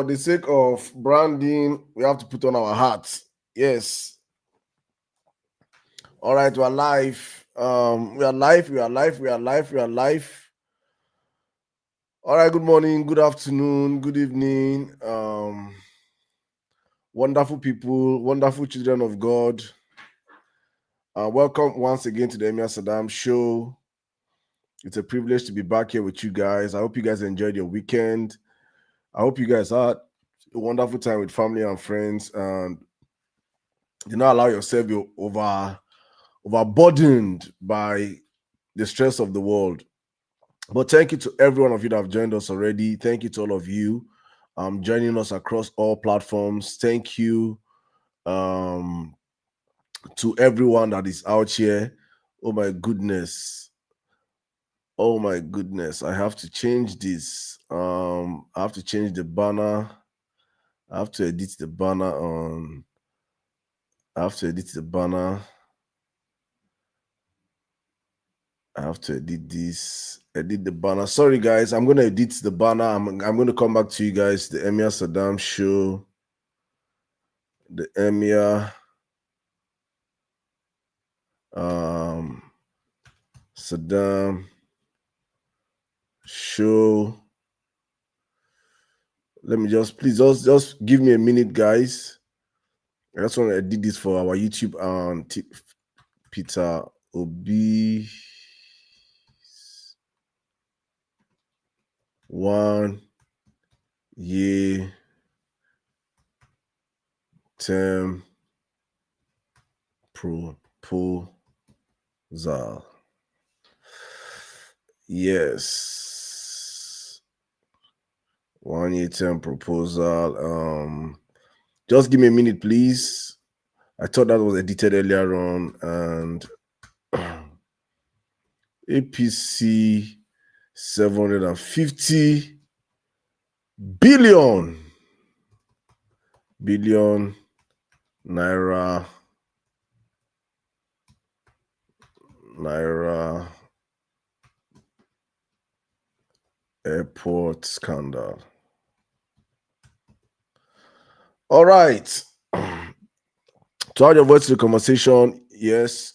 the sake of branding, we have to put on our hats. Yes. All right, we're live. We are live. All right, good morning, good afternoon, good evening. Wonderful people, wonderful children of God. Welcome once again to the Emir Sirdam show. It's a privilege to be back here with you guys. I hope you guys enjoyed your weekend. I hope you guys had a wonderful time with family and friends, and do not allow yourself to overburdened by the stress of the world. But thank you to every one of you that have joined us already. Thank you to all of you joining us across all platforms. Thank you to everyone that is out here. Oh my goodness. I have to change this. I have to change the banner. I have to edit the banner on. I have to edit the banner. I have to edit this. Edit the banner. Sorry, guys. I'm going to edit the banner. I'm going to come back to you guys. The Emir Sirdam show. The Emir Sirdam show. Let me please give me a minute, guys. I just want to edit this for our YouTube and Peter Obi 1 year term proposal. Yes. 1 year term proposal. Just give me a minute, please. I thought that was edited earlier on, and APC 750 billion naira airport scandal. All right. To add your voice to the conversation, yes.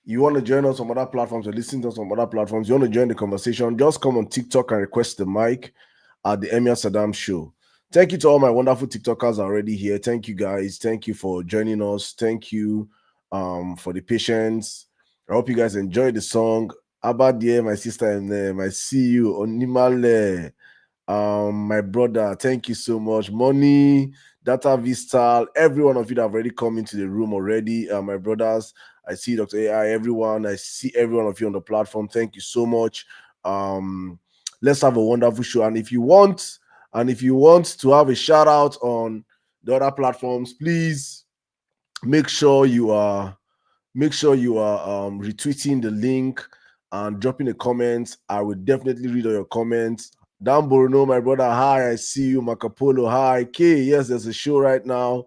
You want to join us on other platforms or listen to us on other platforms, you want to join the conversation, just come on TikTok and request the mic at the Emir Sirdam show. Thank you to all my wonderful TikTokers already here. Thank you, guys. Thank you for joining us. Thank you for the patience. I hope you guys enjoyed the song. Abadie, my sister, and I see you. Onimale, my brother, thank you so much. Money, Data Vistal, every one of you that have already come into the room already. My brothers, I see Dr. AI, everyone. I see every one of you on the platform. Thank you so much. Let's have a wonderful show. And if you want to have a shout out on the other platforms, please make sure you are retweeting the link and dropping a comment. I will definitely read all your comments. Dan Bruno, my brother, hi, I see you. Macapolo, hi. K, yes, there's a show right now.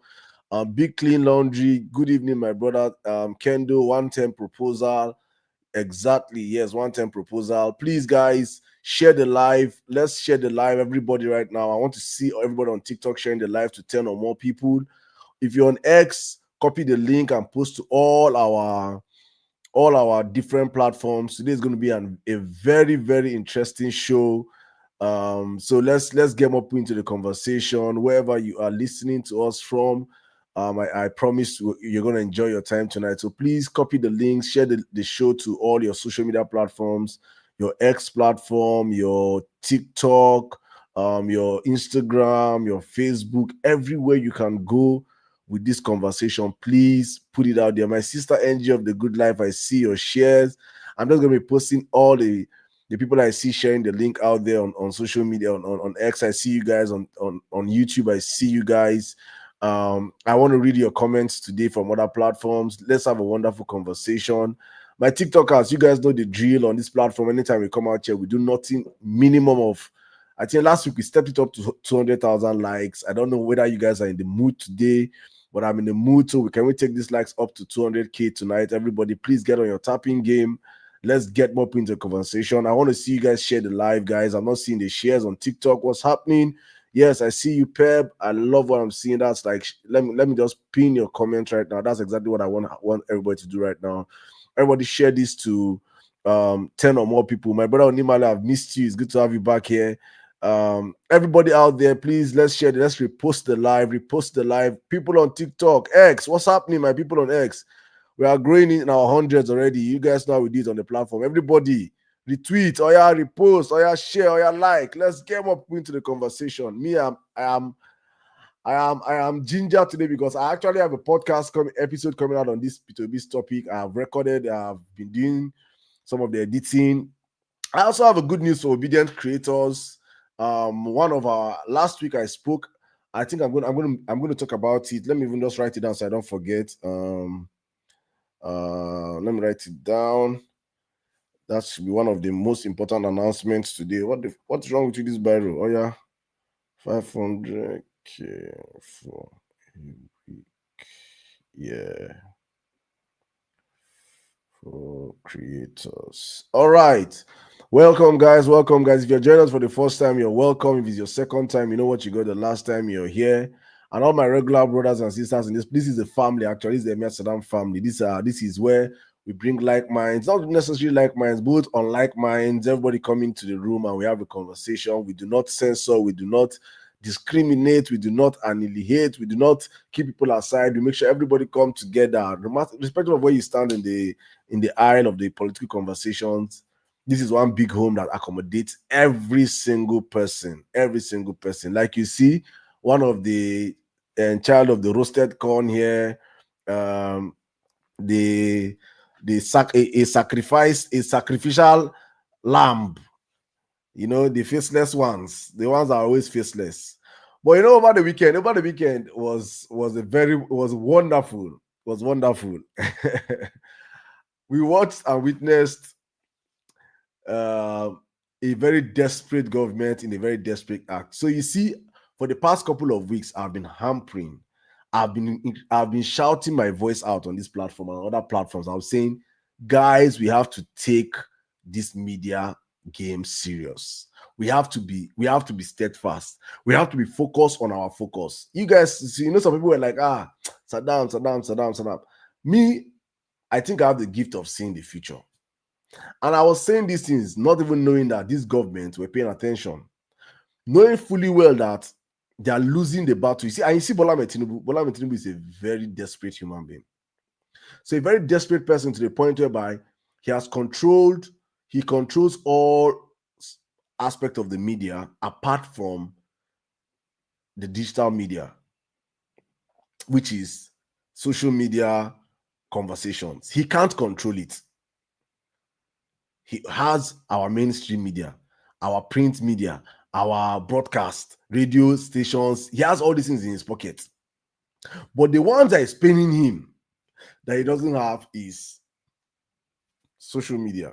Big Clean Laundry, good evening, my brother. Kendo, 110 proposal. Exactly, yes, 110 proposal. Please, guys, share the live. Let's share the live, everybody, right now. I want to see everybody on TikTok sharing the live to 10 or more people. If you're on X, copy the link and post to all our different platforms. Today is going to be a very, very interesting show. So let's get more into the conversation wherever you are listening to us from. I promise you're going to enjoy your time tonight. So please copy the links, share the show to all your social media platforms, your X platform, your TikTok, your Instagram, your Facebook, everywhere you can go with this conversation. Please put it out there. My sister Angie of the Good Life, I see your shares. I'm just going to be posting all the people I see sharing the link out there on social media, on X. I see you guys on YouTube. I see you guys. I want to read your comments today from other platforms. Let's have a wonderful conversation. My TikTokers, you guys know the drill on this platform. Anytime we come out here, we do nothing minimum of, I think last week we stepped it up to 200,000 likes. I don't know whether you guys are in the mood today, but I'm in the mood. So can we take these likes up to 200K tonight? Everybody, please get on your tapping game. Let's get more into the conversation. I want to see you guys share the live, guys. I'm not seeing the shares on TikTok. What's happening? Yes, I see you, Pep. I love what I'm seeing. That's like, let me just pin your comment right now. That's exactly what I want everybody to do right now. Everybody share this to 10 or more people. My brother Onimale, I've missed you. It's good to have you back here. Everybody out there, please let's share. Let's repost the live. Repost the live. People on TikTok, X. What's happening, my people on X? We are growing in our hundreds already. You guys know how we do it on the platform. Everybody, retweet, or yeah, repost, or yeah, share, or yeah, like. Let's get more people into the conversation. Me, I am ginger today because I actually have a episode coming out on this P2B topic. I've recorded. I've been doing some of the editing. I also have a good news for obedient creators. One of our last week I spoke. I think I'm going to talk about it. Let me even just write it down so I don't forget. Let me write it down. That should be one of the most important announcements today. What's wrong with you, this biro? Oh yeah, 500K for a week. Yeah, for creators. All right. Welcome, guys. Welcome, guys. If you're joining us for the first time, you're welcome. If it's your second time, you know what you got the last time you're here. And all my regular brothers and sisters in this is a family. Actually, this is the Emir Sirdam family. This is where we bring like minds, not necessarily like minds, but unlike minds. Everybody come into the room and we have a conversation. We do not censor. We do not discriminate. We do not annihilate. We do not keep people aside. We make sure everybody come together, respective of where you stand in the aisle of the political conversations. This is one big home that accommodates every single person. Every single person. Like you see, one of the child of the roasted corn here, a sacrificial lamb. You know, the faceless ones, the ones that are always faceless. But you know, over the weekend was wonderful. Was wonderful. We watched and witnessed a very desperate government in a very desperate act. So you see, for the past couple of weeks, I've been hampering. I've been shouting my voice out on this platform and other platforms. I was saying, guys, we have to take this media game serious. We have to be steadfast. We have to be focused on our focus. You guys, see, you know, some people were like, Saddam. Me, I think I have the gift of seeing the future. And I was saying these things, not even knowing that these governments were paying attention, knowing fully well that they are losing the battle. You see Bola Ahmed Tinubu. Bola Ahmed Tinubu is a very desperate human being. So a very desperate person to the point whereby he controls all aspects of the media apart from the digital media, which is social media conversations. He can't control it. He has our mainstream media, our print media, our broadcast, radio stations. He has all these things in his pocket. But the ones that is paying him that he doesn't have is social media.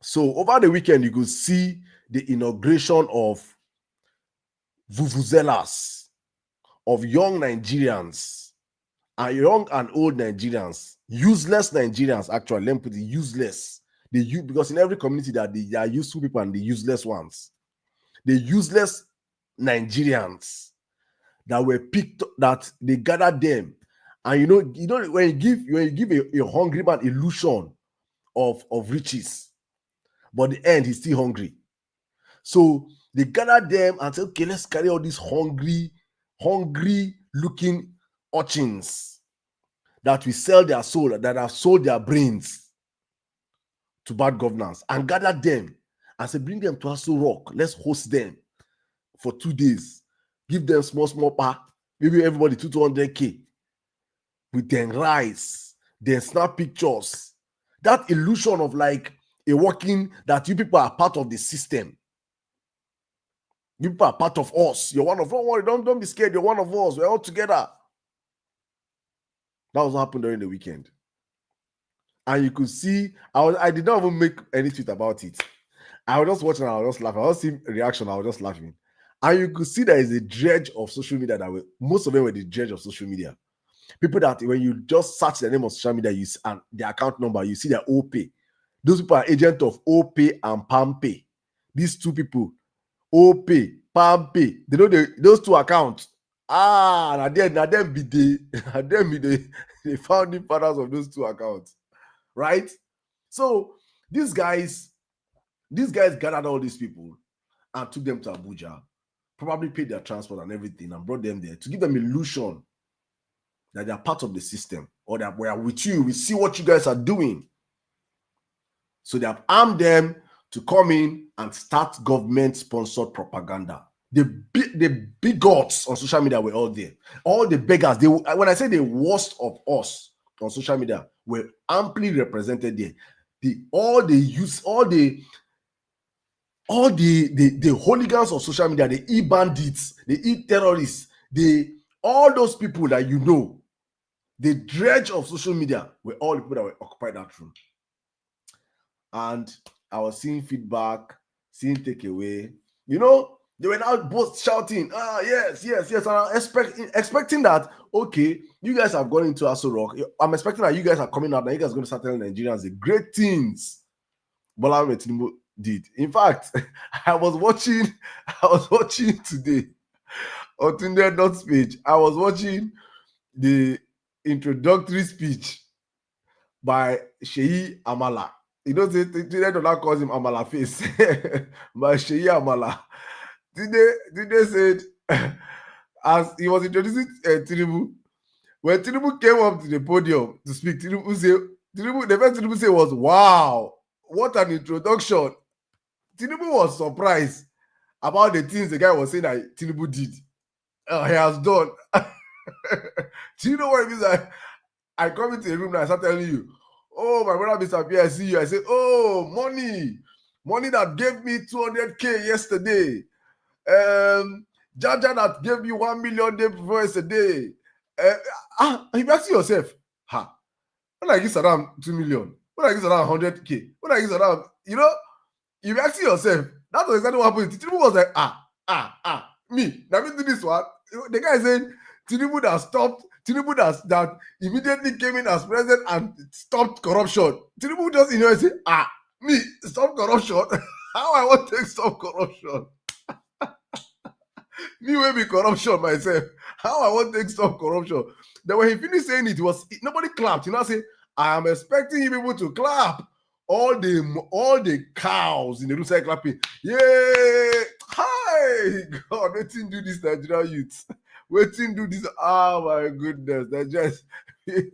So over the weekend, you could see the inauguration of vuvuzelas, of young Nigerians, and young and old Nigerians, useless Nigerians, actually, let me put it useless. Because in every community that there are useful people and the useless ones. The useless Nigerians that were picked, that they gathered them. And you know, when you give a hungry man illusion of riches, but the end he's still hungry. So they gathered them and said, okay, let's carry all these hungry looking urchins that we sell their soul, that have sold their brains to bad governance, and gather them and say, bring them to Aso Rock. Let's host them for 2 days. Give them small pa. Maybe everybody 200K. With then rice, then snap pictures. That illusion of like a working, that you people are part of the system. You people are part of us. You're one of us. Don't worry, don't be scared. You're one of us. We're all together. That was what happened during the weekend. And you could see, I did not even make any tweet about it. I was just watching and I was just laughing. I was seeing a reaction, I was just laughing. And you could see there is a dredge of social media most of them were the dredge of social media. People that when you just search the name of social media, and the account number, you see their OPay. Those people are agents of OPay and PalmPay. These two people, OPay Pampe. They know those two accounts. Now them be the founding fathers of those two accounts, right? So these guys gathered all these people and took them to Abuja, probably paid their transport and everything, and brought them there to give them illusion that they are part of the system, or that we are with you. We see what you guys are doing. So they have armed them to come in and start government-sponsored propaganda. The bigots on social media were all there. All the beggars. When I say the worst of us on social media were amply represented there. All the hooligans of social media, the e-bandits, the e-terrorists, all those people that you know, the dredge of social media were all the people that were occupied that room. And I was seeing feedback, seeing takeaway. You know, they were now both shouting, yes. And I'm expecting that, okay, you guys have gone into Aso Rock. I'm expecting that you guys are coming out and you guys are going to start telling Nigerians the great things Bola Ahmed Tinubu did. In fact, I was watching today on Tunde page. I was watching the introductory speech by Sheyi Amala. You know, Tunde Donald calls him Amala Face. By Sheyi Amala. Tunde said, as he was introducing Tinubu, when Tinubu came up to the podium to speak, the first Tinubu said was, wow, what an introduction. Tinubu was surprised about the things the guy was saying that Tinubu did. He has done. Do you know what it means? I come into the room and I start telling you, oh, my brother Mr. P, I see you. I say, oh, money that gave me 200K yesterday. Jaja that gave me 1 million day before yesterday. You ask yourself, when I give Saddam 2 million, when I give Saddam 100K, when I give Saddam, you know, you ask yourself, that was exactly what happened. Tinubu was like, me, let me do this one. The guy said, Tinubu that immediately came in as president and stopped corruption. Tinubu just, say, me, stop corruption. How I want to stop corruption? Me will be corruption myself. How I want to stop corruption? Then when he finished saying it, nobody clapped. You know, I say, I am expecting you people to clap. All the cows in the room started clapping. Yay! Hi! God, waiting do this, Nigerian youth. Waiting do this. Oh my goodness. That's just we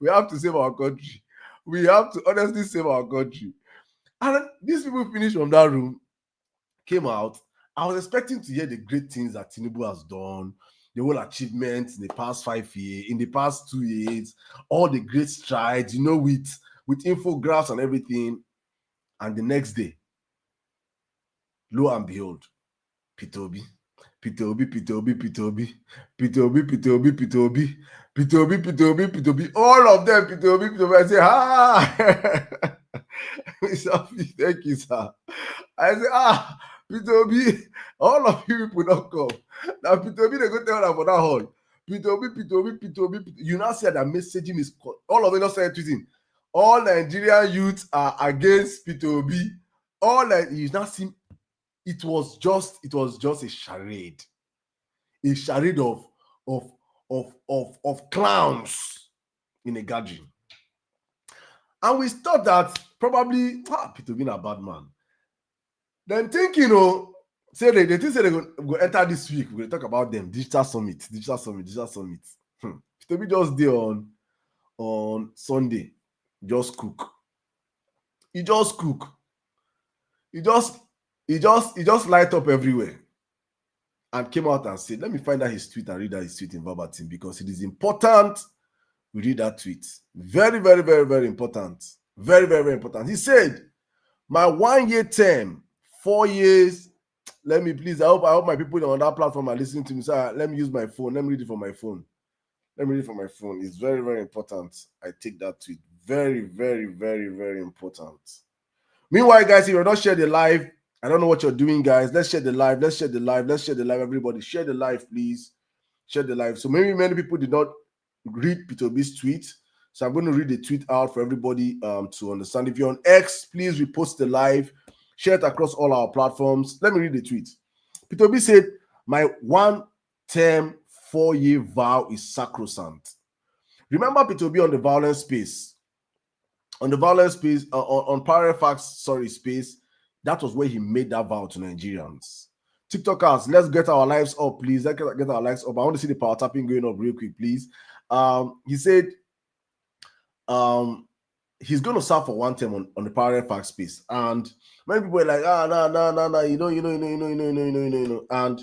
have to save our country. We have to honestly save our country. And these people finished from that room, came out. I was expecting to hear the great things that Tinubu has done, the whole achievements in the past 5 years, in the past 2 years, all the great strides, with infographics and everything. And the next day, lo and behold, Peter Obi, all of them, Peter Obi. I say, Mr. Thank you, sir. I say, Peter Obi, all of you people don't come. Now, Peter Obi, they go tell them for that hall. Peter Obi. You now see that messaging is, all of them just started tweeting. All Nigerian youths are against Peter Obi. You now see, it was just a charade. A charade of clowns in a gathering. And we thought that probably Peter Obi is a bad man. Then thinking, say they think they're going to enter this week. We're going to talk about them. Digital Summit. Peter Obi just did on Sunday. Just cook. He just light up everywhere. And came out and said, let me find out his tweet and read out his tweet in verbatim, because it is important we read that tweet. Very, very, very, very important. Very, very, very important. He said, my 1 year term, 4 years. Let me please, I hope my people on that platform are listening to me. So let me use my phone. Let me read it from my phone. It's very, very important. I take that tweet. Very, very, very, very important. Meanwhile, guys, if you're not sharing the live, I don't know what you're doing, guys. Let's share the live. Everybody, share the live, please. Share the live. So maybe many people did not read Peter Obi's tweet. So I'm going to read the tweet out for everybody to understand. If you're on X, please repost the live. Share it across all our platforms. Let me read the tweet. Peter Obi said, my one-term, 4-year vow is sacrosanct. Remember Peter Obi on the violence space, on parallel facts, space. That was where he made that vow to Nigerians. TikTokers, let's get our lives up, please. Let's get our lives up. I want to see the power tapping going up real quick, please. He said he's going to serve for one term on the parallel fact space. And many people were like, no, you know. And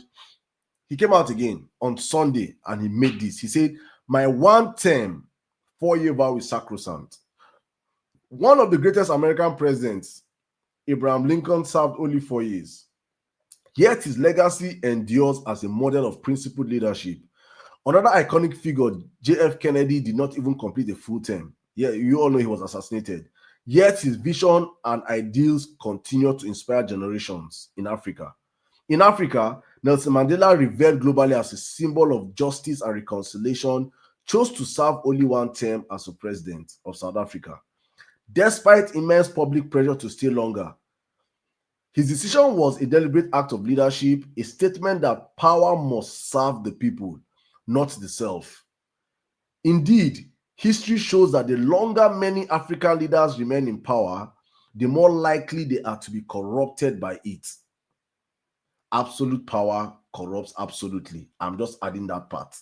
he came out again on Sunday and he made this. He said, my one term, 4-year vow is sacrosanct. One of the greatest American presidents, Abraham Lincoln, served only 4 years. Yet his legacy endures as a model of principled leadership. Another iconic figure, J.F. Kennedy, did not even complete a full term. Yeah, you all know he was assassinated. Yet his vision and ideals continue to inspire generations in Africa. In Africa, Nelson Mandela, revered globally as a symbol of justice and reconciliation, chose to serve only one term as a president of South Africa. Despite immense public pressure to stay longer, his decision was a deliberate act of leadership, a statement that power must serve the people, not the self. Indeed, history shows that the longer many African leaders remain in power, the more likely they are to be corrupted by it. Absolute power corrupts absolutely. I'm just adding that part.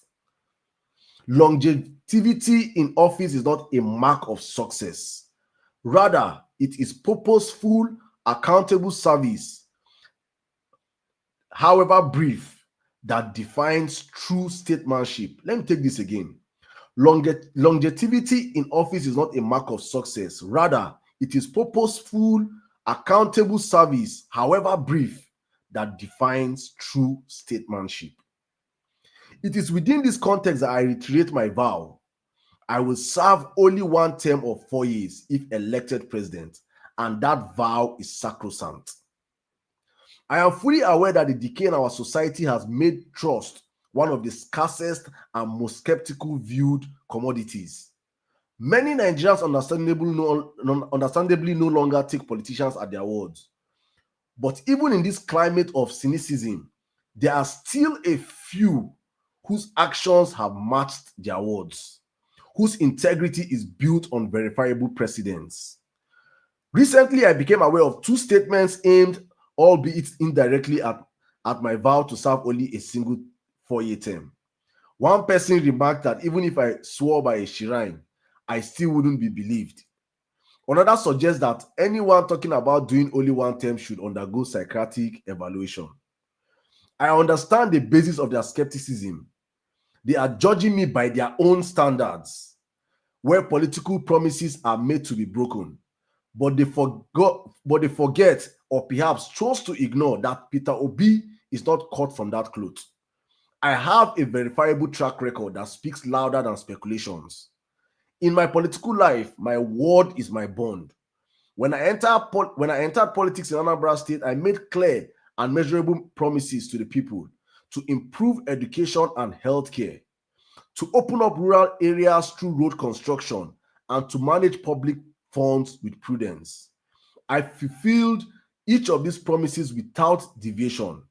Longevity in office is not a mark of success. Rather, it is purposeful, accountable service, however brief, that defines true statesmanship. Let me take this again. Longevity in office is not a mark of success. Rather, it is purposeful, accountable service, however brief, that defines true statesmanship. It is within this context that I reiterate my vow. I will serve only one term of 4 years if elected president, and that vow is sacrosanct. I am fully aware that the decay in our society has made trust one of the scarcest and most skeptical viewed commodities. Many Nigerians understandably no longer take politicians at their words. But even in this climate of cynicism, there are still a few whose actions have matched their words, whose integrity is built on verifiable precedents. Recently, I became aware of 2 statements aimed, albeit indirectly, at my vow to serve only a single 4-year term. One person remarked that even if I swore by a shrine, I still wouldn't be believed. Another suggests that anyone talking about doing only one term should undergo psychiatric evaluation. I understand the basis of their skepticism. They are judging me by their own standards, where political promises are made to be broken. But they forget, or perhaps chose to ignore, that Peter Obi is not cut from that cloth. I have a verifiable track record that speaks louder than speculations. In my political life, my word is my bond. When I entered politics in Anambra State, I made clear and measurable promises to the people to improve education and healthcare, to open up rural areas through road construction, and to manage public funds with prudence. I fulfilled each of these promises without deviation.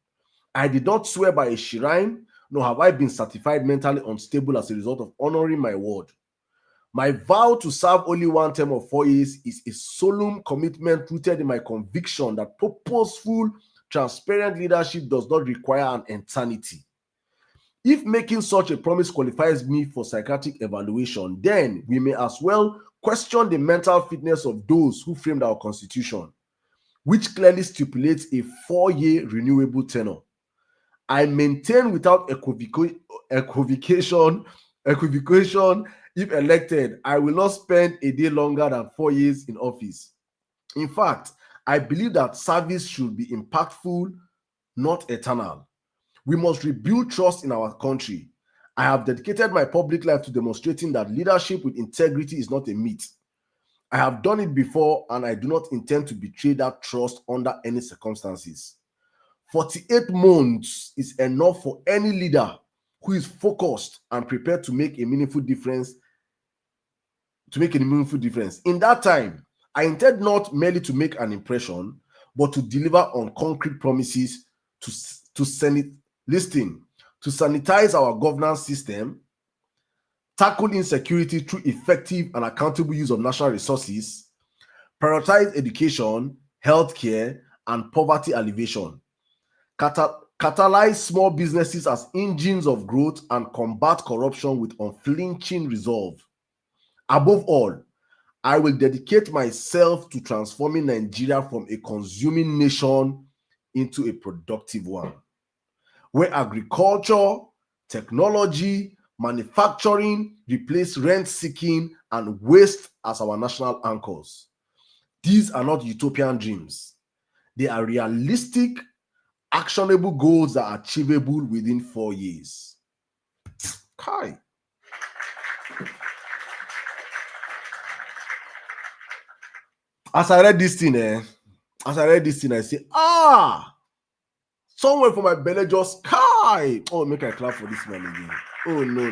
I did not swear by a shrine, nor have I been certified mentally unstable as a result of honoring my word. My vow to serve only one term of 4 years is a solemn commitment rooted in my conviction that purposeful, transparent leadership does not require an eternity. If making such a promise qualifies me for psychiatric evaluation, then we may as well question the mental fitness of those who framed our constitution, which clearly stipulates a 4-year renewable tenure. I maintain without equivocation, if elected, I will not spend a day longer than 4 years in office. In fact, I believe that service should be impactful, not eternal. We must rebuild trust in our country. I have dedicated my public life to demonstrating that leadership with integrity is not a myth. I have done it before, and I do not intend to betray that trust under any circumstances. 48 months is enough for any leader who is focused and prepared to make a meaningful difference. In that time, I intend not merely to make an impression, but to deliver on concrete promises to to sanitize our governance system, tackle insecurity through effective and accountable use of national resources, prioritize education, healthcare, and poverty alleviation, catalyze small businesses as engines of growth, and combat corruption with unflinching resolve. Above all, I will dedicate myself to transforming Nigeria from a consuming nation into a productive one, where agriculture, technology, manufacturing replace rent-seeking and waste as our national anchors. These are not utopian dreams. They are realistic, actionable goals that are achievable within 4 years. Kai. As I read this thing, I say, somewhere from my belly just Kai. Oh, make I clap for this man again. Oh, no.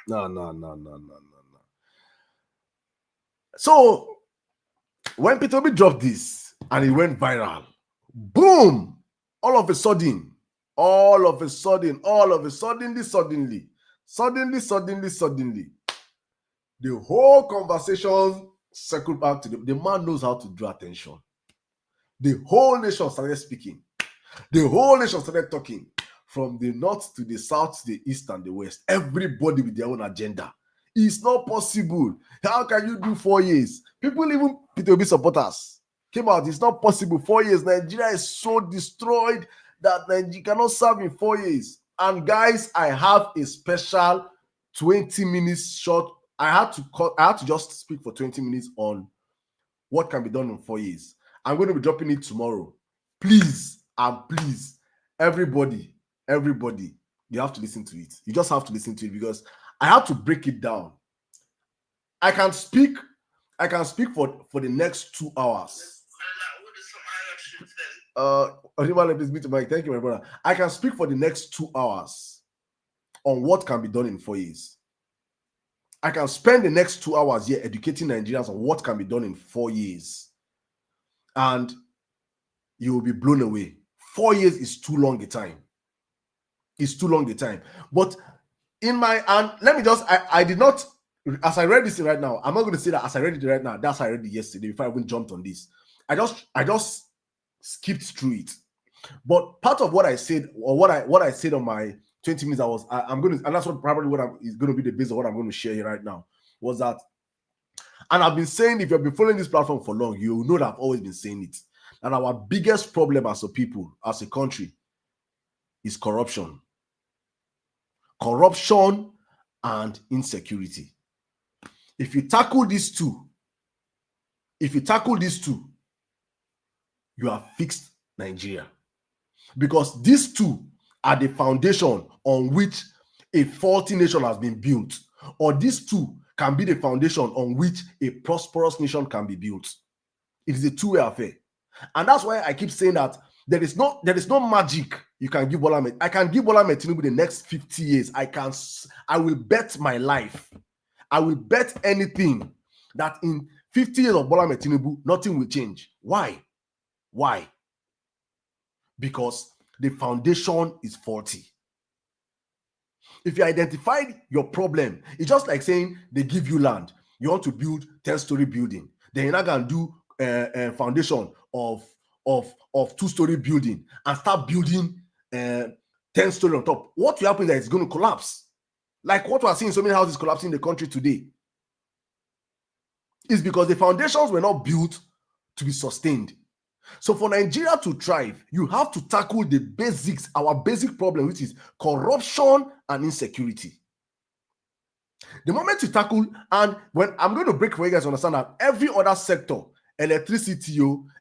No. So, when Peter Obi dropped this and it went viral, boom, all of a sudden, suddenly, the whole conversation circled back to the man knows how to draw attention. The whole nation started speaking. The whole nation started talking, from the north to the south, to the east and the west. Everybody with their own agenda. It's not possible. How can you do 4 years? People, even Peter Obi supporters, came out. It's not possible. 4 years. Nigeria is so destroyed that Nigeria cannot serve in 4 years. And guys, I have a special 20 minutes short. I had to just speak for 20 minutes on what can be done in 4 years. I'm going to be dropping it tomorrow. Please, everybody, you have to listen to it. You just have to listen to it, because I have to break it down. I can speak for the next 2 hours. Thank you, my brother. I can speak for the next 2 hours on what can be done in 4 years. I can spend the next 2 hours here educating Nigerians on what can be done in 4 years. And you will be blown away. 4 years is too long a time. It's too long a time. But let me just, I did not, as I read this right now, I'm not going to say that as I read it right now, that's how I read it yesterday before I even jumped on this. I just skipped through it. But part of what I said, or what I said on my 20 minutes, and that's what is going to be the base of what I'm going to share here right now, was that, and I've been saying, if you've been following this platform for long, you know that I've always been saying it, that our biggest problem as a people, as a country, is corruption. Corruption and insecurity. If you tackle these two, you have fixed Nigeria. Because these two are the foundation on which a faulty nation has been built, or these two can be the foundation on which a prosperous nation can be built. It is a two-way affair. And that's why I keep saying that there is no magic you can give Bola Ahmed. I can give Bola Ahmed Tinubu the next 50 years. I will bet my life. I will bet anything that in 50 years of Bola Ahmed Tinubu, nothing will change. Why? Because the foundation is faulty. If you identified your problem, it's just like saying they give you land. You want to build 10-story building. Then you're not going to do a foundation of 2-story building and start building 10-story on top. What will happen is that it's going to collapse. Like what we're seeing so many houses collapsing in the country today. Is because the foundations were not built to be sustained. So for Nigeria to thrive, you have to tackle the basics, our basic problem, which is corruption and insecurity. The moment you tackle, and when I'm going to break for you guys to understand that every other sector, electricity,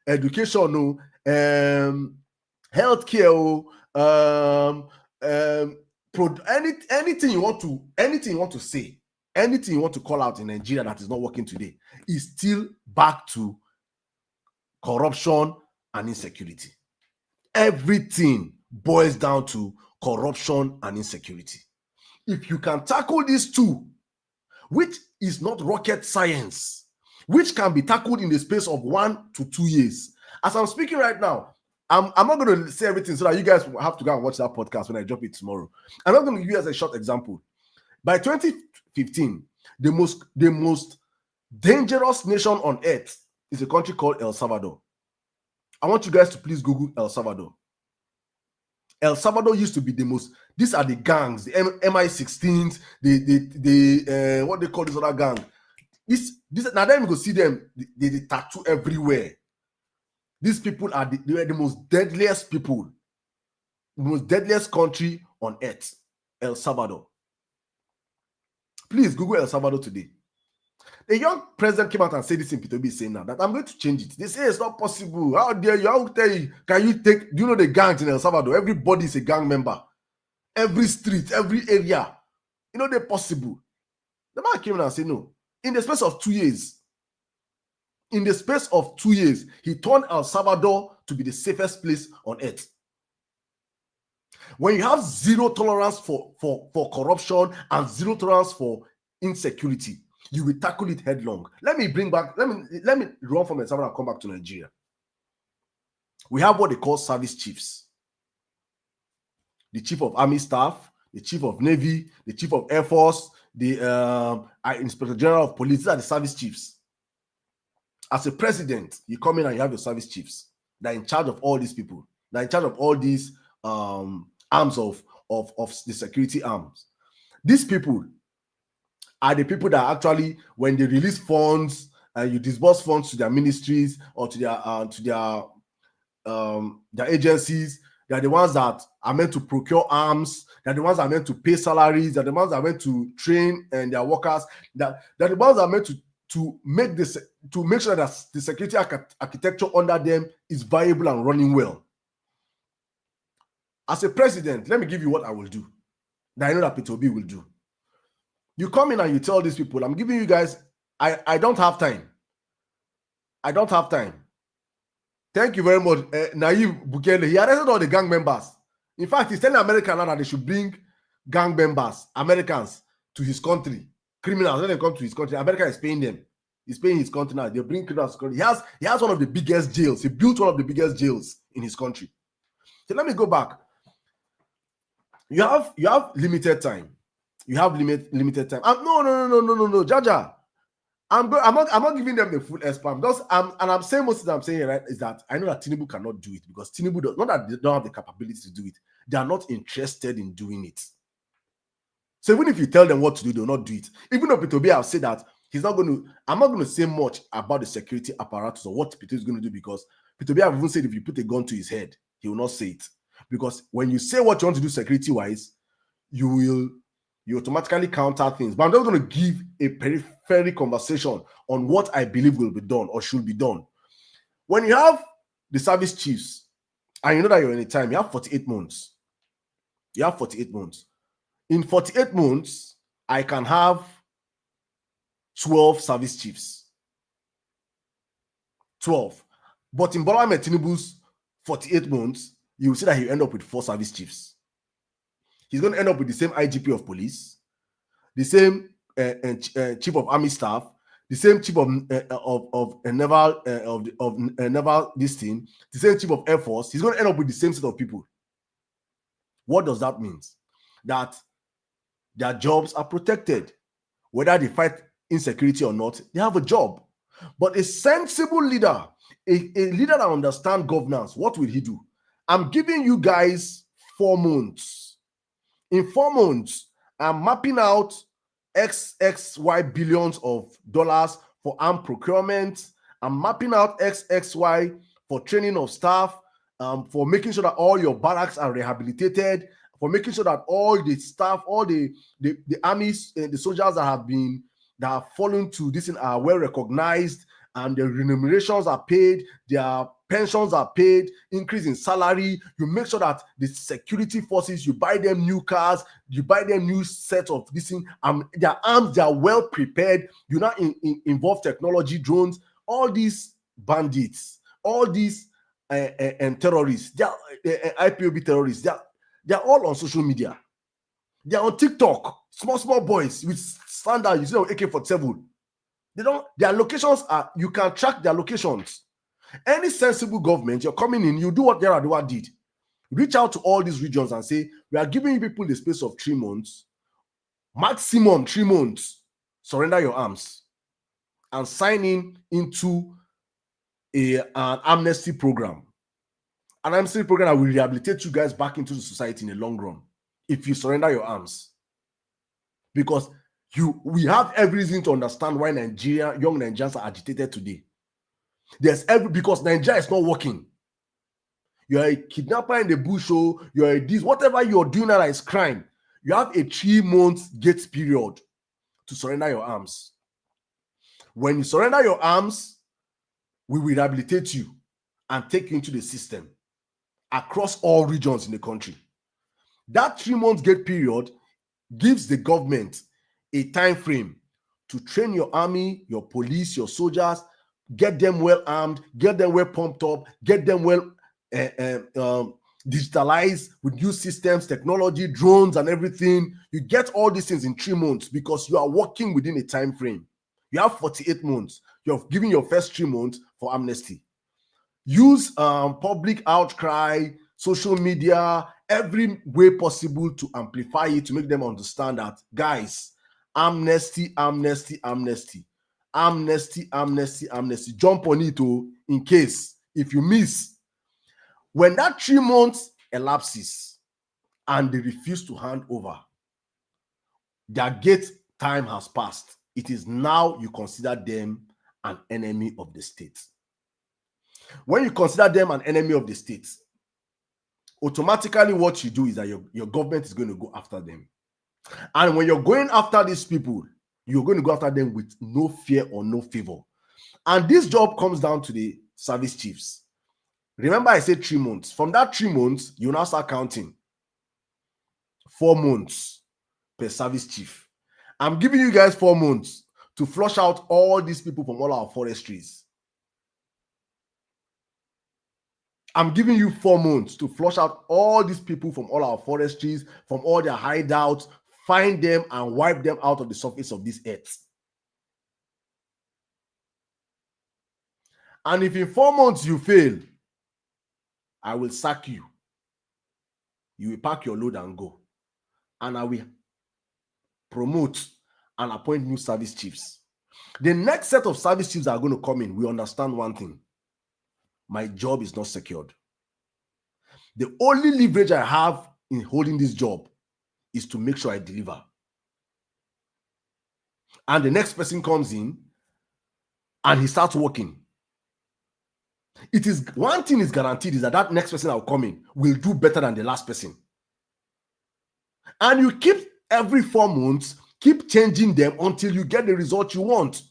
education, healthcare, anything you want to say, anything you want to call out in Nigeria that is not working today, is still back to corruption and insecurity. Everything boils down to corruption and insecurity. If you can tackle these two, which is not rocket science, which can be tackled in the space of 1 to 2 years. As I'm speaking right now, I'm not going to say everything so that you guys will have to go and watch that podcast when I drop it tomorrow. I'm not going to give you as a short example. By 2015, the most dangerous nation on earth is a country called El Salvador. I want you guys to please Google El Salvador. El Salvador used to be the most. These are the gangs, the MI16s, the what they call this other gang. This now then you go see them. They tattoo everywhere. These people are the most deadliest people, the most deadliest country on earth, El Salvador. Please Google El Salvador today. The young president came out and said this in P2B, saying now that I'm going to change it. They say it's not possible. How dare you? How tell you? Can you take? Do you know the gangs in El Salvador? Everybody is a gang member. Every street, every area. You know they're possible. The man came in and said no. In the space of 2 years, he turned El Salvador to be the safest place on earth. When you have zero tolerance for corruption and zero tolerance for insecurity, you will tackle it headlong. Let me run from El Salvador and come back to Nigeria. We have what they call service chiefs. The chief of army staff, the chief of navy, the chief of air force, the inspector general of police. These are the service chiefs. As a president, you come in and you have your service chiefs. They're in charge of all these people. They're in charge of all these arms of the security arms. These people are the people that actually, when they release funds and you disburse funds to their ministries or to their agencies, they're the ones that are meant to procure arms. They're the ones that are meant to pay salaries. They're the ones that are meant to train and their workers. They're the ones that are meant to make sure that the security architecture under them is viable and running well. As a president, let me give you what I will do that I know that P2B will do. You come in and you tell these people, I'm giving you guys, I don't have time. I don't have time. Thank you very much. Naive Bukele, he arrested all the gang members. In fact, he's telling America now that they should bring gang members, Americans, to his country. Criminals, when they come to his country, America is paying them. He's paying his country now. They bring criminals to his country. He has one of the biggest jails. He built one of the biggest jails in his country. So let me go back. You have limited time. You have limited time. No, Jaja. I'm not giving them the full spam. I'm saying most of them I'm saying right is that I know that Tinubu cannot do it because Tinubu does not that they don't have the capability to do it. They are not interested in doing it. So even if you tell them what to do, they will not do it. Even though P2B have said that I'm not going to say much about the security apparatus or what P2B is going to do because P2B have even said if you put a gun to his head, he will not say it. Because when you say what you want to do security-wise, you automatically counter things. But I'm just going to give a periphery conversation on what I believe will be done or should be done. When you have the service chiefs, and you know that you're in a time, you have 48 months. You have 48 months. In 48 months, I can have 12 service chiefs. 12. But in Bola Ahmed Tinubu's 48 months, you will see that he'll end up with 4 service chiefs. He's going to end up with the same IGP of police, the same chief of army staff, the same chief of naval this thing, the same chief of air force. He's going to end up with the same set of people. What does that mean? That their jobs are protected. Whether they fight insecurity or not, they have a job. But a sensible leader, a leader that understands governance, what will he do? I'm giving you guys 4 months. In 4 months, I'm mapping out XXY billions of dollars for armed procurement. I'm mapping out XXY for training of staff, for making sure that all your barracks are rehabilitated, for making sure that all the staff, all the armies, the soldiers that have fallen to this are well recognized, and their remunerations are paid, their pensions are paid, increase in salary. You make sure that the security forces, you buy them new cars, you buy them new set of this thing. Their arms, they are well prepared. You now involve technology, drones, all these bandits, all these terrorists, they are IPOB terrorists. They are all on social media. They are on TikTok. Small boys with standard, you see, AK-47. Their locations are, you can track their locations. Any sensible government, you're coming in, you do what Yar'Adua did. Reach out to all these regions and say, we are giving you people the space of 3 months, maximum 3 months, surrender your arms and sign in into an amnesty program. An amnesty program that will rehabilitate you guys back into the society in the long run if you surrender your arms. Because we have every reason to understand why young Nigerians are agitated today. Because Nigeria is not working. You're a kidnapper in the bush, you're whatever you're doing now is crime. You have a 3-month grace period to surrender your arms. When you surrender your arms, we will rehabilitate you and take you into the system across all regions in the country. That 3-month grace period gives the government a time frame to train your army, your police, your soldiers, get them well armed, get them well pumped up, get them well digitalized with new systems, technology, drones, and everything. You get all these things in 3 months because you are working within a time frame. You have 48 months. You're giving your first 3 months for amnesty. Use public outcry, social media, every way possible to amplify it, to make them understand that, guys, amnesty, amnesty, amnesty, amnesty, amnesty, amnesty. Jump on it in case if you miss. When that 3 months elapses and they refuse to hand over, their gate time has passed. It is now you consider them an enemy of the state. When you consider them an enemy of the state, automatically what you do is that your government is going to go after them. And when you're going after these people, you're going to go after them with no fear or no favor. And this job comes down to the service chiefs. Remember I said 3 months. From that 3 months, you now start counting 4 months per service chief. I'm giving you guys 4 months to flush out all these people from all our forestries. I'm giving you 4 months to flush out all these people from all our forestries, from all their hideouts, find them and wipe them out of the surface of this earth. And if in 4 months you fail, I will sack you. You will pack your load and go. And I will promote and appoint new service chiefs. The next set of service chiefs that are going to come in, we understand one thing. My job is not secured. The only leverage I have in holding this job is to make sure I deliver. And the next person comes in and he starts working. It is one thing is guaranteed is that next person that will come in will do better than the last person. And you keep every 4 months, keep changing them until you get the result you want.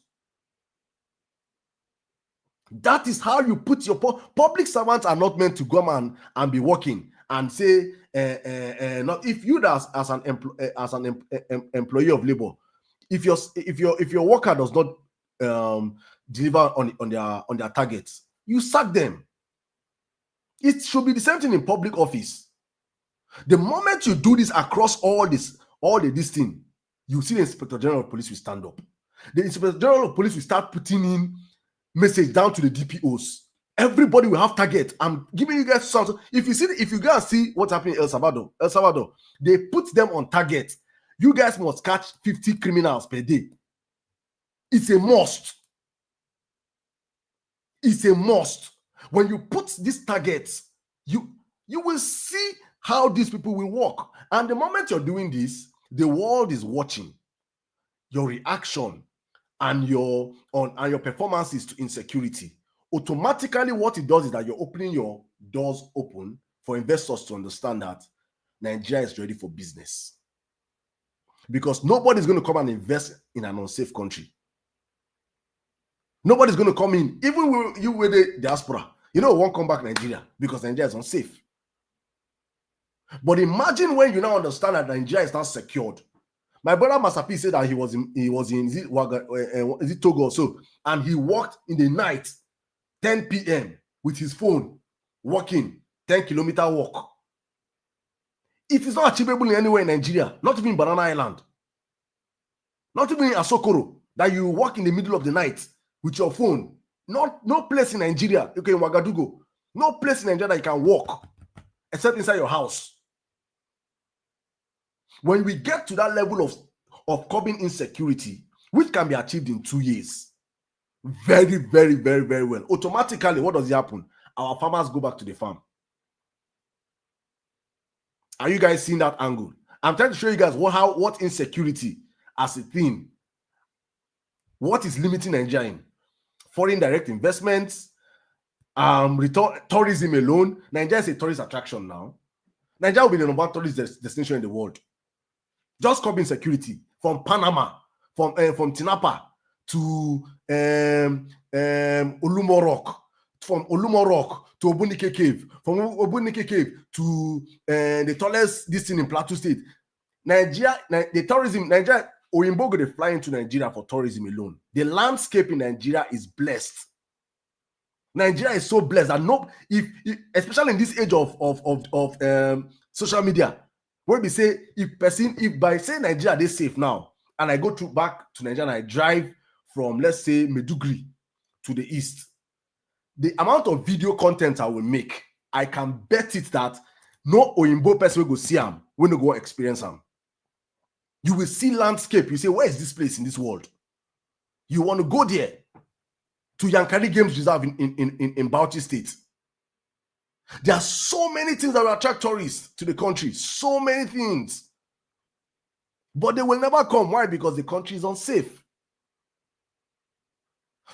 That is how you put your public servants are not meant to go and be working and say, not if you as an employee of labor, if your worker does not deliver on their targets, you sack them. It should be the same thing in public office. The moment you do this across all this thing, you see the Inspector General of Police will stand up. The Inspector General of Police will start putting in message down to the DPOs. Everybody will have target. I'm giving you guys something. If you guys see what's happening in El Salvador, they put them on target. You guys must catch 50 criminals per day. It's a must. It's a must. When you put these targets, you will see how these people will work. And the moment you're doing this, the world is watching your reaction and your performances to insecurity. Automatically, what it does is that you're opening your doors open for investors to understand that Nigeria is ready for business. Because nobody's going to come and invest in an unsafe country. Nobody's going to come in, even with the diaspora. Won't come back Nigeria because Nigeria is unsafe. But imagine when you now understand that Nigeria is not secured. My brother Masapi said that he was in Togo also, and he walked in the night, 10 p.m. with his phone, walking 10-kilometer walk. It is not achievable anywhere in Nigeria, not even Banana Island, not even in Asokoro, that you walk in the middle of the night with your phone No place in Nigeria, okay, in Ouagadougou, no place in Nigeria that you can walk except inside your house. When we get to that level of curbing insecurity, which can be achieved in 2 years, very, very, very, very well, automatically, what does happen? Our farmers go back to the farm. Are you guys seeing that angle? I'm trying to show you guys what insecurity as a thing, what is limiting Nigeria in foreign direct investments, tourism alone. Nigeria is a tourist attraction now. Nigeria will be the number one tourist destination in the world. Just curbing insecurity from Panama, from Tinapa to Olumorok, from Olumorok to Obunike Cave, from Obunike Cave to the tallest this thing in Plateau State. Nigeria, the tourism, Nigeria, Oyinbo go dey fly into Nigeria for tourism alone. The landscape in Nigeria is blessed. Nigeria is so blessed that if especially in this age of social media, where we say if by saying Nigeria they safe now, and I go back to Nigeria and I drive from, let's say, Maiduguri to the east, the amount of video content I will make, I can bet it that no Oyinbo person will go see them when they go experience them. You will see landscape. You say, where is this place in this world? You want to go there to Yankari Games Reserve in Bauchi State. There are so many things that will attract tourists to the country. So many things. But they will never come. Why? Because the country is unsafe.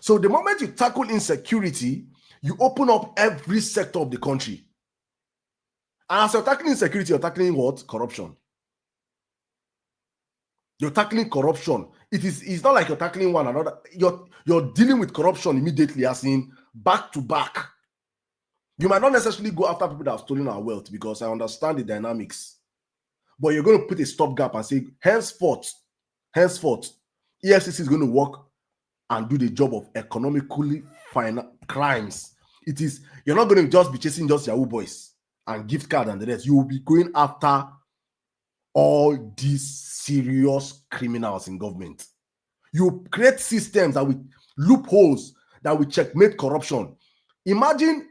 So the moment you tackle insecurity, you open up every sector of the country. And as you're tackling insecurity, you're tackling what? Corruption. You're tackling corruption. It's not like you're tackling one another. You're dealing with corruption immediately, as in back to back. You might not necessarily go after people that have stolen our wealth, because I understand the dynamics. But you're going to put a stopgap and say, henceforth, EFCC is going to work and do the job of economically crimes. You're not going to just be chasing just Yahoo boys and gift card and the rest. You will be going after all these serious criminals in government. You create systems that will loopholes that will checkmate corruption. Imagine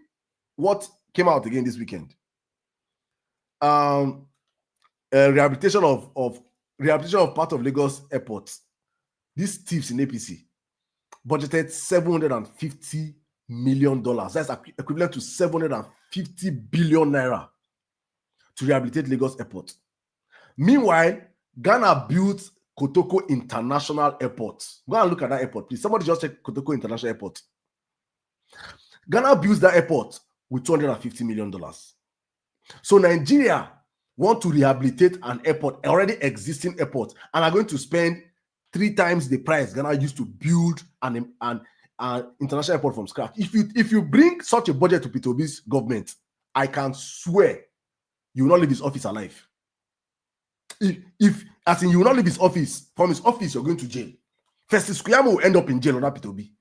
what came out again this weekend. Rehabilitation of part of Lagos airport. These thieves in APC budgeted $750 million. That's equivalent to 750 billion naira to rehabilitate Lagos airport. Meanwhile, Ghana built Kotoko International Airport. Go and look at that airport, please. Somebody just check Kotoko International Airport. Ghana builds that airport with $250 million. So Nigeria want to rehabilitate an airport, already existing airport, and are going to spend 3 times the price Ghana used to build an international airport from scratch. If you bring such a budget to Peter Obi's government, I can swear you will not leave his office alive. As in, you will not leave his office. From his office, you're going to jail. Festus Kuyamo will end up in jail under Peter Obi.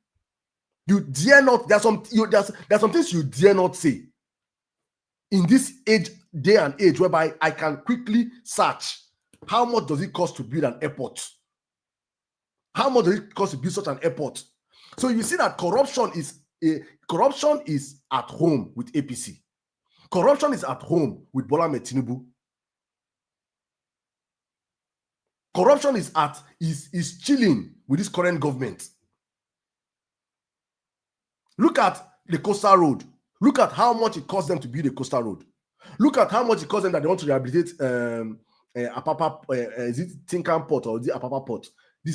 You dare not. There's some things you dare not say in this day and age, whereby I can quickly search how much does it cost to build an airport. How much does it cost to build such an airport? So you see that corruption is at home with APC. Corruption is at home with Bola Ahmed Tinubu. Corruption is chilling with this current government. Look at the coastal road. Look at how much it cost them to build a coastal road. Look at how much it cost them that they want to rehabilitate Apapa, is it Tinkan Port or the Apapa Port?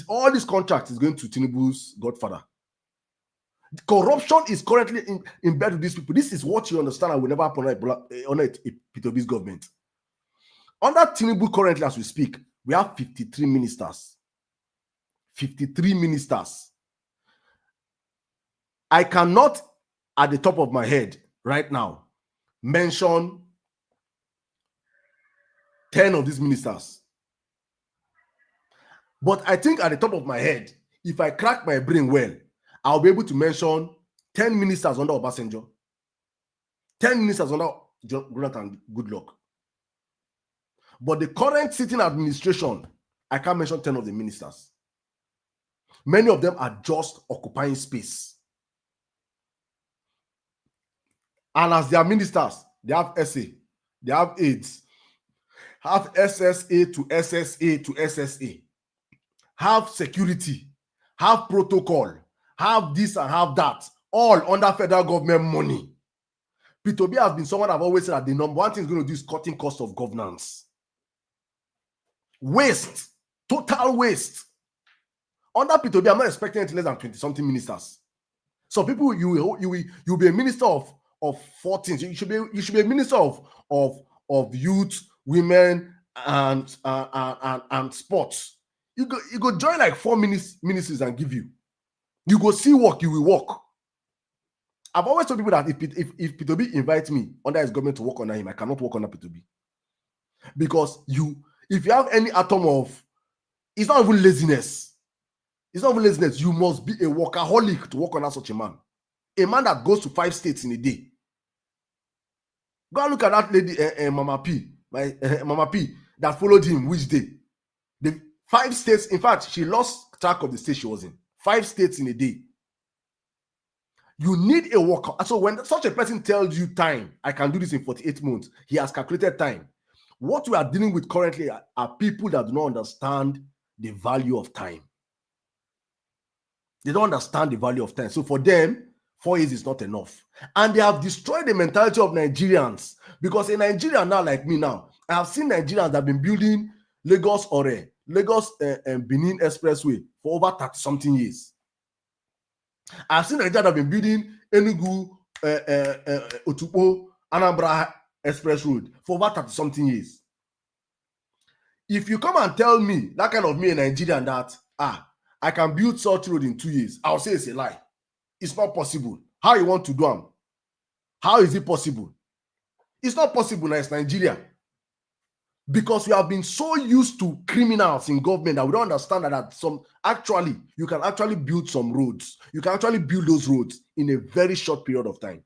All this contract is going to Tinubu's godfather. Corruption is currently in bed with these people. This is what you understand and will never happen under Peter Obi's government. Under Tinubu currently, as we speak, we have 53 ministers. 53 ministers. I cannot, at the top of my head right now, mention 10 of these ministers. But I think at the top of my head, if I crack my brain well, I'll be able to mention 10 ministers under Obasanjo, 10 ministers under Jonathan Goodluck. But the current sitting administration, I can't mention 10 of the ministers. Many of them are just occupying space. And as their ministers, they have SA, they have aides, have SSA to SSA to SSA, have security, have protocol, have this and have that, all under federal government money. P2B has been someone I've always said that the number one thing is going to do is cutting cost of governance. Waste, total waste. Under P2B, I'm not expecting anything less than 20-something ministers. So people, you'll be a minister of 14. You should be a minister of youth, women, and sports. You go join like 4 ministries and give you. You go see work, you will work. I've always told people that if P2B invites me under his government to work under him, I cannot work under P2B. Because if you have any atom of, it's not even laziness. It's not even laziness. You must be a workaholic to work under such a man. A man that goes to 5 states in a day. Go and look at that lady, Mama P, Mama P, that followed him which day. The 5 states, in fact, she lost track of the state she was in. 5 states in a day. You need a worker. So when such a person tells you time, I can do this in 48 months, he has calculated time. What we are dealing with currently are people that do not understand the value of time. They don't understand the value of time. So for them, 4 years is not enough. And they have destroyed the mentality of Nigerians. Because in Nigeria now, like me now, I have seen Nigerians that have been building Lagos Benin Expressway for over 30-something years. I've seen Nigerians that have been building Enugu, Otukpo, Anambra Express Road for over 30-something years. If you come and tell me, that kind of me in Nigeria, that I can build such road in 2 years, I'll say it's a lie. It's not possible. How you want to do them? How is it possible? It's not possible now. It's Nigeria. Because we have been so used to criminals in government that we don't understand that you can actually build some roads. You can actually build those roads in a very short period of time.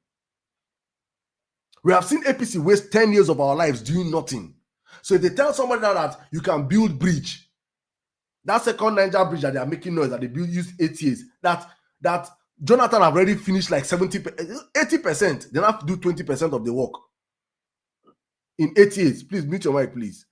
We have seen APC waste 10 years of our lives doing nothing. So if they tell somebody now that you can build bridge, that second Niger bridge that they are making noise that they used 8 years, that Jonathan have already finished like 80%. They have to do 20% of the work in 8 years. Please mute your mic, please.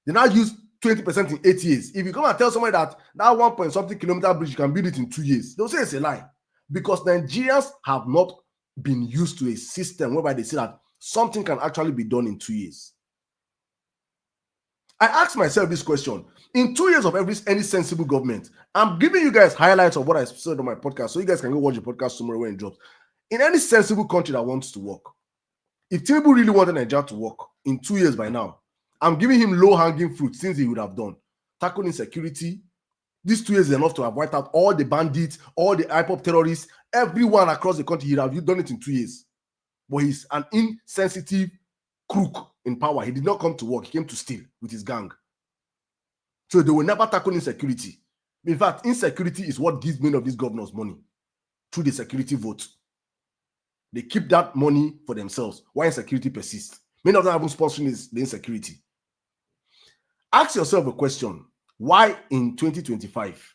They now use 20% in 8 years. If you come and tell somebody that 1-point-something kilometer bridge, you can build it in 2 years, they'll say it's a lie. Because Nigerians have not been used to a system whereby they say that something can actually be done in 2 years. I asked myself this question. In 2 years of any sensible government, I'm giving you guys highlights of what I said on my podcast, so you guys can go watch the podcast tomorrow when it drops. In any sensible country that wants to work, if Tinubu really wanted Nigeria to work in 2 years by now, I'm giving him low-hanging fruit since he would have done. Tackling insecurity. These 2 years is enough to have wiped out all the bandits, all the IPOP terrorists, everyone across the country. He'd have done it in 2 years. But he's an insensitive crook in power. He did not come to work. He came to steal with his gang. So they will never tackle insecurity. In fact, insecurity is what gives many of these governors money through the security vote. They keep that money for themselves. Why insecurity persists? Many of them have sponsoring the insecurity. Ask yourself a question. Why in 2025,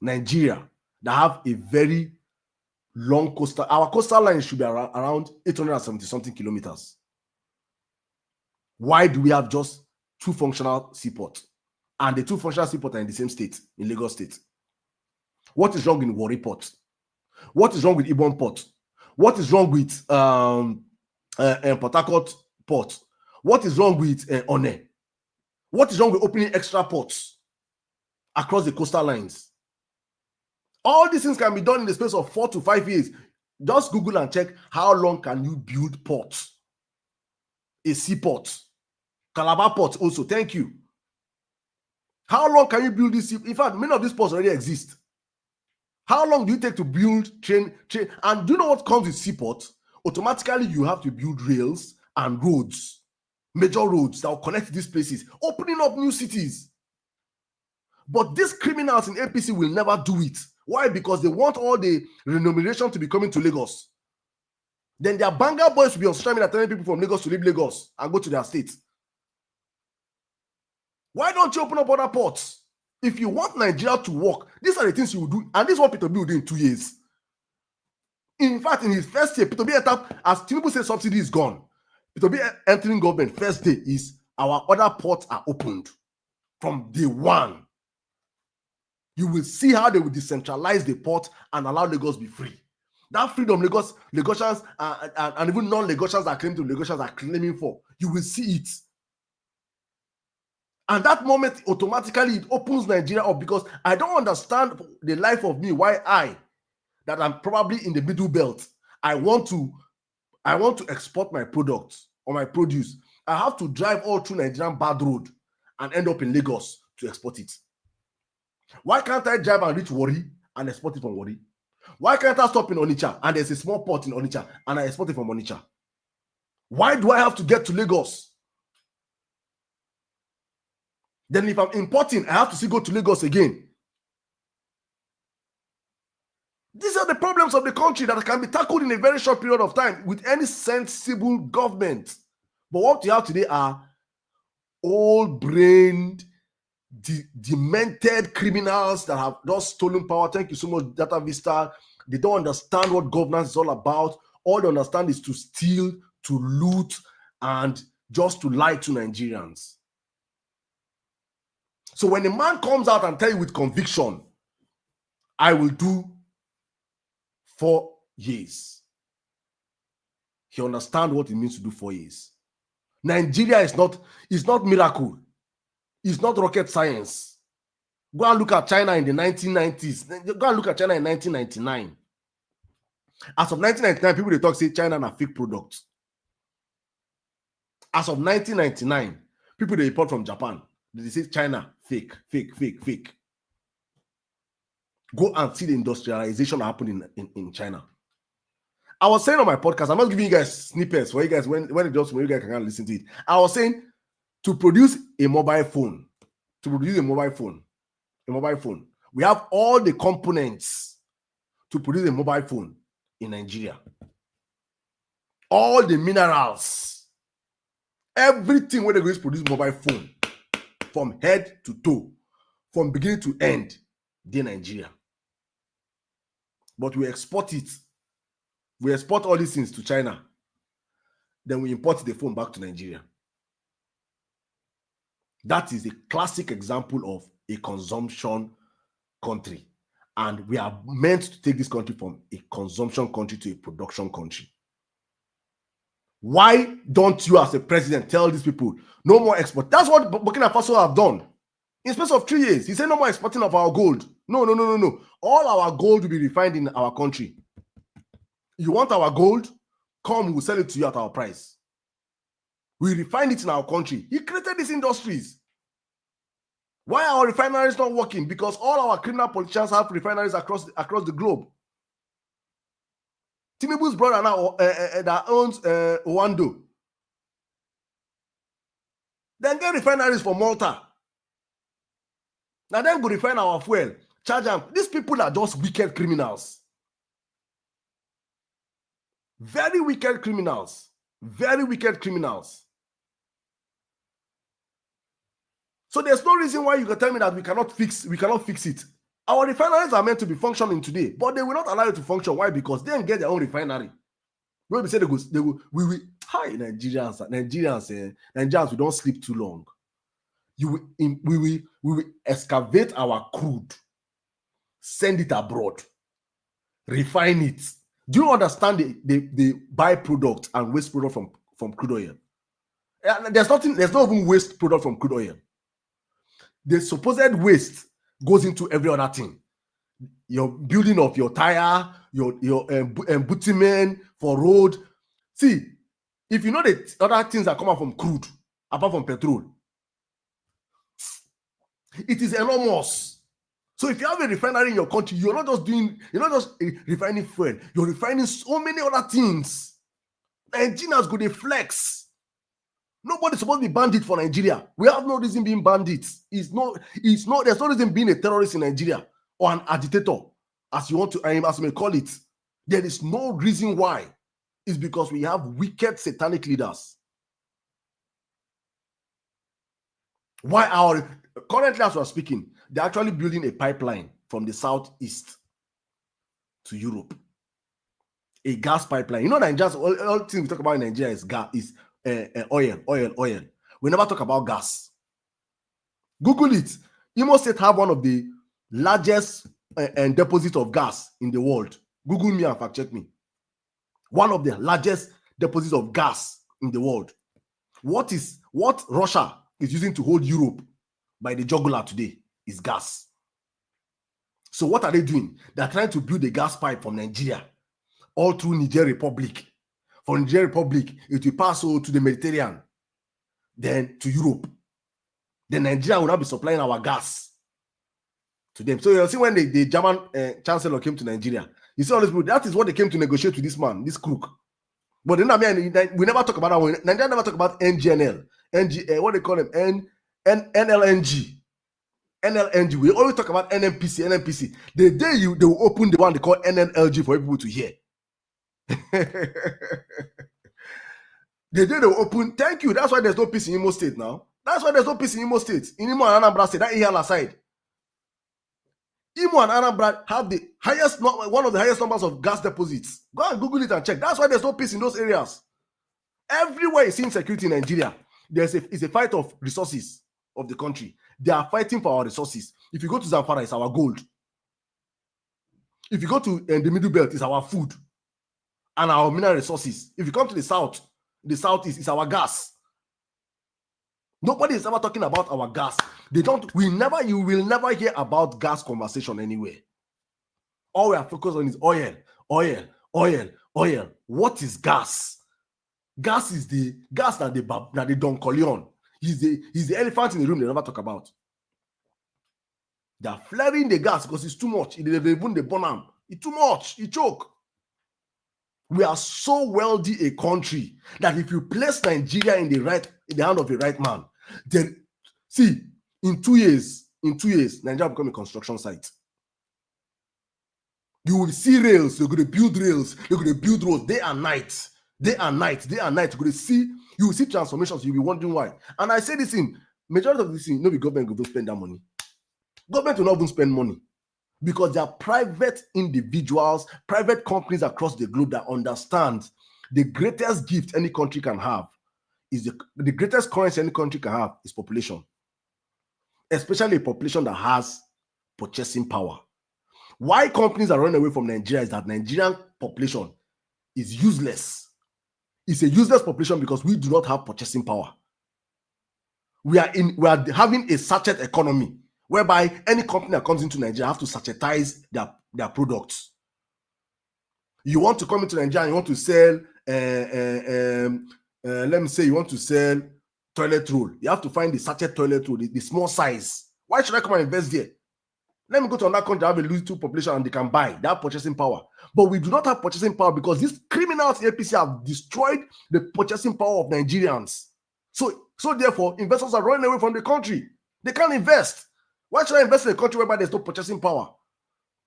Nigeria, that have a very long coastal, our coastal line should be around 870-something kilometers. Why do we have just 2 functional seaports? And the 2 functional seaports are in the same state, in Lagos State. What is wrong in Warri Port? What is wrong with Ibom Port? What is wrong with Port Harcourt Port? What is wrong with One? What is wrong with opening extra ports across the coastal lines? All these things can be done in the space of 4 to 5 years. Just Google and check how long can you build ports. A seaport. Calabar Port also, thank you. How long can you build this? In fact, many of these ports already exist. How long do you take to build train? And do you know what comes with seaports? Automatically, you have to build rails and roads, major roads that will connect these places, opening up new cities. But these criminals in APC will never do it. Why? Because they want all the remuneration to be coming to Lagos. Then their banger boys will be on social media telling people from Lagos to leave Lagos and go to their state. Why don't you open up other ports? If you want Nigeria to work, these are the things you will do. And this is what P2B will do in 2 years. In fact, in his first year, P2B entered, as Tinubu said, subsidy is gone. P2B entering government first day is our other ports are opened from day one. You will see how they will decentralize the port and allow Lagos be free. That freedom Lagosians and even non-Lagosians that claim to Lagosians are claiming for, you will see it. And that moment, automatically, it opens Nigeria up, because I don't understand the life of me, why that I'm probably in the middle belt, I want to export my products or my produce. I have to drive all through Nigerian bad road and end up in Lagos to export it. Why can't I drive and reach Warri and export it from Warri? Why can't I stop in Onitsha and there's a small port in Onitsha and I export it from Onitsha? Why do I have to get to Lagos? Then if I'm importing, I have to still go to Lagos again. These are the problems of the country that can be tackled in a very short period of time with any sensible government. But what you have today are old-brained, demented criminals that have just stolen power. Thank you so much, Data Vista. They don't understand what governance is all about. All they understand is to steal, to loot, and just to lie to Nigerians. So when a man comes out and tells you with conviction, I will do 4 years, he understands what it means to do 4 years. Nigeria is not miracle. It's not rocket science. Go and look at China in the 1990s. Go and look at China in 1999. As of 1999, people they talk say China na fake products. As of 1999, people they import from Japan, they say China fake. Go and see the industrialization happening in China. I was saying on my podcast, I'm not giving you guys snippets for you guys when it does, when you guys can listen to it. I was saying to produce a mobile phone, we have all the components to produce a mobile phone in Nigeria. All the minerals, everything where they're going to produce mobile phone from head to toe, from beginning to end, in Nigeria. But we export it. We export all these things to China. Then we import the phone back to Nigeria. That is a classic example of a consumption country. And we are meant to take this country from a consumption country to a production country. Why don't you as a president tell these people, no more export? That's what Burkina Faso have done. In space of 3 years, he said no more exporting of our gold. No. All our gold will be refined in our country. You want our gold? Come, we'll sell it to you at our price. We refine it in our country. He created these industries. Why are our refineries not working? Because all our criminal politicians have refineries across the globe. Tinubu's brother now that owns Owando. Then get refineries for Malta. Now then go refine our fuel. Charge them. These people are just wicked criminals. Very wicked criminals. Very wicked criminals. So there's no reason why you can tell me that we cannot fix it. Our refineries are meant to be functioning today, but they will not allow you to function. Why? Because they don't get their own refinery. When we say we will hi Nigerians, we don't sleep too long. We will excavate our crude, send it abroad, refine it. Do you understand the byproduct and waste product from crude oil? There's not even waste product from crude oil. The supposed waste goes into every other thing. Your building of your tire, your embutment for road. See, if you know the other things that come out from crude, apart from petrol, it is enormous. So if you have a refinery in your country, you're not just refining fuel, you're refining so many other things. Nigerians go to flex. Nobody's supposed to be bandit for Nigeria. We have no reason being bandits. There's no reason being a terrorist in Nigeria or an agitator, as you may call it. There is no reason why. It's because we have wicked satanic leaders. Currently, as we're speaking, they're actually building a pipeline from the southeast to Europe. a gas pipeline. You know, Nigeria's all things we talk about in Nigeria is gas, is oil. We never talk about gas. Google it. Imo State have one of the largest deposit of gas in the world. Google me and fact check me. One of the largest deposits of gas in the world. What Russia is using to hold Europe by the jugular today is gas. So what are they doing? They're trying to build a gas pipe from Nigeria all through Niger Republic. From Niger Republic, it will pass over to the Mediterranean, then to Europe. Then Nigeria will not be supplying our gas to them. So you see, when the German chancellor came to Nigeria, you see all these people, that is what they came to negotiate with this man, this crook. But then, I mean, we never talk about that one. Nigeria never talk about NGNL, what they call them, NLNG. We always talk about NNPC. The day they will open the one they call NNLG for people to hear. The day they will open, thank you. That's why there's no peace in Imo State now. That's why there's no peace in Imo State. In Imo and Anambra State, that Ihiala side. Imo and Anambra have the highest, one of the highest numbers of gas deposits. Go and Google it and check. That's why there's no peace in those areas. Everywhere you see insecurity in Nigeria, it's a fight of resources of the country. They are fighting for our resources. If you go to Zamfara, it's our gold. If you go to the Middle Belt, it's our food and our mineral resources. If you come to the south, the southeast, it's our gas. Nobody is ever talking about our gas. You will never hear about gas conversation anywhere. All we are focused on is oil. What is gas? Gas is the gas that they Don Corleone. He's the elephant in the room they never talk about. They are flaring the gas because it's too much. They even the burn. It's too much. It choke. We are so wealthy a country that if you place Nigeria in the hand of the right man, then see, in 2 years, Nigeria will become a construction site. You will see rails. They're going to build rails. They're going to build roads day and night. You're going to see. You will see transformations. You'll be wondering why. And I say this in majority of this thing, no, the government will spend that money. Government will not even spend money because there are private individuals, private companies across the globe that understand the greatest gift any country can have is the greatest currency any country can have is population, especially a population that has purchasing power. Why companies are running away from Nigeria is that Nigerian population is useless. It's a useless population because we do not have purchasing power. We are having a sachet economy whereby any company that comes into Nigeria have to sachetize their products. You want to come into Nigeria and you want to sell, let me say you want to sell toilet roll. You have to find the sachet toilet roll, the small size. Why should I come and invest there? Let me go to another country, have a little population and they can buy. They have purchasing power. But we do not have purchasing power because these criminals in APC have destroyed the purchasing power of Nigerians. So therefore, investors are running away from the country. They can't invest. Why should I invest in a country whereby there's no purchasing power?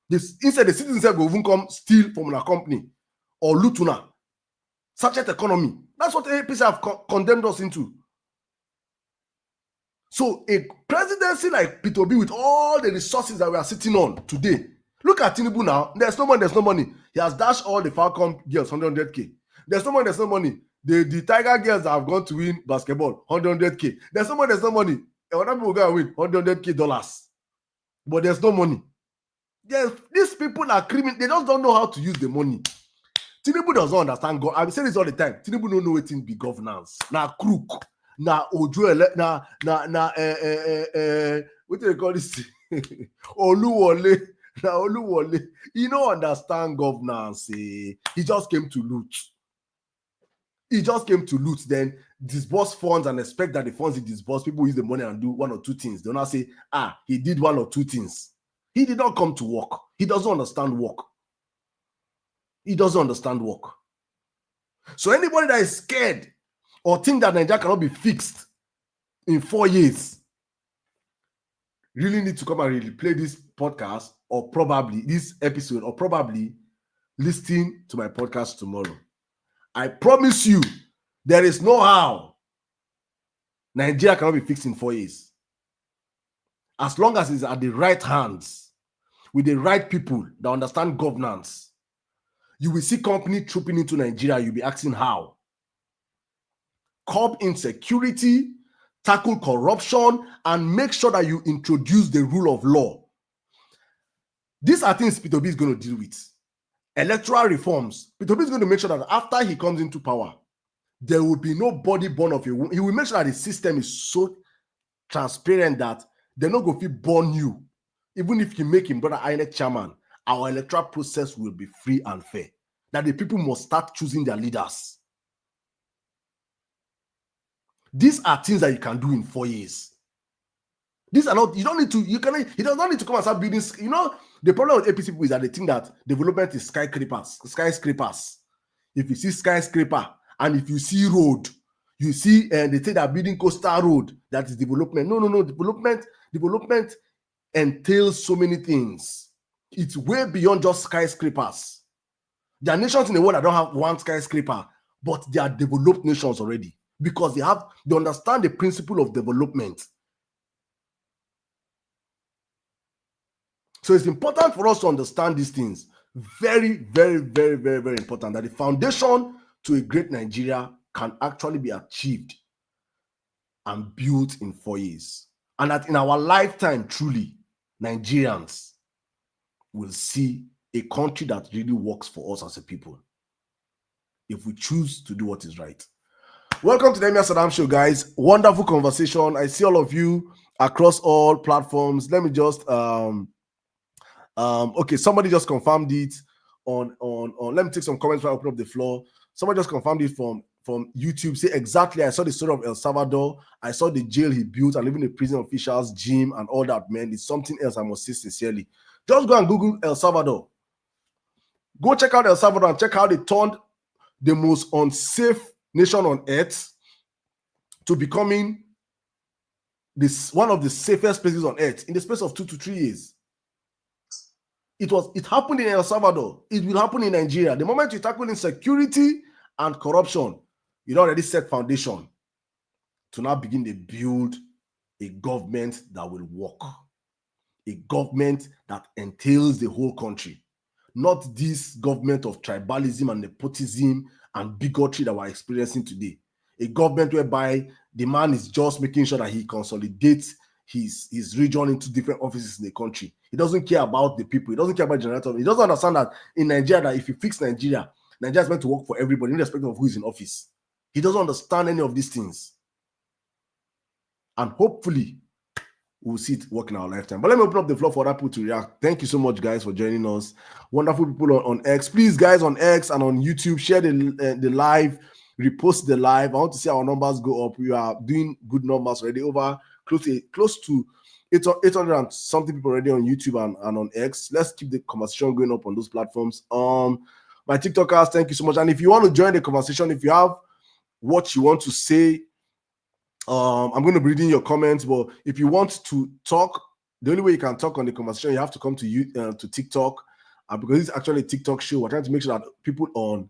Instead, the citizens will even come steal from a company or loot una. Sachet economy. That's what the APC have condemned us into. So a presidency like Peter Obi with all the resources that we are sitting on today, look at Tinubu now. There's no money. He has dashed all the Falcon girls 100K. There's no money. The Tiger girls that have gone to win basketball 100K. There's no money. Other people go and win $100K. But there's no money. These people are criminal. They just don't know how to use the money. Tinubu doesn't understand God. I say this all the time. Tinubu don't know what in be governance. Now crook. Now Ojo. What do they call this? Oluwole. Now Oluwole. He don't understand governance. He just came to loot. Then disburse funds and expect that the funds he disburse, people use the money and do one or two things. They don't say, he did one or two things. He did not come to work. He doesn't understand work. So anybody that is scared or think that Nigeria cannot be fixed in 4 years really need to come and really play this podcast or probably this episode or probably listen to my podcast tomorrow. I promise you, there is no how Nigeria cannot be fixed in 4 years. As long as it's at the right hands, with the right people that understand governance. You will see company trooping into Nigeria. You'll be asking how. Curb insecurity, tackle corruption, and make sure that you introduce the rule of law. These are things Peter Obi is going to deal with. Electoral reforms. Peter Obi is going to make sure that after he comes into power, there will be nobody born of a woman. He will make sure that the system is so transparent that they're not going to born you. Even if you make him brother INEC chairman, our electoral process will be free and fair. That the people must start choosing their leaders. These are things that you can do in 4 years. These are not, you don't need to, you can, he does not need to come and start building. You know, the problem with APC people is that they think that development is skyscrapers. If you see skyscraper and if you see road, you see, and they say they're building coastal road, that is development. No. Development entails so many things. It's way beyond just skyscrapers. There are nations in the world that don't have one skyscraper, but they are developed nations already because they understand the principle of development. So it's important for us to understand these things. Very, very, very, very, very important that the foundation to a great Nigeria can actually be achieved and built in 4 years. And that in our lifetime, truly, Nigerians will see a country that really works for us as a people if we choose to do what is right. Welcome to the Emir Sirdam Show, guys. Wonderful conversation. I see all of you across all platforms. Let me just okay, somebody just confirmed it on let me take some comments before I open up the floor. Somebody just confirmed it from YouTube. Say exactly, I saw the story of El Salvador. I saw the jail he built and even the prison officials, gym and all that, man. It's something else, I must say sincerely. Just go and Google El Salvador. Go check out El Salvador and check how they turned the most unsafe nation on earth to becoming one of the safest places on earth in the space of 2 to 3 years. It happened in El Salvador. It will happen in Nigeria. The moment you tackle insecurity and corruption, you already set foundation to now begin to build a government that will work. A government that entails the whole country. Not this government of tribalism and nepotism and bigotry that we're experiencing today. A government whereby the man is just making sure that he consolidates his region into different offices in the country. He doesn't care about the people. He doesn't care about generator. He doesn't understand that in Nigeria, that if you fix Nigeria, Nigeria is meant to work for everybody, irrespective of who is in office. He doesn't understand any of these things. And hopefully, we'll see it work in our lifetime. But let me open up the floor for other people to react. Thank you so much, guys, for joining us. Wonderful people on X. Please, guys, on X and on YouTube, share the live, repost the live. I want to see our numbers go up. We are doing good numbers already, over close to 800 and something people already on YouTube and on X. Let's keep the conversation going up on those platforms. My TikTokers, thank you so much. And if you want to join the conversation, if you have what you want to say, I'm going to be reading your comments, but if you want to talk, the only way you can talk on the conversation, you have to come to TikTok, because it's actually a TikTok show. We're trying to make sure that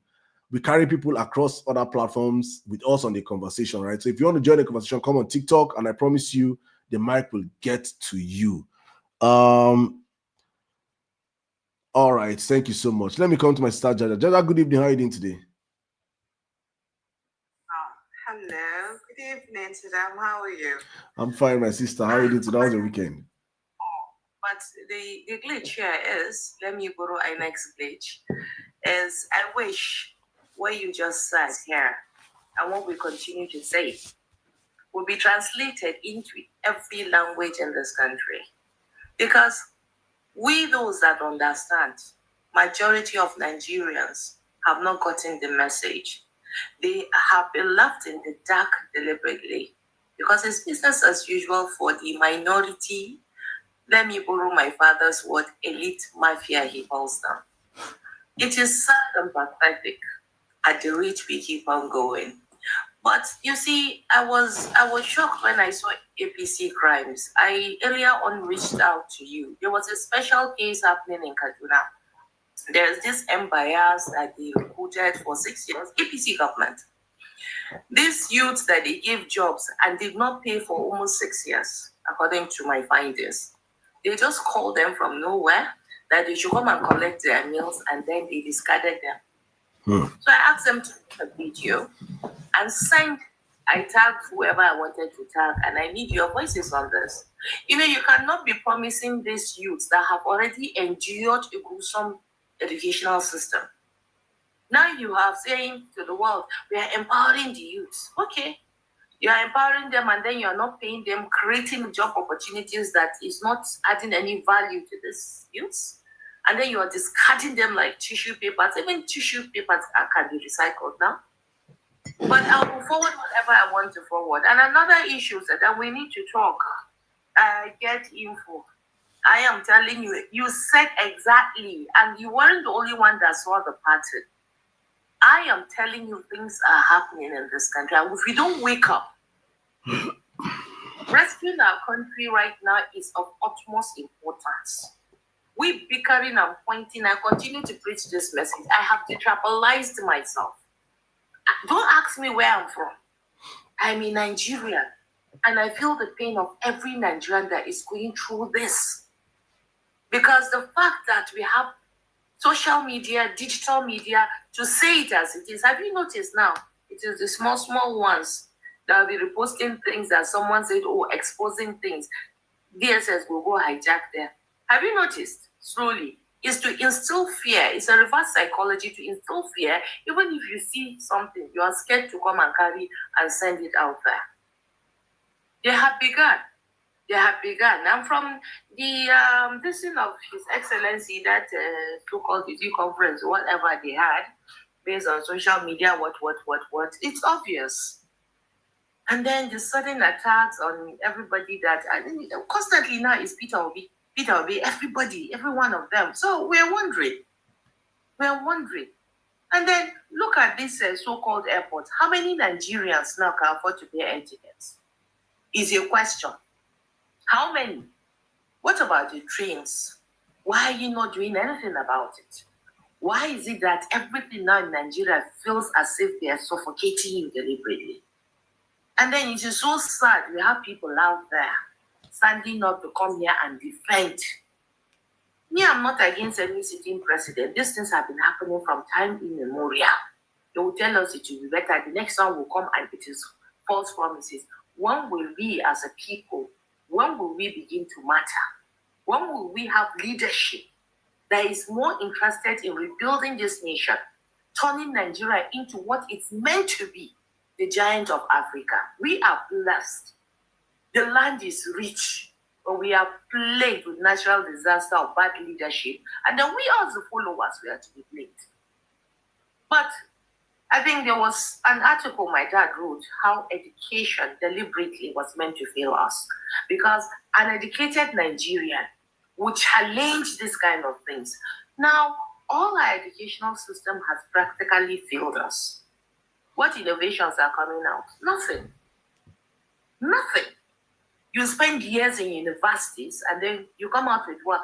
we carry people across other platforms with us on the conversation, right? So if you want to join the conversation, come on TikTok, and I promise you, the mic will get to you. All right, thank you so much. Let me come to my sister, Jaja. Jaja, good evening. How are you doing today? Hello, good evening, Sirdam. How are you? I'm fine, my sister. How are you doing today? How was your weekend? But the glitch here is, let me borrow our next glitch, is I wish what you just said here and what we continue to say will be translated into every language in this country. Because we, those that understand, majority of Nigerians have not gotten the message. They have been left in the dark deliberately because it's business as usual for the minority. Let me borrow my father's word, elite mafia, he calls them. It is sad and pathetic at the rate we keep on going. But you see, I was shocked when I saw APC crimes. I earlier on reached out to you. There was a special case happening in Kaduna. There's this empires that they recruited for 6 years, APC government. These youths that they gave jobs and did not pay for almost 6 years, according to my findings. They just called them from nowhere. that they should come and collect their meals, and then they discarded them. So I asked them to make a video and send. I tagged whoever I wanted to tag, and I need your voices on this. You cannot be promising these youths that have already endured a gruesome educational system. Now you are saying to the world, we are empowering the youths. Okay, you are empowering them, and then you are not paying them, creating job opportunities that is not adding any value to these youths. And then you are discarding them like tissue papers. Even tissue papers can be recycled now. But I will forward whatever I want to forward. And another issue is that we need to talk. Get info. I am telling you, you said exactly, and you weren't the only one that saw the pattern. I am telling you, things are happening in this country. And if we don't wake up, rescuing our country right now is of utmost importance. We bickering and pointing. I continue to preach this message. I have detribalized myself. Don't ask me where I'm from. I'm in Nigeria, and I feel the pain of every Nigerian that is going through this. Because the fact that we have social media, digital media, to say it as it is, have you noticed now? It is the small ones that will be reposting things that someone said, exposing things. DSS will go hijack there. Have you noticed? Slowly. Is to instill fear. It's a reverse psychology to instill fear. Even if you see something, you are scared to come and carry and send it out there. They have begun. I'm from the this thing of His Excellency, that so-called video conference, whatever they had, based on social media, what. It's obvious. And then the sudden attacks on everybody that constantly now is Peter Obi, everybody, every one of them. So we're wondering. And then look at this so-called airport. How many Nigerians now can afford to pay air tickets? Is a question. How many? What about the trains? Why are you not doing anything about it? Why is it that everything now in Nigeria feels as if they are suffocating you deliberately? And then it is so sad. We have people out there standing up to come here and defend. Me, I'm not against any sitting president. These things have been happening from time immemorial. They will tell us it will be better. The next one will come and it is false promises. When will we as a people, when will we begin to matter? When will we have leadership that is more interested in rebuilding this nation, turning Nigeria into what it's meant to be, the giant of Africa? We are blessed. The land is rich, but we are plagued with natural disaster of bad leadership. And then we as the followers, we are to be blamed. But I think there was an article my dad wrote, how education deliberately was meant to fail us. Because an educated Nigerian would challenge this kind of things. Now, all our educational system has practically failed us. What innovations are coming out? Nothing. You spend years in universities and then you come out with what?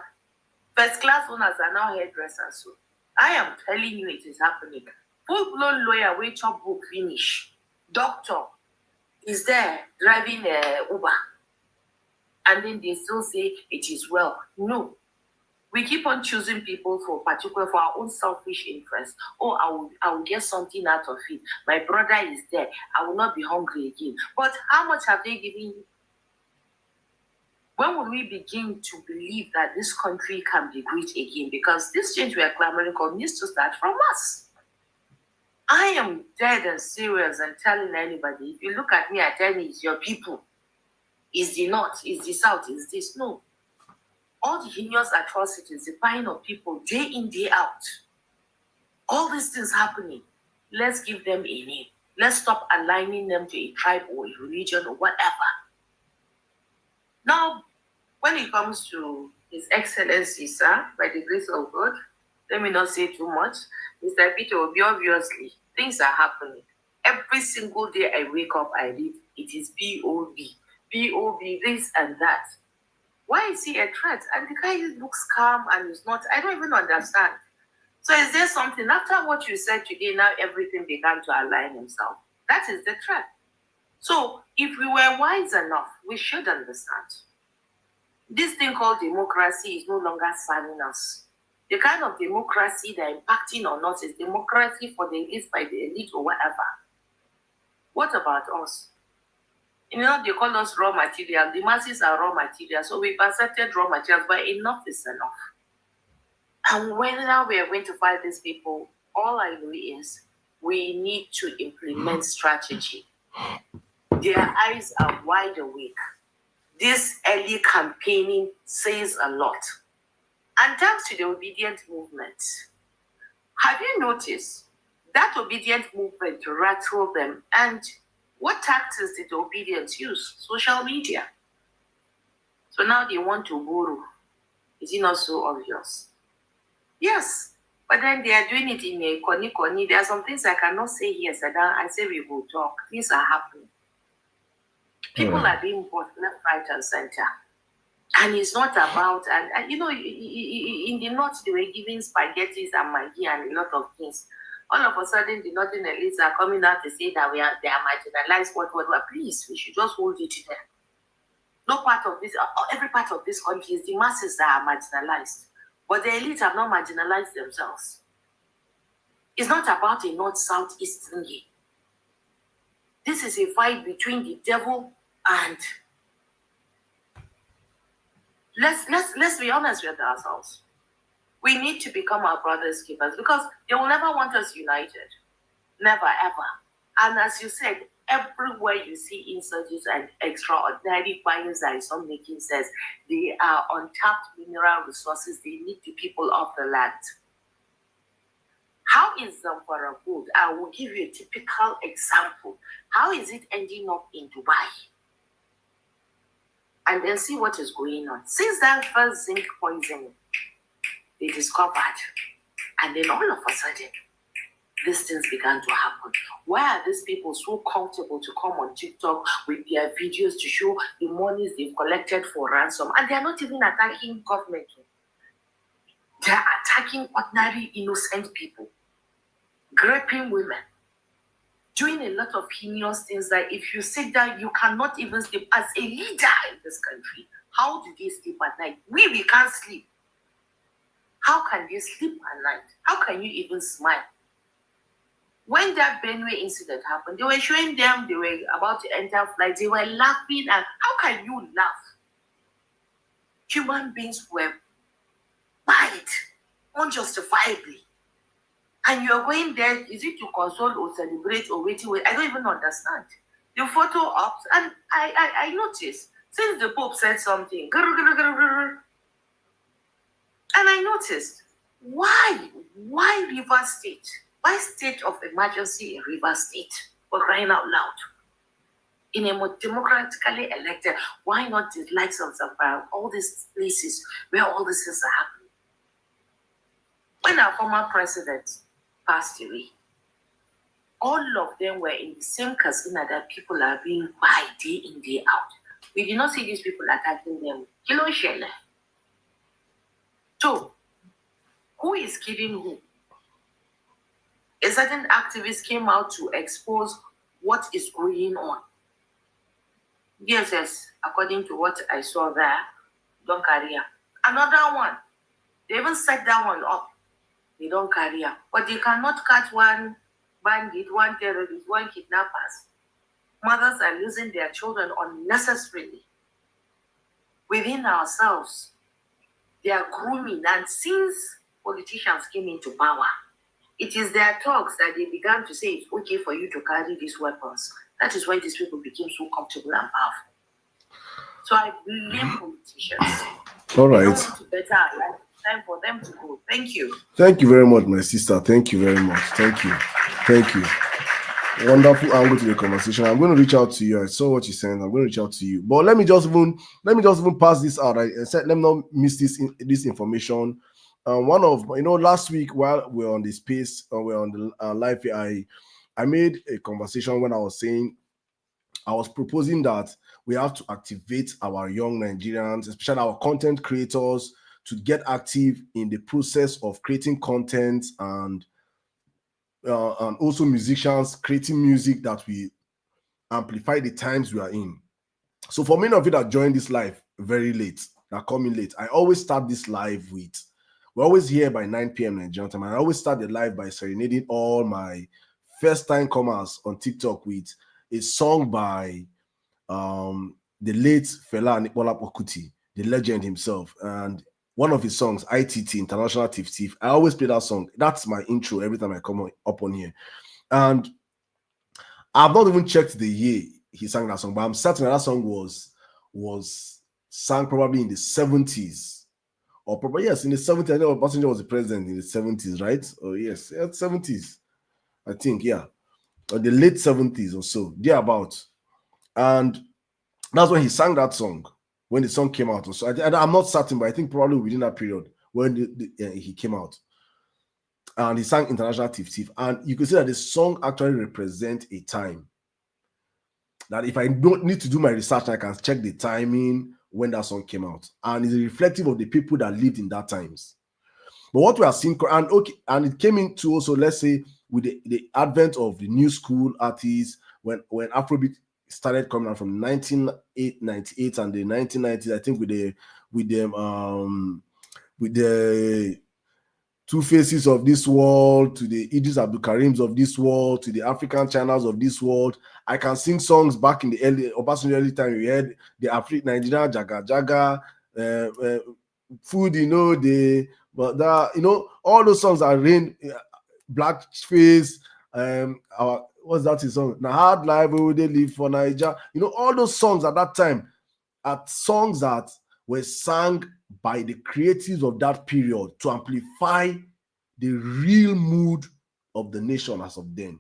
First class owners are now hairdressers. So I am telling you, it is happening. Full-blown lawyer, wait your book finish. Doctor is there driving Uber. And then they still say it is well. No. We keep on choosing people for our own selfish interest. I will get something out of it. My brother is there. I will not be hungry again. But how much have they given you? When will we begin to believe that this country can be great again? Because this change we are clamoring for needs to start from us. I am dead and serious and telling anybody, if you look at me, I tell me it's your people. It's the north, it's the south, it's this. No. All the heinous atrocities, the buying of people day in, day out. All these things happening. Let's give them a name. Let's stop aligning them to a tribe or a religion or whatever. Now, when it comes to His Excellency, sir, by the grace of God, let me not say too much. Mr. Peter Obi, obviously, things are happening. Every single day I wake up, I read, it is POB, this and that. Why is he a threat? And the guy looks calm and is not, I don't even understand. So is there something, after what you said today, now everything began to align himself? That is the threat. So if we were wise enough, we should understand. This thing called democracy is no longer serving us. The kind of democracy they're impacting on us is democracy for the elite, by the elite, or whatever. What about us? You know, they call us raw material. The masses are raw material. So we've accepted raw materials, but enough is enough. And whether we are going to fight these people, all I know is we need to implement strategy. Their eyes are wide awake. This early campaigning says a lot. And thanks to the obedient movement, have you noticed that obedient movement rattled them? And what tactics did the obedience use? Social media. So now they want to borrow. Is it not so obvious? Yes, but then they are doing it in a corny. There are some things I cannot say here, Sada. I say we will talk. Things are happening. People are being bought left, right, and center. And it's not about, and you know, in the north, they were giving spaghettis and Maggi and a lot of things. All of a sudden, the northern elites are coming out to say that they are marginalized, what. Please, we should just hold it there. No part of this, every part of this country is the masses that are marginalized. But the elites have not marginalized themselves. It's not about a north-south east thingy. This is a fight between the devil and... Let's be honest with ourselves. We need to become our brother's keepers because they will never want us united. Never, ever. And as you said, everywhere you see insurgents and extraordinary buyers that is not making sense, they are untapped mineral resources. They need the people of the land. How is Zamfara good? I will give you a typical example. How is it ending up in Dubai? And then see what is going on. Since that first zinc poisoning, they discovered, and then all of a sudden, these things began to happen. Why are these people so comfortable to come on TikTok with their videos to show the monies they've collected for ransom? And they're not even attacking government. They're attacking ordinary, innocent people, raping women, doing a lot of heinous things that if you sit down, you cannot even sleep. As a leader in this country, how do they sleep at night? We can't sleep. How can they sleep at night? How can you even smile? When that Benue incident happened, they were showing them, they were about to enter flight, they were laughing. And how can you laugh? Human beings were bite unjustifiably. And you're going there, is it to console or celebrate or waiting? I don't even understand. The photo ops, and I noticed, since the Pope said something, and I noticed, why River State? Why state of emergency in River State? For crying out loud. In a more democratically elected, why not the likes of Zamfara, all these places where all these things are happening? When our former president passed away, all of them were in the same casino that people are being by day in, day out. We did not see these people attacking them. Kilo Shele. So, who is killing who? A certain activist came out to expose what is going on. Yes, according to what I saw there, don't carry up. Another one, they even set that one up. They don't carry up. But they cannot catch one bandit, one terrorist, one kidnappers. Mothers are losing their children unnecessarily. Within ourselves, they are grooming. And since politicians came into power, it is their talks that they began to say it's okay for you to carry these weapons. That is why these people became so comfortable and powerful. So I blame politicians. All right. They don't want to better our life. Time for them to go. Thank you. Thank you very much, my sister. Thank you very much. Thank you. Wonderful angle to the conversation. I'm going to reach out to you. I saw what you said. I'm going to reach out to you. But let me just even pass this out. I said let me not miss this information. One of last week while we were on the space, we're on the live. I made a conversation when I was saying I was proposing that we have to activate our young Nigerians, especially our content creators, to get active in the process of creating content and also musicians creating music that we amplify the times we are in. So for many of you that joined this live very late, that come in late, I always start this live with we're always here by 9 p.m. Nigerian time. I always start the live by serenading all my first time comers on TikTok with a song by the late Fela Anikbola Kuti, the legend himself. And one of his songs, ITT, International Tiff Tiff, I always play that song. That's my intro every time I come up on here. And I've not even checked the year he sang that song, but I'm certain that song was sung probably in the 70s. Or probably, yes, in the 70s. I know Obasanjo was the president in the 70s, right? Oh, yes, 70s. I think, yeah. Or the late 70s or so, thereabout. And that's when he sang that song, when the song came out. So I'm not certain, but I think probably within that period when he came out. And he sang International Tiff Tiff. And you can see that the song actually represents a time. That if I don't need to do my research, I can check the timing when that song came out. And it's reflective of the people that lived in that times. But what we are seeing, and it came into also, let's say, with the advent of the new school artists, when Afrobeat started coming out from 1998 and the 1990s, I think with the Two Faces of this world, to the Idris Abdul Karims of this world, to the African channels of this world. I can sing songs back in the early time. We had the Nigeria Jaga Jaga, food, but that, all those songs are rain, Blackface, what's that his song? Now Hard Life, Where They Live for Nigeria. All those songs at that time are songs that were sung by the creatives of that period to amplify the real mood of the nation as of then.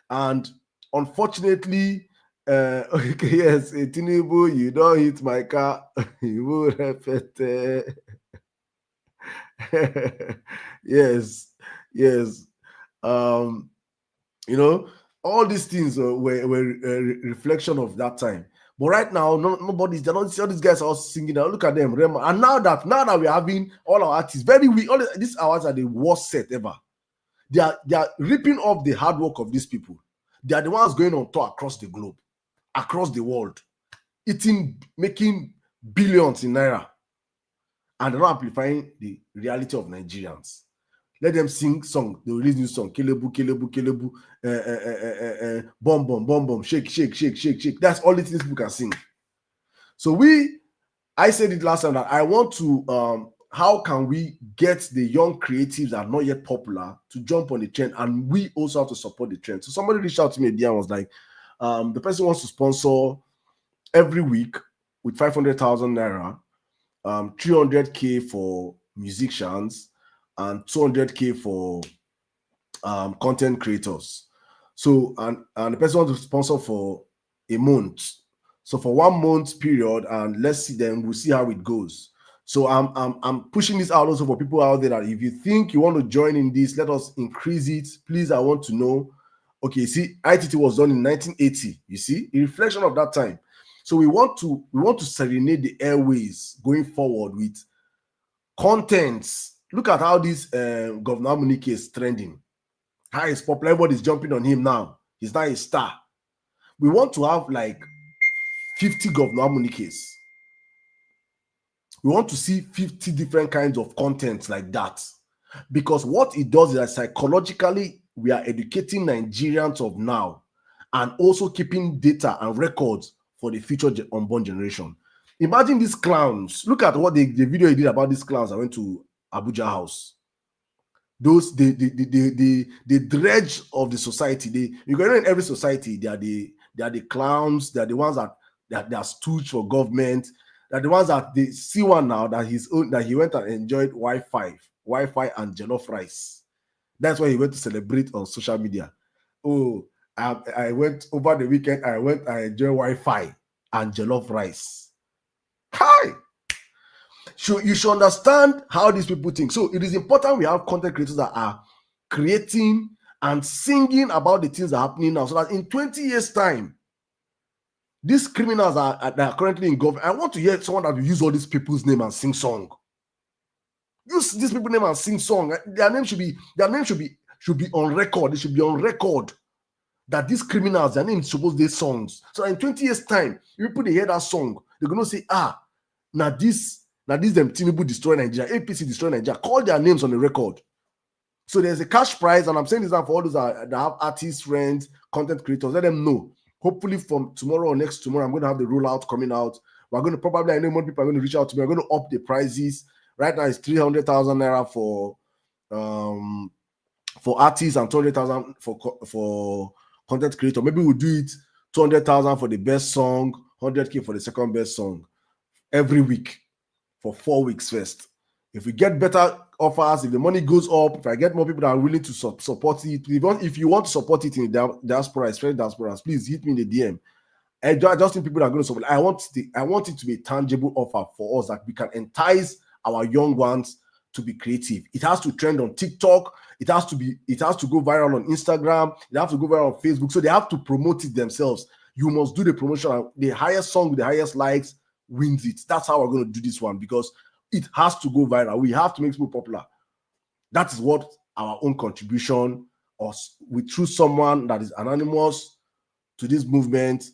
And unfortunately, yes, Tinubu, you don't hit my car, you will repeat. Yes. All these things were a reflection of that time. But right now, nobody's. They're not. All these guys are all singing. Now look at them, Rema. And now that we're having all our artists very weak. All these awards are the worst set ever. They are ripping off the hard work of these people. They are the ones going on tour across the globe, across the world, making billions in naira, and they're not amplifying the reality of Nigerians. Let them sing song. They release new song. Kelebu, kelebu, kelebu. Bom, bom, bom, bom. Shake, shake, shake, shake, shake. That's all the things people can sing. So I said it last time that I want to, how can we get the young creatives that are not yet popular to jump on the trend, and we also have to support the trend. So somebody reached out to me and was like, the person wants to sponsor every week with 500,000 naira, 300K for musicians, and 200K for content creators. So and the person wants to sponsor for a month. So for 1 month period, and let's see, then we'll see how it goes. So I'm pushing this out also for people out there that if you think you want to join in this, let us increase it. Please, I want to know. Okay, see, ITT was done in 1980. You see, a reflection of that time. So we want to serenade the airways going forward with contents. Look at how this Governor Amunike is trending. How he's popular, everybody's jumping on him now. He's now a star. We want to have like 50 Governor Amunikes. We want to see 50 different kinds of contents like that. Because what it does is that psychologically, we are educating Nigerians of now and also keeping data and records for the future unborn generation. Imagine these clowns. Look at what the video he did about these clowns that went to Abuja House. Those the dredge of the society. You can know in every society they are the clowns. They are the ones that are stooge for government. They're the ones that they see one now that he went and enjoyed Wi-Fi and jollof rice. That's why he went to celebrate on social media. Oh, I went over the weekend. I enjoyed Wi-Fi and jollof rice. Hi. You should understand how these people think. So it is important we have content creators that are creating and singing about the things that are happening now, so that in 20 years' time, these criminals that are currently in government, I want to hear someone that will use all these people's name and sing song. Use these people's name and sing song. Their name should be on record. They should be on record that these criminals, their name is supposed to be songs. So in 20 years' time, if people hear that song, they're going to say, now this Now, these them Tinubu destroy Nigeria, APC destroy Nigeria. Call their names on the record. So there's a cash prize, and I'm saying this now for all those that have artists, friends, content creators. Let them know. Hopefully, from tomorrow or next tomorrow, I'm going to have the rollout coming out. We're going to probably, I know more people are going to reach out to me. I'm going to up the prices. Right now, it's 300,000 naira for artists and 200,000 for content creator. Maybe we'll do it 200,000 for the best song, 100K for the second best song every week for 4 weeks first. If we get better offers, if the money goes up, if I get more people that are willing to support it, if you want to support it in the diaspora, especially diasporas, please hit me in the DM. I just think people that are going to support. I want it to be a tangible offer for us that we can entice our young ones to be creative. It has to trend on TikTok. It has to go viral on Instagram. It has to go viral on Facebook. So they have to promote it themselves. You must do the promotion. The highest song with the highest likes wins it. That's how we're going to do this one, because it has to go viral. We have to make people popular. That is what our own contribution, or we choose someone that is anonymous to this movement.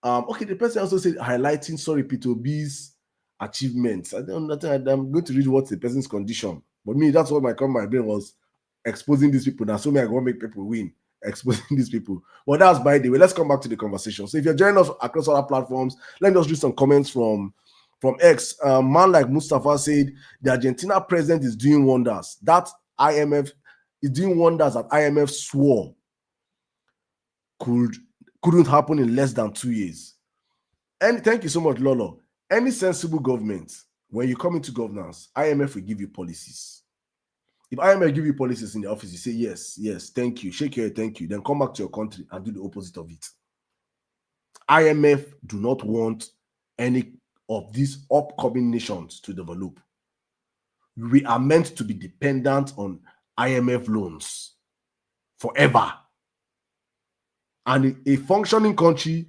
Okay, the person also said highlighting Peter B's achievements. I'm going to read what's the person's condition. But me, that's what my brain was, exposing these people. Now, so me, I want to make people win, exposing these people. Well, that's by the way. Let's come back to the conversation. So if you're joining us across other platforms, let me just read some comments from X. Man like Mustafa said, the Argentina president is doing wonders. That IMF is doing wonders that IMF swore couldn't happen in less than 2 years. And thank you so much, Lolo. Any sensible government, when you come into governance, IMF will give you policies. If IMF give you policies in the office, you say yes, thank you, shake your head, thank you, then come back to your country and do the opposite of it. IMF do not want any of these upcoming nations to develop. We are meant to be dependent on IMF loans forever. And a functioning country,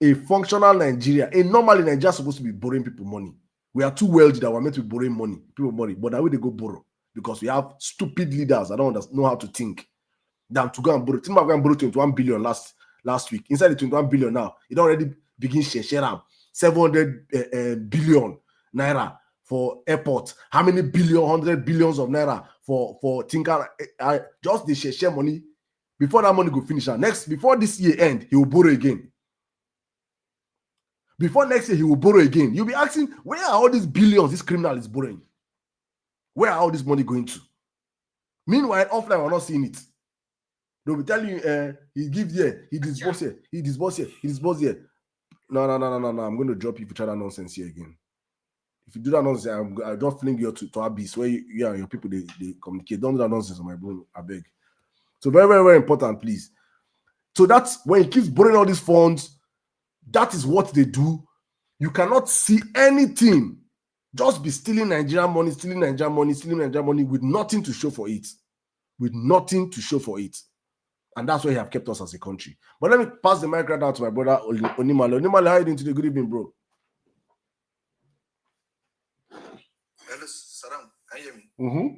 a functional Nigeria, normally Nigeria is supposed to be borrowing people money. We are too wealthy that we're meant to be borrowing people money, but now we they go borrow because we have stupid leaders that don't know how to think. Than to go and borrow. Think about going and borrow 21 billion last week. Inside the 21 billion now, it already begins share 700 billion naira for airport. How many billion, 100 billions of naira for Tinker? Just the share money. Before that money go finish, before this year end, he will borrow again. Before next year, he will borrow again. You'll be asking, where are all these billions this criminal is borrowing? Where are all this money going to? Meanwhile, offline, we're not seeing it. They'll be telling you, he gives here, he disburse here, he disburse here, he disburse here. No. I'm going to drop you if you try that nonsense here again. If you do that nonsense, I'll just fling you to Abyss, where you and your people, they communicate. Don't do that nonsense on my bro, I beg. So very, very, very important, please. So that's when he keeps borrowing all these funds. That is what they do. You cannot see anything. Just be stealing Nigerian money with nothing to show for it. And that's why he have kept us as a country. But let me pass the mic right now to my brother Onimale. Onimale, how are you doing today? Good evening, bro. Hello, Saddam. Can you hear me? Mm-hmm.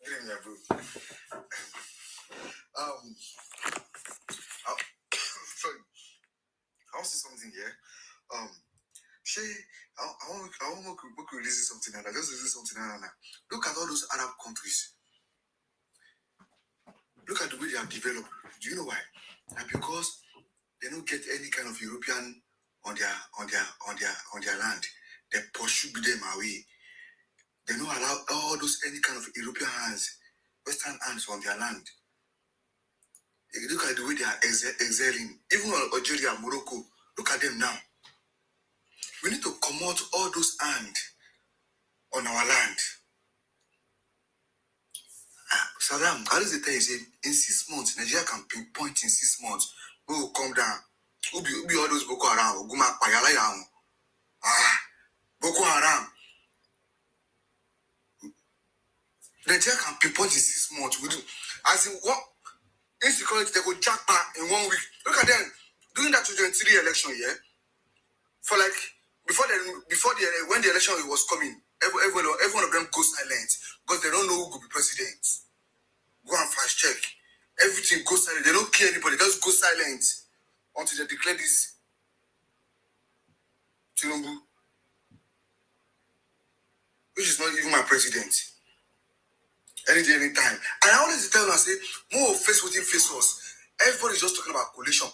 Good evening, bro. Sorry. I want to say something here. I want to release something and I just release something and look at all those Arab countries. Look at the way they have developed. Do you know why? And because they don't get any kind of European on their land. They pursue them away. They don't allow all those any kind of European hands, Western hands on their land. You look at the way they are excelling. Even Algeria, Morocco, look at them now. We need to come out all those hands on our land. Saddam, how does the tell you say in 6 months, Nigeria can pinpoint in 6 months. We will come down. We'll be all those Boko Haram. Boko Haram. Nigeria can pinpoint in 6 months. We do. As in what insecurity, they go jackpot in 1 week. Look at them. During that 2023 election, yeah? For like, when the election was coming, every one of them go silent because they don't know who will be president. Go and fast check. Everything goes silent. They don't care anybody. They just go silent until they declare this Tinubu. even my president. Any day, anytime. And I always tell them, I say, more face within face us. Everybody's just talking about coalition.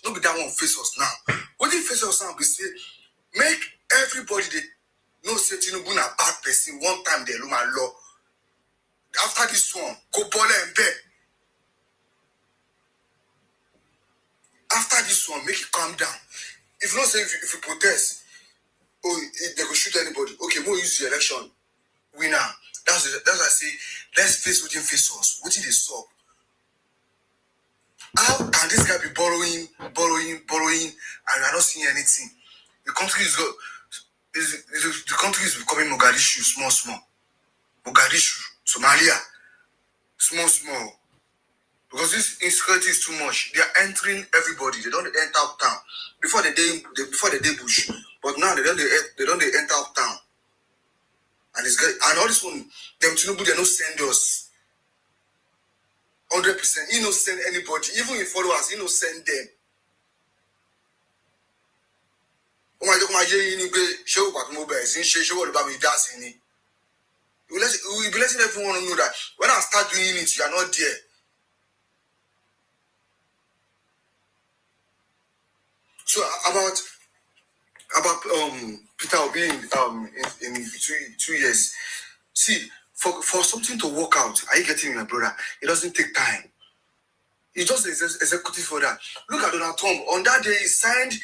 Don't be that one face us now. What if face us now? We say, make everybody they know say Tinubu na bad person. One time they look my law. After this one, go ball and bet. After this one, make it calm down. If you not say if you protest, they go shoot anybody. Okay, more use the election. Winner. That's what I say. Let's face within face us. What did they solve? How can this guy be borrowing, and we are not seeing anything? The country the country is becoming Mogadishu, small. Mogadishu, Somalia, small. Because this insecurity is too much. They are entering everybody. They don't enter town before the day bush, but now they don't enter town. And it's good. And all this one, them Tinubu, they don't send us. 100%. He don't send anybody. Even if followers, he don't send them. We will be letting everyone know that when I start doing it, you are not there. So about Peter Obi in 2 years. See, for something to work out, are you getting me, my brother? It doesn't take time. It's just executive for that. Look at Donald Trump. On that day, he signed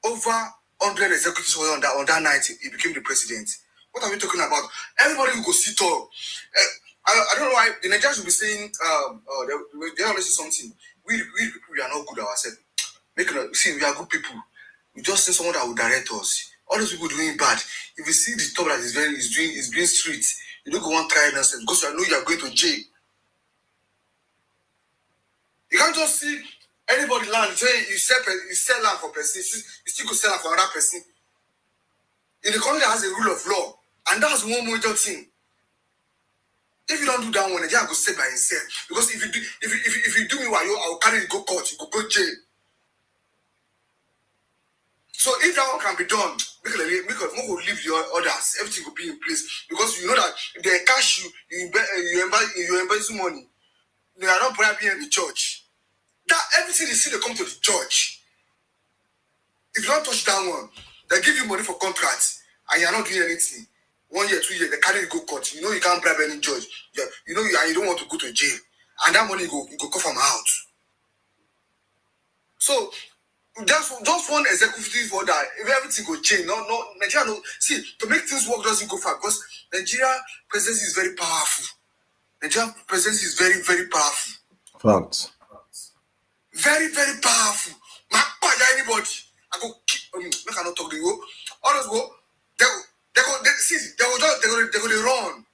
over 100 executives for on that night. He became the president. What are we talking about? Everybody will go sit up. I don't know why the Nigerians will be saying they always say something. We people, we are not good ourselves. See, we are good people. We just need someone that will direct us. All those people doing bad. If you see the top that is doing street, you don't go on try nonsense because you know you are going to jail. You can't just see anybody land. Say you sell land for person, you still go sell land for another person. In the country that has a rule of law, and that's one major thing. If you don't do that one, then I go stay by himself. Because if you do me while I will carry you go court, you go jail. So if that one can be done, because we will leave the others, everything will be in place. Because you know that if they cash you embezzle money. They are not bribing in the church. That everything they see, they come to the church. If you don't touch that one, they give you money for contracts, and you are not doing anything. 1 year, 2 years, they carry you go court. You know you can't bribe any judge. You know you don't want to go to jail, and that money you go come from out. So just one executive order, if everything go change. No, Nigeria no. See, to make things work doesn't go far because Nigeria presidency is very powerful. Nigeria presidency is very, very powerful. Facts. Very, very powerful. Anybody. I go make I not talk to you. All those go, they go run.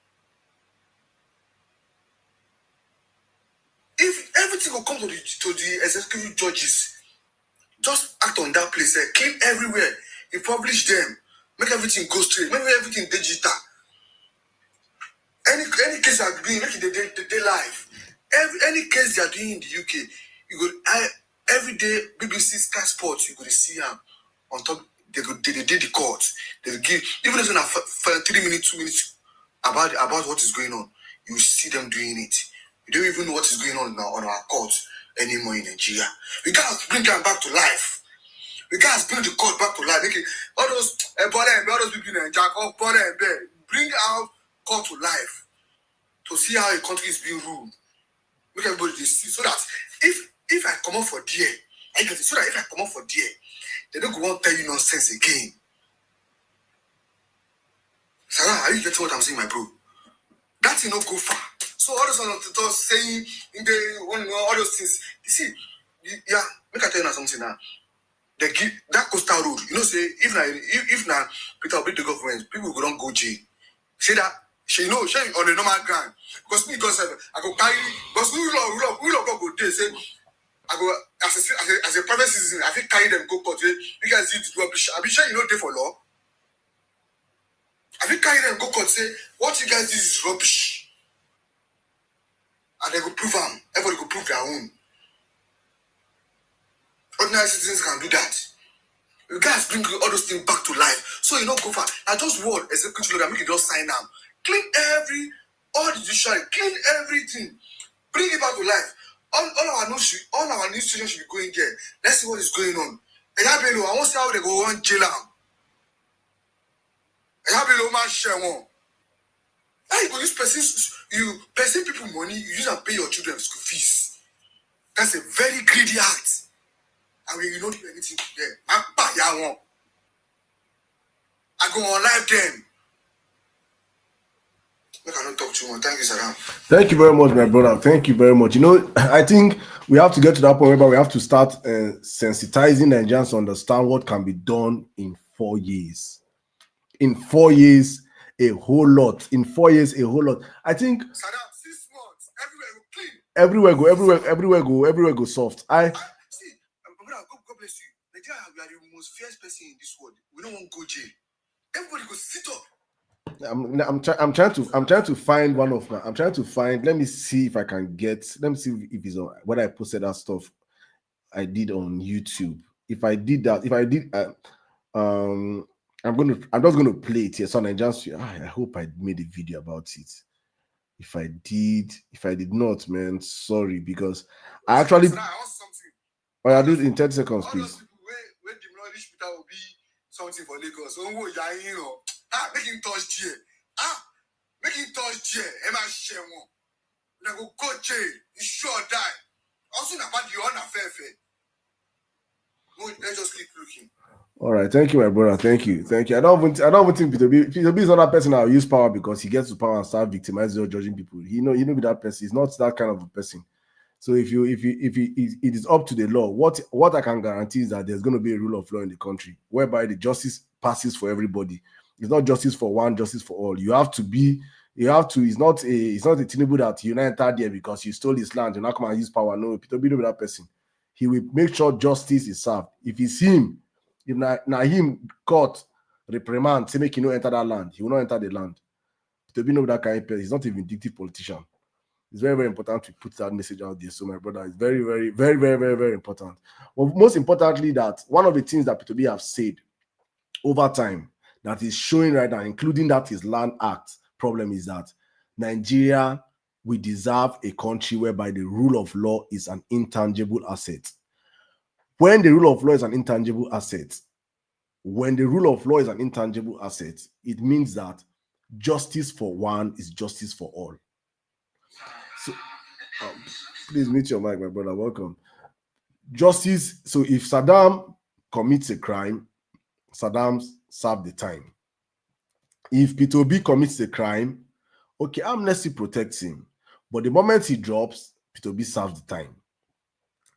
If everything will come to the executive judges, just act on that place. Clean everywhere. You publish them. Make everything go straight. Make everything digital. Any case they are doing, make it they live. Any case they are doing in the UK, you go every day BBC Sky Sports, you go to see them on top. They did the court. They give even if it's for 3 minutes, 2 minutes about what is going on. You see them doing it. You don't even know what is going on now on our court anymore in Nigeria. We gotta bring them back to life. We gotta bring the court back to life. Make it, all those people in Jack, bring out court to life to see how a country is being ruled. Make everybody see so that if I come up for there, so that if I come up for there, they don't go on tell you nonsense again. Sarah, are you getting what I'm saying, my bro? That thing not go far. So all those saying in the all those things. You see, yeah, make I tell you something now. They give that coastal road. You know, say if now Peter Obi the government, people go don't go jail. Say that she on the normal ground. Because I go carry because we love go there. Say I go as a private citizen, I think carry them go court. You guys need to rubbish. I be sure you know there for law. I think carry them go court. Say what you guys do is rubbish, and they go prove them. Everybody go prove their own. Ordinary citizens can do that. You guys bring all those things back to life. So you don't go far. I just want executive order, make you just sign them. Clean all the judiciary, clean everything. Bring it back to life. All our news stations should be going there. Let's see what is going on. And I want to see how they go on jail. And I man share one. How you go use person people money, you use and pay your children school fees. That's a very greedy act. And when you don't do anything to them, I go on live then. I cannot talk too much. Thank you, Sirdam. Thank you very much, my brother. Thank you very much. You know, I think we have to get to that point where we have to start sensitizing Nigerians to understand what can be done in 4 years. In 4 years, a whole lot. In 4 years, a whole lot. I think Sirdam, 6 months, everywhere go clean. Everywhere go soft. See, brother, God bless you. Nigeria, we are the most fierce person in this world. We don't want to go jail. Everybody go sit up. I'm trying to find one of my. I'm trying to find. Let me see if I can get. Let me see if it's on when I posted that stuff I did on YouTube. If I did that, I'm just gonna play it here. So I hope I made a video about it. If I did not, man, sorry, because I actually. I want something. Oh, I'll do it in 10 seconds, All please. those people where demolish Peter will be something for Lagos. So make him touch here. Make him touch here. Emma share one. When I go jail, you sure die. Also, about the honor fair. No, let's just keep looking. All right, thank you, my brother. Thank you. I don't even think P2B is not that person that will use power because he gets to power and start victimizing or judging people. He know be that person. He's not that kind of a person. So if it is up to the law, what I can guarantee is that there's going to be a rule of law in the country whereby the justice passes for everybody. It's not justice for one, justice for all. It's not a Tinubu that you enter there because you stole his land. You're not come and use power. No, P2B will be that person. He will make sure justice is served. If it's him, if na him court reprimand say make he no enter that land, he will not enter the land. P2B know that kind of person. He's not a vindictive politician. It's very, very important to put that message out there. So, my brother, it's very, very, very, very, very, very important. Well, most importantly, that one of the things that P2B have said over time that is showing right now, including that his Land Act problem, is that Nigeria, we deserve a country whereby the rule of law is an intangible asset. When the rule of law is an intangible asset, it means that justice for one is justice for all. So, please mute your mic, my brother. Welcome. Justice. So, if Sirdam commits a crime, Sirdam serve the time. If P2B commits a crime, okay, amnesty protects him. But the moment he drops, P2B serves the time.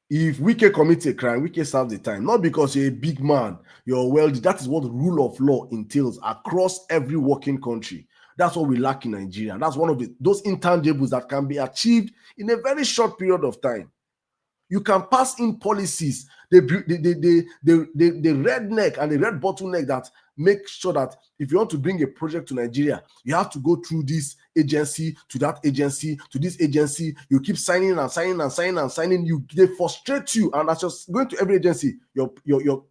If Wike commits a crime, Wike serves the time. Not because you're a big man, you're wealthy. That is what the rule of law entails across every working country. That's what we lack in Nigeria. That's one of those intangibles that can be achieved in a very short period of time. You can pass in policies, the redneck and the red bottleneck that make sure that if you want to bring a project to Nigeria, you have to go through this agency, to that agency, to this agency. You keep signing and signing and signing and signing. They frustrate you, and that's just going to every agency.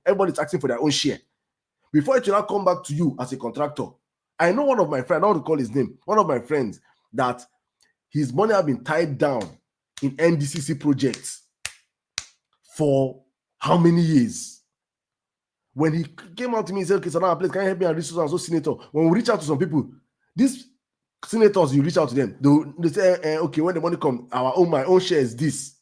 Everybody's asking for their own share before it will not come back to you as a contractor. I know one of my friends, I don't want to call his name, one of my friends, that his money have been tied down in NDCC projects for how many years? When he came out to me, he said, okay, Sirdam, please, can you help me and reach so and so senator? When we reach out to some people, these senators, you reach out to them, they say, okay, when the money comes, my own share is this.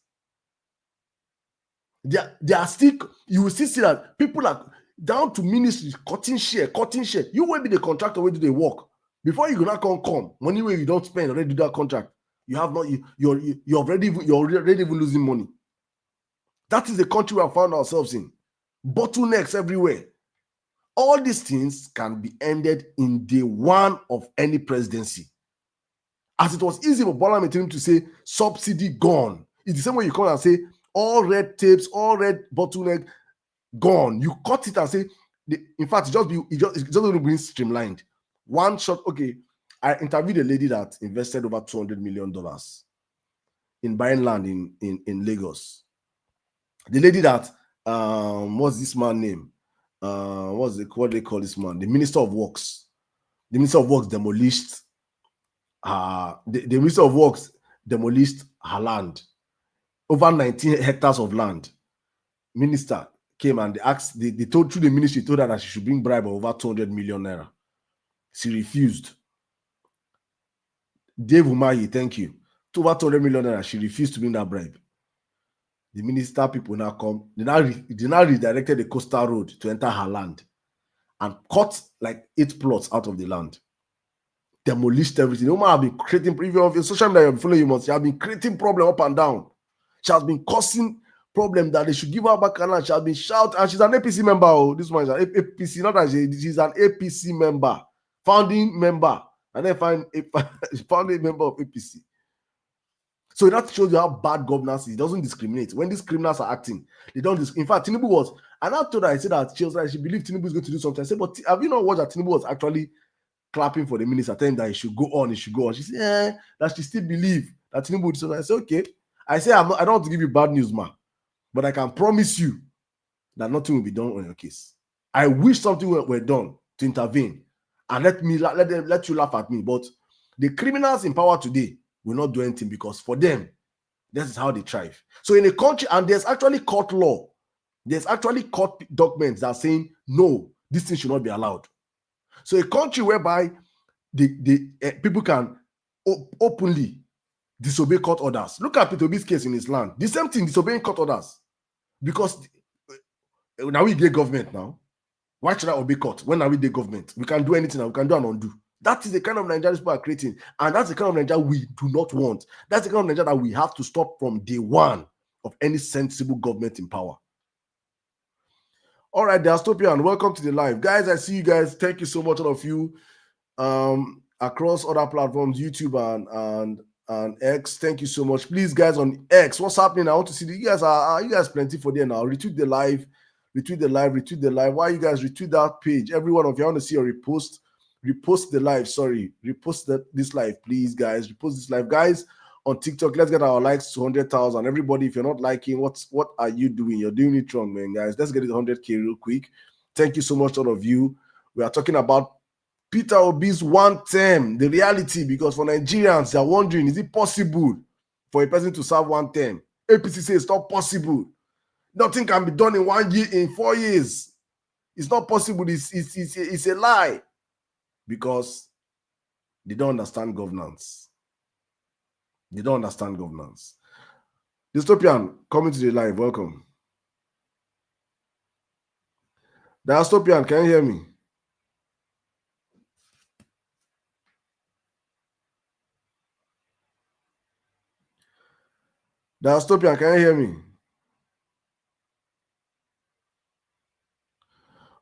They are still, you will still see that people are down to ministries, cutting share. You will be the contractor where do they work. Before you go not come, money where you don't spend already do that contract. You're already even losing money. That is the country we have found ourselves in. Bottlenecks everywhere. All these things can be ended in day one of any presidency. As it was easy for Bola Tinubu to say subsidy gone. It's the same way you come and say all red tapes, all red bottleneck gone. You cut it and say, in fact, it's just going to be streamlined. One shot. Okay, I interviewed a lady that invested over $200 million in buying land in Lagos. The lady that what's this man's name? what they call this man? The Minister of Works. The Minister of Works demolished the Minister of Works demolished her land. Over 19 hectares of land. Minister came and they asked, they told through the ministry, told her that she should bring bribe of over 200 million naira. She refused. Dave Umahi, thank you. To over 200 million naira, she refused to bring that bribe. The minister people now come, they now redirected the coastal road to enter her land and cut like 8 plots out of the land. Demolished everything. The woman have been creating, if you're on social media, you're following you, she has been creating problem up and down. She has been causing problem that they should give her back her land. She has been shouting, and she's an APC member. Oh, this one is an APC, not that she's an APC member, founding member, and then founding member of APC. So that shows you how bad governance is. It doesn't discriminate. When these criminals are acting, they don't in fact, Tinubu was, and I told her, I said that she was like, she believed Tinubu is going to do something. I said, but have you not watched that Tinubu was actually clapping for the minister, telling that he should go on, he should go on. She said, that she still believe that Tinubu would do something. I said, okay. I said, I don't want to give you bad news, ma, but I can promise you that nothing will be done on your case. I wish something were done to intervene and let you laugh at me. But the criminals in power today will not do anything because for them, this is how they thrive. So in a country, and there's actually court law, there's actually court documents that are saying, no, this thing should not be allowed. So a country whereby the people can openly disobey court orders. Look at Peter Obi's case in his land. The same thing, disobeying court orders. Because now we get government now. Why should I obey court? When are we the government? We can do anything and we can do and undo. That is the kind of Nigeria people are creating. And that's the kind of Nigeria we do not want. That's the kind of Nigeria that we have to stop from day one of any sensible government in power. All right, Dystopian, welcome to the live. Guys, I see you guys. Thank you so much, all of you. Across other platforms, YouTube and X. Thank you so much. Please, guys, on X, what's happening? I want to see you guys are you guys plenty for there now. Retweet the live. Why you guys retweet that page? Every one of you, I want to see your repost. Repost the live. Sorry, repost this live, please, guys. Repost this live, guys. On TikTok, let's get our likes to 100,000. Everybody, if you're not liking, what are you doing? You're doing it wrong, man, guys. Let's get it 100K real quick. Thank you so much, all of you. We are talking about Peter Obi's one term, the reality, because for Nigerians, they're wondering, is it possible for a person to serve one term? APC says it's not possible. Nothing can be done in 1 year, in 4 years. It's not possible. It's a lie because they don't understand governance. They don't understand governance. Dystopian, coming to the live, welcome. Dystopian, can you hear me? Dystopian, can you hear me?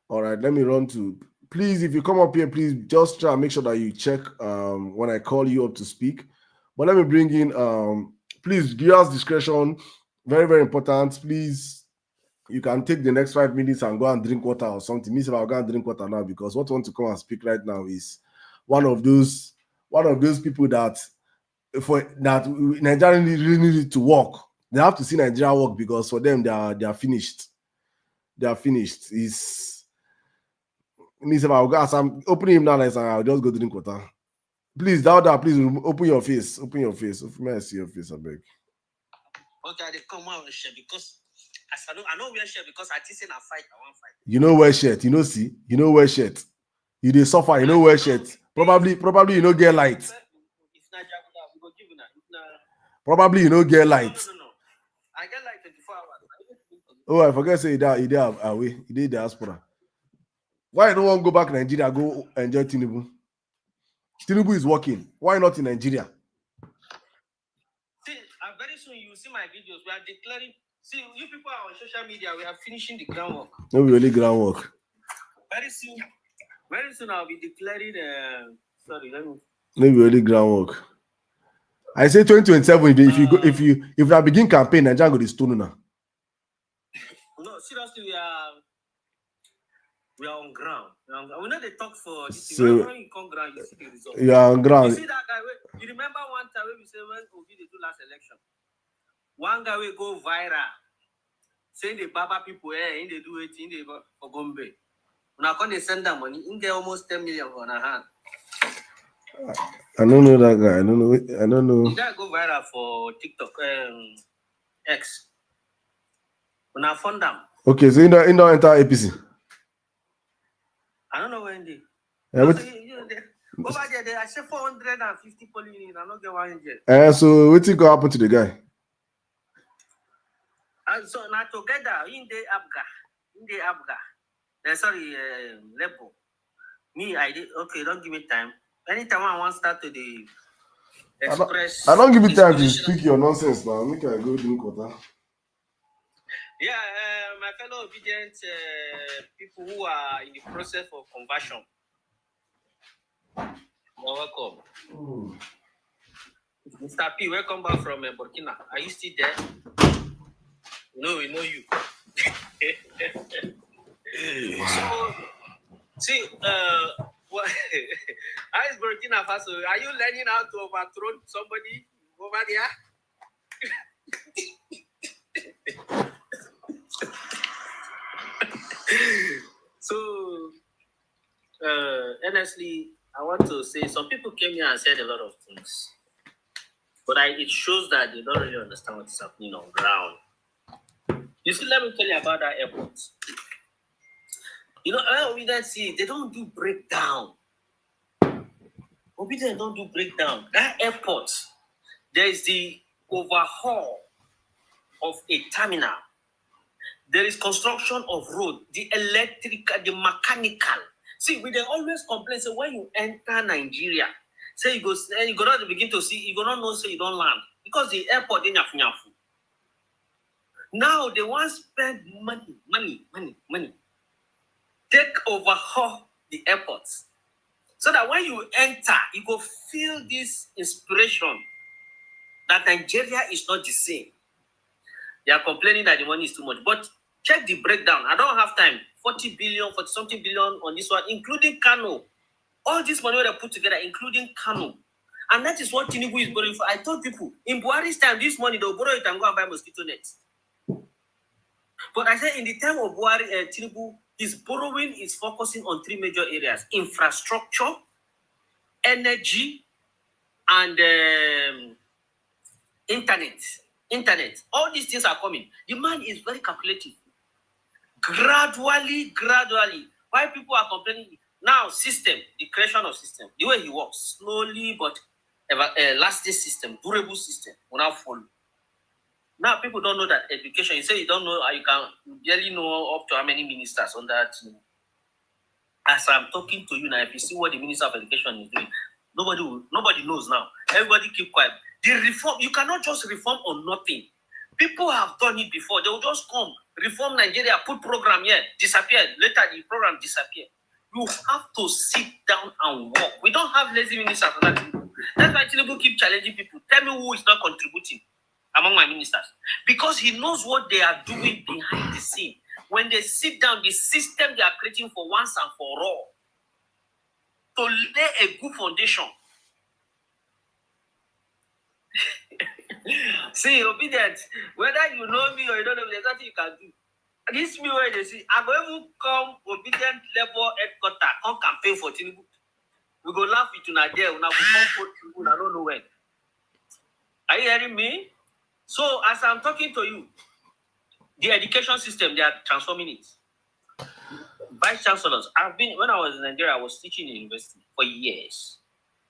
All right, let me run to. Please, if you come up here, please just try and make sure that you check when I call you up to speak. But let me bring in, please, viewers' discretion, very, very important. Please, you can take the next 5 minutes and go and drink water or something. Me, if I'll go and drink water now, because what I want to come and speak right now is one of those people that Nigeria really need to work. They have to see Nigeria work because for them they are finished. They are finished. Me, if I'll go, as I'm opening him now, I'll just go drink water. Please, Dauda, please open your face. Open your face. May I see your face, I beg. Okay, they come out and share because I know wear shirt because I think I fight. I won't fight. You know wear shirt. You know see. You know wear shirt. You dey suffer. You know wear shirt. Probably you know get light. Probably you know get light. No. I get like 24 hours. Oh, I forget say you dey away. You dey diaspora. Why you don't want to go back to Nigeria? Go enjoy Tinubu. Tinubu is working. Why not in Nigeria? See, very soon you will see my videos. We are declaring. See, you people are on social media. We are finishing the groundwork. No, really groundwork. Very soon I'll be declaring. Sorry, let me. No, really groundwork. I say 2027. If I begin campaign, Nigeria go to stone now. No, seriously, we are on ground. We know they talk for this. So, when you come ground, you see the result. You are on ground. You see that guy? You remember one time when we say when Obi they do last election, one guy will go viral saying the Baba people they do it in the for Gombe. When I can't send them money, in get almost 10 million on a hand. I don't know that guy. I don't know. You gotta go viral for TikTok, X. When I found them. Okay, so in the entire APC. I don't know when they. Yeah, Over there, I said 450 polling units. I don't get 100. So what go happen to the guy? And so now together in the Abga. Sorry, Lepo. Me, I did okay. Don't give me time. Anytime I want to start to the express. I don't give you time to speak your nonsense now. Make I go drink water. Yeah, my fellow obedient people who are in the process of conversion. You're welcome. Mr. P, welcome back from Burkina. Are you still there? No, we know you. So, see, what, how is Burkina Faso? Are you learning how to overthrow somebody over there? So, honestly, I want to say some people came here and said a lot of things, but it shows that they don't really understand what's happening on ground. You see, let me tell you about that airport. You know, Obedient, they don't do breakdown. Obedient don't do breakdown. That airport, there is the overhaul of a terminal. There is construction of road, the electrical, the mechanical. See, we they always complain. So when you enter Nigeria, say you go not begin to see, you go not know, say you don't land because the airport in Yafu. Now they want to spend money. Take overhaul the airports so that when you enter, you go feel this inspiration that Nigeria is not the same. They are complaining that the money is too much, but check the breakdown. I don't have time. 40 something billion on this one, including Kano. All this money they put together, including Kano. And that is what Tinubu is borrowing for. I told people, in Buhari's time, this money, they'll borrow it and go and buy mosquito nets. But I said in the time of Buhari, Tinubu, his borrowing is focusing on three major areas: infrastructure, energy, and internet. All these things are coming. The man is very calculative. Gradually, why people are complaining now? The creation of system, the way he works, slowly but lasting system, durable system will now follow. Now people don't know that education. You say you don't know, you can barely know up to how many ministers on that. As I'm talking to you now, if you see what the Minister of Education is doing, nobody knows now. Everybody keep quiet. The reform, you cannot just reform on nothing. People have done it before. They will just come, reform Nigeria, put program here, disappear. Later the program disappear. You have to sit down and work. We don't have lazy ministers for that. That's why Tinubu keep challenging people. Tell me who is not contributing among my ministers. Because he knows what they are doing behind the scene. When they sit down, the system they are creating for once and for all, to lay a good foundation. See, Obedient, whether you know me or you don't know me, there's nothing you can do. This me where they see, I'm going to come Obedient level headquarters, come campaign for Tinubu. We go laugh with you now there, we go come for Tinubu, I don't know when. Are you hearing me? So, as I'm talking to you, the education system, they are transforming it. Vice chancellors, when I was in Nigeria, I was teaching in university for years.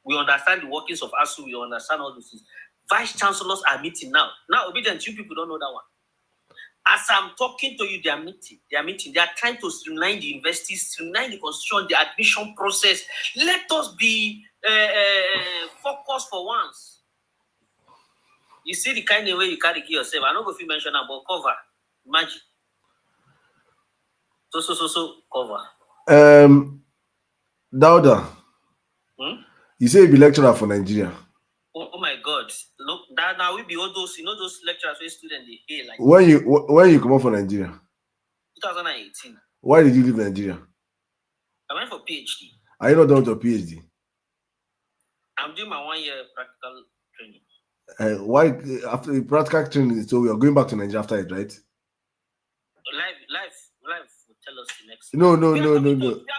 We understand the workings of ASU, we understand all these things. Vice chancellors are meeting now. Now, Obedient, you people don't know that one. As I'm talking to you, they are meeting. They are trying to streamline the universities, streamline the constitution, the admission process. Let us be focused for once. You see the kind of way you carry yourself. I don't know if you mentioned about cover. Imagine. So cover. Dauda. You say you be lecturer for Nigeria. Oh my God! Look, that now we be all those, those lecturers where students they hear like. When you come up for Nigeria? 2018. Why did you leave Nigeria? I went for PhD. Are you not done with your PhD? I'm doing my 1 year practical training. Why after the practical training? So we are going back to Nigeria after it, right? Life will tell us the next. No. We are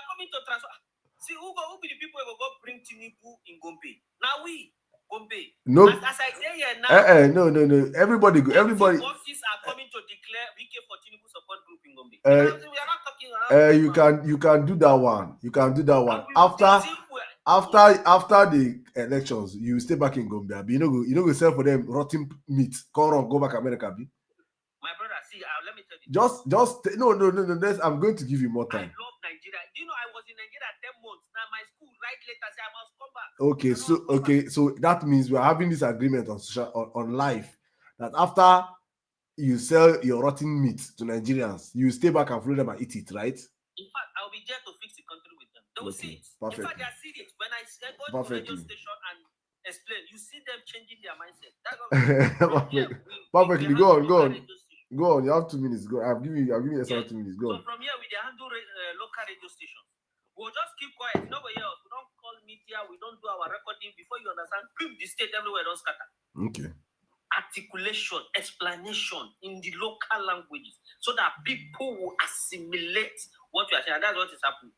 coming to transfer. See, who be the people who go bring Tinubu in Gombe? Now we Gombe. No. As I say here now. No. Everybody go. Everybody. Bosses are coming to declare weekday for Tinubu support group in Gombe. We are not talking. You can do that one. You can do that one after the elections. You stay back in Gombe. You know go sell for them rotten meat. Go back America. My brother, see, let me tell you. Just no. I'm going to give you more I time. love Nigeria. You know, I was in Nigeria 10 months. Now my school right later say I must come back. So that means we're having this agreement on live that after you sell your rotten meat to Nigerians, you stay back and follow them and eat it, right? In fact, I'll be there to fix the country with them. They will see it. Perfectly. In fact, they see it. When I go to the radio station and explain, you see them changing their mindset. That's what Perfectly. Go on. You have 2 minutes. Go. I'll give you extra 2 minutes. Go on. So from here, we handle local radio stations. We'll just keep quiet. Nobody else. We don't call media. We don't do our recording. Before you understand, the state everywhere don't scatter. Okay. Articulation, explanation in the local languages so that people will assimilate what you are saying. And that's what is happening.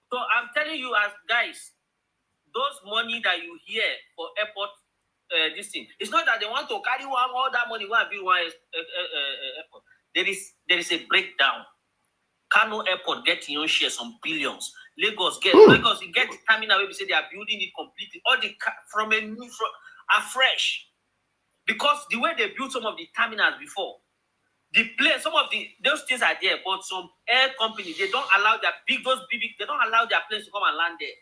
So I'm telling you, as guys, those money that you hear for airport, this thing, it's not that they want to carry all that money and build one airport. There is a breakdown. Kano Airport getting your share some billions. Lagos get the terminal where we say they are building it completely. All the from afresh. Because the way they built some of the terminals before, the plane, those things are there, but some air companies, they don't allow they don't allow their planes to come and land there.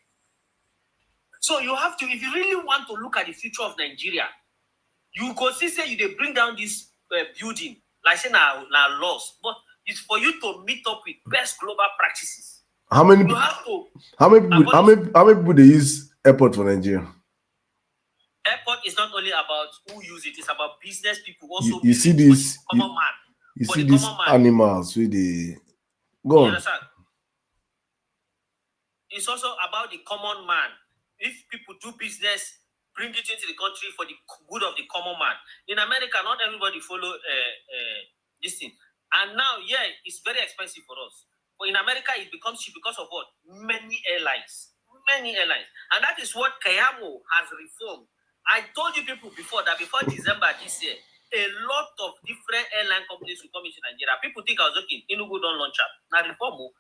So you have to, if you really want to look at the future of Nigeria, you go say they bring down this building, like say now laws, but it's for you to meet up with best global practices. How many people they use airport for Nigeria? Airport is not only about who use it; it's about business people also. You see this common man. You see these animals with the go on. It's also about the common man. If people do business, bring it into the country for the good of the common man. In America, not everybody follow this thing. And now, it's very expensive for us. But in America, it becomes cheap because of what? Many airlines. And that is what Kayamo has reformed. I told you people before that before December this year, a lot of different airline companies will come into Nigeria. People think I was joking. Enugu don't launch up. Now, reform,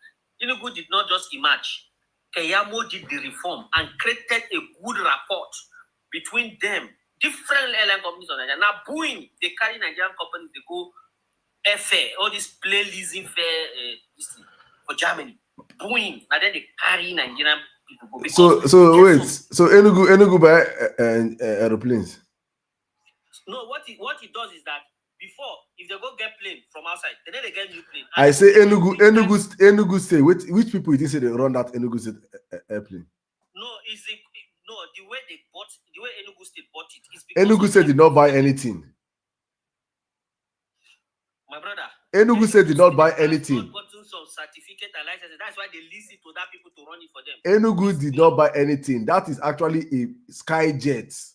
Enugu did not just emerge. Kayamo did the reform and created a good rapport between them. Different airline companies on Nigeria. Now, Boeing, they carry Nigerian companies, they go airfare, all this plane leasing fare for Germany. Boeing, and then they carry Nigerian people. So Enugu buy aeroplanes? No, what it does is that before, if they go get plane from outside, then they get new plane. I say Enugu State. Which people you think say they run that Enugu State airplane? No, the way Enugu State bought it is because Enugu State did not buy anything. My brother, Enugu State did not buy anything. Gotten some certificate and licenses. That's why they lease it to that people to run it for them. Enugu did not buy anything. That is actually a Skyjet.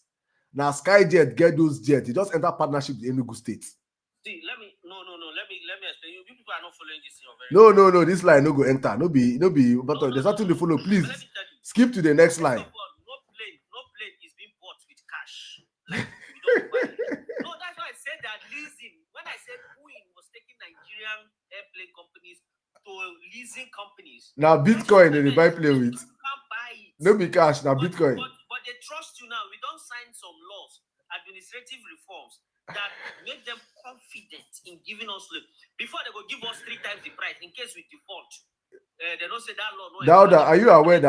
Now Skyjet get those jets. You just enter partnership with Enugu State. See, let me explain. You people are not following this thing. No. This line no go enter. No be. But there's nothing to follow. Please skip to the next line. No plane is being bought with cash. Like we don't buy it. No, that's why I said that leasing. When I said Boeing was taking Nigerian airplane companies to leasing companies. Now Bitcoin they buy plane with. You can't buy it. No be cash. Now Bitcoin. But they trust you now. We don't sign some laws, administrative reforms that make them confident in giving us loan. Before they go give us 3 times the price in case we default. They don't say that law. Dauda, are you aware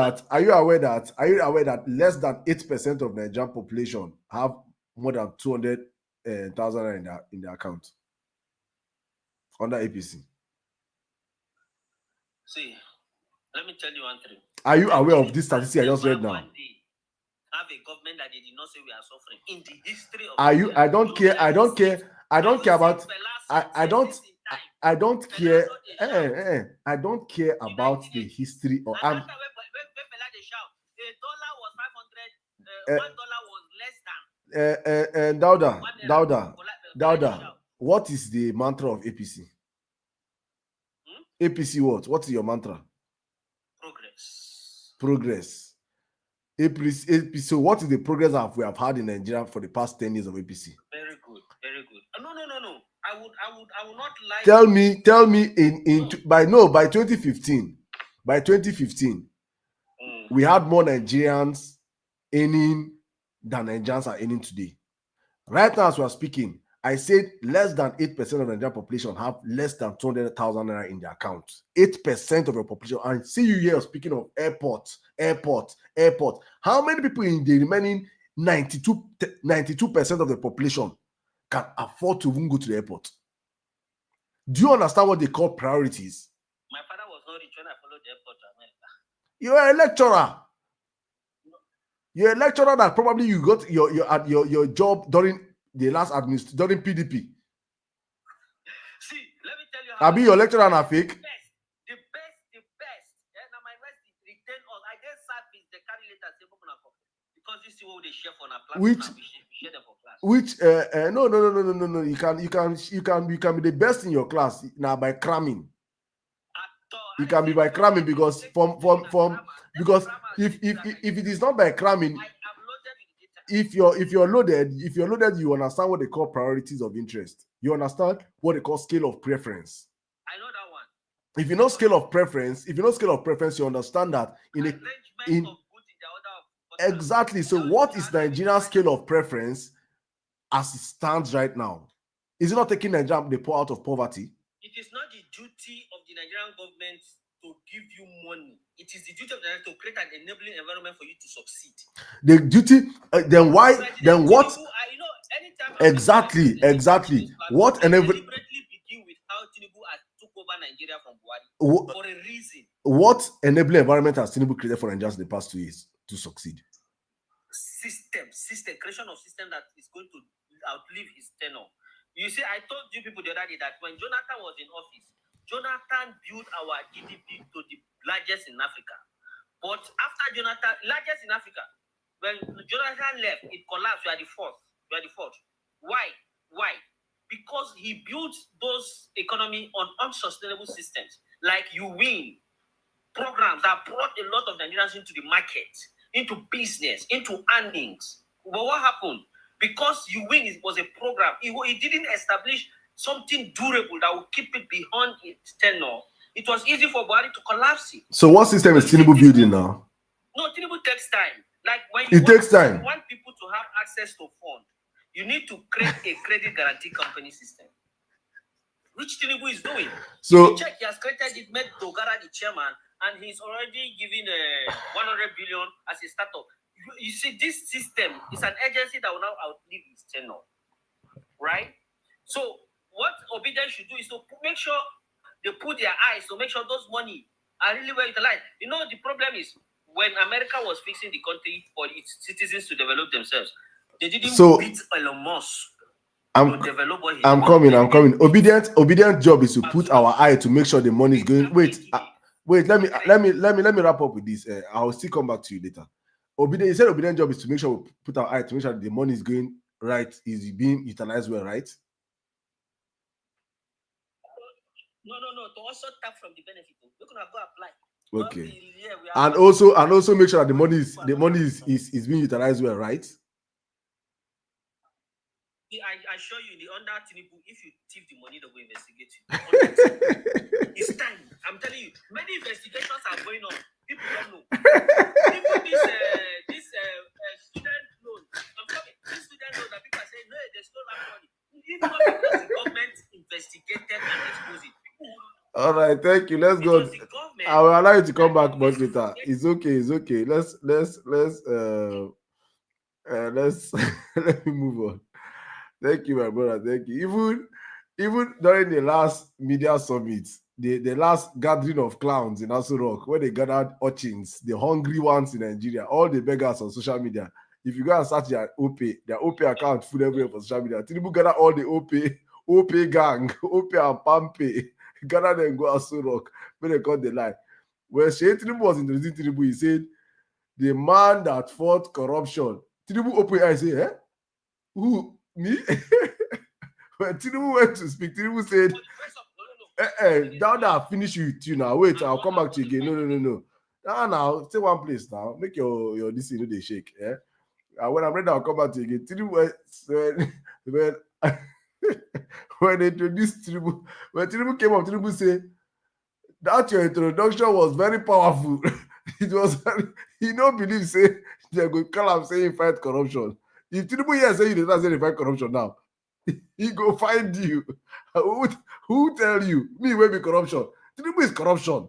that less than 8% of Nigerian population have more than 200,000 in their account under APC? See, let me tell you one thing. Are you aware of this statistic I just read now? Have a government that they did not say we are suffering in the history of. Are you? I don't care about. I don't care. I don't care about the history or. $1 was 500. $1 was less than. Dauda. What is the mantra of APC? APC what? What is your mantra? Progress. Progress. APC. So what is the progress that we have had in Nigeria for the past 10 years of APC? Very good, very good. No. I would not like. Tell me by 2015, we had more Nigerians earning than Nigerians are earning today. Right now, as we are speaking, I said less than 8% of the Nigerian population have less than 200,000 naira in their account. 8% of your population. And see you here speaking of airport. How many people in the remaining 92% of the population can afford to even go to the airport? Do you understand what they call priorities? My father was not rich when I followed the airport to America. You're a lecturer. You're a lecturer that probably you got your job during the last during PDP. See, let me tell you how. I'll be your lecturer and a fake. The best. Now my rest is return on. I get service the carry later because this is what they share for our class. We share them for class. No. You can be the best in your class now by cramming. You can be by cramming because because if it is not by cramming, if you're loaded, you understand what they call priorities of interest. You understand what they call scale of preference. I know that one. If you know scale of preference, you understand that exactly. So what is Nigeria's scale of preference as it stands right now? Is it not taking Nigeria the poor out of poverty? It is not the duty of the Nigerian government to give you money. It is the duty of the Nigerian to create an enabling environment for you to succeed. The duty, then why? Then what? Exactly. What deliberately begin with how Tinubu took over Nigeria from Buhari for a reason. What enabling environment has Tinubu created for Nigerians in the past 2 years to succeed? System, creation of system that is going to outlive his tenure. You see, I told you people the other day that when Jonathan was in office, Jonathan built our GDP to the largest in Africa. But after Jonathan, largest in Africa, when Jonathan left, it collapsed. We are the fourth. Why? Because he built those economy on unsustainable systems. Like you win programs that brought a lot of Nigerians into the market, into business, into earnings. But what happened? Because you win, it was a program. He didn't establish something durable that will keep it beyond its tenure. It was easy for Buhari to collapse it. So what system is Tinubu building now? No, Tinubu takes time. Like when it takes time. You want people to have access to funds, you need to create a credit guarantee company system, which Tinubu is doing. So check, he has created it, made Dogara the chairman, and he's already giving 100 billion as a startup. You see, this system is an agency that will now outlive its tenure, right? So what Obedience should do is to make sure they put their eyes to make sure those money are really well utilized. You know, the problem is when America was fixing the country for its citizens to develop themselves, they didn't beat Elon Musk. I'm coming. Obedient job is to put our eye to make sure the money is going. Wait. Let me wrap up with this. I'll still come back to you later. Obedient job is to make sure we put our eye to make sure the money is going right, is being utilized well, right? No. To also tap from the benefit. We're gonna go apply. Okay. And also make sure that the money is being utilized well, right? I assure you, in the under Tinubu, if you thief the money, they will investigate you. It's time. I'm telling you, many investigations are going on. People don't know. Even this student loan. I'm coming. This student loan that people are saying, no, there's no money. Even because the government investigated and exposed it. All right, thank you. Let's go. I will allow you to come back much later. It's okay. Let's let me move on. Thank you, my brother. Thank you. Even during the last media summit, the last gathering of clowns in Aso Rock, where they gathered urchins, the hungry ones in Nigeria, all the beggars on social media. If you go and search their OP account full everywhere for social media, Tinubu gather all the OP gang, OP and Pampe, gather them go Aso Rock, where they cut the line. When Sheikh Tinubu was introducing Tinubu, he said, the man that fought corruption. Tinubu opened eyes and said, Who? Me? When Tinubu went to speak, Tinubu said, Now that I finish with you now. Wait, I'll come back to you again. No. Now, stay one place now. Make your this they shake. Yeah. And when I'm ready, I'll come back to you again. When when they introduced Tinubu, when Tinubu came up, Tinubu said that your introduction was very powerful. It was very, he don't believe say they go call him saying fight corruption. If Tinubu here say you don't say fight corruption now, he go find you. Who tell you? Me will be corruption. Tinubu is corruption.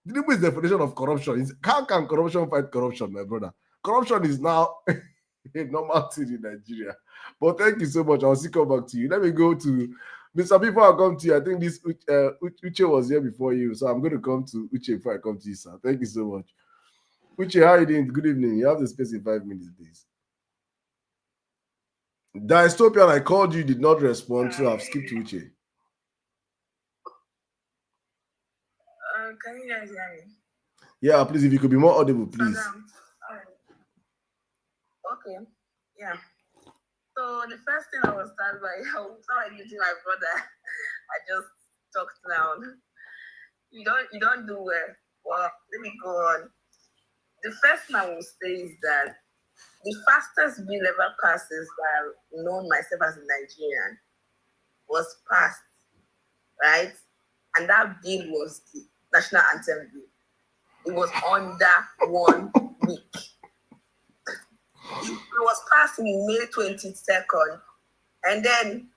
Tinubu is the definition of corruption. How can corruption fight corruption, my brother? Corruption is now a normal thing in Nigeria. But thank you so much. I'll still come back to you. Let me go to Mr. Before I come to you. I think this Uche was here before you, so I'm going to come to Uche before I come to you, sir. Thank you so much. Uche, how are you doing? Good evening. You have the space in 5 minutes, please. Dystopian, I called you, did not respond, so I've skipped to Uche. Can you guys hear me? Yeah, please, if you could be more audible, please. Okay. Yeah. So the first thing I will start by, I'm sorry, using my brother. I just talked down. You don't do well. Well, let me go on. The first thing I will say is that the fastest bill ever passed since I've known myself as a Nigerian was passed, right? And that bill was the National Anthem bill. It was under 1 week. It was passed in May 22nd, and then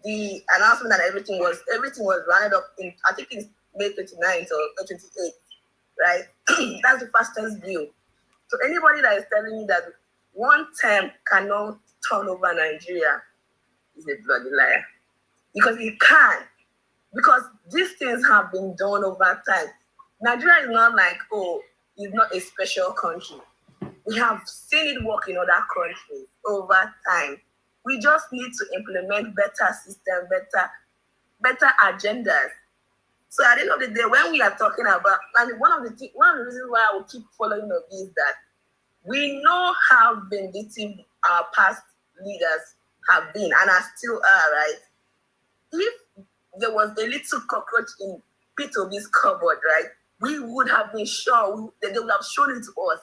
the announcement and everything was rounded up in, I think it's May 29th or 28th, right? That's the fastest bill. So anybody that is telling me that one term cannot turn over Nigeria is a bloody liar, because it can. Because these things have been done over time. Nigeria is not like, it's not a special country. We have seen it work in other countries over time. We just need to implement better system, better agendas. So at the end of the day, when we are talking about, and one of the reasons why I will keep following up is that we know how vindictive our past leaders have been and are still are, right? If there was a little cockroach in P2B's cupboard, right, we would have been sure that they would have shown it to us.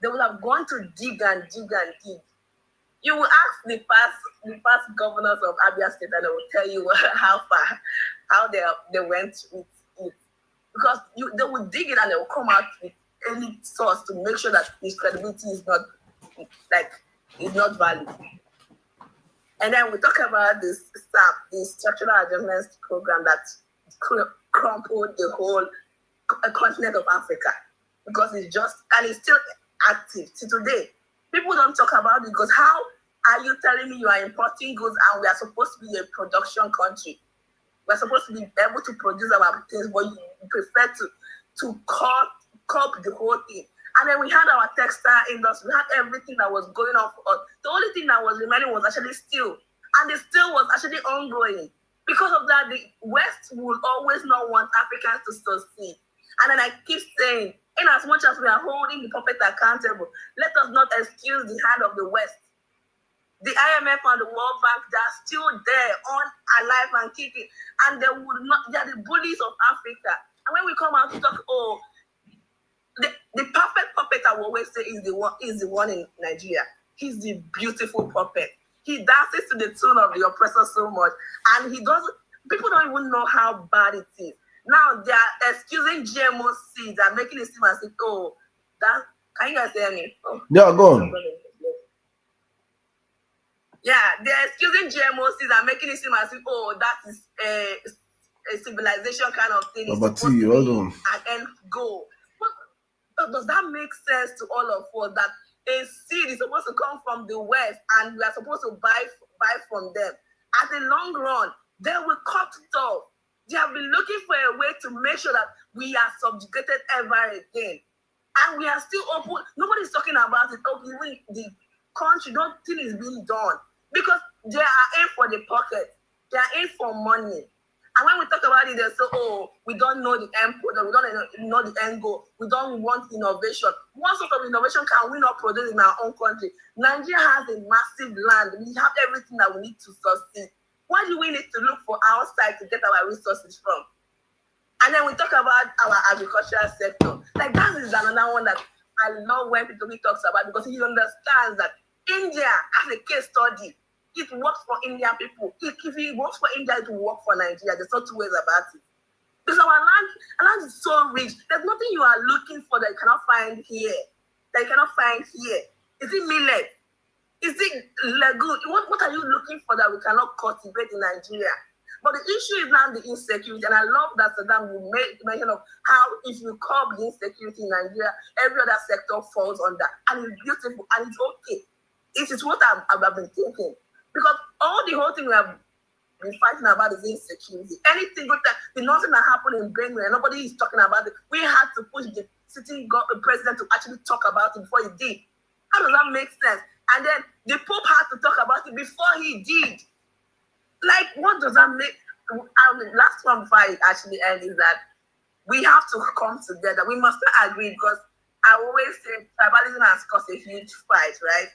They would have gone to dig and dig and dig. You will ask the past governors of Abia State, and they will tell you how they went with it. Because they will dig it and they will come out with any source to make sure that his credibility is not valid. And then we talk about this SAP, the Structural Adjustment Program that crumpled the whole continent of Africa, because it's still active to today. People don't talk about it because how are you telling me you are importing goods and we are supposed to be a production country? We're supposed to be able to produce our things, but you prefer to curb the whole thing. And then we had our textile industry, we had everything that was going on for us. The only thing that was remaining was actually steel. And the steel was actually ongoing. Because of that, the West will always not want Africans to succeed. And then I keep saying, in as much as we are holding the puppet accountable, let us not excuse the hand of the West. The IMF and the World Bank, they're still there, alive and kicking. And they are the bullies of Africa. And when we come out to talk, the perfect puppet I will always say is the one in Nigeria. He's the beautiful puppet. He dances to the tune of the oppressor so much. And people don't even know how bad it is. Now they are excusing GMO seeds and making it seem as if, can you guys hear me? Yeah, go on. Yeah, they're excusing GMO seeds and making it seem as if, that is a civilization kind of thing. It's supposed to be an end goal. But does that make sense to all of us that a seed is supposed to come from the West and we are supposed to buy from them? At the long run, they will cut it off. They have been looking for a way to make sure that we are subjugated ever again. And we are still open. Nobody's talking about it. Even the country, nothing is being done. Because they are in for the pocket. They are in for money. And when we talk about it, they say, we don't know the end product, we don't know the end goal, we don't want innovation. What sort of innovation can we not produce in our own country? Nigeria has a massive land. We have everything that we need to succeed. Why do we need to look for outside to get our resources from? And then we talk about our agricultural sector. Like that is another one that I love when people talks about, because he understands that India, as a case study, it works for Indian people. If it works for India, it will work for Nigeria. There's no two ways about it. Because our land is so rich. There's nothing you are looking for that you cannot find here. Is it millet? Is it legume? What are you looking for that we cannot cultivate in Nigeria? But the issue is now the insecurity, and I love that Saddam will make mention of how if you curb the insecurity in Nigeria, every other sector falls under, and it's beautiful and it's okay. It is what I've been thinking, because all the whole thing we have been fighting about is insecurity. Anything good that the nothing that happened in Benue, nobody is talking about it. We had to push the president to actually talk about it before he did. How does that make sense? And then the Pope had to talk about it before he did. Like, what does that make? Last one before I actually end is that we have to come together. We must not agree, because I always say tribalism has caused a huge fight, right?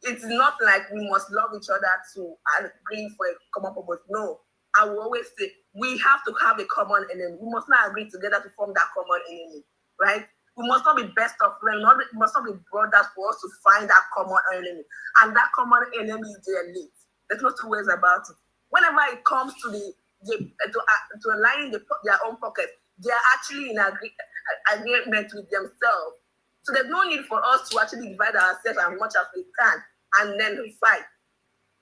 It's not like we must love each other to agree for a common purpose. No, I will always say we have to have a common enemy. We must not agree together to form that common enemy, right? We must not be best of friends. We must not be brothers for us to find that common enemy. And that common enemy is the elite. There's no two ways about it. Whenever it comes to to aligning their own pockets, they are actually in agreement with themselves. So there's no need for us to actually divide ourselves as much as we can and then we fight.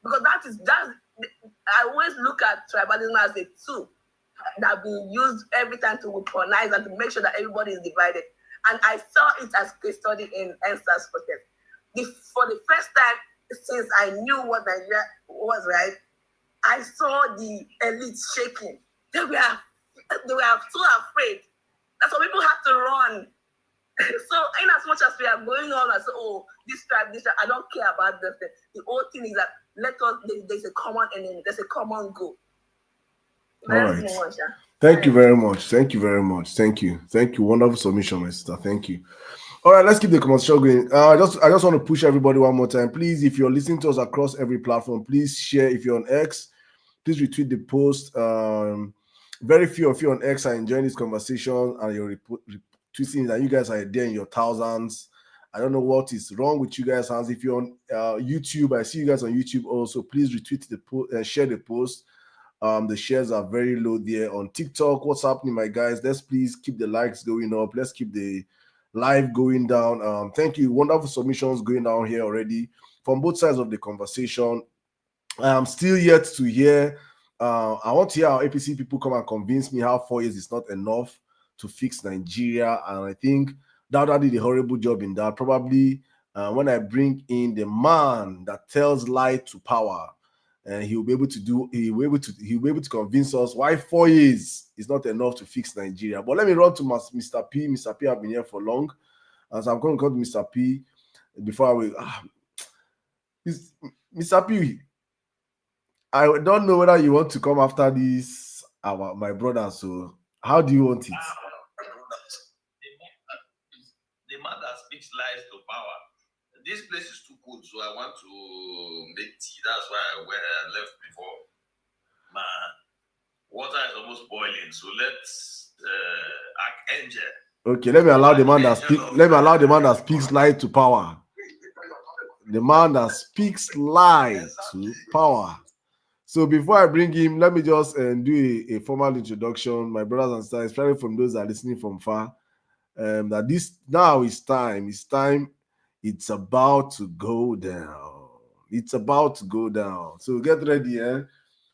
Because I always look at tribalism as a tool that we use every time to weaponize and to make sure that everybody is divided. And I saw it as a case study in NSAS protest. For the first time since I knew what Nigeria was, right, I saw the elites shaking. They were so afraid. That's why people had to run. So, in as much as we are going on and say, oh, this tribe, I don't care about this thing. The whole thing is that there's a common enemy, there's a common goal. All right. Thank you very much. Thank you very much. Thank you. Wonderful submission, my sister. Thank you. All right, let's keep the conversation going. I just want to push everybody one more time. Please, if you're listening to us across every platform, please share. If you're on X, please retweet the post. Very few of you on X are enjoying this conversation, and you're retweeting that you guys are there in your thousands. I don't know what is wrong with you guys. If you're on YouTube, I see you guys on YouTube also. Please retweet the post, share the post. The shares are very low there. On TikTok, what's happening, my guys? Let's please keep the likes going up. Let's keep the live going down. Thank you. Wonderful submissions going down here already from both sides of the conversation. I am still yet to hear. I want to hear how APC people come and convince me how 4 years is not enough to fix Nigeria. And I think Dada did a horrible job in that. Probably when I bring in the man that tells lie to power, and he'll be able to convince us why 4 years is not enough to fix Nigeria. But let me run to Mr. P. Mr. P, I've been here for long, so I'm going to come to Mr. P before Mr. P. I don't know whether you want to come after this, my brother. So how do you want it? The man that speaks lies to power. This place is too cold, so I want to make tea. That's why I left before. Man, water is almost boiling, so let's Archangel. Okay, let me allow the man that speaks. Let me allow the man that speaks lie to power. The man that speaks lie to power. So before I bring him, let me just do a formal introduction, my brothers and sisters, especially from those that are listening from far. That this now is time. It's time. It's about to go down. It's about to go down. So get ready,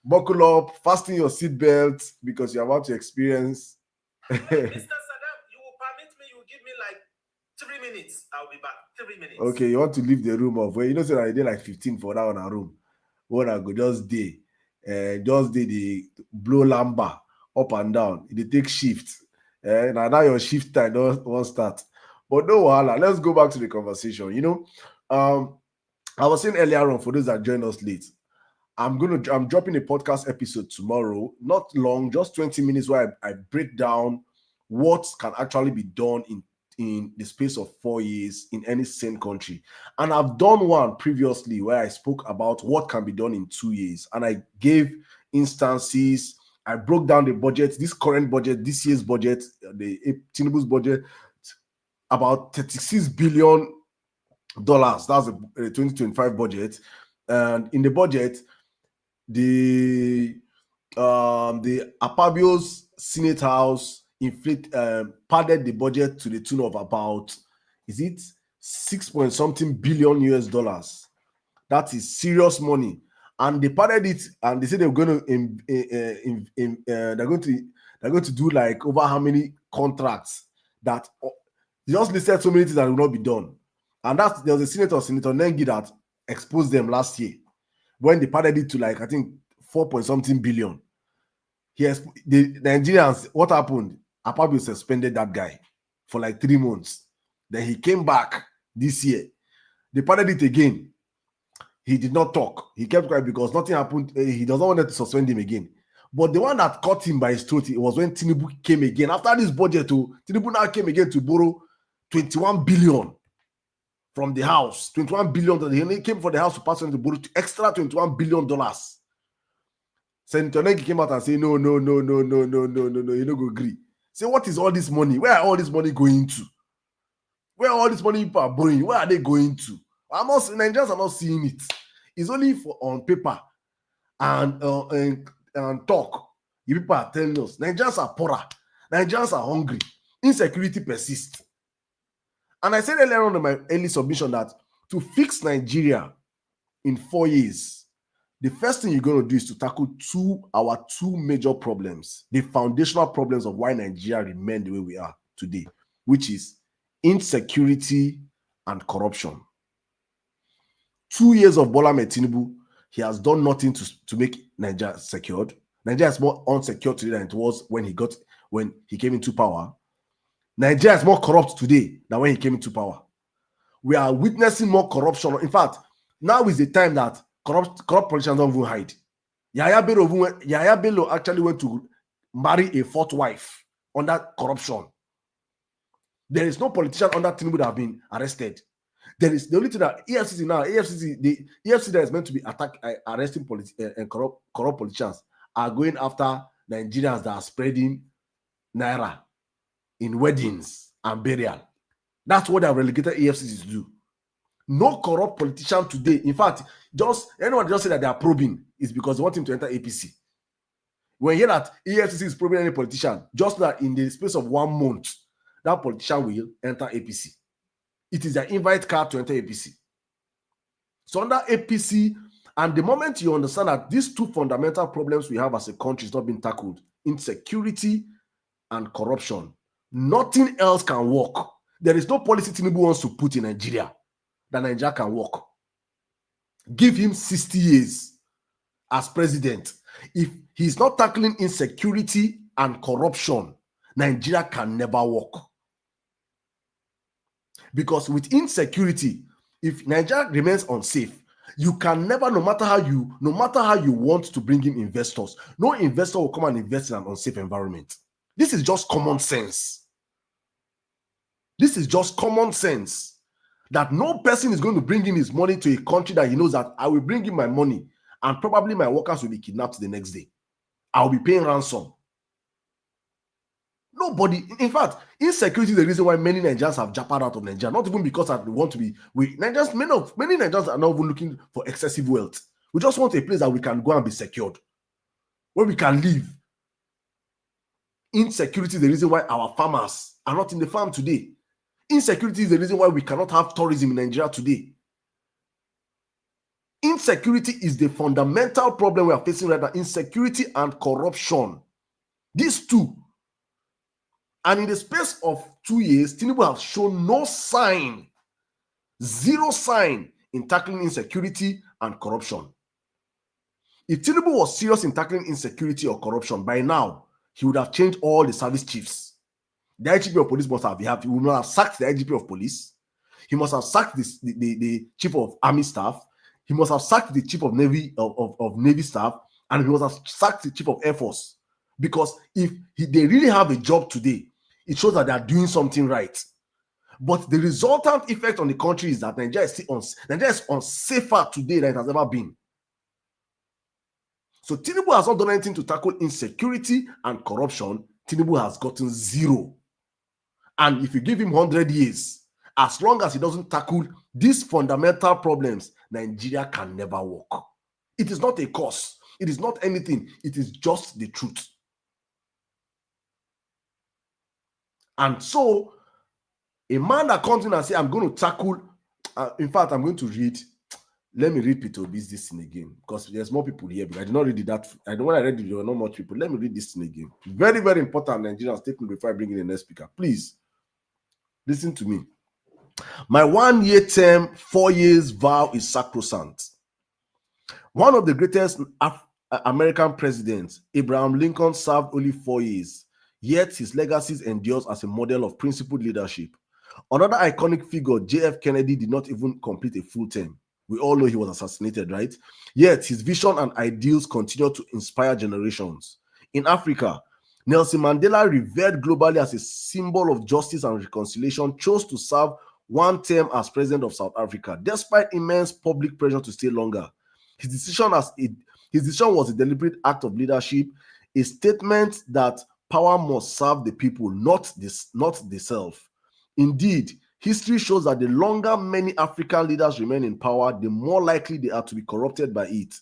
buckle up, fasten your seatbelt because you're about to experience. Mr. Saddam, you will permit me, you will give me like 3 minutes. I'll be back. 3 minutes. Okay, you want to leave the room of where you know say I did like 15 for that one a room. What I go just day. Just did the blow lamba up and down. It take shift. Now your shift time don't start. But no wahala. Let's go back to the conversation. You know, I was saying earlier on for those that joined us late, I'm dropping a podcast episode tomorrow. Not long, just 20 minutes, where I break down what can actually be done in in the space of 4 years in any same country. And I've done one previously where I spoke about what can be done in 2 years. And I gave instances. I broke down the budget, this current budget, this year's budget, the Tinubu's budget, about $36 billion. That's the 2025 budget. And in the budget, the Akpabio's Senate House padded the budget to the tune of about, is it 6-point-something billion US dollars? That is serious money. And they padded it, and they said they're going to do like over how many contracts that they just listed so many things that will not be done. And there was a Senator Nengi, that exposed them last year when they padded it to like, I think, 4-point-something billion. The Nigerians, what happened? Akpabio suspended that guy for like 3 months. Then he came back this year. They padded it again. He did not talk. He kept quiet because nothing happened. He doesn't want to suspend him again. But the one that caught him by his throat, it was when Tinubu came again. After this budget, Tinubu now came again to borrow 21 billion from the house. 21 billion. He came for the house to pass on to borrow extra $21 billion. Senator Nengi came out and said, no, you don't go agree. Say, what is all this money? Where are all this money going to? Where all this money people are borrowing? Where are they going to? Nigerians are not seeing it. It's only on paper and talk. You people are telling us Nigerians are poorer. Nigerians are hungry. Insecurity persists. And I said earlier on in my early submission that to fix Nigeria in 4 years, the first thing you're going to do is to tackle our two major problems, the foundational problems of why Nigeria remained the way we are today, which is insecurity and corruption. 2 years of Bola Ahmed Tinubu, he has done nothing to make Nigeria secured. Nigeria is more unsecure today than it was when he came into power. Nigeria is more corrupt today than when he came into power. We are witnessing more corruption. In fact, now is the time that corrupt politicians don't even hide. Yahya Bello actually went to marry a fourth wife under corruption. There is no politician under Tinubu that have been arrested. There is the only thing that the EFCC that is meant to be arresting corrupt politicians are going after Nigerians that are spreading naira in weddings and burial. That's what they have relegated EFCC to do. No corrupt politician today. In fact, anyone just say that they are probing is because they want him to enter APC. When you hear that EFCC is probing any politician, just that in the space of 1 month, that politician will enter APC. It is their invite card to enter APC. So under APC, and the moment you understand that these two fundamental problems we have as a country is not being tackled, insecurity and corruption, nothing else can work. There is no policy Tinubu wants to put in Nigeria that Nigeria can work. Give him 60 years as president. If he's not tackling insecurity and corruption, Nigeria can never work. Because with insecurity, if Nigeria remains unsafe, you can never, no matter how you want to bring in investors, no investor will come and invest in an unsafe environment. This is just common sense. This is just common sense. That no person is going to bring in his money to a country that he knows that I will bring in my money and probably my workers will be kidnapped the next day. I'll be paying ransom. Nobody, in fact, insecurity is the reason why many Nigerians have japped out of Nigeria. Not even because they want to be. Many Nigerians are not even looking for excessive wealth. We just want a place that we can go and be secured, where we can live. Insecurity is the reason why our farmers are not in the farm today. Insecurity is the reason why we cannot have tourism in Nigeria today. Insecurity is the fundamental problem we are facing right now. Insecurity and corruption. These two. And in the space of 2 years, Tinubu has shown no sign, zero sign in tackling insecurity and corruption. If Tinubu was serious in tackling insecurity or corruption, by now, he would have changed all the service chiefs. The IGP of police must have, he would not have sacked the IGP of police. He must have sacked the chief of army staff. He must have sacked the chief of navy of navy staff, and he must have sacked the chief of air force. Because if they really have a job today, it shows that they are doing something right. But the resultant effect on the country is that Nigeria is unsafer today than it has ever been. So Tinubu has not done anything to tackle insecurity and corruption. Tinubu has gotten 0. And if you give him 100 years, as long as he doesn't tackle these fundamental problems, Nigeria can never work. It is not a cause. It is not anything. It is just the truth. And so, a man that comes in and says, I'm going to tackle, in fact, I'm going to read, let me read Peter Obi's this thing again, because there's more people here, but I did not read it that, when I read it, there were not much people. Let me read this thing again. Very, very important Nigerian statement before I bring in the next speaker. Please, listen to me. My 1-year term, 4 years vow is sacrosanct. One of the greatest American presidents, Abraham Lincoln, served only 4 years, yet his legacy endures as a model of principled leadership. Another iconic figure, J.F. Kennedy, did not even complete a full term. We all know he was assassinated, right? Yet his vision and ideals continue to inspire generations. In Africa, Nelson Mandela, revered globally as a symbol of justice and reconciliation, chose to serve 1 term as president of South Africa, despite immense public pressure to stay longer. His decision was a deliberate act of leadership, a statement that power must serve the people, not the self. Indeed, history shows that the longer many African leaders remain in power, the more likely they are to be corrupted by it.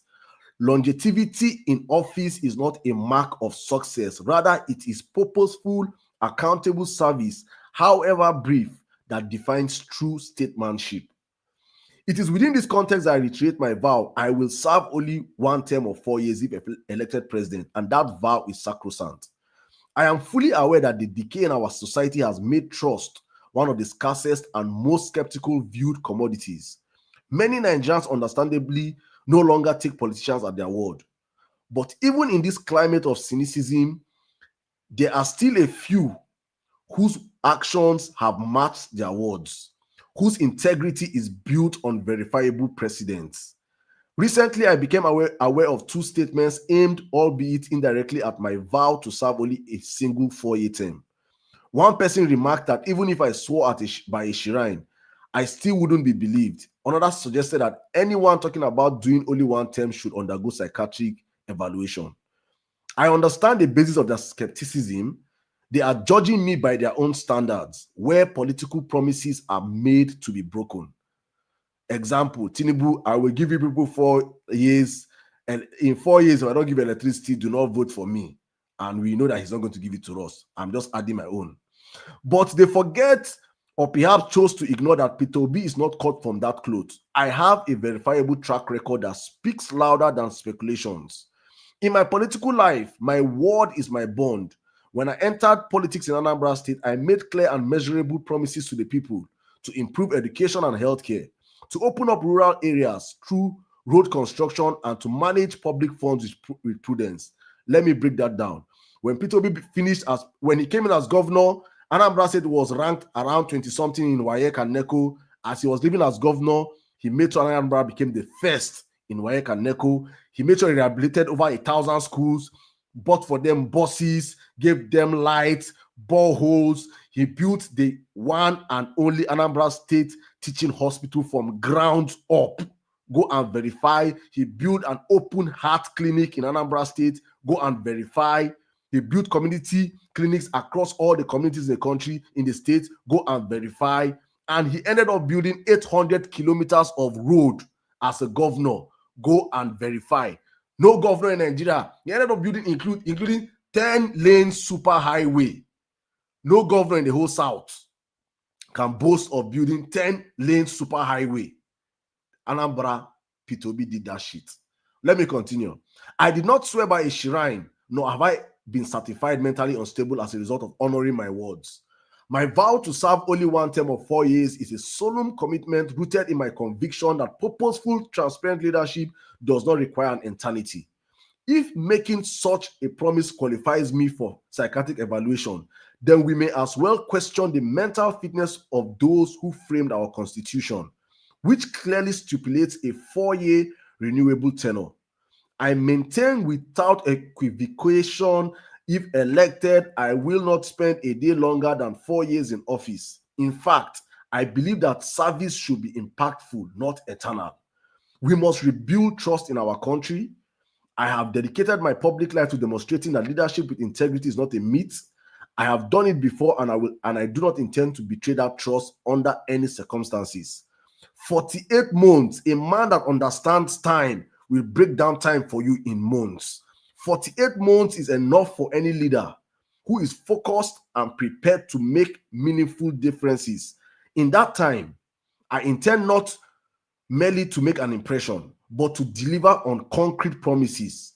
Longevity in office is not a mark of success. Rather, it is purposeful, accountable service, however brief, that defines true statesmanship. It is within this context that I reiterate my vow. I will serve only 1 term of 4 years if elected president, and that vow is sacrosanct. I am fully aware that the decay in our society has made trust one of the scarcest and most skeptical viewed commodities. Many Nigerians understandably no longer take politicians at their word. But even in this climate of cynicism, there are still a few whose actions have matched their words, whose integrity is built on verifiable precedents. Recently, I became aware of 2 statements aimed, albeit indirectly, at my vow to serve only a single 4-year term. One person remarked that even if I swore by a shrine, I still wouldn't be believed. Another suggested that anyone talking about doing only 1 term should undergo psychiatric evaluation. I understand the basis of their skepticism. They are judging me by their own standards, where political promises are made to be broken. Example, Tinubu, I will give you people 4 years, and in 4 years, if I don't give electricity, do not vote for me. And we know that he's not going to give it to us. I'm just adding my own. But they forget, or perhaps chose to ignore, that Peter Obi is not cut from that cloth. I have a verifiable track record that speaks louder than speculations. In my political life, my word is my bond. When I entered politics in Anambra State, I made clear and measurable promises to the people to improve education and healthcare, to open up rural areas through road construction, and to manage public funds with prudence. Let me break that down. When Peter Obi when he came in as governor, Anambra State was ranked around 20-something in WAEC and NECO. As he was living as governor, he made sure Anambra became the first in WAEC and NECO. He made sure he rehabilitated over 1,000 schools, bought for them buses, gave them lights, boreholes. He built the one and only Anambra State Teaching Hospital from ground up. Go and verify. He built an open heart clinic in Anambra State. Go and verify. He built community clinics across all the communities in the country, in the state. Go and verify. And he ended up building 800 kilometers of road as a governor. Go and verify. No governor in Nigeria. He ended up building, including 10-lane super highway. No governor in the whole South can boast of building 10-lane super highway. Anambra, Peter Obi did that shit. Let me continue. I did not swear by a shrine, nor have I been certified mentally unstable as a result of honoring my words. My vow to serve only 1 term of 4 years is a solemn commitment rooted in my conviction that purposeful, transparent leadership does not require an eternity. If making such a promise qualifies me for psychiatric evaluation, then we may as well question the mental fitness of those who framed our constitution, which clearly stipulates a 4-year renewable tenure. I maintain without equivocation, if elected, I will not spend a day longer than 4 years in office. In fact, I believe that service should be impactful, not eternal. We must rebuild trust in our country. I have dedicated my public life to demonstrating that leadership with integrity is not a myth. I have done it before, and I do not intend to betray that trust under any circumstances. 48 months, a man that understands time will break down time for you in months. 48 months is enough for any leader who is focused and prepared to make meaningful differences. In that time, I intend not merely to make an impression, but to deliver on concrete promises.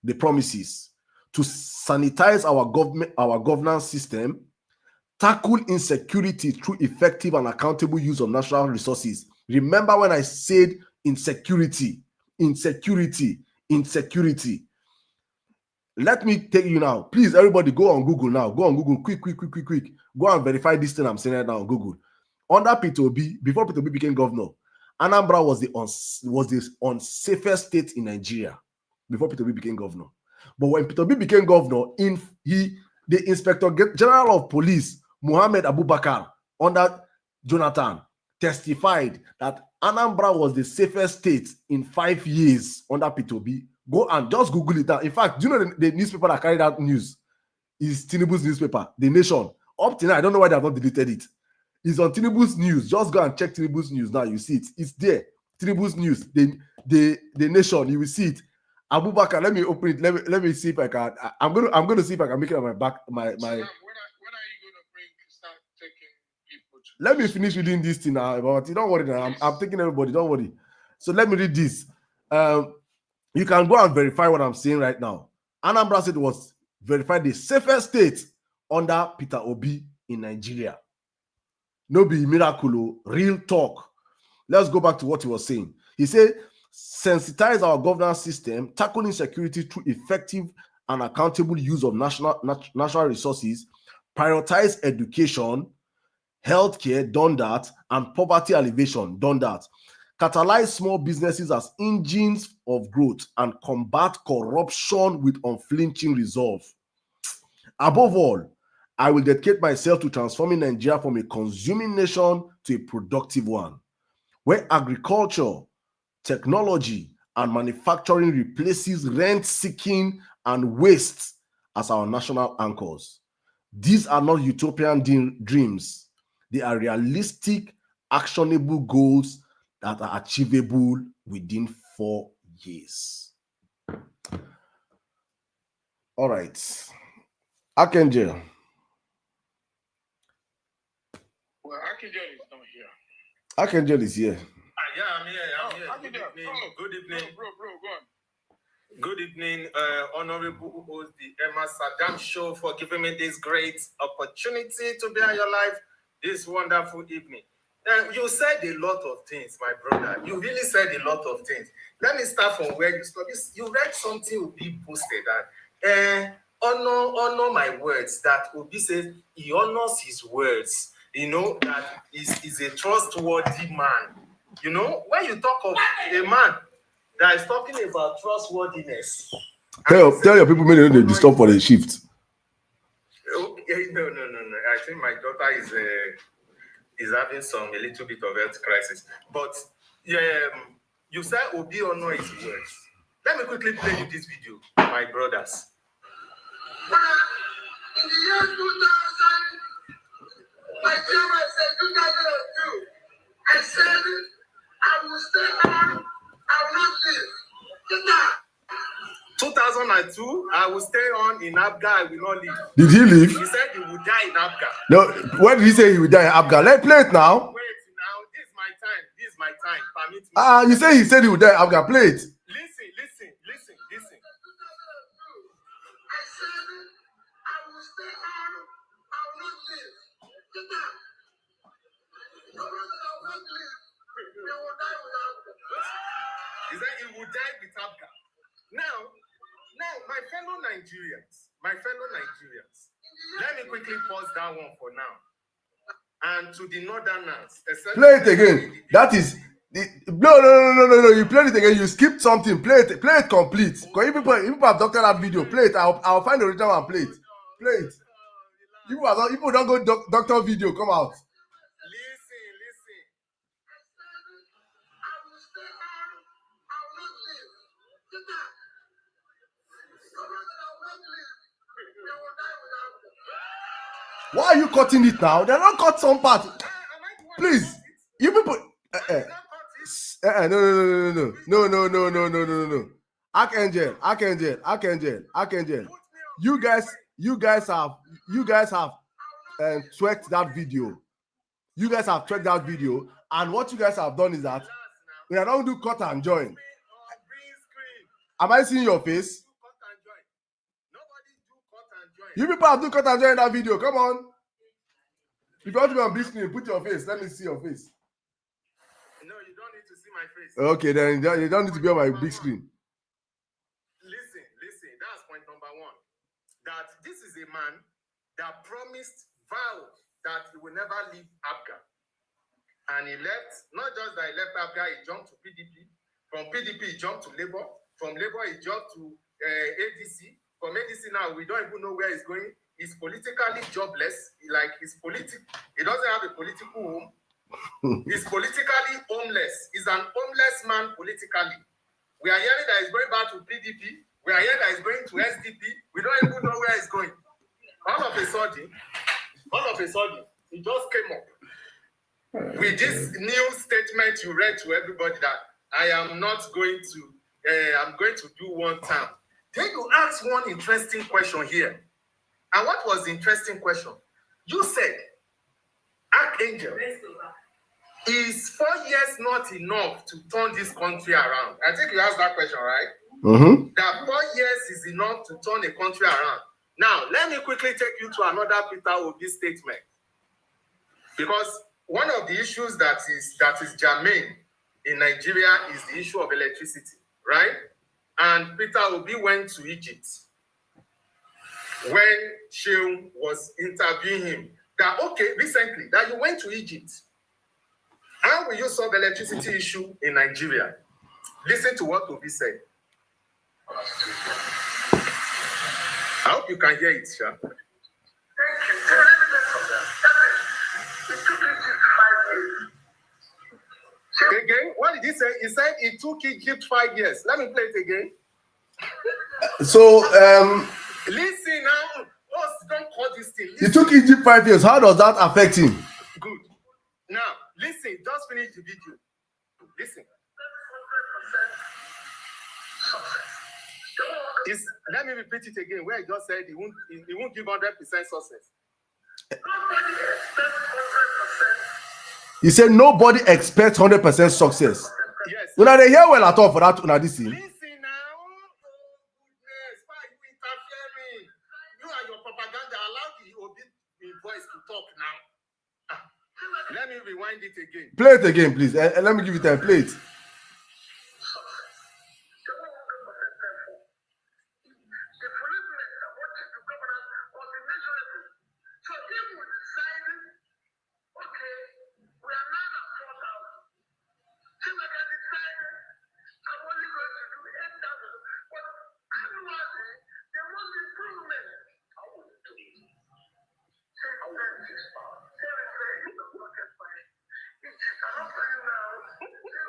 The promises to sanitize our governance system, tackle insecurity through effective and accountable use of natural resources. Remember when I said insecurity. Let me take you now. Please, everybody, go on Google now. Go on Google, quick. Go and verify this thing I'm saying right now on Google. Under Peter Obi, before Peter Obi became governor, Anambra was the unsafest state in Nigeria before Peter Obi became governor. But when Peter Obi became governor, the Inspector General of Police, Muhammad Abubakar, under Jonathan, testified that Anambra was the safest state in 5 years under Peter Obi. Go and just Google it out. In fact, do you know the newspaper that carried out news is Tinubu's newspaper, The Nation. Up to now, I don't know why they have not deleted it. It's on Tinubu's news. Just go and check Tinubu's news now. You see it. It's there. Tinubu's news. The Nation. You will see it. Abubakar, let me open it. Let me see if I can. I'm gonna see if I can make it on my back. My. When are you gonna start taking people to? Let me finish reading this thing now. But don't worry now. I'm taking everybody. Don't worry. So let me read this. You can go and verify what I'm saying right now. Anambra State was verified the safest state under Peter Obi in Nigeria. No be miracle, real talk. Let's go back to what he was saying. He said, sensitize our governance system, tackle insecurity through effective and accountable use of national resources, prioritize education, healthcare, done that, and poverty alleviation, done that. Catalyze small businesses as engines of growth and combat corruption with unflinching resolve. Above all, I will dedicate myself to transforming Nigeria from a consuming nation to a productive one, where agriculture, technology, and manufacturing replaces rent-seeking and waste as our national anchors. These are not utopian dreams. They are realistic, actionable goals that are achievable within 4 years. All right. Archangel. Well, Archangel is not here. Archangel is here. Yeah, I'm here. Good evening. Good evening. Bro, go on. Good evening, honorable host, the Emir Sirdam show, for giving me this great opportunity to be on your live this wonderful evening. You said a lot of things, my brother. You really said a lot of things. Let me start from where you started. You read something Obi posted that honor my words. That Obi says he honors his words. You know that is a trustworthy man. You know, when you talk of a man that is talking about trustworthiness. Tell your people maybe they disturb for the shift. Okay, no. I think my daughter is having a little bit of health crisis. But you said Obi honor his words. Let me quickly play you this video, my brothers. In the year 2000, my chairman said 2002. I said I will stay on, I will not leave. 2002, I will stay on in Abga, I will not leave. Did he leave? He said he will die in Abga. No, what did he say he would die in Abga? Let's play it now. Wait now, this is my time. Permit me. You say he said he would die in Abga. Play it. Listen. I said I will stay on, I will not leave. He said he will die with Abga. Now, my fellow Nigerians, let me quickly pause that one for now. And to the northerners, play it again. That is no. You played it again. You skipped something. Play it complete. Because if people have doctored that video, play it. I'll find the original and play it. Play it. People don't go doctor video. Come out. Listen. Why are you cutting it now? They're not cut some part. Please, you people. No. Archangel. You guys have tweaked that video. You guys have tweaked that video, and what you guys have done is that we are not do cut and join. Am I seeing your face? You people have do cut and join in that video. Come on. If you want to be on big screen, put your face. Let me see your face. No, you don't need to see my face. Okay, then you don't need to be on my big screen. Listen. That's point number one. That this is a man that vowed that he will never leave APGA. And he left, not just that he left APGA, he jumped to PDP. From PDP, he jumped to Labour. From Labour, he jumped to ADC. From ADC now, we don't even know where he's going. He's politically jobless. He doesn't have a political home. He's politically homeless. He's an homeless man politically. We are hearing that he's going back to PDP. We are hearing that he's going to SDP. We don't even know where he's going. All of a sudden, he just came up with this new statement you read to everybody that I am not going to, I'm going to do one term. Then you ask one interesting question here. And what was the interesting question? You said, Archangel, is 4 years not enough to turn this country around? I think you asked that question, right? Mm-hmm. That 4 years is enough to turn a country around. Now, let me quickly take you to another Peter Obi statement. Because one of the issues that is germane in Nigeria is the issue of electricity, right? And Peter Obi went to Egypt when Sheung was interviewing him. That, okay, recently, that you went to Egypt. How will you solve electricity issue in Nigeria? Listen to what Obi said. I hope you can hear it, Sha. Thank you. So let me take from that. It took Egypt 5 years. Again, what did he say? He said it took Egypt 5 years. Let me play it again. So, Listen now. Oh, don't call this thing. Listen. it took Egypt 5 years. How does that affect him? Good. Now, listen. Just finish the video. Listen. Let me repeat it again. Where he just said he won't give 100% success. He said nobody expects 100% success. Yes. Una they hear well at all for that. Una this thing. Listen now. Oh goodness, why are you interfering? You and your propaganda allow the Obi voice to talk now. Let me rewind it again. Play it again, please. Let me give you time. Play it.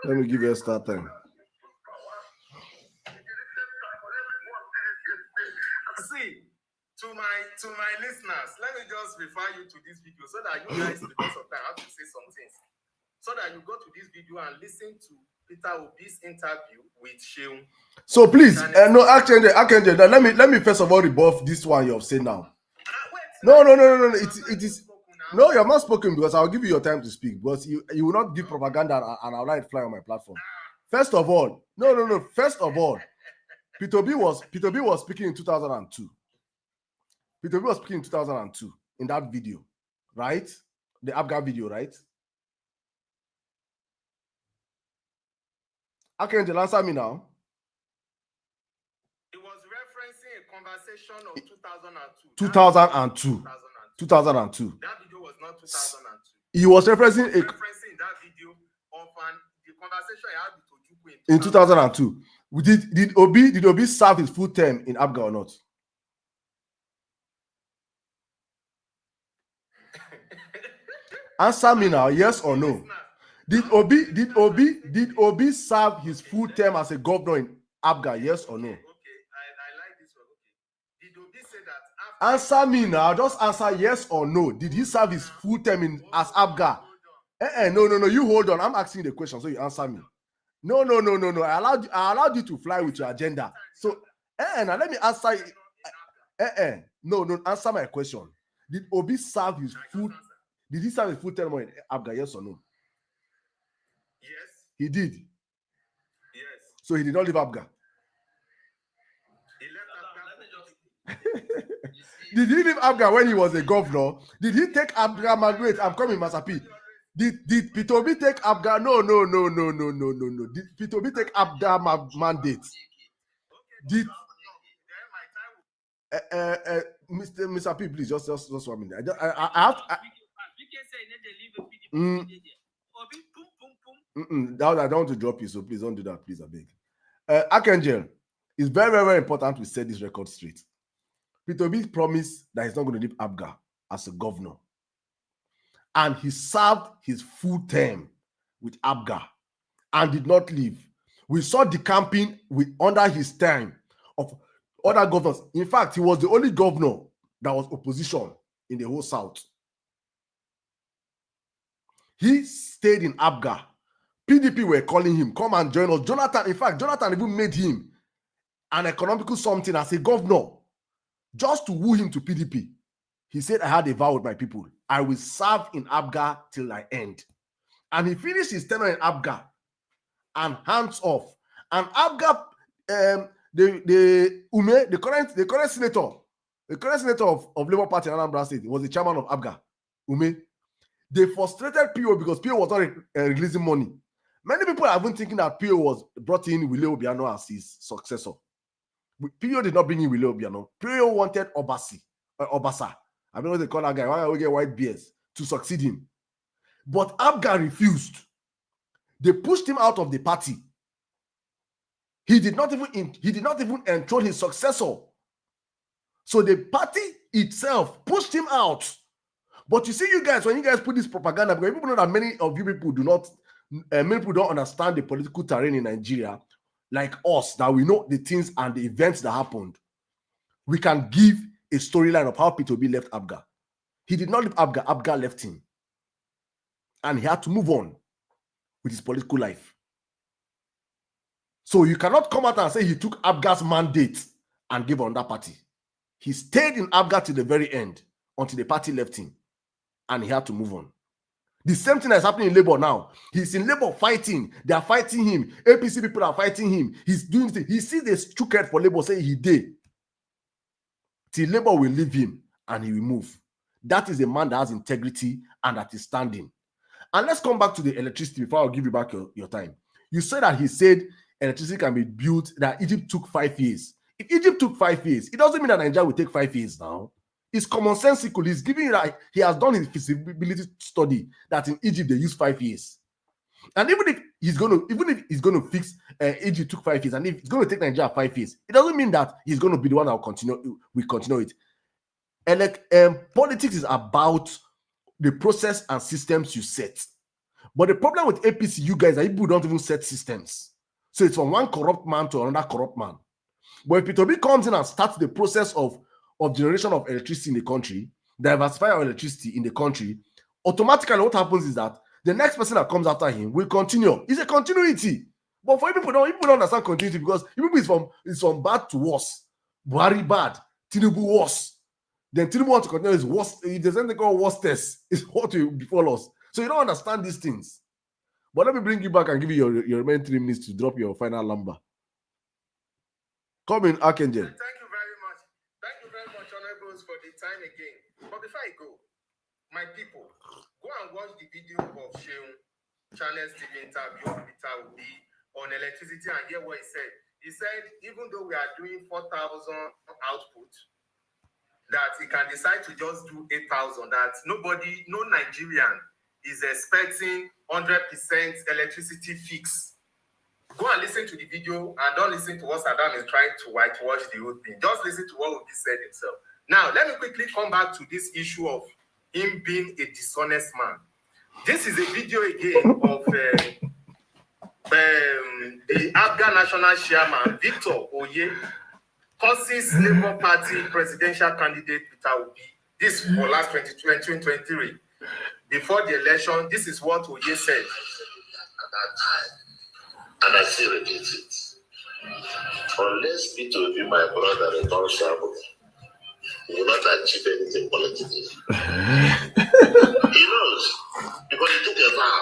Let me give you a start time. See, to my listeners, let me just refer you to this video so that you guys, because of time, have to say some things. So that you go to this video and listen to Peter Obi's interview with Sheung. So please, no, Archangel, let me first of all rebuff this one you have said now. No. It is. No, you have not spoken because I'll give you your time to speak. Because you will not give propaganda and I'll let it fly on my platform. First of all, no. First of all, Peter Obi was speaking in 2002. Peter Obi was speaking in 2002 in that video, right? The APGA video, right? Archangel, answer me now. He was referencing a conversation of 2002. 2002. That video was not 2002. He was referencing that video of the conversation he had with Ojukwu in 2002. Did Obi serve his full term in APGA or not? Answer me now, yes or no? Did Obi serve his full term as a governor in APGA, yes or no? Okay, I like this one. Okay. Did Obi say that Answer me now. Just answer yes or no. Did he serve his full term as Abga? No. You hold on. I'm asking the question, so you answer me. No. I allowed you to fly with your agenda. So, now let me answer. No. Answer my question. Did Obi serve his full? Did he serve his full term in Abga? Yes or no? Yes. He did. Yes. So he did not leave Abga. He left Abga. Did he leave Abga when he was a governor? Did he take Abga mandate? I'm coming, Masapi. Did Peter Obi take Abga? No. Did Peter Obi take Abga mandate? Did Mr. P, please just 1 minute. I have I don't want to drop you, so please don't do that, please, I beg. Archangel, it's very, very, very important we set this record straight. Peter Obi promised that he's not going to leave Abga as a governor. And he served his full term with Abga and did not leave. We saw the campaign under his term of other governors. In fact, he was the only governor that was opposition in the whole South. He stayed in Abga. PDP were calling him, come and join us. Jonathan even made him an economical something as a governor just to woo him to PDP. He said, I had a vow with my people. I will serve in Abga till I end. And he finished his tenure in Abga and hands off. And Abga, the current senator of Labour Party in Anambra State was the chairman of Abga, Ume. They frustrated PO because PO was not releasing money. Many people are even thinking that PO was brought in Willie Obiano as his successor. PO did not bring in Willie Obiano. PO wanted Obasa. I don't know what they call that guy. Why we get white beards to succeed him? But Abga refused. They pushed him out of the party. He did not even enthrone his successor. So the party itself pushed him out. But you see, you guys, when you guys put this propaganda, because people know that many of you people many people don't understand the political terrain in Nigeria, like us, that we know the things and the events that happened. We can give a storyline of how Peter Obi left Abga. He did not leave Abga. Abga left him. And he had to move on with his political life. So you cannot come out and say he took Abga's mandate and gave on that party. He stayed in Abga till the very end until the party left him. And he had to move on. The same thing that's happening in Labour now. He's in Labour fighting. They are fighting him. APC people are fighting him. He's doing this. He sees the stupid for Labour saying he did. Till Labour will leave him and he will move. That is a man that has integrity and that is standing. And let's come back to the electricity before I'll give you back your time. You said that he said electricity can be built, that Egypt took 5 years. If Egypt took 5 years, it doesn't mean that Nigeria will take 5 years now. It's commonsensical. He's giving you that he has done his feasibility study that in Egypt they use 5 years. And even if he's going to fix Egypt took 5 years, and if it's going to take Nigeria 5 years, it doesn't mean that he's going to be the one that will continue it. And politics is about the process and systems you set. But the problem with APC, you guys, are people don't even set systems. So it's from one corrupt man to another corrupt man. But if Peter Obi comes in and starts the process of generation of electricity in the country, diversify our electricity in the country, automatically what happens is that the next person that comes after him will continue. It's a continuity. But for people don't understand continuity because people is from bad to worse. Buhari bad, Tinubu worse. Then Tinubu wants to continue his worst. If there's anything called worstest, it's what will befall us. So you don't understand these things. But let me bring you back and give you your remaining 3 minutes to drop your final number. Come in, Archangel. Thank you very much. Thank you very much, Honorables, for the time again. But before I go, my people, go and watch the video of Sheung Channel's TV interview with Peter Obi on electricity and hear what he said. He said, even though we are doing 4,000 output, that he can decide to just do 8,000, that no Nigerian is expecting 100% electricity fix. Go and listen to the video and don't listen to what Saddam is trying to whitewash the whole thing. Just listen to what Obi said himself. Now, let me quickly come back to this issue of him being a dishonest man. This is a video again of the Afghan National Chairman, Victor Oye, causes Labour Party presidential candidate Peter Obi. This for last 2023. Before the election, this is what Oye said. At that time, and I still repeat it. Unless Peter Obi, my brother, returns travel, he will not achieve anything politically. He knows, because he took a vow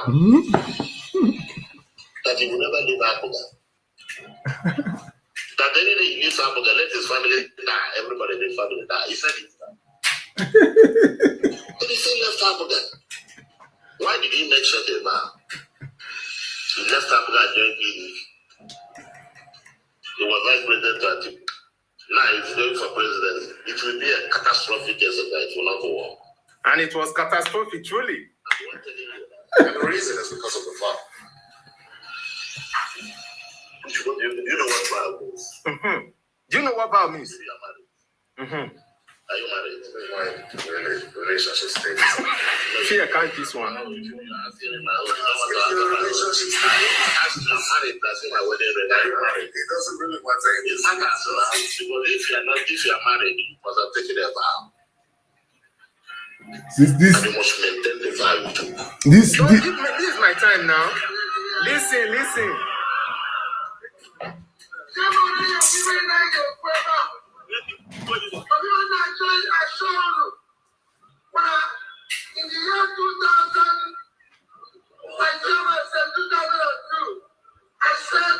that he will never leave Africa. That any day he leaves Africa, let his family die. Everybody in the family die. He said it. But he still left Africa. Why did he make such a vow? He left Africa and joined PDP. He was vice president to Atiku. Now he's going for president. It will be a catastrophic exercise. It will not work. And it was catastrophic, truly. And the reason is because of the vow. You know what vow means? Mm-hmm. Do you know what vow means? You are married. Mm-hmm. Are you married? Relationship status. Fear can't this one. It doesn't really matter. It's because if you are married, you must have taken a vow. Since this, And you must maintain the vow you took. this, Don't this, give me, this is my time now. Listen. In the year 2000, my German said 2002, I said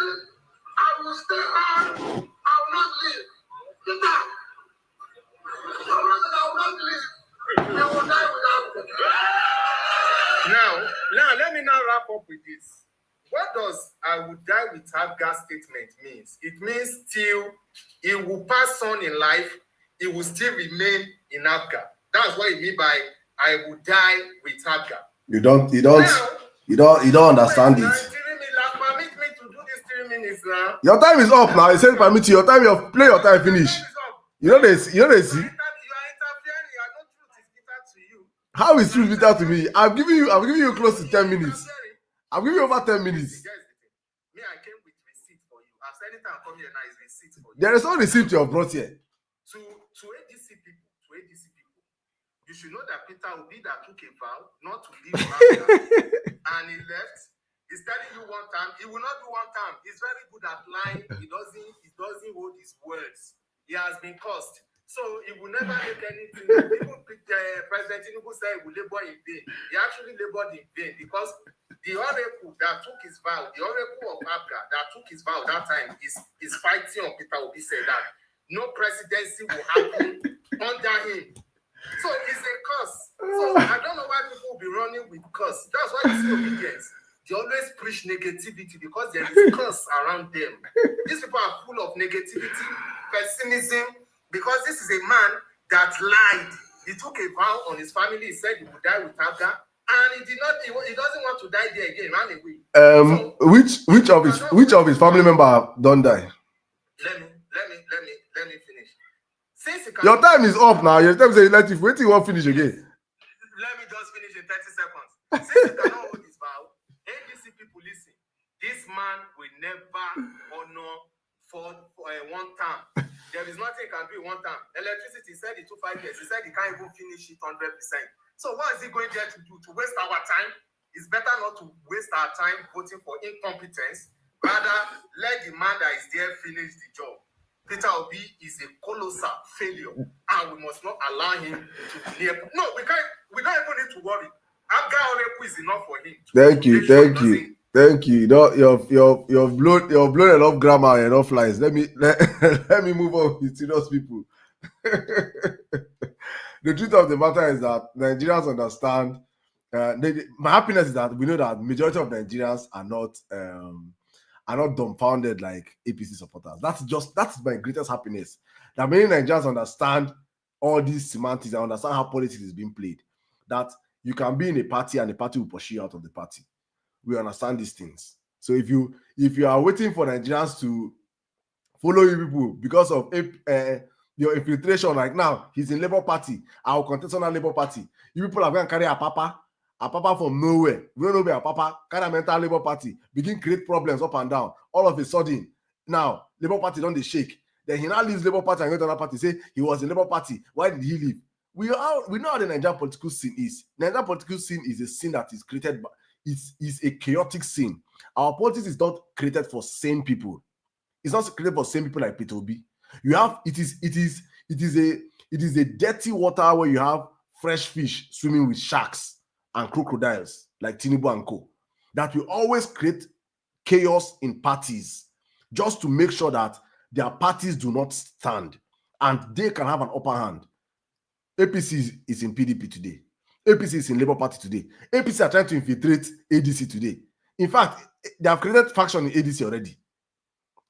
I will stay on, I will not leave. Peter, I will not leave. They will die without me. Now, let me now wrap up with this. What does "I will die with Abga" statement means? It means till he will pass on in life, he will still remain in Abga. That's what it means by "I will die with Abga." you don't understand it. Permit me to do this 3 minutes now. Your time is up now. You said permit you. Your time, play your time finish. You know this. You know this. You are interfering. You are not truth is bitter to you. How is truth bitter to me? I'm giving you close to 10 minutes. I'm giving you over 10 minutes. Me, I came with receipt for you. As anytime I come here now, is receipt for you. There is no receipt you have brought here. To ADC people, you should know that Peter Obi that took a vow not to leave Africa, and he left. He's telling you one time, he will not do one time. He's very good at lying. He doesn't hold his words. He has been cursed. So he will never make anything. Even President Tinubu said he will labor in vain. He actually labored in vain because the oracle that took his vow, the oracle of Abga that took his vow that time is fighting on Peter Obi said that no presidency will happen under him. So it's a curse. So I don't know why people will be running with curse. That's why you see obedience. They always preach negativity because there is curse around them. These people are full of negativity, pessimism, because this is a man that lied. He took a vow on his family. He said he would die with Abga, and he did not. He doesn't want to die there again. Ran away. So, which of his family member don't die? Let me finish. Since Your time is up now. Your time is let you wait till you won't finish again. Let me just finish in 30 seconds. Since he cannot hold his vow, ADC people listen. This man will never honor for one term. There is nothing he can do in one term. Electricity said it took 5 years. He said he can't even finish it 100%. So what is he going there to do? To waste our time? It's better not to waste our time voting for incompetence. Rather, let the man that is there finish the job. Peter Obi is a colossal failure, and we must not allow him to be near. No, we don't even need to worry. Abga Oreku is enough for him. Thank you. You've blown enough grammar and enough lines. Let me move on with serious people. The truth of the matter is that Nigerians understand. My happiness is that we know that majority of Nigerians are not dumbfounded like APC supporters. That's my greatest happiness. That many Nigerians understand all these semantics and understand how politics is being played. That you can be in a party and the party will push you out of the party. We understand these things. So if you are waiting for Nigerians to follow you people because of your infiltration, like now he's in Labour Party, I will contest on a Labour Party. You people are going to carry a papa from nowhere. We don't know where a papa carry a mental Labour Party, begin create problems up and down. All of a sudden, now Labour Party don't they shake. Then he now leaves Labour Party and goes to another party. Say he was in Labour Party. Why did he leave? We know how the Nigerian political scene is. Nigerian political scene is a scene that is created by is a chaotic scene. Our politics is not created for sane people. It's not created for sane people like Peter Obi. You have it is a dirty water where you have fresh fish swimming with sharks and crocodiles like Tinubu and Co. That will always create chaos in parties just to make sure that their parties do not stand and they can have an upper hand. APC is in PDP today. APC is in Labour Party today. APC are trying to infiltrate ADC today. In fact, they have created faction in ADC already.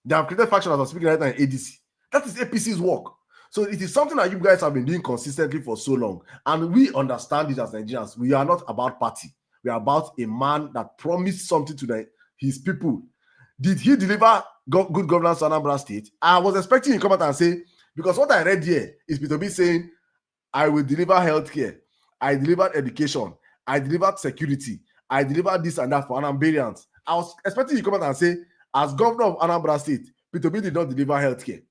They have created faction as I'm speaking right now in ADC. That is APC's work. So it is something that you guys have been doing consistently for so long. And we understand it as Nigerians. We are not about party. We are about a man that promised something to his people. Did he deliver good governance to Anambra State? I was expecting him to come out and say, because what I read here is Peter B saying, I will deliver healthcare. I delivered education. I delivered security. I delivered this and that for Anambarians. I was expecting you to come out and say, as governor of Anambra State, Peter B did not deliver healthcare.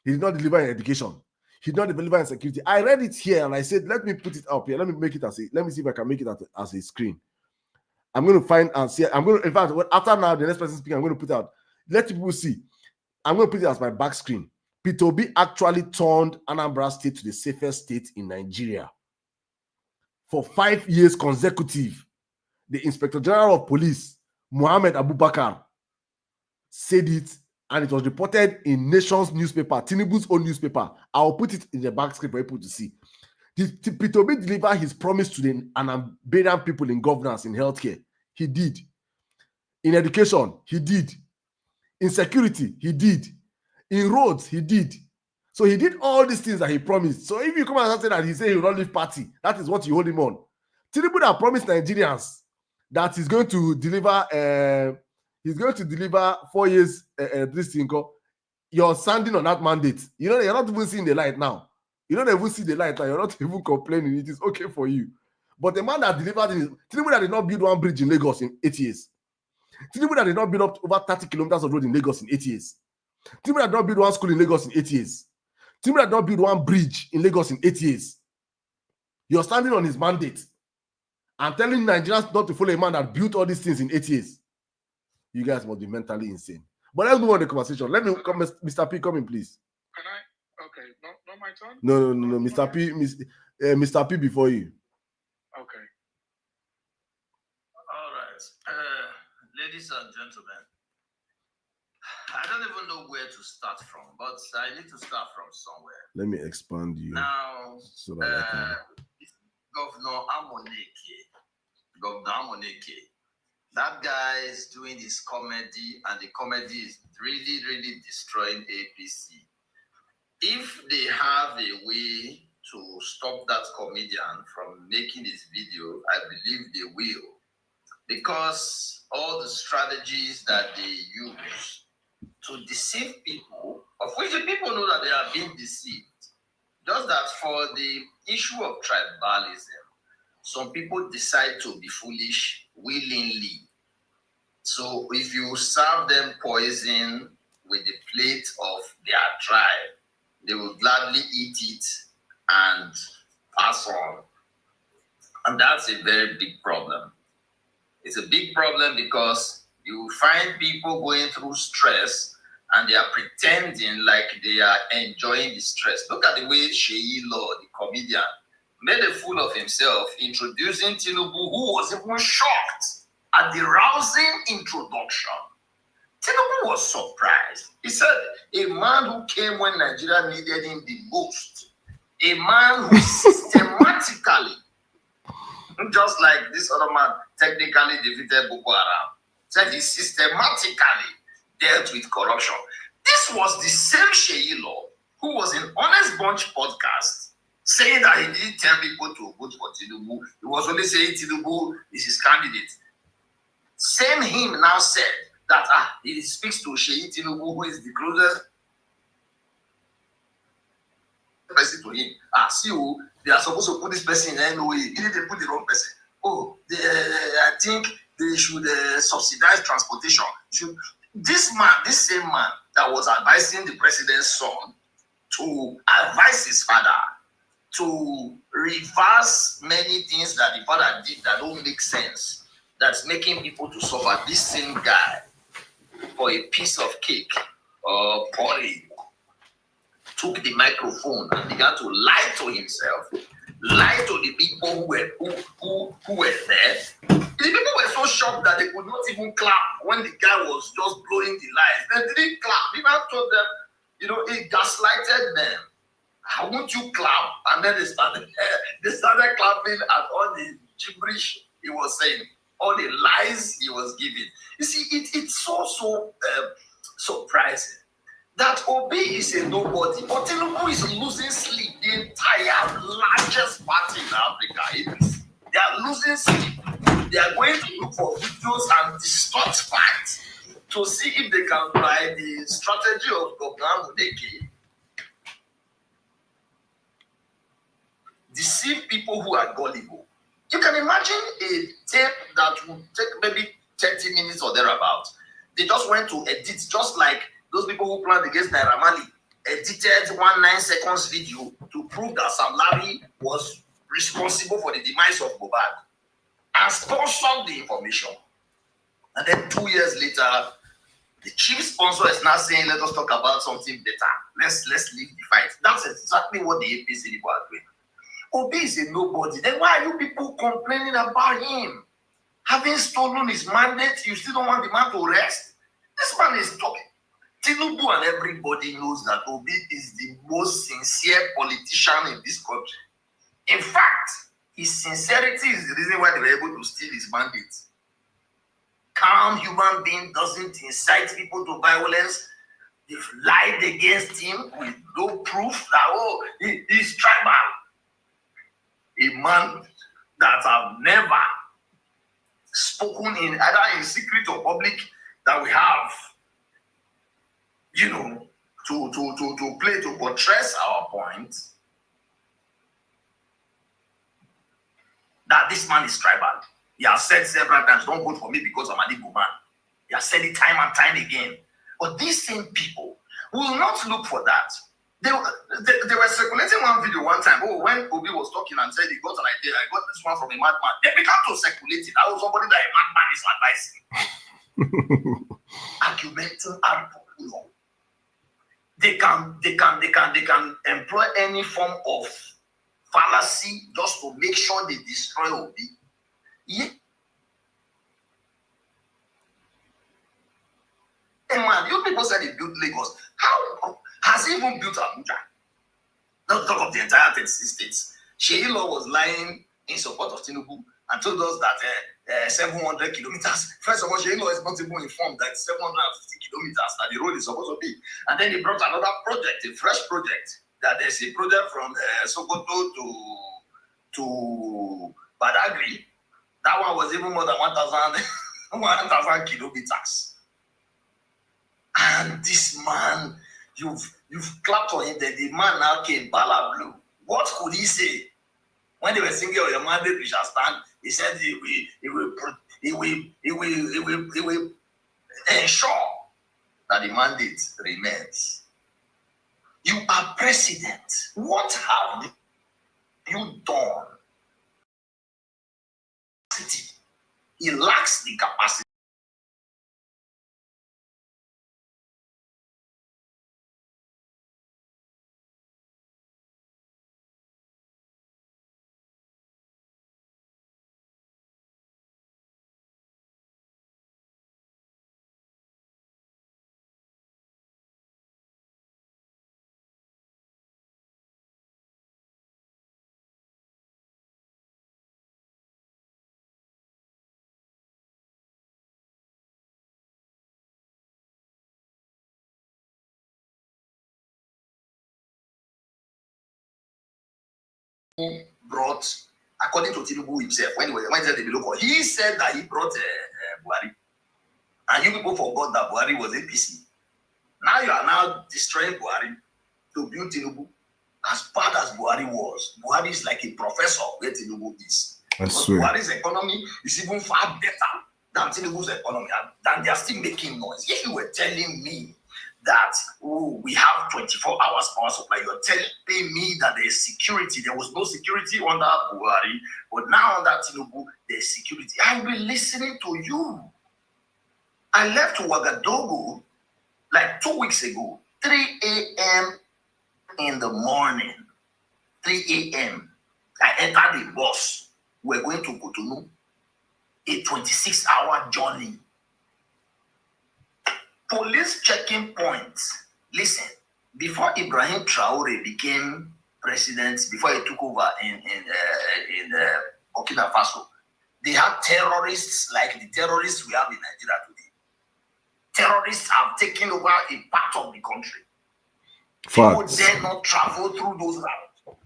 He did not deliver in education. He did not deliver in security. I read it here and I said, let me put it up here. Let me see if I can make it as a screen. I'm going to find and see. In fact, after now, the next person speaking, I'm going to put out. Let people see. I'm going to put it as my back screen. Peter Obi actually turned Anambra State to the safest state in Nigeria. For 5 years consecutive, the Inspector General of Police, Mohammed Abubakar, said it, and it was reported in Nation's newspaper, Tinubu's own newspaper. I'll put it in the back screen for people to see. Peter Obi delivered his promise to the Anambarian people in governance, in healthcare. He did. In education, he did. In security, he did. In roads, he did. So he did all these things that he promised. So if you come and say that he said he will not leave party, that is what you hold him on. Tinubu that promised Nigerians that he's going to deliver 4 years this thing. You're standing on that mandate. You know, you're not even seeing the light now. You don't even see the light now. You're not even complaining. It is okay for you. But the man that delivered Tinubu that did not build one bridge in Lagos in 8 years. Tinubu that did not build up over 30 kilometers of road in Lagos in 8 years. Tinubu that did not build one school in Lagos in 8 years. Tinubu that did not build one bridge in Lagos in 8 years. You're standing on his mandate and telling Nigerians not to follow a man that built all these things in 8 years. You guys must be mentally insane. But let's move on to the conversation. Let me come, Mr. P, come in, please. Can I? Okay, not my turn? No. Mr. P, Mr. P before you. Okay. All right. Ladies and gentlemen, I don't even know where to start from, but I need to start from somewhere. Let me expand you. Now, so that I can... Governor Amoneke, that guy is doing his comedy, and the comedy is really, really destroying APC. If they have a way to stop that comedian from making his video, I believe they will. Because all the strategies that they use to deceive people, of which the people know that they are being deceived, just that for the issue of tribalism, some people decide to be foolish willingly. So if you serve them poison with the plate of their tribe, they will gladly eat it and pass on. And that's a very big problem. It's a big problem because you find people going through stress and they are pretending like they are enjoying the stress. Look at the way Sheyi Law, the comedian, made a fool of himself, introducing Tinubu, who was even shocked at the rousing introduction. Tinubu was surprised. He said, a man who came when Nigeria needed him the most, a man who systematically, just like this other man technically defeated Boko Haram, said he systematically dealt with corruption. This was the same Sheyi Law who was in Honest Bunch podcast saying that he didn't tell people to vote for Tinubu. He was only saying Tinubu is his candidate. Same him now said that he speaks to Sheyi Tinubu, who is the closest person to him. See who they are supposed to put this person in NOA. Didn't they put the wrong person? I think they should subsidize transportation. This same man, that was advising the president's son to advise his father to reverse many things that the father did that don't make sense, that's making people to suffer. This same guy, for a piece of cake or porridge, took the microphone and began to lie to himself, lie to the people who were there. The people were so shocked that they could not even clap when the guy was just blowing the lies. They didn't clap. People told them, you know, it gaslighted them. How won't you clap? And then they started clapping at all the gibberish he was saying, all the lies he was giving. You see, it's so surprising that Obi is a nobody, but Tinubu is losing sleep. The entire largest party in Africa, they are losing sleep. They are going to look for videos and distort facts to see if they can buy the strategy of Governor Mudeki, deceive people who are gullible. You can imagine a tape that would take maybe 30 minutes or thereabouts. They just went to edit, just like those people who planned against Naira Marley, edited 9 seconds video to prove that Sam Larry was responsible for the demise of Mohbad and sponsored the information. And then 2 years later, the chief sponsor is now saying, let us talk about something better. Let's leave the fight. That's exactly what the APC people are doing. Obi is a nobody. Then why are you people complaining about him? Having stolen his mandate, you still don't want the man to rest? This man is talking. Tinubu and everybody knows that Obi is the most sincere politician in this country. In fact, his sincerity is the reason why they were able to steal his mandate. Calm human being doesn't incite people to violence. They've lied against him with no proof that, he's tribal. A man that have never spoken in either in secret or public that we have, you know, to play, to portray our point that this man is tribal. He has said several times, don't vote for me because I'm an Igbo man. He has said it time and time again. But these same people will not look for that. They were circulating one video one time. Oh, when Obi was talking and said he got an idea, I got this one from a madman. They began to circulate it. That was somebody that a madman is advising. Argumenting and popular. They can employ any form of fallacy just to make sure they destroy Obi. Yeah. Hey man, you people said he built Lagos. How has he even built Abuja? Not talk of the entire 36 states. Sheila was lying in support of Tinubu and told us that 700 kilometers. First of all, Sheila is not even informed that 750 kilometers that the road is supposed to be. And then he brought another project, a fresh project, that there's a project from Sokoto to Badagry. That one was even more than 1,000 kilometers. And this man, you've clapped on him. That the man now came bala blue. What could he say when they were singing "Oh, your mandate we shall stand"? He said he will ensure that the mandate remains. You are president. What have you done? He lacks the capacity. Brought, according to Tinubu himself, when he said the local, he said that he brought Buhari. And you people forgot that Buhari was APC. Now you are now destroying Buhari to build Tinubu. As bad as Buhari was, Buhari is like a professor where Tinubu is. Because Buhari's economy is even far better than Tinubu's economy. And they are still making noise. If you were telling me that we have 24 hours power supply. You're telling me that there's security. There was no security under Buhari, but now under Tinubu, there's security. I've been listening to you. I left Ouagadougou like 2 weeks ago, 3 a.m. in the morning. 3 a.m. I entered the bus. We're going to Cotonou, a 26-hour journey. Police checking points. Listen, before Ibrahim Traore became president, before he took over in Burkina Faso, they had terrorists like the terrorists we have in Nigeria today. Terrorists have taken over a part of the country. People dare not travel through those routes.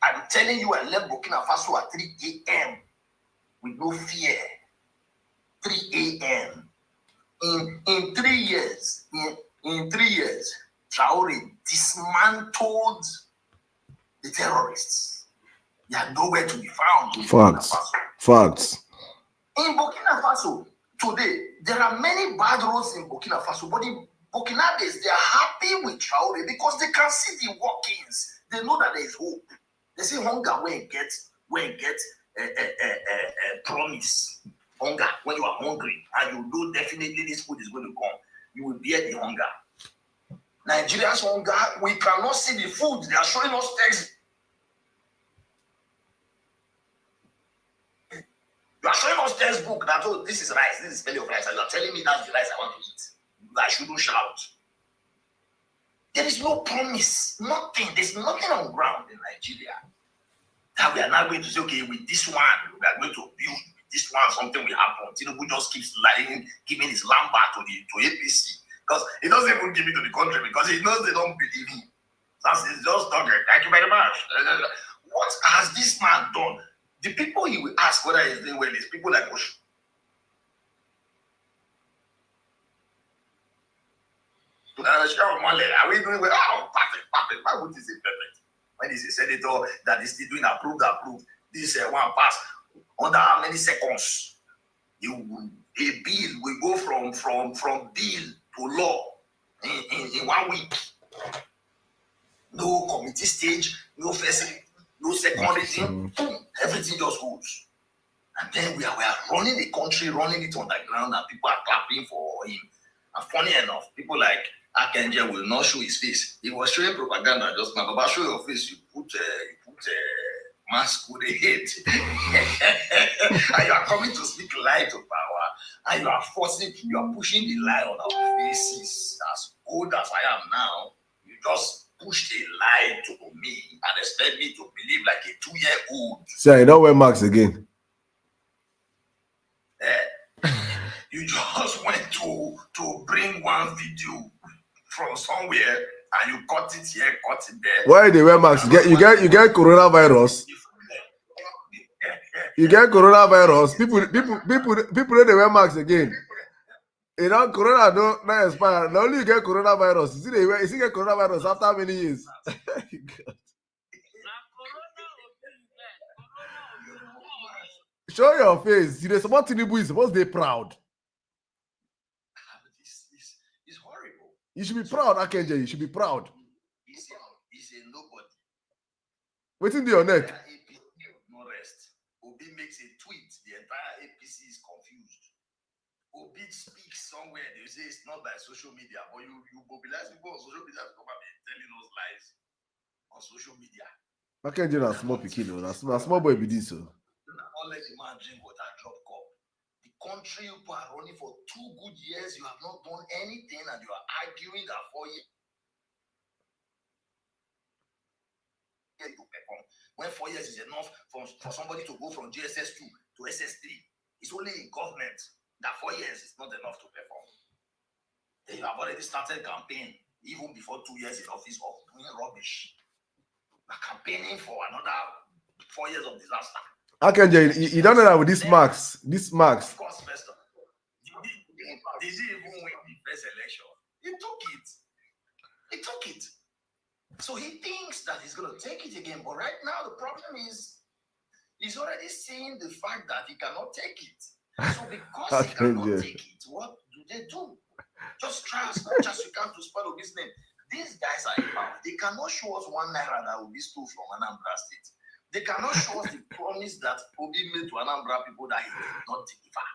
I'm telling you, I left Burkina Faso at 3 a.m. with no fear. 3 a.m. In 3 years, in 3 years, Traore dismantled the terrorists. They are nowhere to be found. Facts. In Burkina Faso, today, there are many bad roads in Burkina Faso, but the Burkinabes, they are happy with Traore because they can see the workings. They know that there is hope. They say hunger when it gets promise. Hunger, when you are hungry and you know definitely this food is going to come, you will bear the hunger. Nigeria's hunger, we cannot see the food. They are showing us text. You are showing us textbook that, oh, this is rice, this is belly of rice, and you are telling me that's the rice I want to eat. I shouldn't shout. There is no promise, nothing. There's nothing on ground in Nigeria that we are now going to say, okay, with this one, we are going to build. This one, something will happen. Tinubu just keeps lying, giving his land back to APC because he doesn't even give it to the country because he knows they don't believe him. That's it's just talking. Thank you very much. What has this man done? The people he will ask whether he's doing well is people like Bush. Are we doing well? Oh, perfect. Why would he say perfect? When he's a senator that is still doing approved. This one pass. Under how many seconds? A bill will go from bill to law in 1 week. No committee stage, no first, no second reading, boom, everything just goes. And then we are running the country, running it on the ground, and people are clapping for him. And funny enough, people like Akenje will not show his face. He was showing propaganda just now. But show your face, you put mask with the head. And you are coming to speak lie to power. And you are pushing the lie on our faces. As old as I am now, you just pushed a lie to me and expect me to believe like a 2-year-old. So I don't wear masks again. You just went to bring one video from somewhere and you cut it here, cut it there. Why they wear masks? You get coronavirus. You get coronavirus. People they wear masks again. You know, corona don't expire. Not only you get coronavirus. You see get coronavirus after how many years? Show your face. You support Tinubu is supposed to be proud. It's horrible. You should be proud, Akenje. You should be proud. He's a nobody. What's in your neck? No rest. Obi makes a tweet. The entire APC is confused. Obi speaks somewhere. They say it's not by social media, but you mobilize people on social media to come and be telling us lies on social media. Akenje na small pikin, na small boy be this. Not let the man drink water, drop cup. The country you are running for 2 good years, you have not done anything, and you are arguing that 4 years to perform. When 4 years is enough for somebody to go from GSS2 to SS3, it's only in government that 4 years is not enough to perform. Then you have already started campaign even before 2 years in office of doing rubbish. We're campaigning for another 4 years of disaster. Akenje, you don't know that with this marks. Of course, Pastor. Did he even win the first election? He took it. So he thinks that he's going to take it again. But right now, the problem is he's already seeing the fact that he cannot take it. So because he cannot take it, what do? Just just try as much as you can to spell Obi's name. These guys are in power. They cannot show us 1 naira that Obi stole from Anambra State. They cannot show us the promise that Obi made to Anambra people that he did not deliver.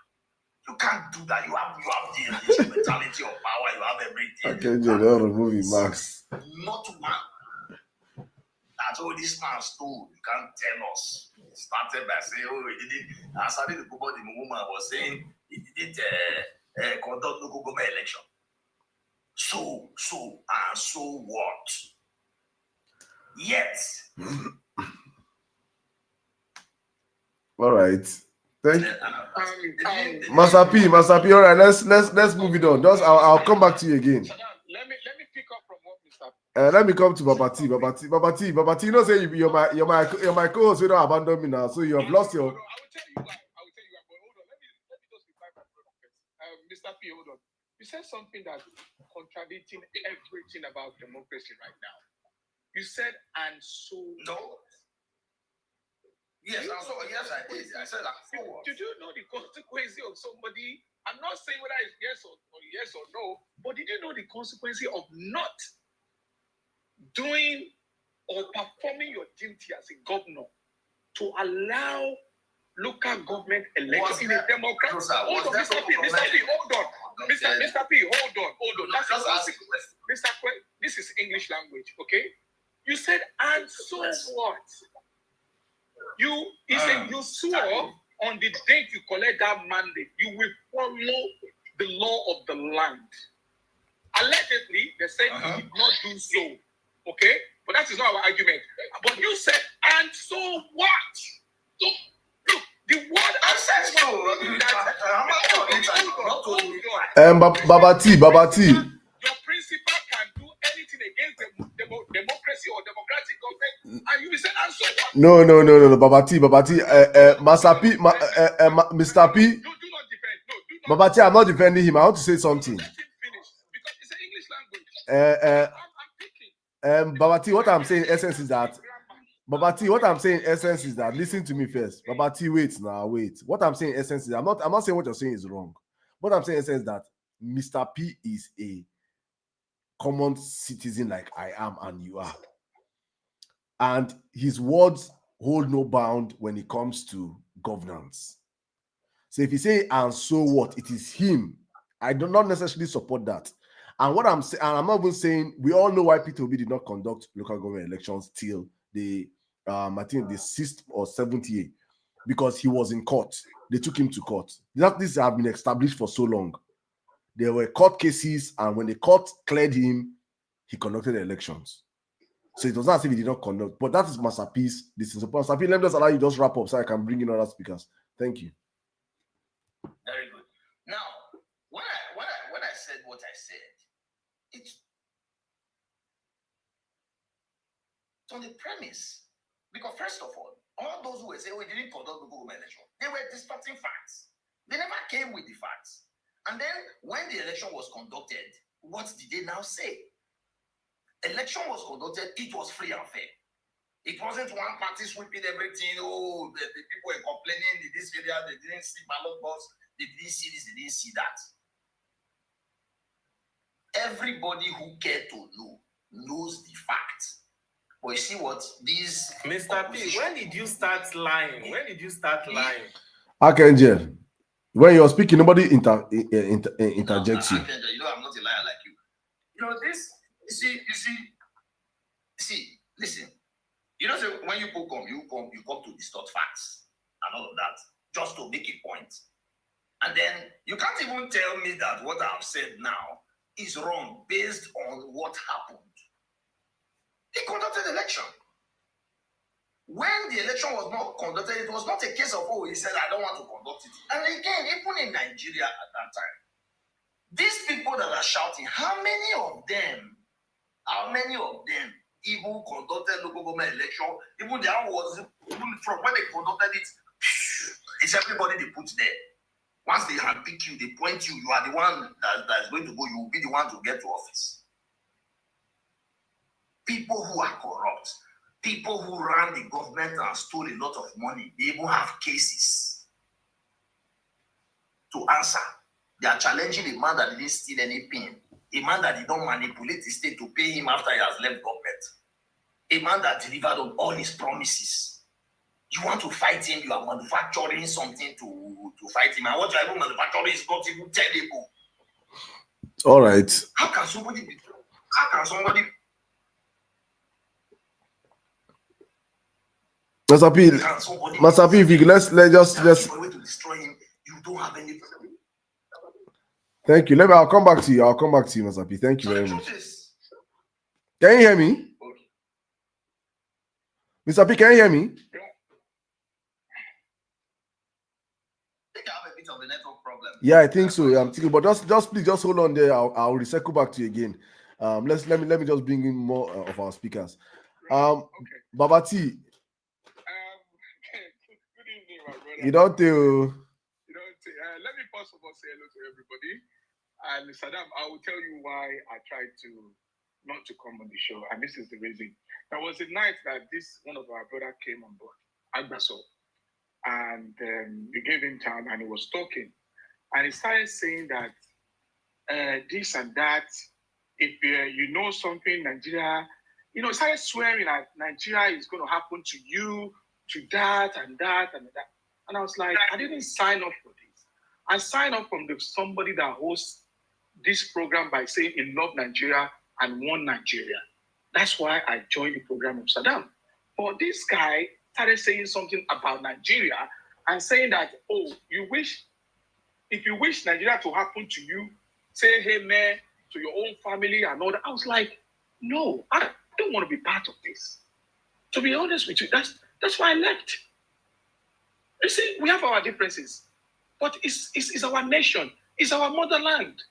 You can't do that. You have the instrumentality of power. You have everything. Okay, don't remove it, Max. Not one. That's all this man stole. You can't tell us. He started by saying, oh, he didn't. I started the woman was saying he didn't conduct local government election. So what? Yes. All right. Thank you. Master P. All right, let's move it on. Just I'll come back to you again. Let me pick up from what Mr. Let me come to Babati. Babati, you know, say you're my co-host. You don't abandon me now, so you have lost your. I will tell you why. But hold on. Let me just reply my brother first. Mr. P, hold on. You said something that's contradicting everything about democracy right now. You said, and so. No. Yes, I did. I said that. Did you know the consequence of somebody? I'm not saying whether it's yes or no, but did you know the consequence of not doing or performing your duty as a governor to allow local government elections in a democratic? Hold on, Mr. P, hold on. Mr. P, hold on. Mr. P, this is English language, okay? You said, and so what? You swore on the date you collect that mandate, you will follow the law of the land. Allegedly, they said you did not do so. Okay? But that is not our argument. But you said, and so what? So, look, the word I said Babati. Your principal can do anything against the democracy or democratic government, and you will say, and so what? No, Babati, Master P, Mr. P. Do not defend. No, Babati, I'm not defending him. I want to say something. Let him finish because it's an English language. I'm picking. Babati, what I'm saying in essence is that listen to me first. Babati, wait. What I'm saying in essence is I'm not saying what you're saying is wrong. What I'm saying in essence is that Mr. P is a common citizen like I am and you are. And his words hold no bound when it comes to governance. So if you say, and so what, it is him. I do not necessarily support that. And what I'm saying, and I'm not even saying, we all know why P2B did not conduct local government elections till I think the 6th or 7th year, because he was in court. They took him to court. This has been established for so long. There were court cases, and when the court cleared him, he conducted the elections. So it was not as if he did not conduct, but that is Master P's. This is Master P. Let me just allow you just wrap up so I can bring in other speakers. Thank you. Very good. Now, when I said what I said, it's on the premise. Because first of all those who were saying we didn't conduct the government election, they were distorting facts. They never came with the facts. And then when the election was conducted, what did they now say? Election was conducted, it was free and fair. It wasn't one party sweeping everything. Oh, the people were complaining in this area, they didn't see ballot box, they didn't see this, they didn't see that. Everybody who cared to know knows the facts. But you see what these Mr. P, when did you start lying? Archangel, when you're speaking, nobody interjects you. Archangel, you know I'm not a liar like you. You know this. You see. Listen. You know, so when you come to distort facts and all of that, just to make a point. And then you can't even tell me that what I've said now is wrong based on what happened. He conducted the election. When the election was not conducted, it was not a case of, he said, I don't want to conduct it. And again, even in Nigeria at that time, these people that are shouting, how many of them even conducted local government election? Even from when they conducted it, it's everybody they put there. Once they have picked you, they point you, you are the one that is going to go, you will be the one to get to office. People who are corrupt, people who ran the government and stole a lot of money, they even have cases to answer. They are challenging the man that didn't steal any pin A man that did not manipulate the state to pay him after he has left government. A man that delivered on all his promises. You want to fight him, you are manufacturing something to fight him. And what you are even manufacturing is not even tenable. All right. How can somebody be? How can somebody? Masapi, if you let's just. For a way to destroy him, you don't have any. Thank you. I'll come back to you. Masapi. Thank you very much. Can you hear me? Okay. Mr. P, can you hear me? I think I have a bit of a network problem. Yeah, I think so. I'm thinking, but just please hold on there. I'll recycle back to you again. Let me just bring in more of our speakers. Okay. Babati. Good evening, my brother. You don't tell. Let me first of all say hello to everybody. And Sirdam, I will tell you why I tried to not to come on the show, and this is the reason. There was a night that one of our brother came on board, Agbaso, and we gave him time, and he was talking, and he started saying that this and that. If you know something, Nigeria, started swearing that Nigeria is going to happen to you, to that and that and that. And I was like, I didn't sign up for this. I signed up from somebody that hosts this program by saying he loved Nigeria and won Nigeria. That's why I joined the program of Sirdam. But this guy started saying something about Nigeria and saying that, if you wish Nigeria to happen to you, say hey man to your own family and all that. I was like, no, I don't want to be part of this. To be honest with you, that's why I left. You see, we have our differences, but it's our nation, it's our motherland.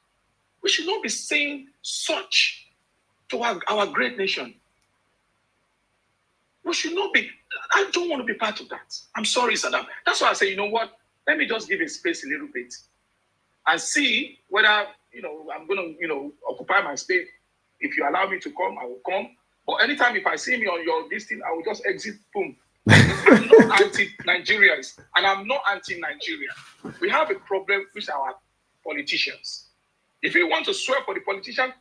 We should not be saying such to our great nation. We should not be. I don't want to be part of that. I'm sorry, Sirdam. That's why I say, you know what? Let me just give it space a little bit and see whether, I'm going to, occupy my space. If you allow me to come, I will come. But anytime if I see me on your listing, I will just exit, boom. I'm not anti-Nigerians, and I'm not anti-Nigeria. We have a problem with our politicians. If you want to swear for the politician,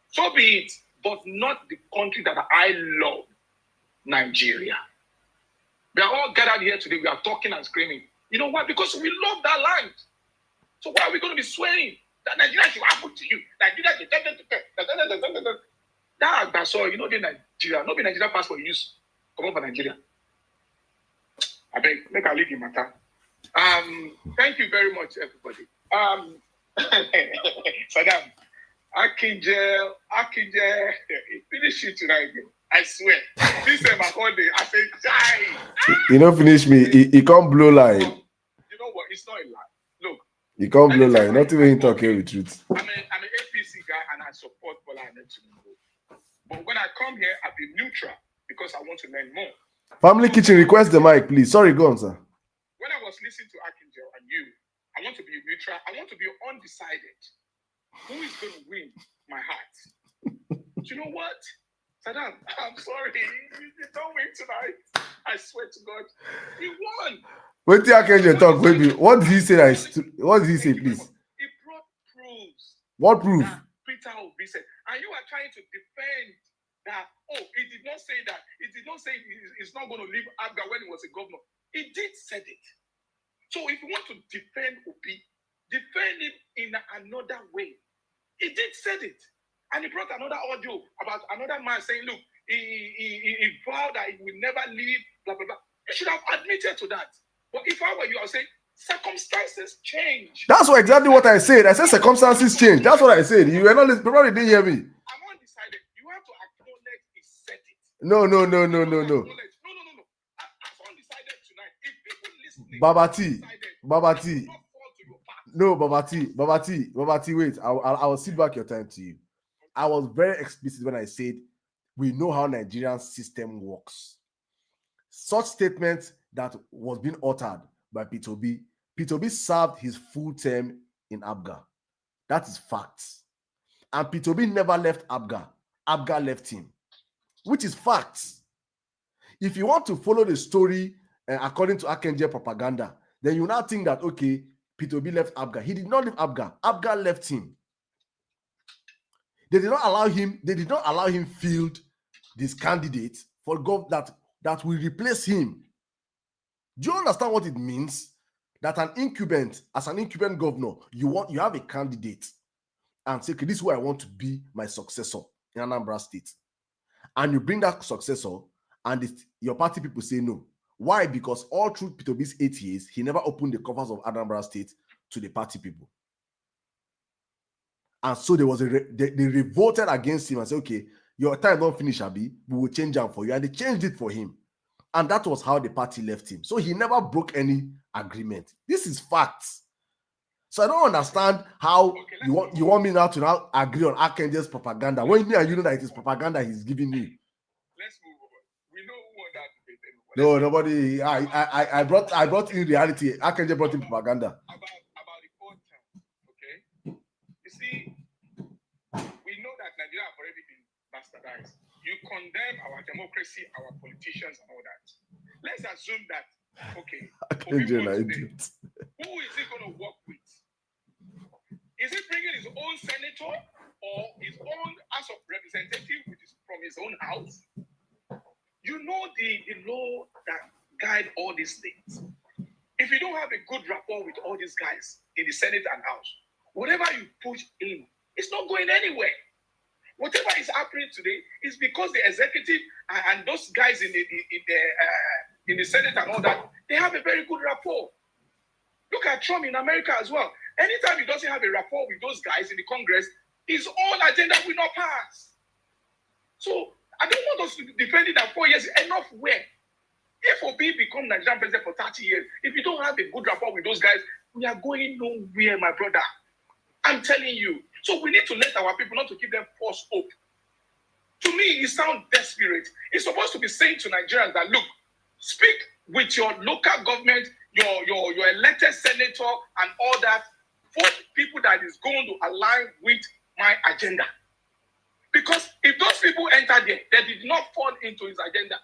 so be it, but not the country that I love, Nigeria. We are all gathered here today. We are talking and screaming. You know why? Because we love that land. So why are we going to be swearing that Nigeria should happen to you? Nigeria, that's all. The Nigeria. Not be Nigeria passport you use. Come over Nigeria. I beg, make a leave you matter. Thank you very much, everybody. Sirdam, Akinje, finish it tonight, bro. I swear. This is my whole day. I say, die. You don't finish me. He can't blow line. You know what? It's not a lie. Look. He can't blow line. Not even talking with truth. I'm an APC guy and I support Bola Ahmed Tinubu. But when I come here, I be neutral because I want to learn more. Family Kitchen, request the mic, please. Sorry, go on, sir. When I was listening to Akinje and you, I want to be neutral. I want to be undecided. Who is going to win my heart? Do you know what? Sirdam, I'm sorry. You don't win tonight. I swear to God. He won. Wait till Akinje talk, baby. What did he say? What did he say, please? He brought proofs. What proof? Peter Obi said. And you are trying to defend that, he did not say that. He did not say he's not going to leave Abga when he was a governor. He did said it. So if you want to defend Obi, defend him in another way. He did said it. And he brought another audio about another man saying, look, he vowed that he will never leave, blah, blah, blah. You should have admitted to that. But if I were you, I would say, circumstances change. That's exactly what I said. I said circumstances change. That's what I said. You were not listening. Probably didn't hear me. I'm undecided. You have to acknowledge he said it. No. No. I'm undecided tonight. If people listening, Babati. No, Babati, wait. I will sit back your time to you. I was very explicit when I said we know how Nigerian system works. Such statements that was being uttered by P2B. P2B served his full term in Abga. That is facts. And P2B never left Abga. Abga left him, which is facts. If you want to follow the story according to Akinje propaganda, then you now think that, okay, P2B left Abga. He did not leave Abga. Abga left him. They did not allow him field this candidate for that will replace him. Do you understand what it means? That as an incumbent governor, you have a candidate and say, okay, this is who I want to be my successor in Anambra State. And you bring that successor, and your party people say no. Why? Because all through Peter Obi's 8 years, he never opened the coffers of Anambra State to the party people. And so they revolted against him and said, okay, your time don't finish, Abi. We will change them for you. And they changed it for him. And that was how the party left him. So he never broke any agreement. This is facts. So I don't understand how you want me now to now agree on Akenje's propaganda when me and you know that it is propaganda he's giving me. Let's move on. We know who won that debate anyway. No, nobody. I brought in reality. Akenje brought in propaganda. About the fourth term, okay? You see, we know that Nigeria have already been bastardized. You condemn our democracy, our politicians, and all that. Let's assume that, okay, Akenje, who is he going to work with? Is he bringing his own senator or his own House of Representatives from his own house? You know the law that guide all these things. If you don't have a good rapport with all these guys in the Senate and House, whatever you push in, it's not going anywhere. Whatever is happening today is because the executive and those guys in the Senate and all that, they have a very good rapport. Look at Trump in America as well. Anytime he doesn't have a rapport with those guys in the Congress, his own agenda will not pass. So I don't want us to defend it at 4 years. Enough where? If Obi become Nigerian president for 30 years, if you don't have a good rapport with those guys, we are going nowhere, my brother. I'm telling you. So we need to let our people, not to give them false hope. To me, it sounds desperate. It's supposed to be saying to Nigerians that, look, speak with your local government, your elected senator and all that, for people that is going to align with my agenda. Because if those people enter there, they did not fall into his agenda.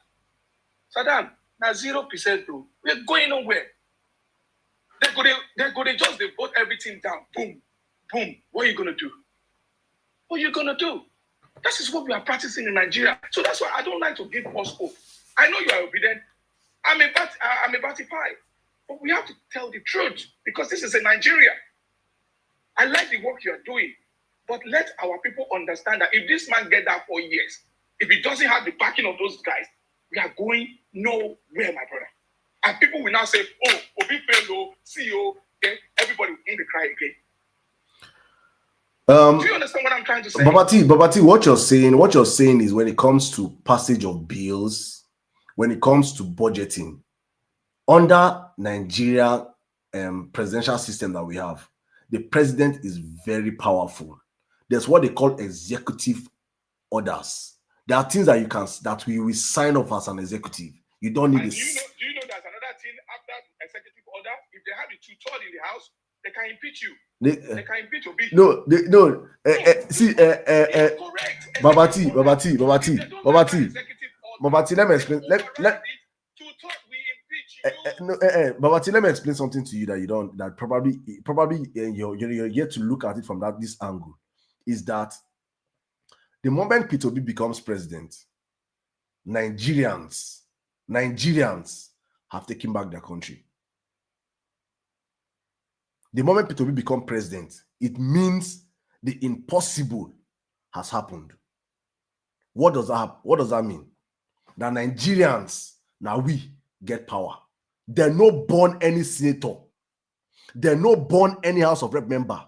Saddam, now 0%, bro. We're going nowhere. They're going to just vote everything down. Boom, boom. What are you going to do? What are you going to do? That is what we are practicing in Nigeria. So that's why I don't like to give false hope. I know you are obedient. I'm a party pie. But we have to tell the truth because this is a Nigeria. I like the work you are doing. But let our people understand that if this man get that 4 years, if he doesn't have the backing of those guys, we are going nowhere, my brother. And people will now say, oh, Obi Fellow, CEO, then everybody will cry again. Do you understand what I'm trying to say? Babati, what you're saying is when it comes to passage of bills, when it comes to budgeting, under Nigeria presidential system that we have, the president is very powerful. There's what they call executive orders. There are things that we will sign off as an executive. You don't need this. Do you know there's another thing after executive order? If they have a two-third in the house, they can impeach you. They can impeach Obi. See, Babati, let me explain. Babati, let me explain something to you that you don't. That probably you're yet to look at it from this angle. Is that the moment Peter Obi becomes president, Nigerians have taken back their country. The moment Peter Obi becomes president, it means the impossible has happened. What does that mean? That Nigerians, now we get power. They're not born any senator. They're not born any House of Rep member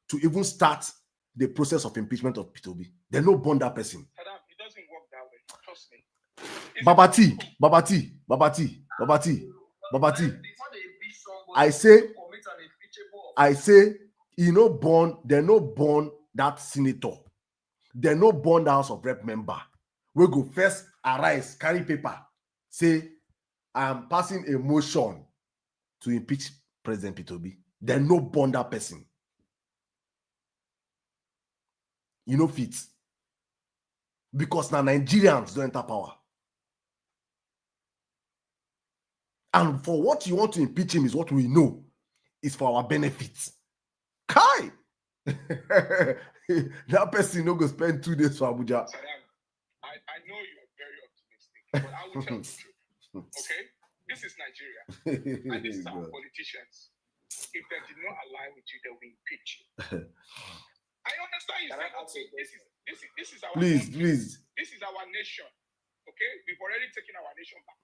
to even start the process of impeachment of Peter Obi. They're not born that person. Saddam, it doesn't work that way. Trust me. Babati. I say, they're not born that senator. They're not born the House of Rep member. We go first arise, carry paper, say, I am passing a motion to impeach President Peter Obi. They're not born that person. You know, fit. Because now Nigerians don't enter power. And for what you want to impeach him is what we know is for our benefits. Kai! That person no go spend 2 days for Abuja. Saddam, I know you are very optimistic, but I will tell you the truth. Okay? This is Nigeria, and this is our politicians. If they did not align with you, they will impeach you. I understand you said, okay, this is our Please. This is our nation. Okay? We've already taken our nation back.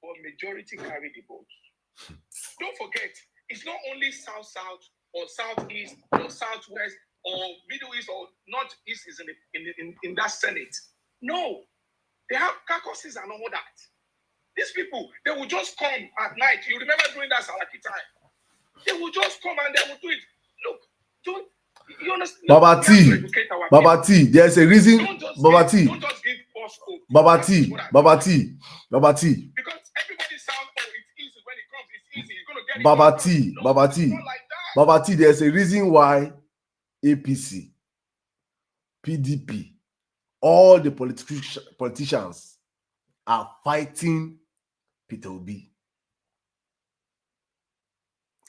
But majority carry the vote. Don't forget, it's not only South-South or Southeast or Southwest or Middle East or Northeast is in that Senate. No. They have caucuses and all that. These people, they will just come at night. You remember during that Salaki time? They will just come and they will do it. Look, don't you understand? Baba T, there's a reason. Baba T. Don't just give false hope. Baba T. Because everybody sounds, oh, it's easy when it comes. It's easy. You're going to get it. Baba T. Not like that. Baba T, there's a reason why APC, PDP, all the politicians are fighting Peter Obi.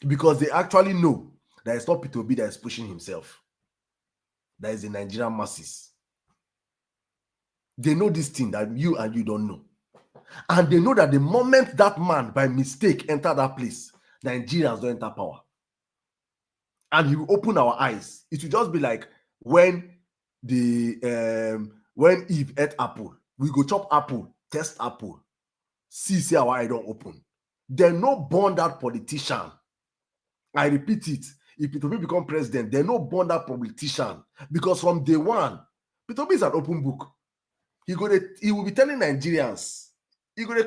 Because they actually know that it's not Peter Obi that is pushing himself. That is the Nigerian masses. They know this thing that you don't know. And they know that the moment that man, by mistake, enter that place, Nigerians don't enter power. And he will open our eyes. It will just be like when when Eve ate apple. We go chop apple, test apple, see our eye don't open. They no born that politician. I repeat it. If Peter Obi become president, they no born that politician. Because from day one, Peter Obi is an open book. He will be telling Nigerians, Peter Obi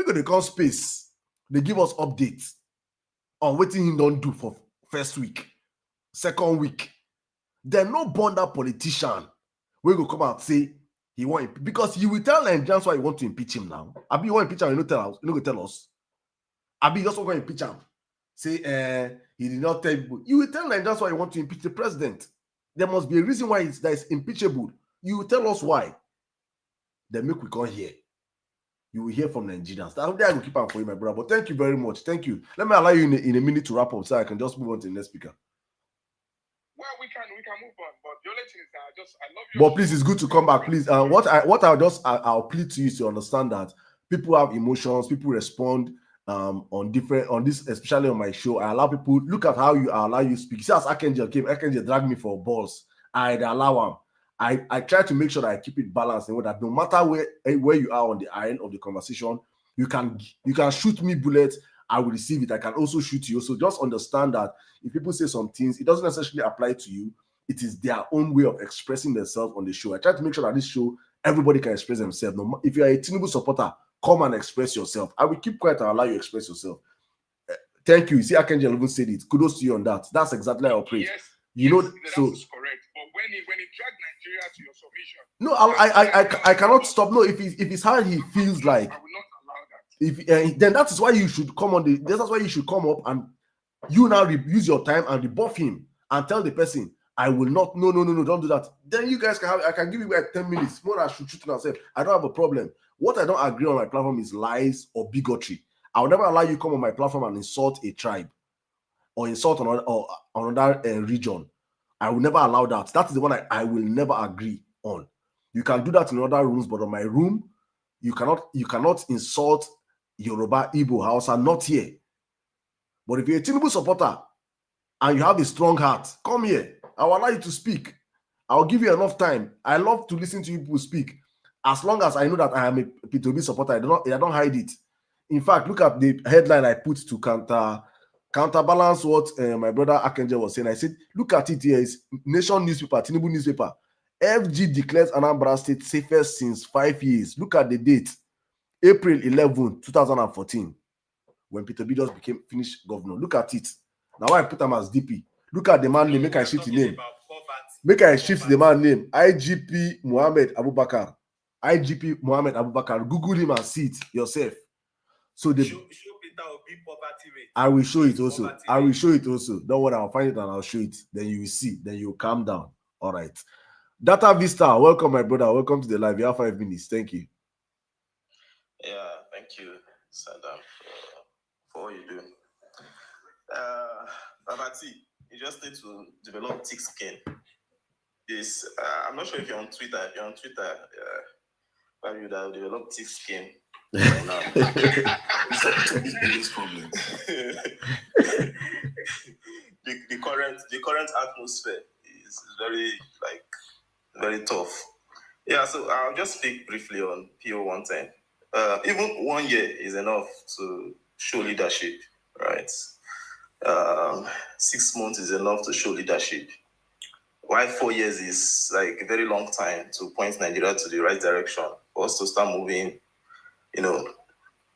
going to come space. They give us updates on what he don't do for first week, second week. They no born that politician. We go come out say he want, because he will tell Nigerians why he want to impeach him now. Abi you want to impeach him, you no tell us. Abi just want to impeach him. Say he did not tell people. You will tell Nigerians why you want to impeach the president. There must be a reason why that is impeachable. You will tell us why. Then make we come here. You will hear from Nigerians. That I will keep on for you, my brother. But thank you very much. Thank you. Let me allow you in a minute to wrap up so I can just move on to the next speaker. Well, we can move on. But the only thing is that I love you. But please, it's good to come back. Please, I'll plead to you to understand that people have emotions. People respond on this, especially on my show. I allow people, look at how I allow you speak. See, as Archangel came, Archangel dragged me for balls. I'd allow him. I try to make sure that I keep it balanced and that no matter where you are on the aisle of the conversation, you can shoot me bullets. I will receive it. I can also shoot you. So just understand that if people say some things, it doesn't necessarily apply to you. It is their own way of expressing themselves on the show. I try to make sure that this show, everybody can express themselves. If you are a Tinubu supporter, come and express yourself. I will keep quiet and allow you to express yourself. Thank you. You see, Archangel even said it. Kudos to you on that. That's exactly how I operate. Yes, so that's correct. But when he dragged Nigeria to your submission, no, I cannot stop. No, if it's how he feels like, I will not allow that. Then that is why you should come on that's why you should come up and you now use your time and rebuff him and tell the person, I will not. No, don't do that. Then you guys I can give you like 10 minutes more. I should shoot myself. I don't have a problem. What I don't agree on my platform is lies or bigotry. I will never allow you come on my platform and insult a tribe or insult another region. I will never allow that. That is the one I will never agree on. You can do that in other rooms, but on my room, you cannot insult Yoruba, Igbo, Hausa, not here. But if you're a Tinubu supporter and you have a strong heart, come here. I will allow you to speak. I'll give you enough time. I love to listen to people speak. As long as I know that I am a P2B supporter, I don't hide it. In fact, look at the headline I put to counterbalance what my brother Archangel was saying. I said, look at it here. It's Nation newspaper, Tinubu newspaper. FG declares Anambra State safest since 5 years. Look at the date. April 11, 2014. When Peter B just finished governor. Look at it. Now I put him as DP. Look at the man name. Make I shift the name. Make I shift the man name. IGP Mohammed Abubakar. IGP Mohammed Abubakar. Google him and see it yourself. So the show Peter Obi poverty rate. I will show it also. I will show it also. Don't worry, I'll find it and I'll show it. Then you will see. Then you will calm down. All right. Data Vista, welcome, my brother. Welcome to the live. You have 5 minutes. Thank you. Yeah, thank you, Sirdam, for all you do. Babati, You just need to develop thick skin. This I'm not sure if you're on Twitter. If you're on Twitter, probably would have developed thick skin right now. Biggest problem. the current atmosphere is very tough. Yeah, so I'll just speak briefly on PO 110. Even 1 year is enough to show leadership, right? 6 months is enough to show leadership. Why 4 years is like a very long time to point Nigeria to the right direction for us to start moving,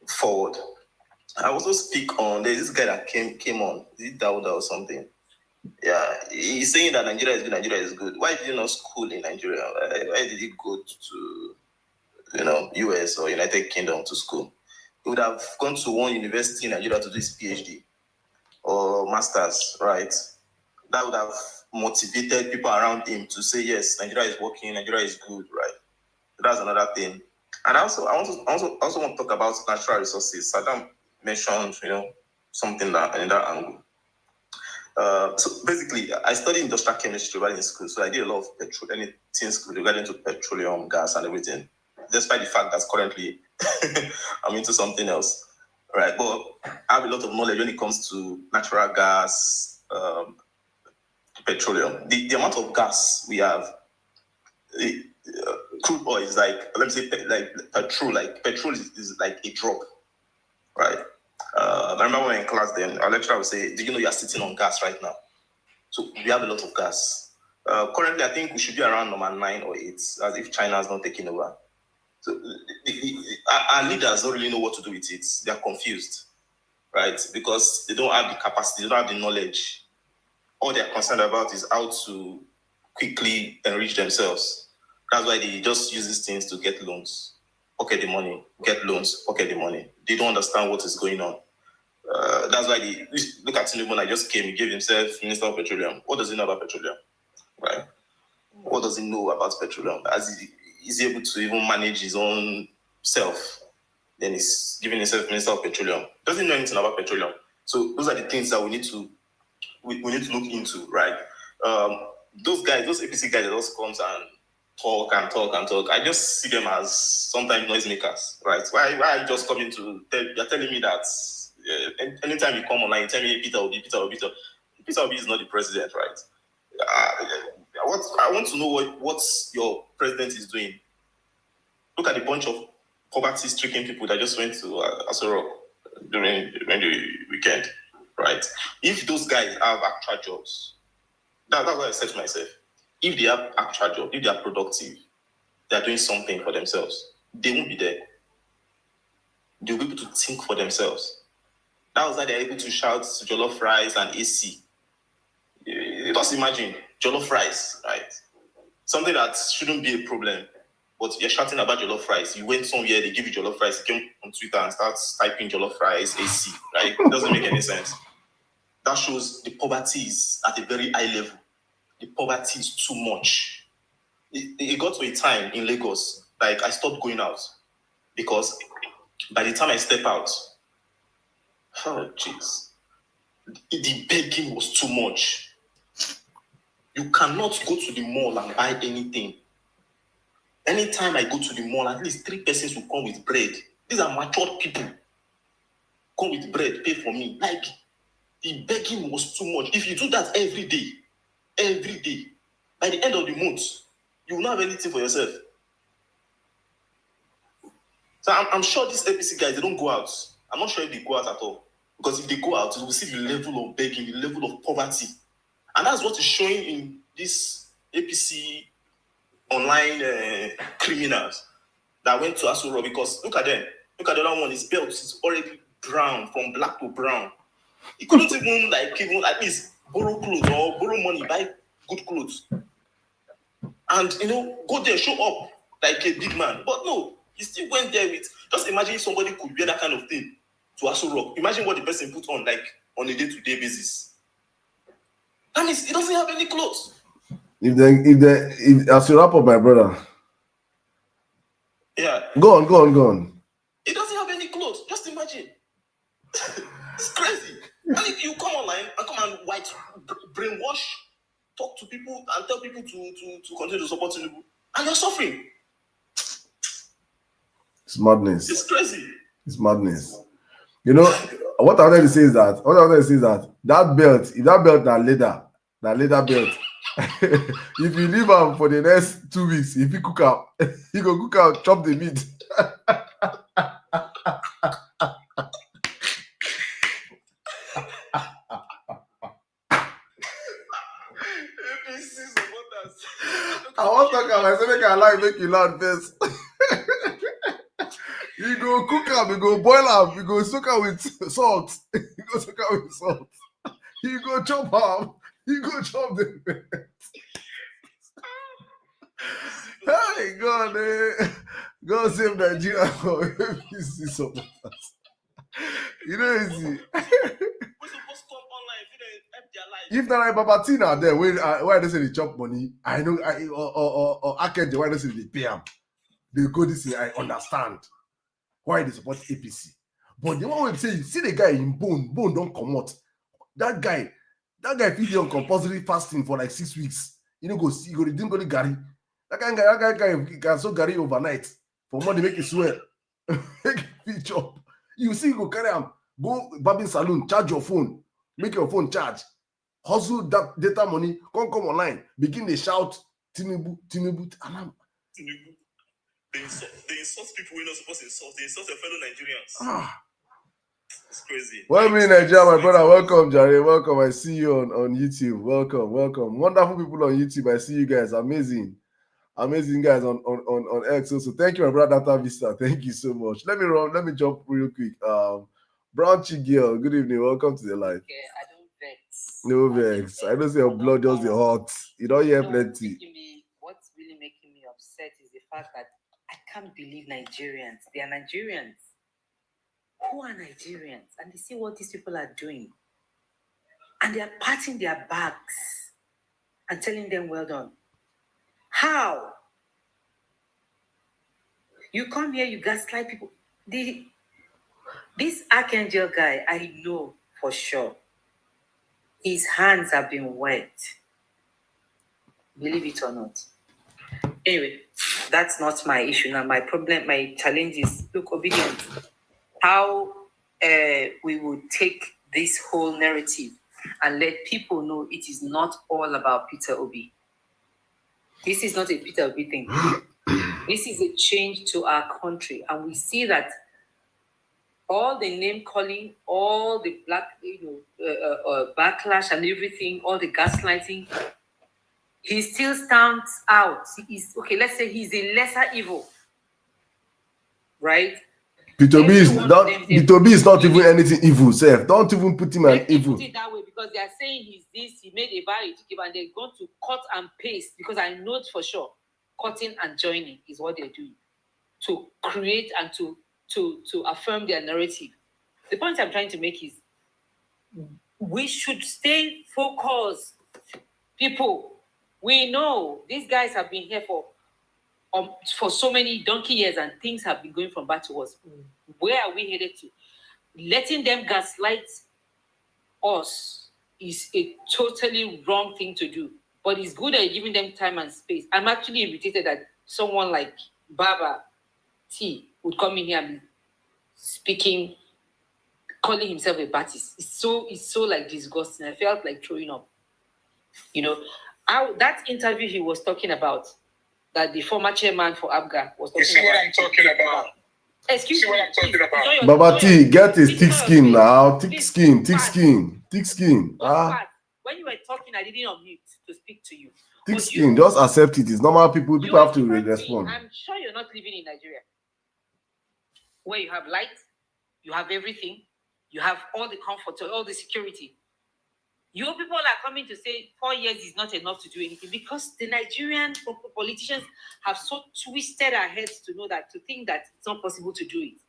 forward. I also speak on, there's this guy that came on, is it Dauda or something? Yeah, he's saying that Nigeria is good. Why did you not school in Nigeria? Why did he go to, US or United Kingdom to school? He would have gone to one university in Nigeria to do his PhD or master's, right? That would have motivated people around him to say, yes, Nigeria is working, Nigeria is good, right? That's another thing. And I also want to talk about natural resources. Saddam mentioned, something that in that angle. So basically, I studied industrial chemistry while in school, so I did a lot of anything regarding to petroleum, gas, and everything. Despite the fact that currently I'm into something else, right? But I have a lot of knowledge when it comes to natural gas, petroleum. The amount of gas we have, crude oil is like, let me say, like petrol. Like petrol is like a drop, right? I remember when we were in class then, our lecturer would say, do you know you are sitting on gas right now? So we have a lot of gas. Currently, I think we should be around number 9 or 8, as if China is not taking over. So our leaders don't really know what to do with it. They are confused, right? Because they don't have the capacity, they don't have the knowledge. All they are concerned about is how to quickly enrich themselves. That's why they just use these things to get loans, pocket the money, get loans, pocket the money. They don't understand what is going on. That's why they look at Tinubu. I just came, he gave himself Minister of Petroleum. What does he know about petroleum? Right? What does he know about petroleum? As he's able to even manage his own self, then he's giving himself Minister of Petroleum. Doesn't know anything about petroleum. So those are the things that we need to look into, right? Those APC guys that just comes and talk. I just see them as sometimes noisemakers, right? Why are you just coming to you're telling me that anytime you come online, you tell me Peter Obi is not the president, right? I want to know what your president is doing. Look at the bunch of poverty-stricken people that just went to Aso Rock during the weekend, right? If those guys have actual jobs, that's what I said to myself. If they have actual jobs, if they are productive, they are doing something for themselves, they won't be there. They'll be able to think for themselves. That was why they're able to shout jollof rice and AC. Just imagine jollof rice, right? Something that shouldn't be a problem, but you're shouting about jollof rice. You went somewhere, they give you jollof rice, you came on Twitter and start typing jollof rice, AC, right? It doesn't make any sense. That shows the poverty is at a very high level. The poverty is too much. It got to a time in Lagos, like I stopped going out because by the time I step out, oh jeez, the begging was too much. You cannot go to the mall and buy anything. Anytime I go to the mall, at least 3 persons will come with bread. These are matured people. Come with bread, pay for me. Like, the begging was too much. If you do that every day, by the end of the month, you will not have anything for yourself. So I'm sure these APC guys, they don't go out. I'm not sure if they go out at all. Because if they go out, you will see the level of begging, the level of poverty. And that's what is showing in this APC online criminals that went to Aso Rock. Because look at them. Look at the other one. His belt is already brown, from black to brown. He couldn't even at least borrow clothes or borrow money, buy good clothes. And, go there, show up like a big man. But no, he still went there with, just imagine if somebody could wear that kind of thing to Aso Rock. Imagine what the person put on, like, on a day-to-day basis. That means he doesn't have any clothes. If as you wrap up, my brother. Yeah. Go on. He doesn't have any clothes. Just imagine. It's crazy. And if you come online and come and brainwash, talk to people, and tell people to continue to support Tinubu, and you're suffering. It's madness. It's crazy. It's madness. You know what I wanted to say is that that belt, if that belt that leather belt, if you leave him for the next 2 weeks, if you cook out, he go cook out, chop the meat. I want to talk about myself, make I like make you learn first. You go cook am, you go boil am, you go soak am with salt. You go chop am, you go chop the meat. Hey God, God save Nigeria from APC supporters. You know easy. If not like Baba Tina there, why they say they chop money? I know, or Akenje, why they say they pay them? They go this way, I understand why they support APC. But the one we say, see the guy in bone don't come out. That guy feed on compulsory fasting for like 6 weeks. You know, go didn't go to Gary. That guy can so Gary overnight for money make it swear. Make it chop. You see, go carry him, go barbing saloon, charge your phone, make your phone charge. Hustle that data money, come online, begin to shout Tinubu. They insult people we're not supposed to insult. They insult their fellow Nigerians. It's crazy. Well, me Nigeria, my brother, welcome, Jerry. Welcome. I see you on YouTube. Welcome. Wonderful people on YouTube. I see you guys. Amazing guys on X also. Thank you, my brother Data Vista. Thank you so much. Let me jump real quick. Brown Girl, good evening. Welcome to the live. Okay, I don't vex. No vex. I don't say your blood just the hot. You don't hear plenty. What's really making me upset is the fact that I can't believe Nigerians. They are Nigerians. Who are Nigerians? And they see what these people are doing. And they are patting their backs and telling them, well done. How? You come here, you gaslight people. This Archangel guy, I know for sure, his hands have been wet. Believe it or not. Anyway, that's not my issue now. My problem, my challenge is, look, obedience. How we would take this whole narrative and let people know it is not all about Peter Obi. This is not a Peter Obi thing. This is a change to our country. And we see that all the name calling, all the backlash and everything, all the gaslighting, he still stands out. He is, okay, let's say he's a lesser evil, right? Peter B is not even anything evil, Seth. Don't even put him an evil. Put it that way because they are saying he's this, he made a vow, he took it, and they're going to cut and paste because I know it for sure. Cutting and joining is what they're doing to create and to affirm their narrative. The point I'm trying to make is we should stay focused. People, we know these guys have been here for so many donkey years and things have been going from bad to worse. Where are we headed to? Letting them gaslight us is a totally wrong thing to do. But it's good at giving them time and space. I'm actually irritated that someone like Baba T would come in here and be speaking, calling himself a Baptist. It's so like disgusting. I felt like throwing up. You know, that interview he was talking about, that the former chairman for ABGA was talking about. You see what I'm talking about? Excuse me. What I'm talking about? Baba T, get his thick skin now. Thick skin. When you were talking, I didn't unmute to speak to you. Thick skin, just accept it. It's normal. People have to respond. I'm sure you're not living in Nigeria, where you have light, you have everything, you have all the comfort, all the security. You people are coming to say 4 years is not enough to do anything because the Nigerian politicians have so twisted our heads to think that it's not possible to do it.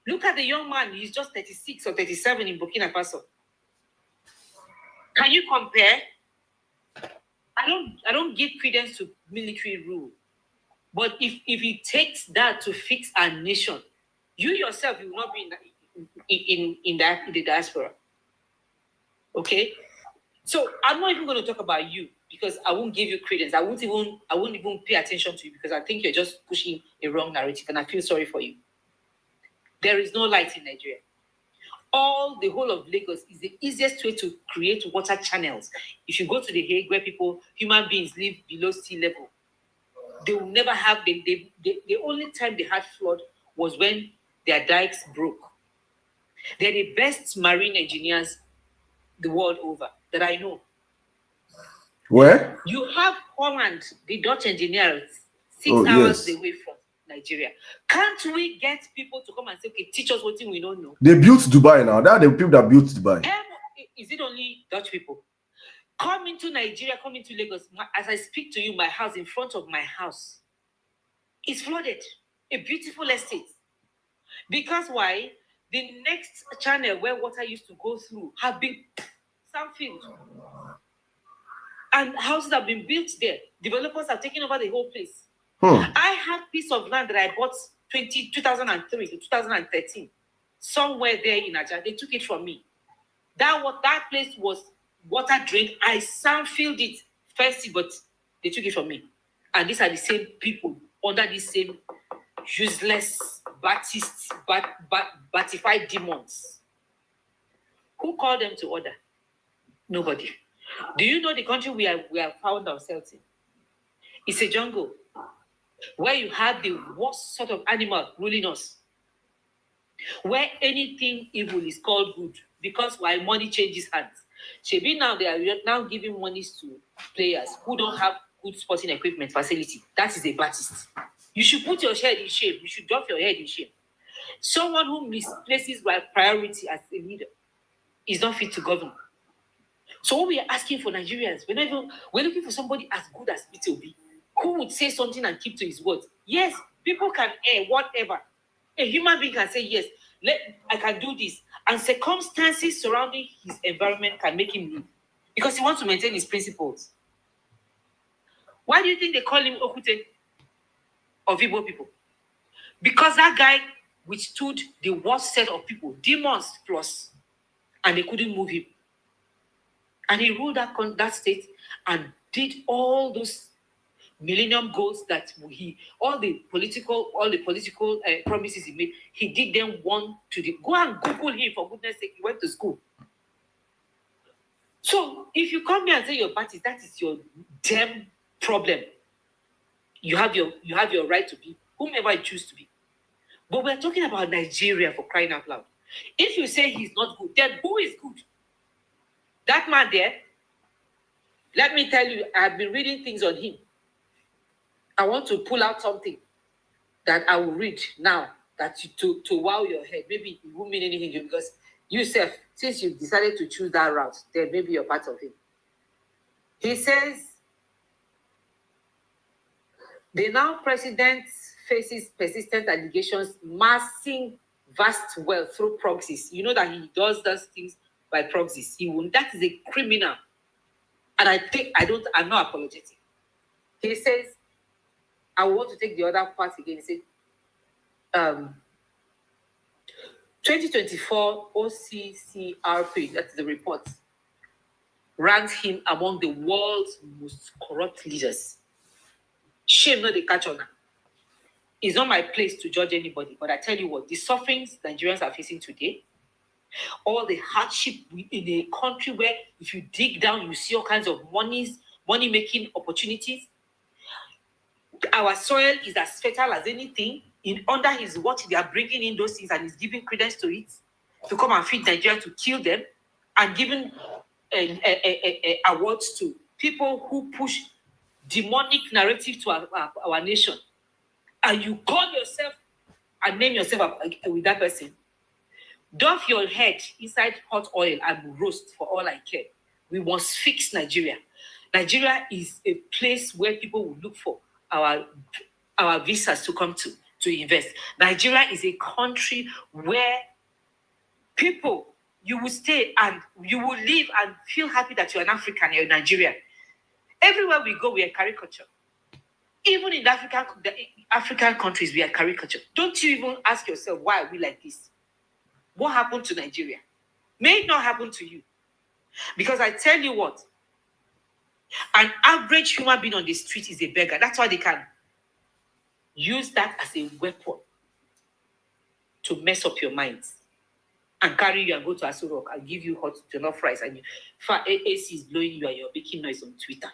Look at the young man; he's just 36 or 37 in Burkina Faso. Can you compare? I don't give credence to military rule, but if it takes that to fix our nation, you yourself will not be in the diaspora. Okay, So I'm not even going to talk about you because I won't give you credence. I won't even pay attention to you because I think you're just pushing a wrong narrative, and I feel sorry for you. There is no light in Nigeria. The whole of Lagos is the easiest way to create water channels. If you go to the Hague where human beings live below sea level, they will never have, the only time they had flood was when their dikes broke. They're the best marine engineers the world over that I know. Where? You have Holland, the Dutch engineers, 6 Oh, hours yes. away from Nigeria. Can't we get people to come and say, okay, teach us what we don't know? They built Dubai now. They are the people that built Dubai. Is it only Dutch people? Come into Nigeria, come into Lagos. As I speak to you, my house, in front of my house, is flooded. A beautiful estate. Because why? The next channel where water used to go through have been Sandfield. And houses have been built there. Developers have taken over the whole place. I had a piece of land that I bought 2003 to 2013. Somewhere there in Aja. They took it from me. That place was water drained. I Sandfilled it first, but they took it from me. And these are the same people under the same useless batified demons. Who called them to order? Nobody. Do you know the country we have found ourselves in? It's a jungle where you have the worst sort of animal ruling us, where anything evil is called good because why money changes hands. Shebi now they are now giving monies to players who don't have good sporting equipment facility. That is a Baptist. You should put your head in shame. You should drop your head in shame. Someone who misplaces priority as a leader is not fit to govern. So what we are asking for Nigerians, we're looking for somebody as good as Peter Obi, who would say something and keep to his word. Yes, people can air whatever. A human being can say, yes, I can do this. And circumstances surrounding his environment can make him leave. Because he wants to maintain his principles. Why do you think they call him Okute of Igbo people? Because that guy withstood the worst set of people, demons plus, and they couldn't move him. And he ruled that state and did all those millennium goals that all the political promises he made. He did them one to the. Go and Google him, for goodness sake. He went to school. So if you come here and say your party, that is your damn problem. You have your right to be whomever you choose to be. But we're talking about Nigeria, for crying out loud. If you say he's not good, then who is good? That man there, let me tell you, I've been reading things on him. I want to pull out something that I will read now that to wow your head. Maybe it won't mean anything to you because yourself, since you decided to choose that route, then maybe you're part of him. He says, the now president faces persistent allegations massing vast wealth through proxies. You know that he does those things by proxies. That is a criminal. And I'm not apologetic. He says, I want to take the other part again. He said, 2024 OCCRP, that's the report, ranks him among the world's most corrupt leaders. Shame not the catch on. It's not my place to judge anybody, but I tell you what, the sufferings Nigerians are facing today, all the hardship in a country where if you dig down, you see all kinds of money-making opportunities. Our soil is as fertile as anything. Under his watch, they are bringing in those things and he's giving credence to it to come and feed Nigeria, to kill them, and giving awards to people who push demonic narrative to our nation. And you call yourself and name yourself with that person. Doff your head inside hot oil and roast for all I care. We must fix Nigeria. Nigeria is a place where people will look for our visas to come to invest. Nigeria is a country where people, you will stay and you will live and feel happy that you're an African, you're Nigerian. Everywhere we go, we are caricature. Even in the African countries, we are caricature. Don't you even ask yourself, why are we like this? What happened to Nigeria? May it not happen to you. Because I tell you what, an average human being on the street is a beggar. That's why they can use that as a weapon to mess up your minds and carry you and go to Aso Rock and give you hot jollof rice and AC is blowing you and you're making noise on Twitter.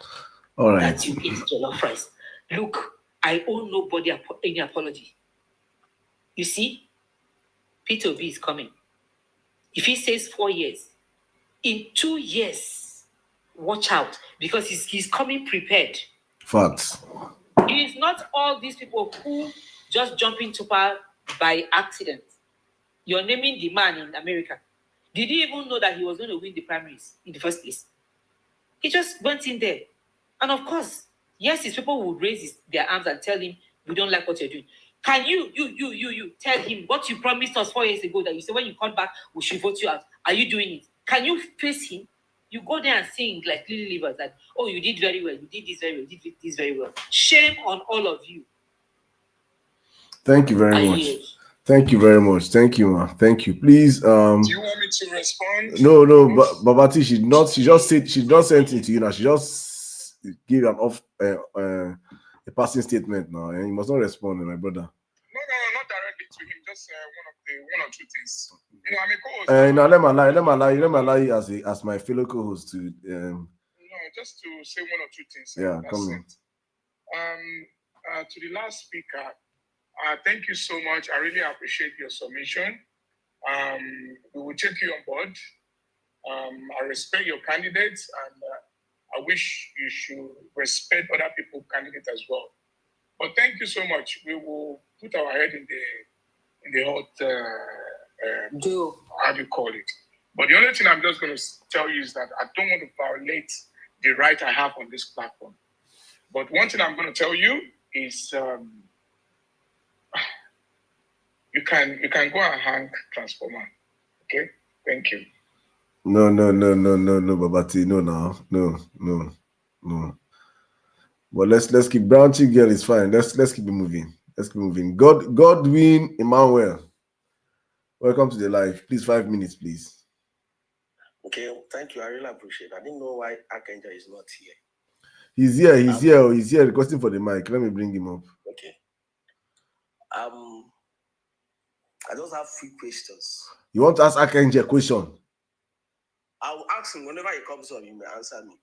All right. That you eat jollof rice. Look, I owe nobody any apology. You see, Peter Obi is coming. If he says 4 years, in 2 years, watch out, because he's coming prepared. Facts. It is not all these people who just jump into power by accident. You're naming the man in America. Did he even know that he was going to win the primaries in the first place? He just went in there. And of course, yes, his people would raise their arms and tell him, we don't like what you're doing. Can you tell him what you promised us 4 years ago that you said when you come back, we should vote you out? Are you doing it? Can you face him? You go there and sing like Lily Livers that, oh, you did very well, you did this very well, you did this very well. Shame on all of you. Thank you very much. Thank you very much. Thank you, ma. Thank you. Please. Do you want me to respond? No, Babati, she just sent it to you now. She just gave an a passing statement now, and you must not respond, my brother. No, not directly to him. Just one or two things. You know, I'm a co-host. Now let me allow you as my fellow co-host to. No, just to say one or two things. Yeah, come in. To the last speaker, thank you so much. I really appreciate your submission. We will take you on board. I respect your candidates, and I wish you should respect other people's candidates as well. But thank you so much. We will put our head in the hot. How do you call it? But the only thing I'm just going to tell you is that I don't want to violate the right I have on this platform. But one thing I'm going to tell you is you can go and hang Transformer. Okay? Thank you. No, Babati. No. But let's keep Brown Chick Girl is fine. Let's keep it moving. Godwin Emmanuel. Welcome to the live. Please, 5 minutes, please. Okay, thank you. I really appreciate it. I didn't know why Archangel is not here. He's here requesting for the mic. Let me bring him up. Okay. I just have 3 questions. You want to ask Archangel a question? I will ask him whenever he comes on, he may answer me.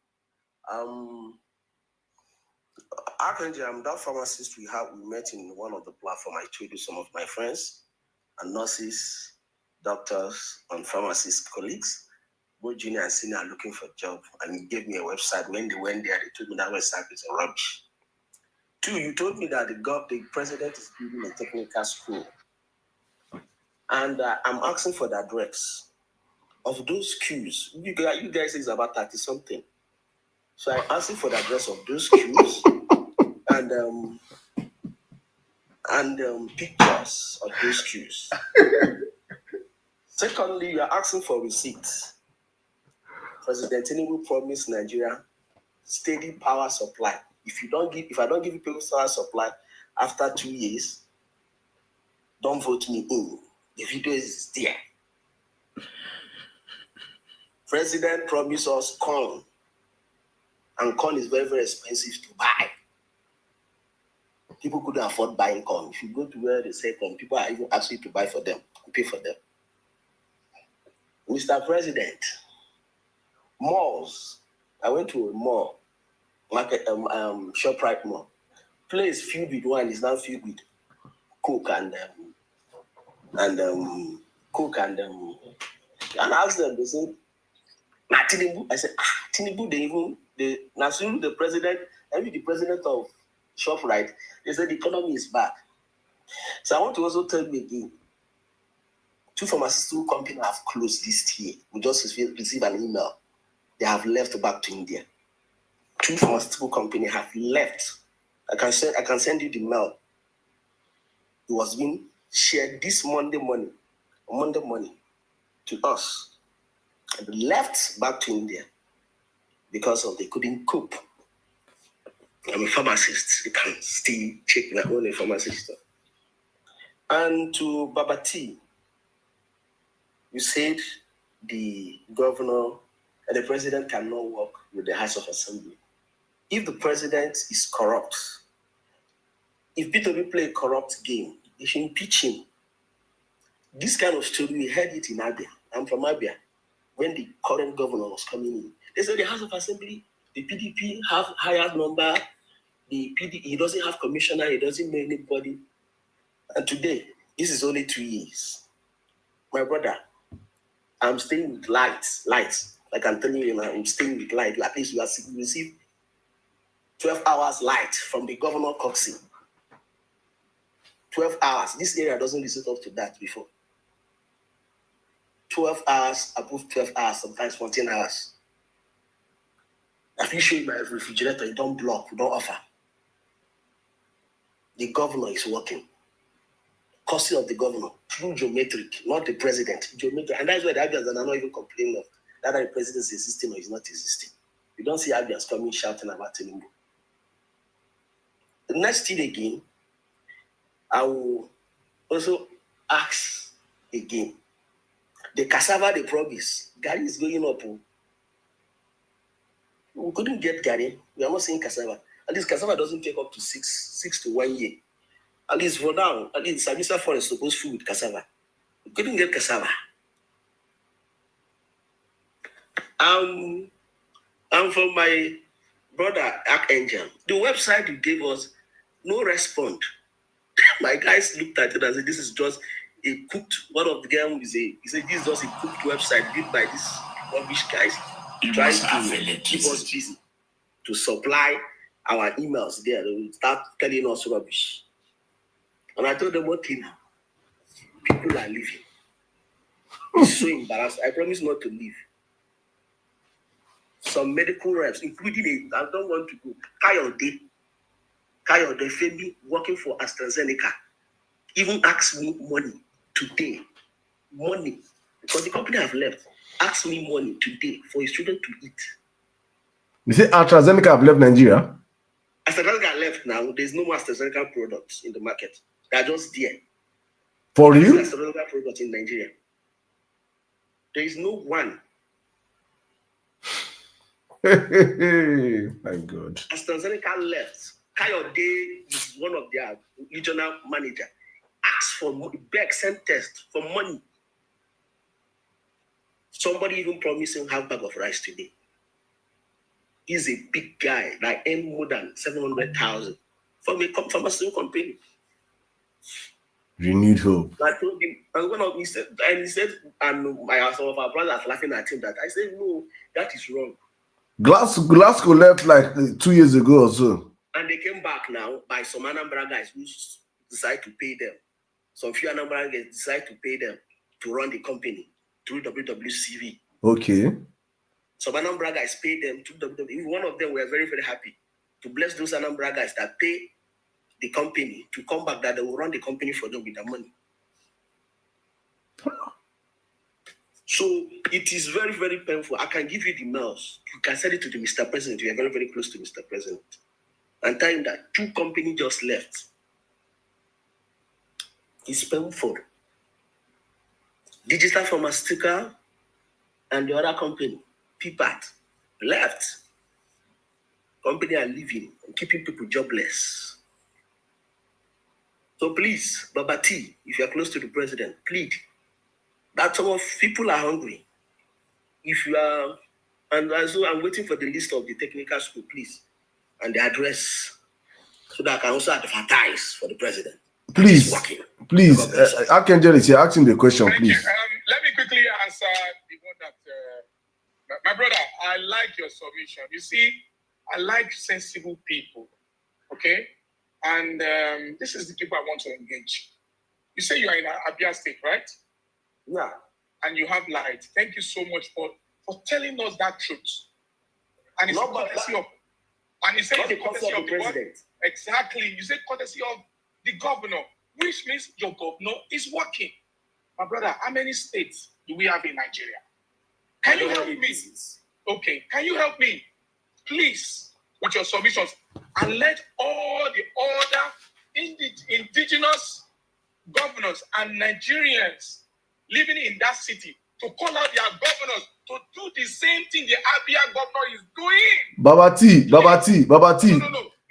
Archangel, I'm that pharmacist we met in one of the platforms. I told you some of my friends and nurses, doctors, and pharmacist colleagues, both junior and senior, are looking for a job. And he gave me a website. When they went there, they told me that website is a rubbish. 2, you told me that the president is building a technical school. And I'm asking for the address of those schools. You guys is about 30-something. So I'm asking for the address of those schools and pictures of those schools. Secondly, you are asking for receipts. President Tinubu promised Nigeria steady power supply. If I don't give you power supply after 2 years, don't vote me in. The video is there. President promised us corn, and corn is very, very expensive to buy. People couldn't afford buying corn. If you go to where they sell corn, people are even asking you to buy for them, pay for them. Mr. President, malls. I went to a mall, market, ShopRite mall. Place filled with wine is now filled with Coke and I asked them. They said, Tinubu. I said, Tinubu. The president, the president of ShopRite. They said the economy is bad. So I want to also tell you again. 2 pharmaceutical companies have closed this year. We just received an email. They have left back to India. 2 pharmaceutical companies have left. I can send you the mail. It was being shared this Monday morning to us. And they left back to India because they couldn't cope. I'm a pharmacist. You can still check my own pharmacist. And to Babati, you said the governor and the president cannot work with the House of Assembly. If the president is corrupt, if P2B play a corrupt game, they should impeach him. This kind of story, we heard it in Abia. I'm from Abia. When the current governor was coming in, they said the House of Assembly, the PDP have higher number, the PD, he doesn't have commissioner, he doesn't know anybody. And today, this is only 2 years. My brother, I'm staying with light. Like I'm telling you now, I'm staying with light. At least we receive 12 hours light from the governor Coxey. 12 hours. This area doesn't listen up to that before. 12 hours, above 12 hours, sometimes 14 hours. If you show you my refrigerator, you don't block, you don't offer. The governor is working. Courtesy of the governor, through geometric, not the president. Geometric. And that's why the Abians are not even complaining of whether the president is existing or is not existing. You don't see Abians coming shouting about anymore. The next thing again, I will also ask again. The cassava they promise, Gary is going up. We couldn't get Gary. We are not saying cassava. At least cassava doesn't take up to six to 1 year. At least for now, at least Sabisa Forest is supposed to with cassava. We couldn't get cassava. And for my brother Archangel, the website you gave us, no response. My guys looked at it and said, this is just a cooked, one of the guys he said, this is just a cooked website built by these rubbish guys trying to keep us busy, to supply our emails there. They will start telling us rubbish. And I told them, okay now, people are leaving. It's so embarrassing. I promise not to leave. Some medical reps, including I don't want to go, Kayode Femi, working for AstraZeneca, even asked me money today. Money. Because the company have left. Asked me money today for his children to eat. You say AstraZeneca have left Nigeria? AstraZeneca left now. There's no more AstraZeneca products in the market. They're just there. For real? AstraZeneca products in Nigeria. There is no one. My God. AstraZeneca left. Kayode is one of their regional manager. Asked for money, beg, send test for money. Somebody even promised him half bag of rice today. He's a big guy that earn more than 700,000 from a pharmaceutical company. Renewed hope. I told him, and one of he said, and some of our brothers laughing at him that I said, no, that is wrong. Glasgow left like 2 years ago or so. And they came back now by some Anambra guys who decide to pay them. Some few Anambra guys decide to pay them to run the company through WWCV. Okay. Some Anambra guys paid them to WWCV. One of them were very, very happy to bless those Anambra guys that pay the company to come back, that they will run the company for them with their money. So it is very, very painful. I can give you the mails. You can send it to the Mr. President. You are very, very close to Mr. President. And tell him that 2 companies just left. It's painful. Digital Pharmaceutical and the other company, PPAT, left. Company are leaving and keeping people jobless. So please, Baba T, if you are close to the president, plead that some of people are hungry. If you are, and so I'm waiting for the list of the technical school, please, and the address, so that I can also advertise for the president. Please, Archangel is here. Ask him the question, Thank please. you. Let me quickly answer the one that, my brother, I like your submission. You see, I like sensible people, okay? And this is the people I want to engage. You say you are in Abia State, right? Yeah. And you have light. Thank you so much for telling us that truth. And it's courtesy of, and you say it's courtesy of the president. Exactly. You say courtesy of the governor, which means your governor is working. My brother, how many states do we have in Nigeria? Can you help me? Okay. Can you help me, please, with your submissions, and let all the other indigenous governors and Nigerians living in that city to call out their governors to do the same thing the Abia governor is doing. Babati.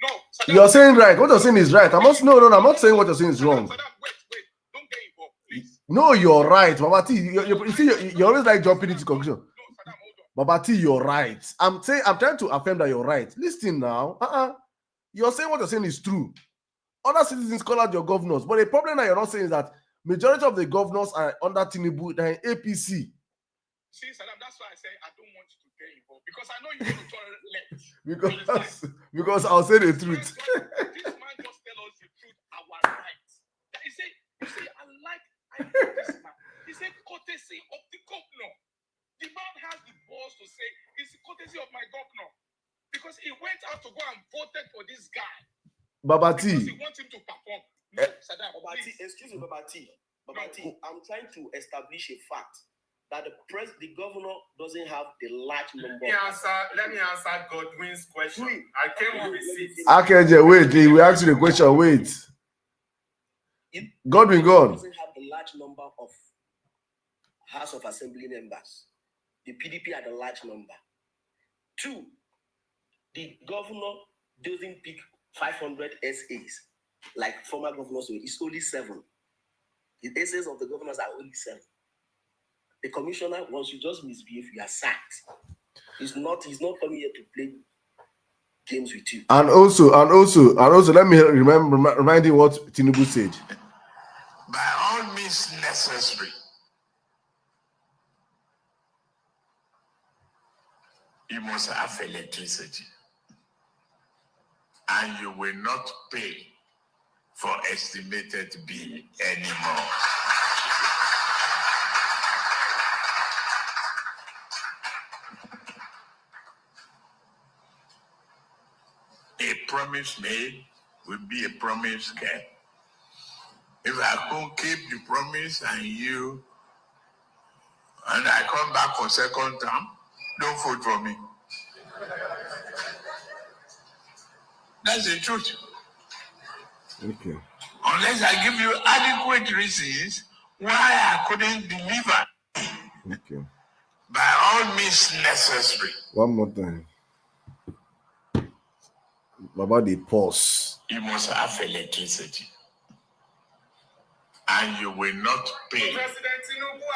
No. Saddam, You're saying right. What you're saying is right. I'm not saying what you're saying is wrong. Saddam, wait. Don't get involved, please. No, you're right, Babati. You see, you always like jumping into conclusion. No, Saddam, hold on. Babati, you're right. I'm trying to affirm that you're right. Listen now. You're saying what you're saying is true. Other citizens call out your governors, but the problem that you're not saying is that majority of the governors are under Tinubu, they're in APC. See, Saddam, that's why I say I don't want you to get involved because I know you're going to turn left. because I'll say the truth. This man just tell us the truth, our rights. He said, I like this man. He said, courtesy of the governor. The man has the balls to say, it's the courtesy of my governor. Because he went out to go and voted for this guy. Babati. Because he wants him to perform. No, Saddam, Babati, excuse me, Babati. I'm trying to establish a fact that the governor doesn't have the large number. Let me answer Godwin's question. I came with receipts. Okay, wait. We asked you the question. Wait. Godwin, go on. Doesn't have the large number of House of Assembly members. The PDP had a large number. 2, the governor doesn't pick 500 SAs like former governors. It's only 7. The SAs of the governors are only 7. The commissioner, once you just misbehave, you are sacked. He's not coming here to play games with you. And also, let me remind you what Tinubu said. By all means necessary, you must have electricity. And you will not pay for estimated bill anymore. A promise made will be a promise kept. If I can't keep the promise and I come back for second term, don't vote for me. That's the truth. Okay. Unless I give you adequate reasons why I couldn't deliver. Okay. By all means necessary. One more time. About the pause. You must have electricity. And you will not pay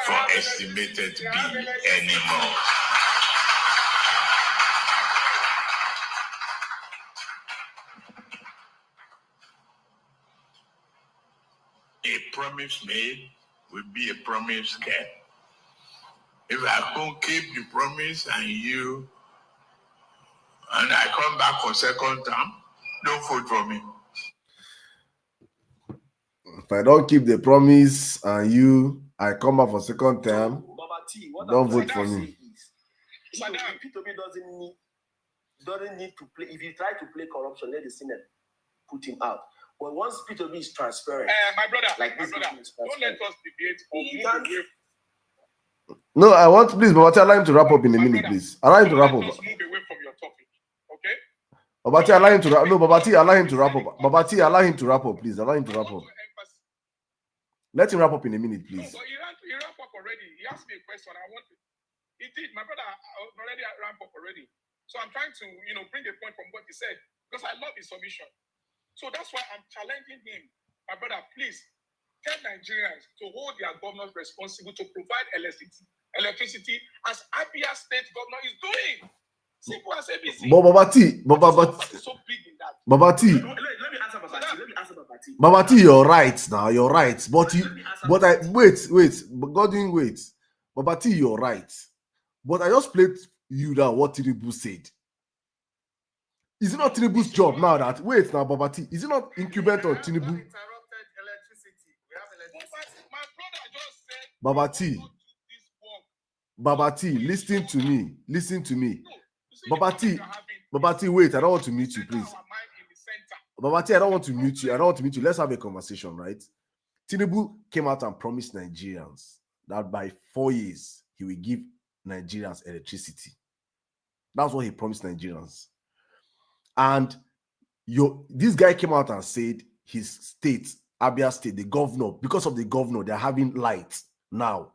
for estimated bill anymore. A promise made will be a promise kept. If I can't keep the promise and I come back for second term, don't vote for me. If I don't keep the promise and I come back for second term, don't vote for me. P2B doesn't need to play. If you try to play corruption, let the Senate put him out. But once P2B is transparent, my brother, this, don't let us debate or move away. No, I want, please, Babati, allow him to wrap up in a minute, please. Allow him to wrap up. Let us move away from your topic, okay? Babati, allow him to wrap. No, Babati, allow him to wrap up. Babati, allow him to wrap up, please. Allow him to wrap up. Let him wrap up in a minute, please. No, but he wrap up already. He asked me a question. He did. My brother already wrap up already. So I'm trying to, bring a point from what he said because I love his submission. So that's why I'm challenging him. My brother, please tell Nigerians to hold their governors responsible to provide electricity as Abia State governor is doing. Simple as ABC. Babati. Let me answer Babati. Babati, you're right now. You're right. Wait. Godwin, wait. Babati, you're right. But I just played you down what Tinubu said. Is it not Tinubu's job now that wait now, Babati? Is it not incumbent on Tinubu? Interrupted electricity. We have electricity. My brother just said Babati, listen to me. Babati, wait, I don't want to mute you, please. Babati, I don't want to mute you. Let's have a conversation, right? Tinubu came out and promised Nigerians that by 4 years, he will give Nigerians electricity. That's what he promised Nigerians. And this guy came out and said his state, Abia State, the governor, because of the governor, they're having light now.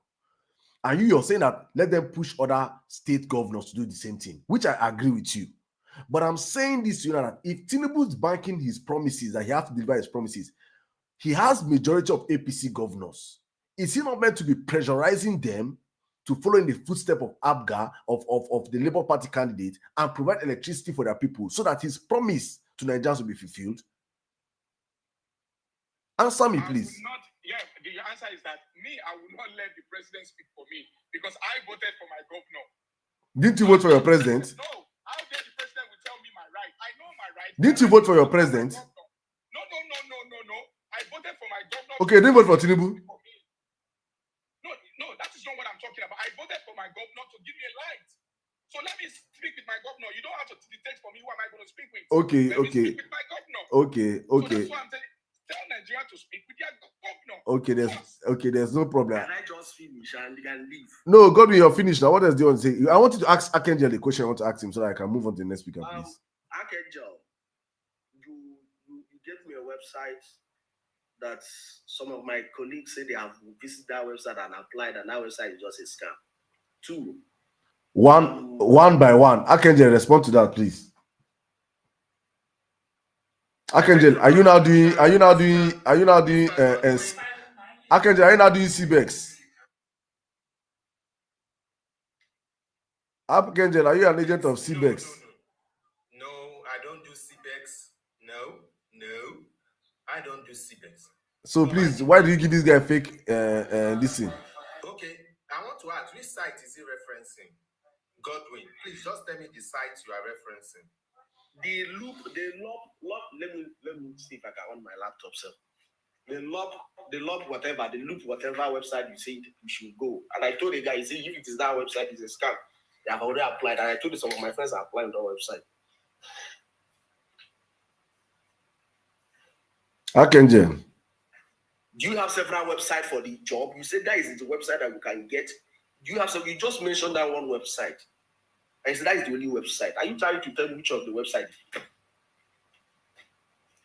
And you're saying that let them push other state governors to do the same thing, which I agree with you. But I'm saying this to you that if Tinubu's banking his promises, that he has to deliver his promises, he has majority of APC governors. Is he not meant to be pressurizing them to follow in the footsteps of ABGA, of the Labour Party candidate, and provide electricity for their people so that his promise to Nigerians will be fulfilled? Answer me, please. The answer is that I will not let the president speak for me because I voted for my governor. Didn't you vote for your president? No. How dare the president will tell me my right? I know my right. Didn't you vote for your president? No. I voted for my governor. Okay, didn't vote for Tinubu. No, that is not what I'm talking about. I voted for my governor to give me a light. So let me speak with my governor. You don't have to dictate for me who am I going to speak with. Okay. Let me speak with my governor. Okay. So that's what I'm saying. Tell Nigeria to speak with their governor. There's no problem. Can I just finish and you can leave? No, Godwin, you're finished now. What else do you want to say? I want you to ask Archangel the question I want to ask him so that I can move on to the next speaker, please. Archangel, you gave me a website that some of my colleagues say they have visited that website and applied, and that website is just a scam. 2. One by one. Archangel, respond to that, please. Archangel, are you now doing Archangel, are you now doing CBEX? Archangel, are you an agent of CBEX? No, I don't do CBEX. No, I don't do CBEX. So please, why do you give this guy fake this thing? Okay, I want to ask, which site is he referencing? Godwin, please just tell me the site you are referencing. The loop, let me see if I can on my laptop, sir. The loop, whatever website you said you should go. And I told the guy, see, if it is that website, it's a scam. They have already applied. And I told some of my friends are applying on that website. Archangel. Do you have several websites for the job? You said that is the website that we can get. Do you have some? You just mentioned that one website. I said that is the only website. Are you trying to tell me which of the websites?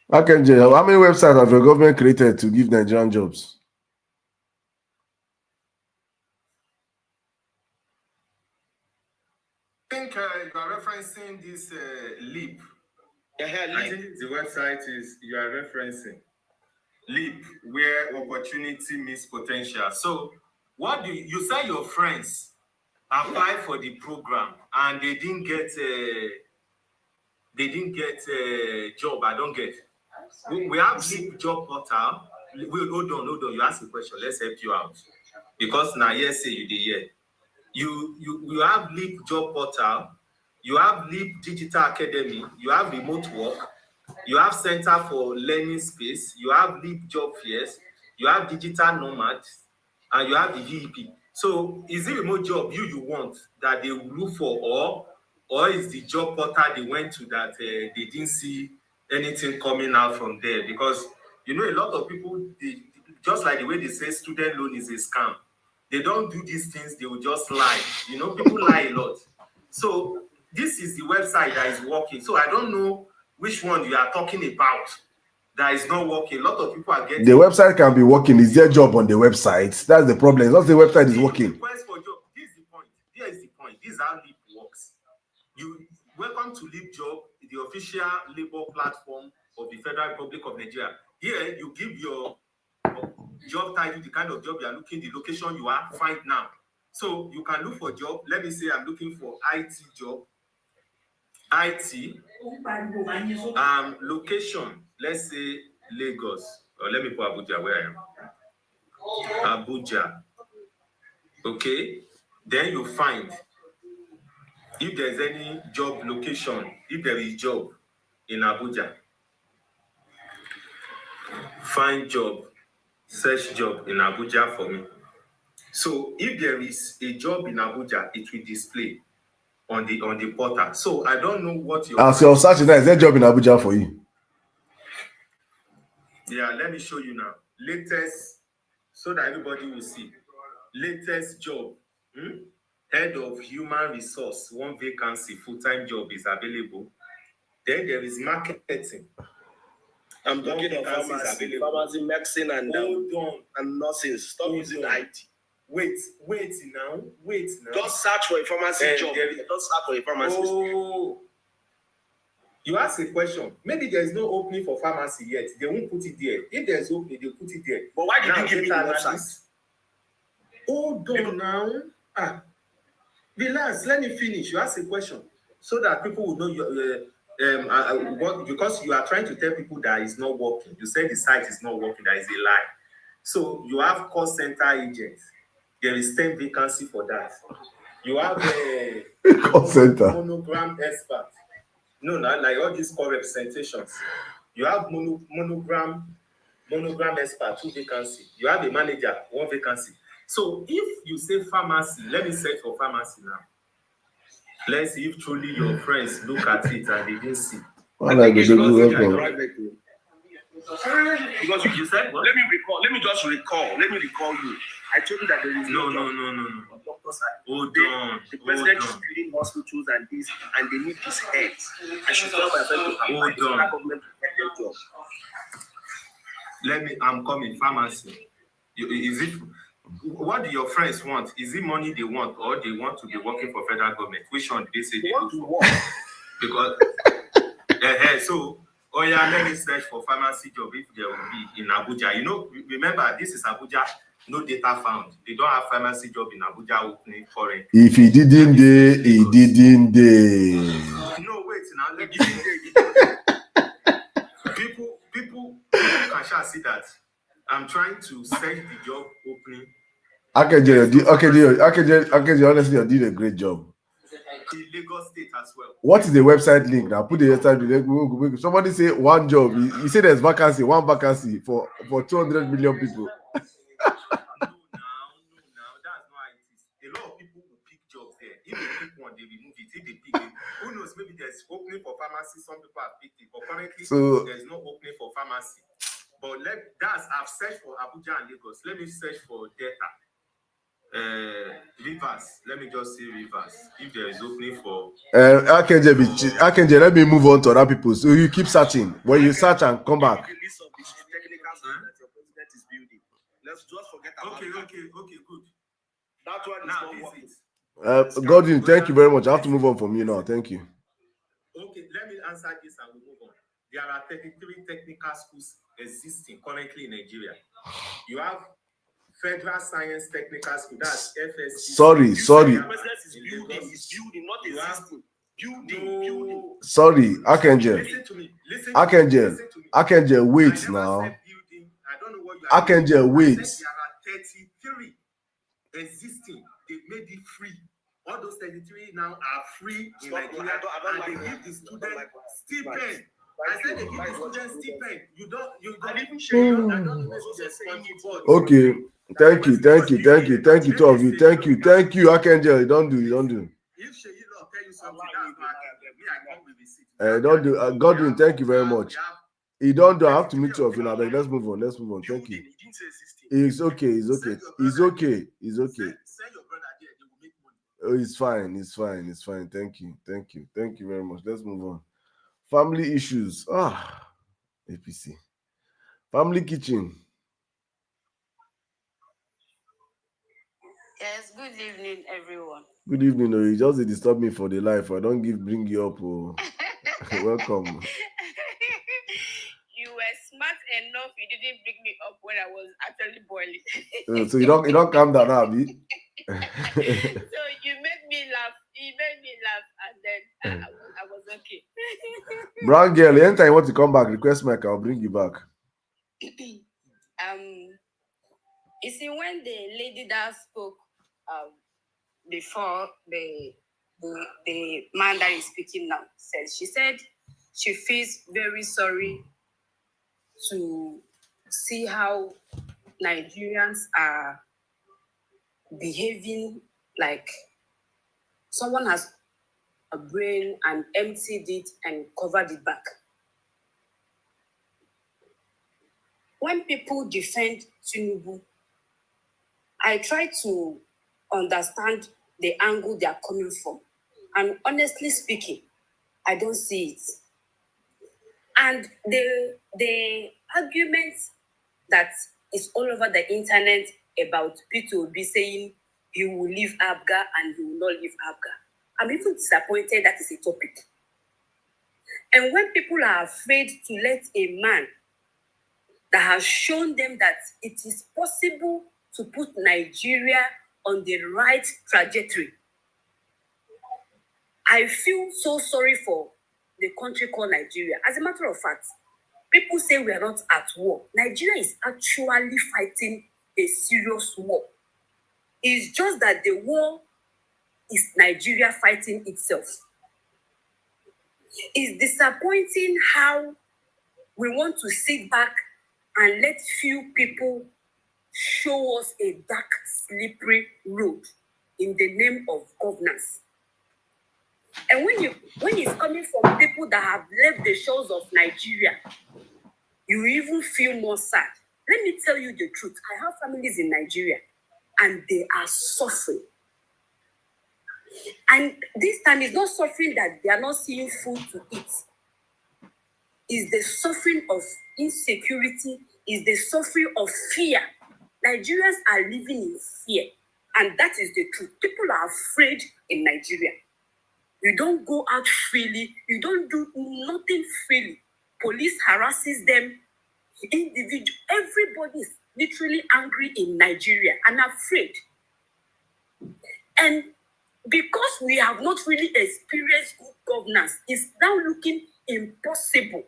Archangel, how many websites have your government created to give Nigerian jobs? I think you are referencing this Leap. I think the website is you are referencing Leap, where opportunity meets potential. So, what do you say? Your friends applied for the program and they didn't get a job. I don't get. We have Leap job portal. Hold on. You ask a question. Let's help you out because now yes, say you did here. You have Leap job portal. You have Leap Digital Academy. You have remote work. You have Center for Learning Space. You have Leap Job Fairs. You have Digital Nomads. And you have the VEP. So is it remote job you want that they will look for, or is the job portal they went to that they didn't see anything coming out from there? Because, a lot of people, just like the way they say student loan is a scam, they don't do these things, they will just lie. People lie a lot. So this is the website that is working. So I don't know which one you are talking about that is not working. A lot of people are getting... The website can be working. Is there a job on the website? That's the problem. Not the website is working. Request for job. This is the point. Here is the point. This is how Leap works. Welcome to Leap Job, the official labor platform of the Federal Republic of Nigeria. Here, you give your job title, the kind of job you are looking, the location you are, find now. So you can look for job. Let me say I'm looking for IT job. IT. Location. Let's say Lagos. Or let me put Abuja where I am. Abuja. Okay. Then you find if there's any job location, if there is job in Abuja. Find job. Search job in Abuja for me. So if there is a job in Abuja, it will display on the portal. So I don't know what your... As you're searching, is there a job in Abuja for you? Yeah, let me show you now. Latest, so that everybody will see. Latest job. Head of Human Resource, one vacancy, full-time job is available. Then there is marketing. I'm talking of pharmacy, medicine, and nursing. Stop using IT. Wait now. Just search for a pharmacy job. Just search for a pharmacist. Oh, you ask a question. Maybe there is no opening for pharmacy yet. They won't put it there. If there's opening, they'll put it there. But why did Now, you give me the website? Hold on now. Relax, let me finish. You ask a question so that people will know what, because you are trying to tell people that it's not working. You say the site is not working, that is a lie. So you have call center agents. There is 10 vacancy for that. You have a Call center. monogram expert. No, not like all these call representations. You have monogram expert, 2 vacancy. You have a manager, 1 vacancy. So if you say pharmacy, let me search for pharmacy now. Let's see if truly your friends look at it and they didn't see. Because you said, well, let me just recall you. I told you that there is No. doctors are The president is building hospitals and this, and they need these heads. I should tell my friend to apply to that government to get their job. I'm coming, pharmacy. Is it what do your friends want? Is it money they want, or they want to be working for federal government? Which one do they say they want to work? Because let me search for pharmacy job if there will be in Abuja. You know, remember this is Abuja, no data found. They don't have pharmacy job in Abuja opening currently. If he didn't day, he didn't day. No, wait now. Let me people can see that I'm trying to search the job opening. Honestly, you did a great job. In Lagos State as well. What is the website link now? Put the website link. Somebody say one job. You say there's one vacancy for 200 million people. No, that's not how it is. A lot of people will pick jobs there. If they pick one, they remove it. If they pick it, who knows? Maybe there's opening for pharmacy. Some people have picked it, but currently there's no opening for pharmacy. But I've searched for Abuja and Lagos. Let me search for data. Rivers. Let me just say Rivers. If there is opening for Akenje, let me move on to other people. So you keep searching. When you search and come back. The list of the technical schools that your president is building. Let's just forget about Okay, good. That one is Now not this working. is Godwin, thank you very much. I have to move on from you now. Thank you. Okay, let me answer this and we'll move on. There are 33 technical schools existing currently in Nigeria. You have Federal Science Technical School, that's FSC. Sorry. The president is building, not existing. Building. Sorry, Akenje. Listen to me. Akenje, wait now. I don't know what you are Akenje, doing. wait. There are 33 existing. They made it free. All those 33 now are free in Nigeria. And they give the student stipend. I said they give the student stipend. You don't even share. I don't know. Okay. Thank you, two of you. Thank you, Akenje. Don't do. If Sheyilo tell you something, that's not me. I come with receipt. Don't do. Godwin, thank you very much. He don't do. I have to meet you of you now. Let's move on. Thank you. It's okay. Send your brother there. They will make money. Oh, it's fine. Thank you very much. Let's move on. Family issues. APC. Family kitchen. Yes, good evening, everyone. Good evening. You just disturb me for the life. I don't bring you up. Welcome. You were smart enough. You didn't bring me up when I was actually boiling. So you don't calm down, Abby. So you made me laugh. And then I was okay. Brown girl, anytime you want to come back, request Mike. I'll bring you back. You see, when the lady that spoke before the man that is speaking now she said she feels very sorry to see how Nigerians are behaving like someone has a brain and emptied it and covered it back. When people defend Tinubu, I try to understand the angle they are coming from. And honestly speaking, I don't see it. And the argument that is all over the internet about Peter Obi saying he will leave Abga and he will not leave Abga. I'm even disappointed that is a topic. And when people are afraid to let a man that has shown them that it is possible to put Nigeria on the right trajectory, I feel so sorry for the country called Nigeria. As a matter of fact, people say we are not at war. Nigeria is actually fighting a serious war. It's just that the war is Nigeria fighting itself. It's disappointing how we want to sit back and let few people show us a dark, slippery road in the name of governance. And when it's coming from people that have left the shores of Nigeria, you even feel more sad. Let me tell you the truth. I have families in Nigeria, and they are suffering. And this time is not suffering that they are not seeing food to eat. It's the suffering of insecurity, is the suffering of fear. Nigerians are living in fear, and that is the truth. People are afraid in Nigeria. You don't go out freely. You don't do nothing freely. Police harasses them. Individual, everybody is literally angry in Nigeria and afraid. And because we have not really experienced good governance, it's now looking impossible.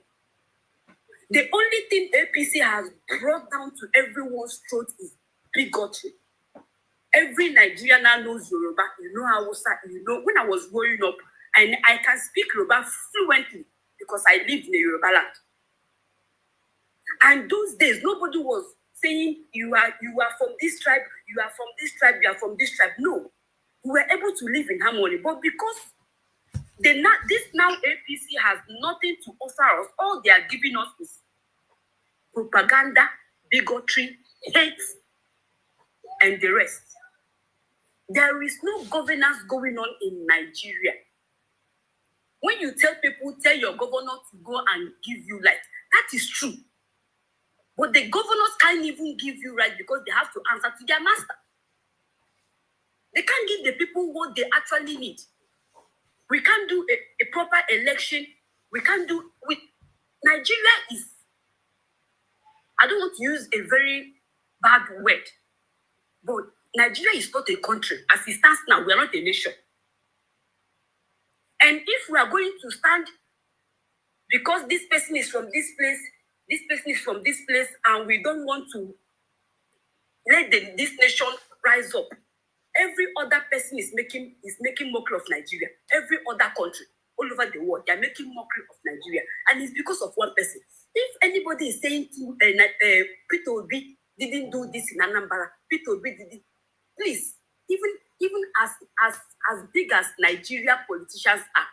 The only thing APC has brought down to everyone's throat is bigotry. Every Nigerian now knows Yoruba, you know Hausa, you know. When I was growing up, and I can speak Yoruba fluently because I lived in the Yoruba land. And those days, nobody was saying you are from this tribe, you are from this tribe, you are from this tribe. No, we were able to live in harmony. But because this now APC has nothing to offer us, all they are giving us is propaganda, bigotry, hate, and the rest. There is no governance going on in Nigeria. When you tell people, tell your governor to go and give you light, that is true. But the governors can't even give you right because they have to answer to their master. They can't give the people what they actually need. We can't do a proper election. We can't do with Nigeria is, I don't want to use a very bad word, but Nigeria is not a country. As it stands now, we are not a nation. And if we are going to stand because this person is from this place, this person is from this place, and we don't want to let this nation rise up, every other person is making mockery of Nigeria. Every other country all over the world, they are making mockery of Nigeria. And it's because of one person. If anybody is saying to Peter Obi didn't do this in Anambra, Peter Obi did it, please, even as big as Nigeria politicians are,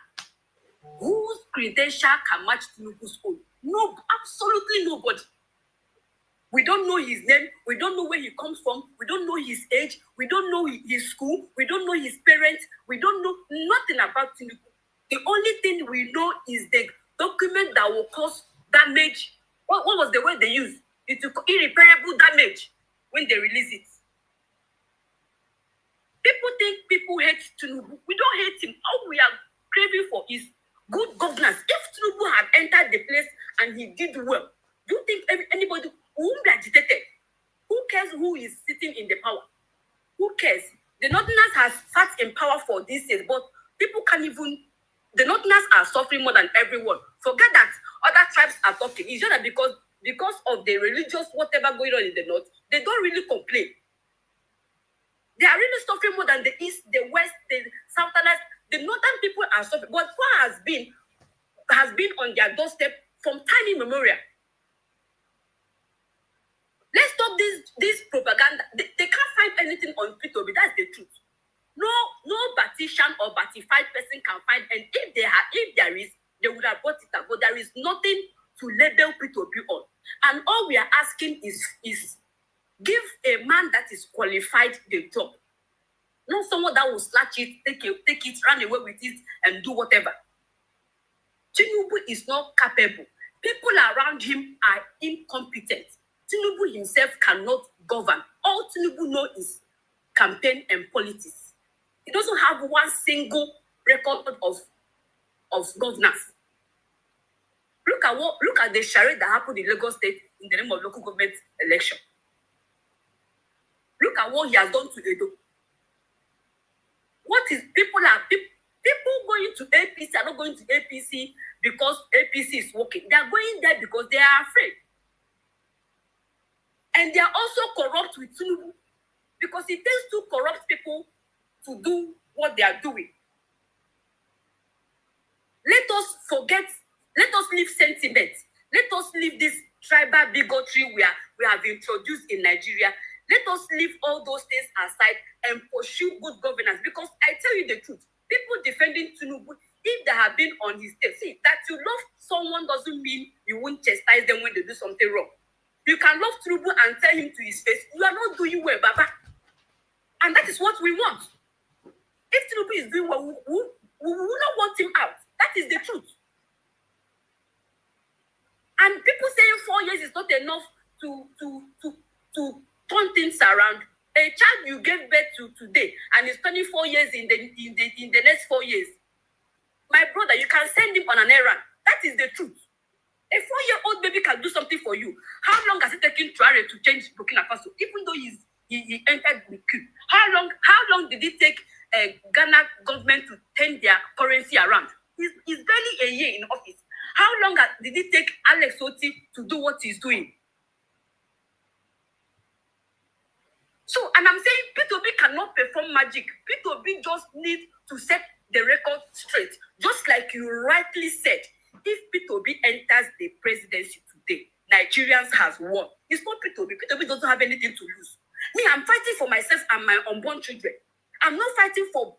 whose credential can match Tinubu's own? No, absolutely nobody. We don't know his name. We don't know where he comes from. We don't know his age. We don't know his school. We don't know his parents. We don't know nothing about Tinubu. The only thing we know is the document that will cause damage. What was the word they used? It took irreparable damage when they release it. People think people hate Tinubu. We don't hate him. All we are craving for is good governance. If Tinubu had entered the place and he did well, do you think anybody won't be agitated? Who cares who is sitting in the power? Who cares? The Northerners have sat in power for these years, but people can't even. The Northerners are suffering more than everyone. Forget that other tribes are talking. It's just that because of the religious whatever going on in the north, they don't really complain. They are really suffering more than the east, the west, the southerners. The northern people are suffering. But what has been on their doorstep from time immemorial. Let's stop this propaganda. They can't find anything on Peter Obi. That's the truth. No Batitian or Batified person can find. And if there is, they would have brought it up. But there is nothing to label Peter Obi on. And all we are asking is give a man that is qualified the job. Not someone that will snatch it, take it, run away with it, and do whatever. Tinubu is not capable. People around him are incompetent. Tinubu himself cannot govern. All Tinubu knows is campaign and politics. He doesn't have one single record of governance. Look at the charade that happened in Lagos State in the name of local government election. Look at what he has done to Edo. What is people going to APC are not going to APC because APC is working. They are going there because they are afraid. And they are also corrupt with Tinubu because it takes two corrupt people to do what they are doing. Let us leave sentiment. Let us leave this tribal bigotry we have introduced in Nigeria. Let us leave all those things aside and pursue good governance. Because I tell you the truth, people defending Tinubu, if they have been on his tail, see, that you love someone doesn't mean you won't chastise them when they do something wrong. You can love Tinubu and tell him to his face, you are not doing well, Baba. And that is what we want. If Tinubu is doing well, we will not want him out. That is the truth. And people saying 4 years is not enough to turn things around. A child you gave birth to today and is turning 4 years in the next 4 years. My brother, you can send him on an errand. That is the truth. A 4-year-old baby can do something for you. How long has it taken Traore to change Burkina Faso? Even though he entered the coup. How long did it take Ghana government to turn their currency around? He's barely a year in office. How long did it take Alex Oti to do what he's doing? So, and I'm saying P2B cannot perform magic. P2B just need to set the record straight. Just like you rightly said, if P2B enters the presidency today, Nigerians has won. It's not P2B. P2B doesn't have anything to lose. Me, I'm fighting for myself and my unborn children. I'm not fighting for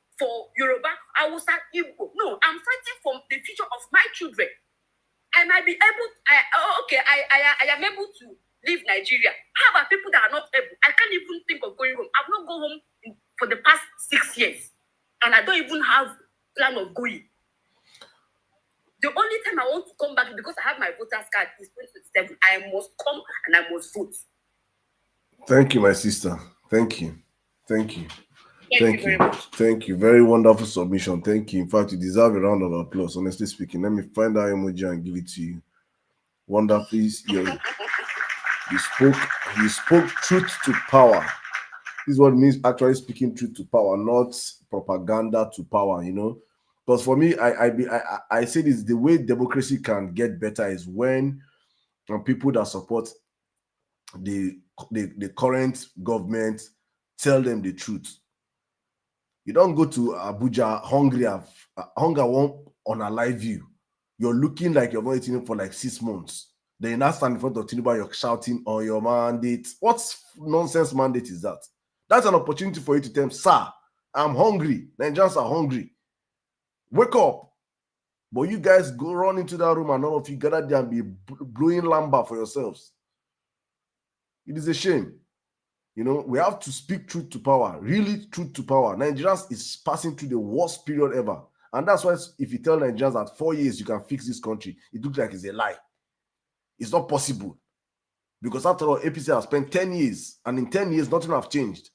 Yoruba, Hausa, Igbo. No, I'm fighting for the future of my children. I might be able, I am able to leave Nigeria. How about people that are not able? I can't even think of going home. I've not gone home for the past 6 years. And I don't even have plan of going. The only time I want to come back is because I have my voter's card is 2027. I must come and I must vote. Thank you, my sister. Thank you. Thank you very much. Thank you. Very wonderful submission. Thank you. In fact, you deserve a round of applause, honestly speaking. Let me find that emoji and give it to you. Wonderful. You spoke truth to power. This is what it means actually speaking truth to power, not propaganda to power, you know. Because for me, I say this, the way democracy can get better is when people that support the current government tell them the truth. You don't go to Abuja hungry, hunger won't unalive you. You're looking like you're not eating for like 6 months. Then you now stand in front of Tinubu, you're shouting on your mandate. What nonsense mandate is that? That's an opportunity for you to tell them, sir, I'm hungry. Nigerians are hungry. Wake up. But you guys go run into that room and all of you gather there and be blowing lamba for yourselves. It is a shame. You know, we have to speak truth to power, really truth to power. Nigerians is passing through the worst period ever. And that's why if you tell Nigerians that 4 years you can fix this country, it looks like it's a lie. It's not possible. Because after all, APC has spent 10 years, and in 10 years, nothing has changed.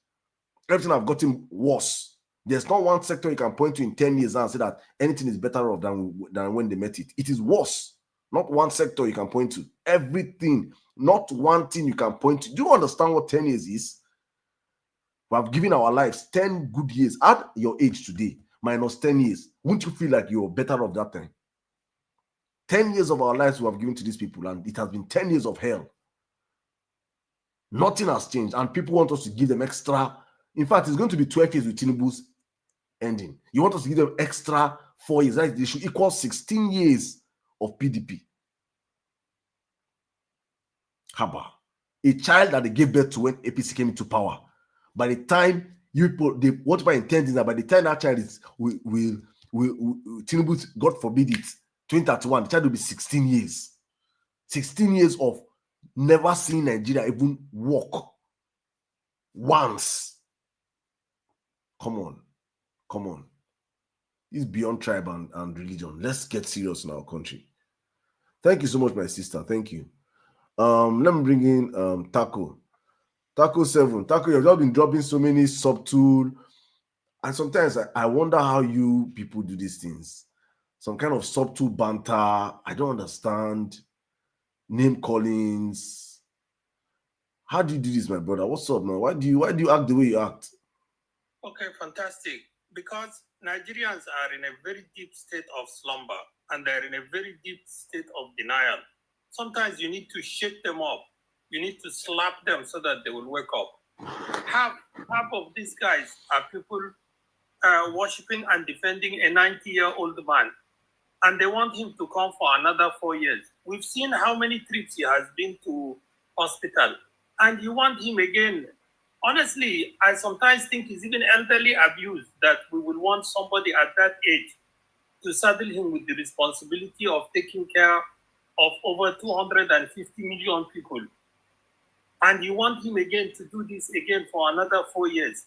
Everything has gotten worse. There's not one sector you can point to in 10 years and say that anything is better off than when they met it. It is worse. Not one sector you can point to. Everything. Not one thing you can point to. Do you understand what 10 years is? We have given our lives 10 good years. At your age today, minus 10 years. Wouldn't you feel like you're better off that time? 10 years of our lives we have given to these people, and it has been 10 years of hell. Nothing has changed, and people want us to give them extra. In fact, it's going to be 12 years with Tinubu's ending. You want us to give them extra 4 years. Right? They should equal 16 years of PDP. Haba. A child that they gave birth to when APC came into power. By the time what my intent is that by the time that child is, Tinubu, God forbid it, 2031, the child will be 16 years. 16 years of never seeing Nigeria even walk once. Come on. It's beyond tribe and religion. Let's get serious in our country. Thank you so much, my sister. Thank you. Let me bring in Taco. Taco 7. Taco, you've just been dropping so many subtle, and sometimes I wonder how you people do these things. Some kind of subtle banter. I don't understand. Name callings. How do you do this, my brother? What's up, man? Why do you act the way you act? Okay, fantastic. Because Nigerians are in a very deep state of slumber and they're in a very deep state of denial. Sometimes you need to shake them up. You need to slap them so that they will wake up. Half of these guys are people worshipping and defending a 90-year-old man, and they want him to come for another 4 years. We've seen how many trips he has been to hospital, and you want him again. Honestly, I sometimes think he's even elderly abuse that we will want somebody at that age to saddle him with the responsibility of taking care of over 250 million people. And you want him again to do this again for another 4 years.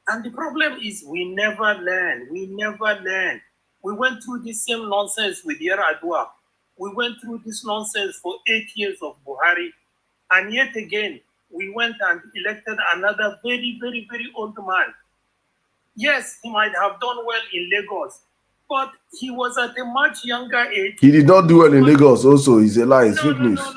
And the problem is we never learn. We never learn. We went through this same nonsense with Yar'Adua. We went through this nonsense for 8 years of Buhari. And yet again, we went and elected another very, very, very old man. Yes, he might have done well in Lagos, but he was at a much younger age. He did not do well in Lagos also. He's a lie. It's fake news. No. I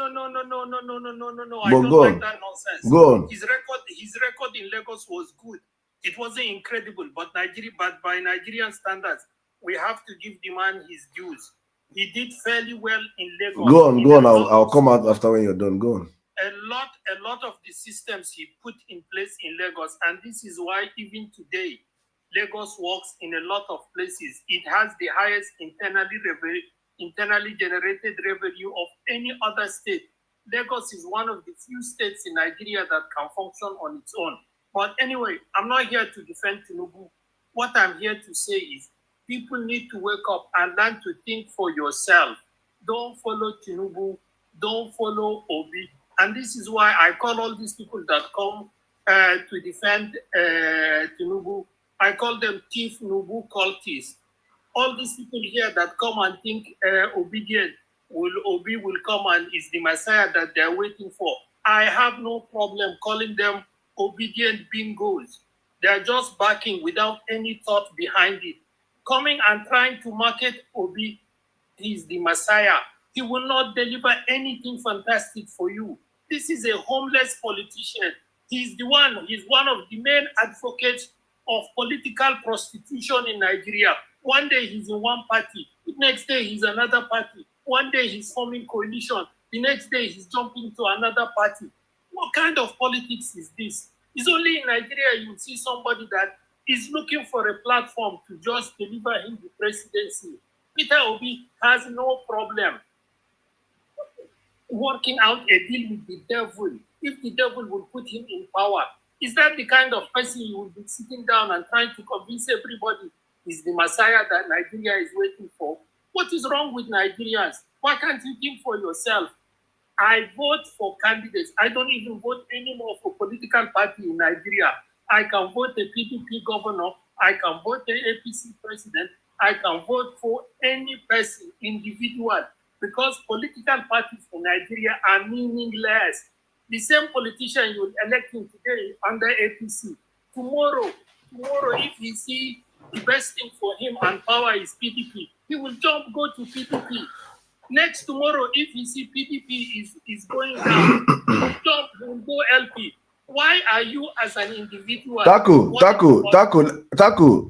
But don't go on. like that nonsense. Go on. His record in Lagos was good. It wasn't incredible, but by Nigerian standards, we have to give the man his dues. He did fairly well in Lagos. Go on. I'll come out after when you're done. Go on. A lot of the systems he put in place in Lagos, and this is why even today, Lagos works in a lot of places. It has the highest internally generated revenue of any other state. Lagos is one of the few states in Nigeria that can function on its own. But anyway, I'm not here to defend Tinubu. What I'm here to say is people need to wake up and learn to think for yourself. Don't follow Tinubu. Don't follow Obi. And this is why I call all these people that come to defend Tinubu, I call them thief Nubu cultists. All these people here that come and think Obi will come and is the Messiah that they're waiting for. I have no problem calling them obedient bingos. They're just backing without any thought behind it. Coming and trying to market Obi, he's the Messiah. He will not deliver anything fantastic for you. This is a homeless politician. He's one of the main advocates of political prostitution in Nigeria. One day he's in one party, the next day he's another party. One day he's forming coalition, the next day he's jumping to another party. What kind of politics is this? It's only in Nigeria you see somebody that is looking for a platform to just deliver him the presidency. Peter Obi has no problem working out a deal with the devil if the devil will put him in power. Is that the kind of person you will be sitting down and trying to convince everybody is the Messiah that Nigeria is waiting for? What is wrong with Nigerians? Why can't you think for yourself? I vote for candidates. I don't even vote anymore for political party in Nigeria. I can vote a PDP governor. I can vote a APC president. I can vote for any person, individual, because political parties in Nigeria are meaningless. The same politician you will elect him today under APC. Tomorrow, if he see the best thing for him and power is PDP, he will go to PDP. Next tomorrow, if he see PDP is going down, he will go LP. Why are you as an individual? Taco,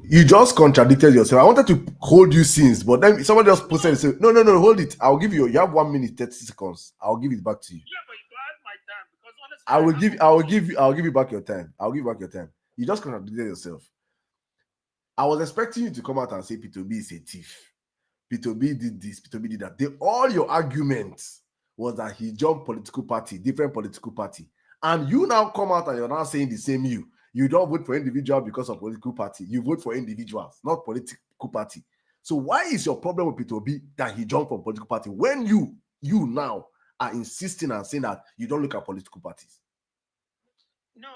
you just contradicted yourself. I wanted to hold you since, but then somebody just posted and said, no, hold it. I'll give you 1 minute, 30 seconds. I'll give it back to you. Yeah, but you had my time because honestly, I'll give you back your time. You just contradicted yourself. I was expecting you to come out and say Peter B is a thief. Peter B did this, Peter B did that. All your arguments was that he jumped different political party. And you now come out and you're now saying the same you. You don't vote for individual because of political party. You vote for individuals, not political party. So why is your problem with Peter B that he jumped from political party when you now are insisting and saying that you don't look at political parties? No,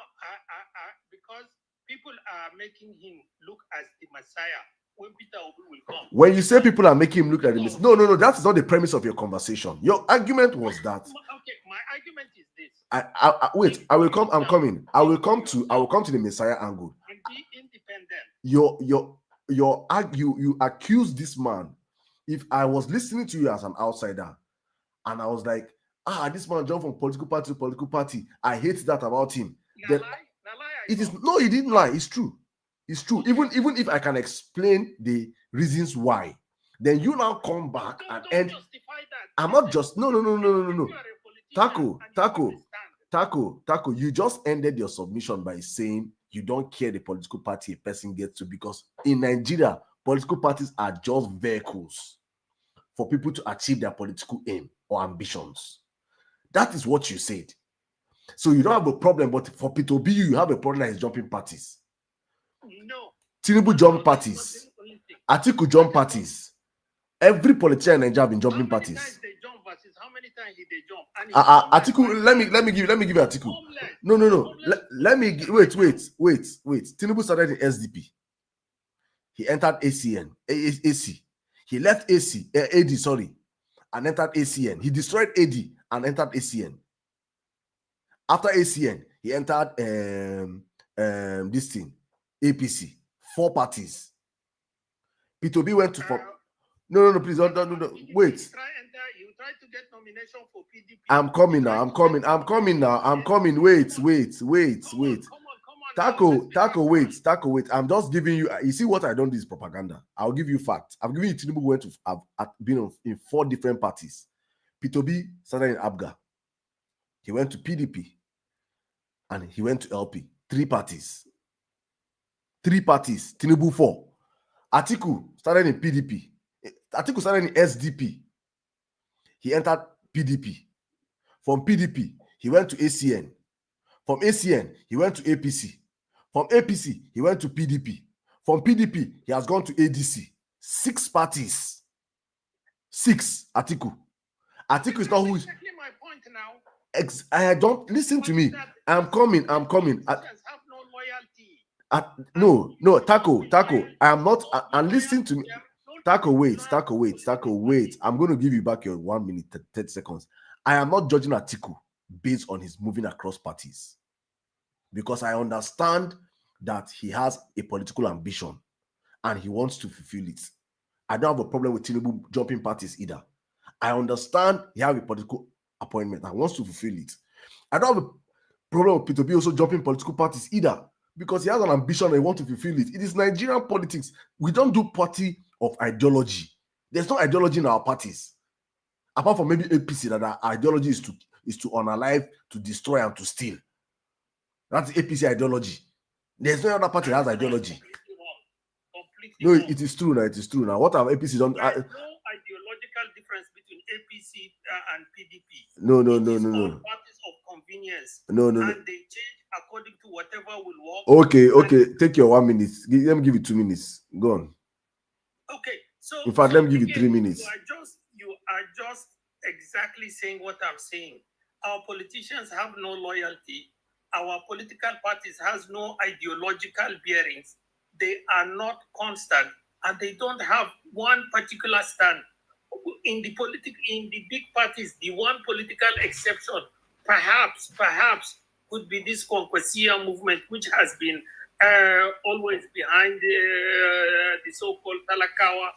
because people are making him look as the Messiah when Peter Obi will come. When you say people are making him look like this, no, that is not the premise of your conversation. Your argument was that. Okay, my argument is this. Wait, I will come. I'm coming. I will come to the Messiah angle. And be independent. You accuse this man. If I was listening to you as an outsider, and I was like, this man jumped from political party to political party. I hate that about him. Then, it is no, he didn't lie. It's true. It's true. Even if I can explain the reasons why, then you now come back and end. I'm not just no. Taco. You just ended your submission by saying you don't care the political party a person gets to, because in Nigeria, political parties are just vehicles for people to achieve their political aim or ambitions. That is what you said. So you don't have a problem, but for Peter Obi, you have a problem that is jumping parties. No. Tinubu jump parties. Atiku jump parties. Every politician in Nigeria have been jumping parties. How many times did they jump? Atiku, let me give you Atiku. No. Let me wait. Tinubu started in SDP. He entered AC. He left AD, and entered ACN. He destroyed AD and entered ACN. After ACN, he entered this thing, APC. 4 parties. P2B went to no, please don't. Wait. You try to get nomination for PDP. I'm coming now. Wait. Taco, wait. I'm just giving you. You see what I don't do is propaganda. I'll give you facts. I'm giving you Tinubu went to have been in 4 different parties. P2B started in ABGA. He went to PDP. And he went to LP. 3 parties. Tinubu 4. Atiku started in PDP. Atiku started in SDP. He entered PDP. From PDP, he went to ACN. From ACN, he went to APC. From APC, he went to PDP. From PDP, he has gone to ADC. 6 parties. 6, Atiku. Atiku is not who is. Exactly my point now. I don't listen to me. I'm coming. Have no loyalty. No, Taco. I am not. And listen to me. Taco, wait. I'm going to give you back your 1 minute 30 seconds. I am not judging Atiku based on his moving across parties, because I understand that he has a political ambition and he wants to fulfill it. I don't have a problem with Tinubu jumping parties either. I understand he has a political appointment and wants to fulfill it. I don't have a problem with P2B also jumping political parties either, because he has an ambition and he wants to fulfill it. It is Nigerian politics. We don't do party of ideology. There's no ideology in our parties, apart from maybe APC, that our ideology is to unalive, to destroy, and to steal. That's APC ideology. There's no other party that has ideology. No, it is true now. It is true now. What have APC done? There's no ideological difference between APC and PDP. No. All parties of convenience. No. And they change according to whatever will work. Okay. Take your 1 minute. Let me give you 2 minutes. Go on. Okay. So in fact, let me give you 3 minutes. You are just exactly saying what I'm saying. Our politicians have no loyalty. Our political parties has no ideological bearings. They are not constant, and they don't have one particular stand. In the big parties, the one political exception, perhaps, could be this Conquesia movement, which has been always behind the so-called Talakawa.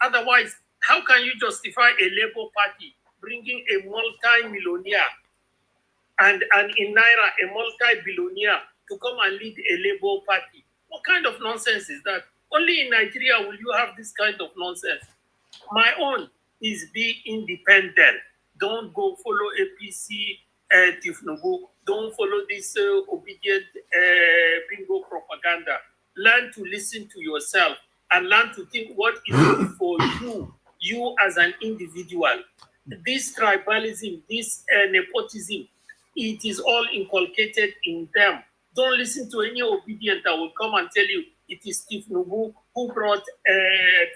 Otherwise, how can you justify a Labour Party bringing a multi-millionaire and in Naira, a multi-billionaire to come and lead a Labour Party? What kind of nonsense is that? Only in Nigeria will you have this kind of nonsense. My own is be independent. Don't go follow APC, Tifnubu. Don't follow this obedient bingo propaganda. Learn to listen to yourself and learn to think what is good for you as an individual. This tribalism, this nepotism, it is all inculcated in them. Don't listen to any obedient that will come and tell you it is Steve Nubu who brought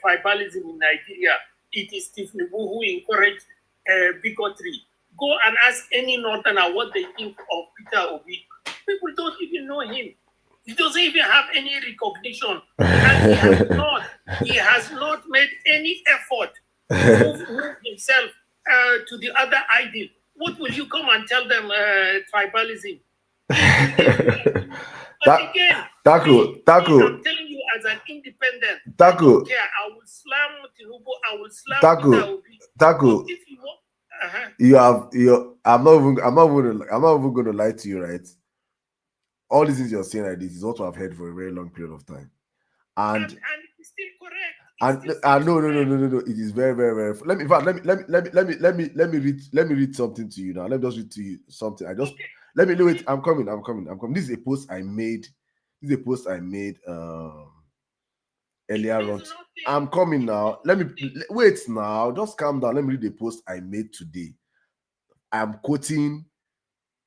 tribalism in Nigeria. It is Steve Nubu who encouraged bigotry. Go and ask any Northerner what they think of Peter Obi. People don't even know him. He doesn't even have any recognition. And he has not made any effort to move himself to the other ideal. What will you come and tell them tribalism? But again, Taco. I'm telling you, as an independent, Taco. I don't care. I will slam Tinubu. I will slam Peter Obi. Taco. If you want, I'm not even going to lie to you, right? All these things you're saying like this is what I've heard for a very long period of time, and it's still correct. No. It is very, very, very. Let me read something to you now. Let me just read to you something. Let me know it. I'm coming. This is a post I made. Earlier on. I'm coming now. Let me wait now. Just calm down. Let me read the post I made today. I'm quoting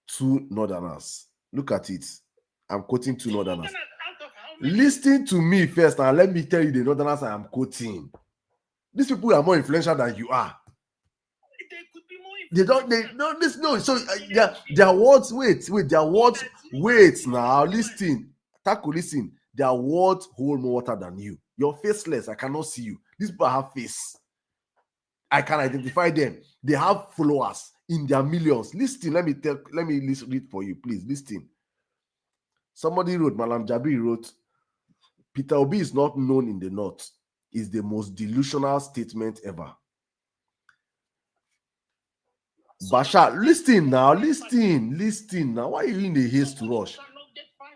two Northerners. Look at it. I'm quoting two Northerners. Listen to me first, and let me tell you the Northerners I am quoting. These people are more influential than you are. They could be more influential. So their words. Wait. Their words. Wait now. Listen. Taco, listen. Their words hold more water than you. You're faceless. I cannot see you. These people have face. I can identify them. They have followers in their millions. Listen. Let me read for you, please. Listen. Somebody wrote. Malam Jabri wrote. Peter Obi is not known in the North is the most delusional statement ever. Bashar, listen now. Why are you in a haste to rush?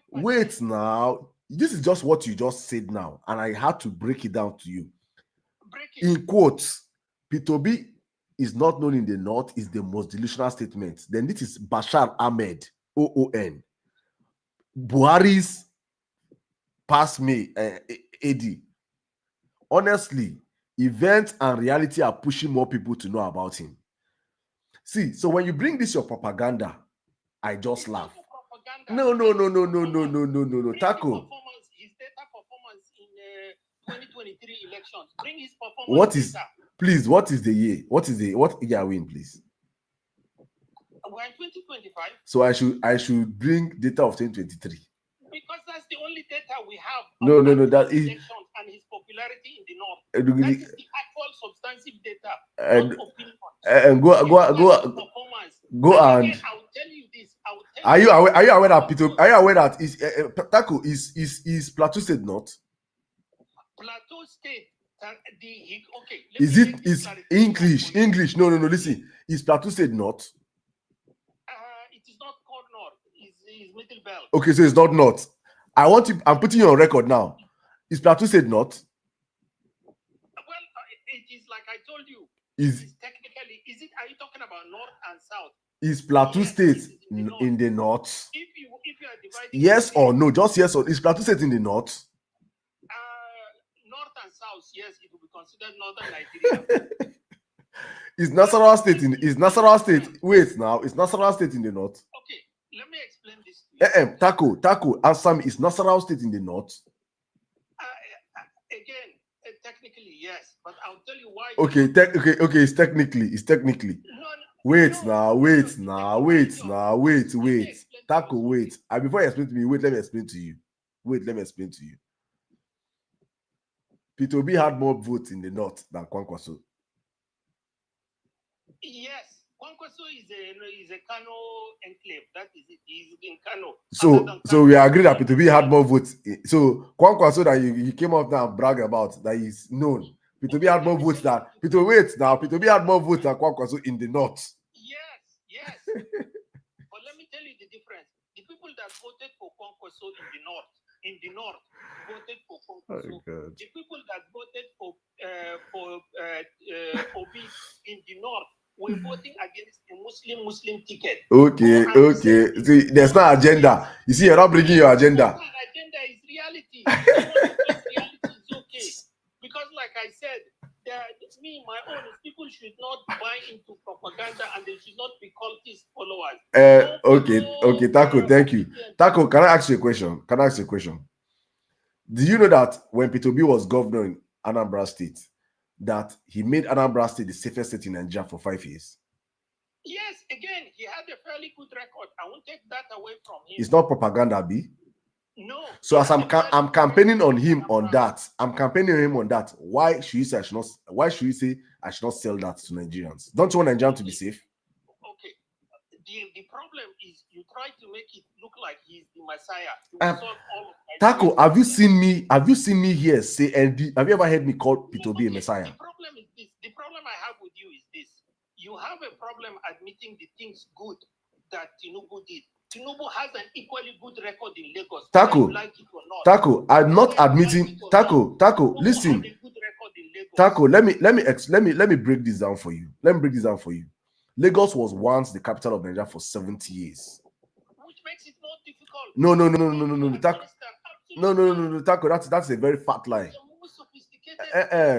Wait now. This is just what you just said now, and I had to break it down to you. In quotes, Peter Obi is not known in the North is the most delusional statement. Then this is Bashar Ahmed, OON. Buhari's past May, AD. Honestly, events and reality are pushing more people to know about him. See, so when you bring this your propaganda, I just laugh. No. Taco. His data performance in 2023 elections. Bring his performance. What is the year? What year are we in, please? We're in 2025. So I should bring data of 2023. Because that's the only data we have. No. That is elections and his popularity in the North. That is the actual substantive data, not opinion. And go and I'll tell you this. Are you aware that Peter? Are you aware that Taco is Plateau State not? Plateau State. Is English? No. Listen, is Plateau State not? It is not called North. It's Middle Belt. Okay, so it's not North. I'm putting you on record now. Is Plateau State not? Well, it is like I told you. Technically, are you talking about North and South? Is Plateau State in the North? If you are dividing yes or no, just yes or is Plateau State in the North? North and South, yes, it will be considered Northern Nigeria. Is Nasarawa State? Wait now, is Nasarawa State in the North? Okay, let me explain this to you. Taco, answer me. Is Nasarawa State in the North? Again, technically yes, but I'll tell you why. Okay, it's technically. No. Wait. Taco, wait. Before you explain to me, let me explain to you. Peter Obi had more votes in the North than Kwankwaso. Yes, Kwankwaso is a Kano enclave. That is it. He's in Kano. So we agree that Peter Obi had more votes. So Kwankwaso that you came up now and brag about that is known. Peter Obi had more votes than Peter Obi had more votes than Kwankwaso in the North. Yes. But let me tell you the difference. The people that voted for Kwankwaso in the North voted for Kwankwaso. Oh, the people that voted for Obi in the North were voting against a Muslim ticket. Okay. See, there's no agenda. You see, you're not bringing your agenda. Agenda is reality. Reality is okay. Because like I said, my own people should not buy into propaganda and they should not be cultist followers. Okay, Taco, thank you. Taco, can I ask you a question? Do you know that when Peter Obi was governor in Anambra State, that he made Anambra State the safest state in Nigeria for 5 years? Yes, again, he had a fairly good record. I won't take that away from him. It's not propaganda, B. No. So as I'm campaigning on him on that, I'm campaigning on him on that. Why should you say I should not? Why should you say I should not sell that to Nigerians? Don't you want Nigerians to be safe? Okay. The problem is you try to make it look like he's the Messiah. He will solve all of Taco, have you seen me? Have you seen me here say ND? Have you ever heard me call Peter Obi a Messiah? The problem is this. The problem I have with you is this. You have a problem admitting the things good that Tinubu did. Tinubu has an equally good record in Lagos. Taco, like it or not. Taco, I'm not admitting. Taco, listen. Taco, let me break this down for you. Let me break this down for you. Lagos was once the capital of Nigeria for 70 years. Which makes it more difficult. No, Taco. No, Taco, that's a very fat lie.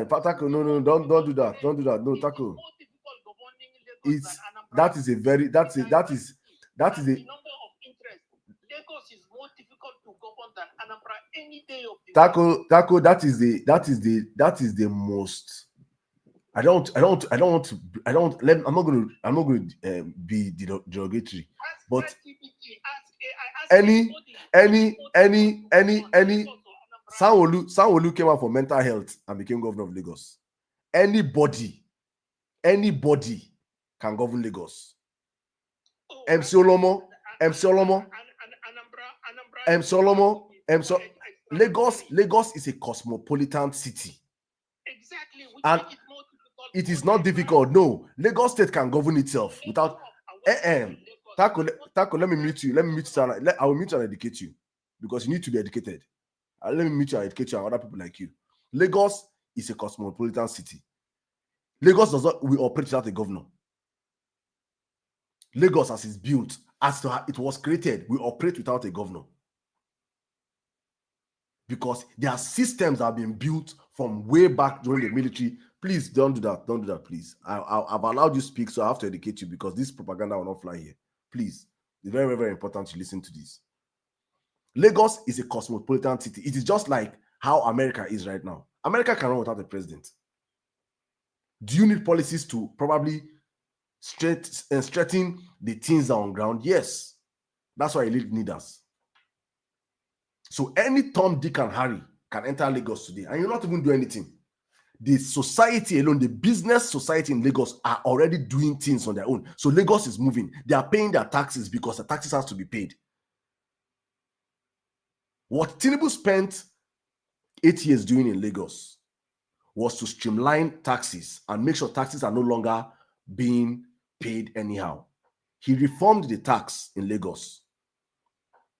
Taco, no, don't do that. Don't do that. No, Taco. That is a Lagos is more difficult to govern than Anambra any day of the Taco, that is the most. I'm not going to be derogatory, but any Sanwo-Olu came out for mental health and became governor of Lagos. Anybody can govern Lagos. MC Olomo. Lagos is a cosmopolitan city. Exactly. And it is not difficult. No, Lagos State can govern itself without. Taco, let me mute you. I will mute you and educate you because you need to be educated. Let me mute you and educate you and other people like you. Lagos is a cosmopolitan city. Lagos does not. We operate without a governor. Lagos, as it's built, as it was created, we operate without a governor. Because there are systems that have been built from way back during the military. Please don't do that. Don't do that, please. I've allowed you to speak, so I have to educate you because this propaganda will not fly here. Please. It's very, very important to listen to this. Lagos is a cosmopolitan city. It is just like how America is right now. America can run without a president. Do you need policies to probably straighten the things that are on ground? Yes. That's why you need leaders. So any Tom, Dick, and Harry can enter Lagos today, and you'll not even do anything. The society alone, the business society in Lagos are already doing things on their own. So Lagos is moving. They are paying their taxes because the taxes has to be paid. What Tinubu spent 8 years doing in Lagos was to streamline taxes and make sure taxes are no longer being paid anyhow. He reformed the tax in Lagos.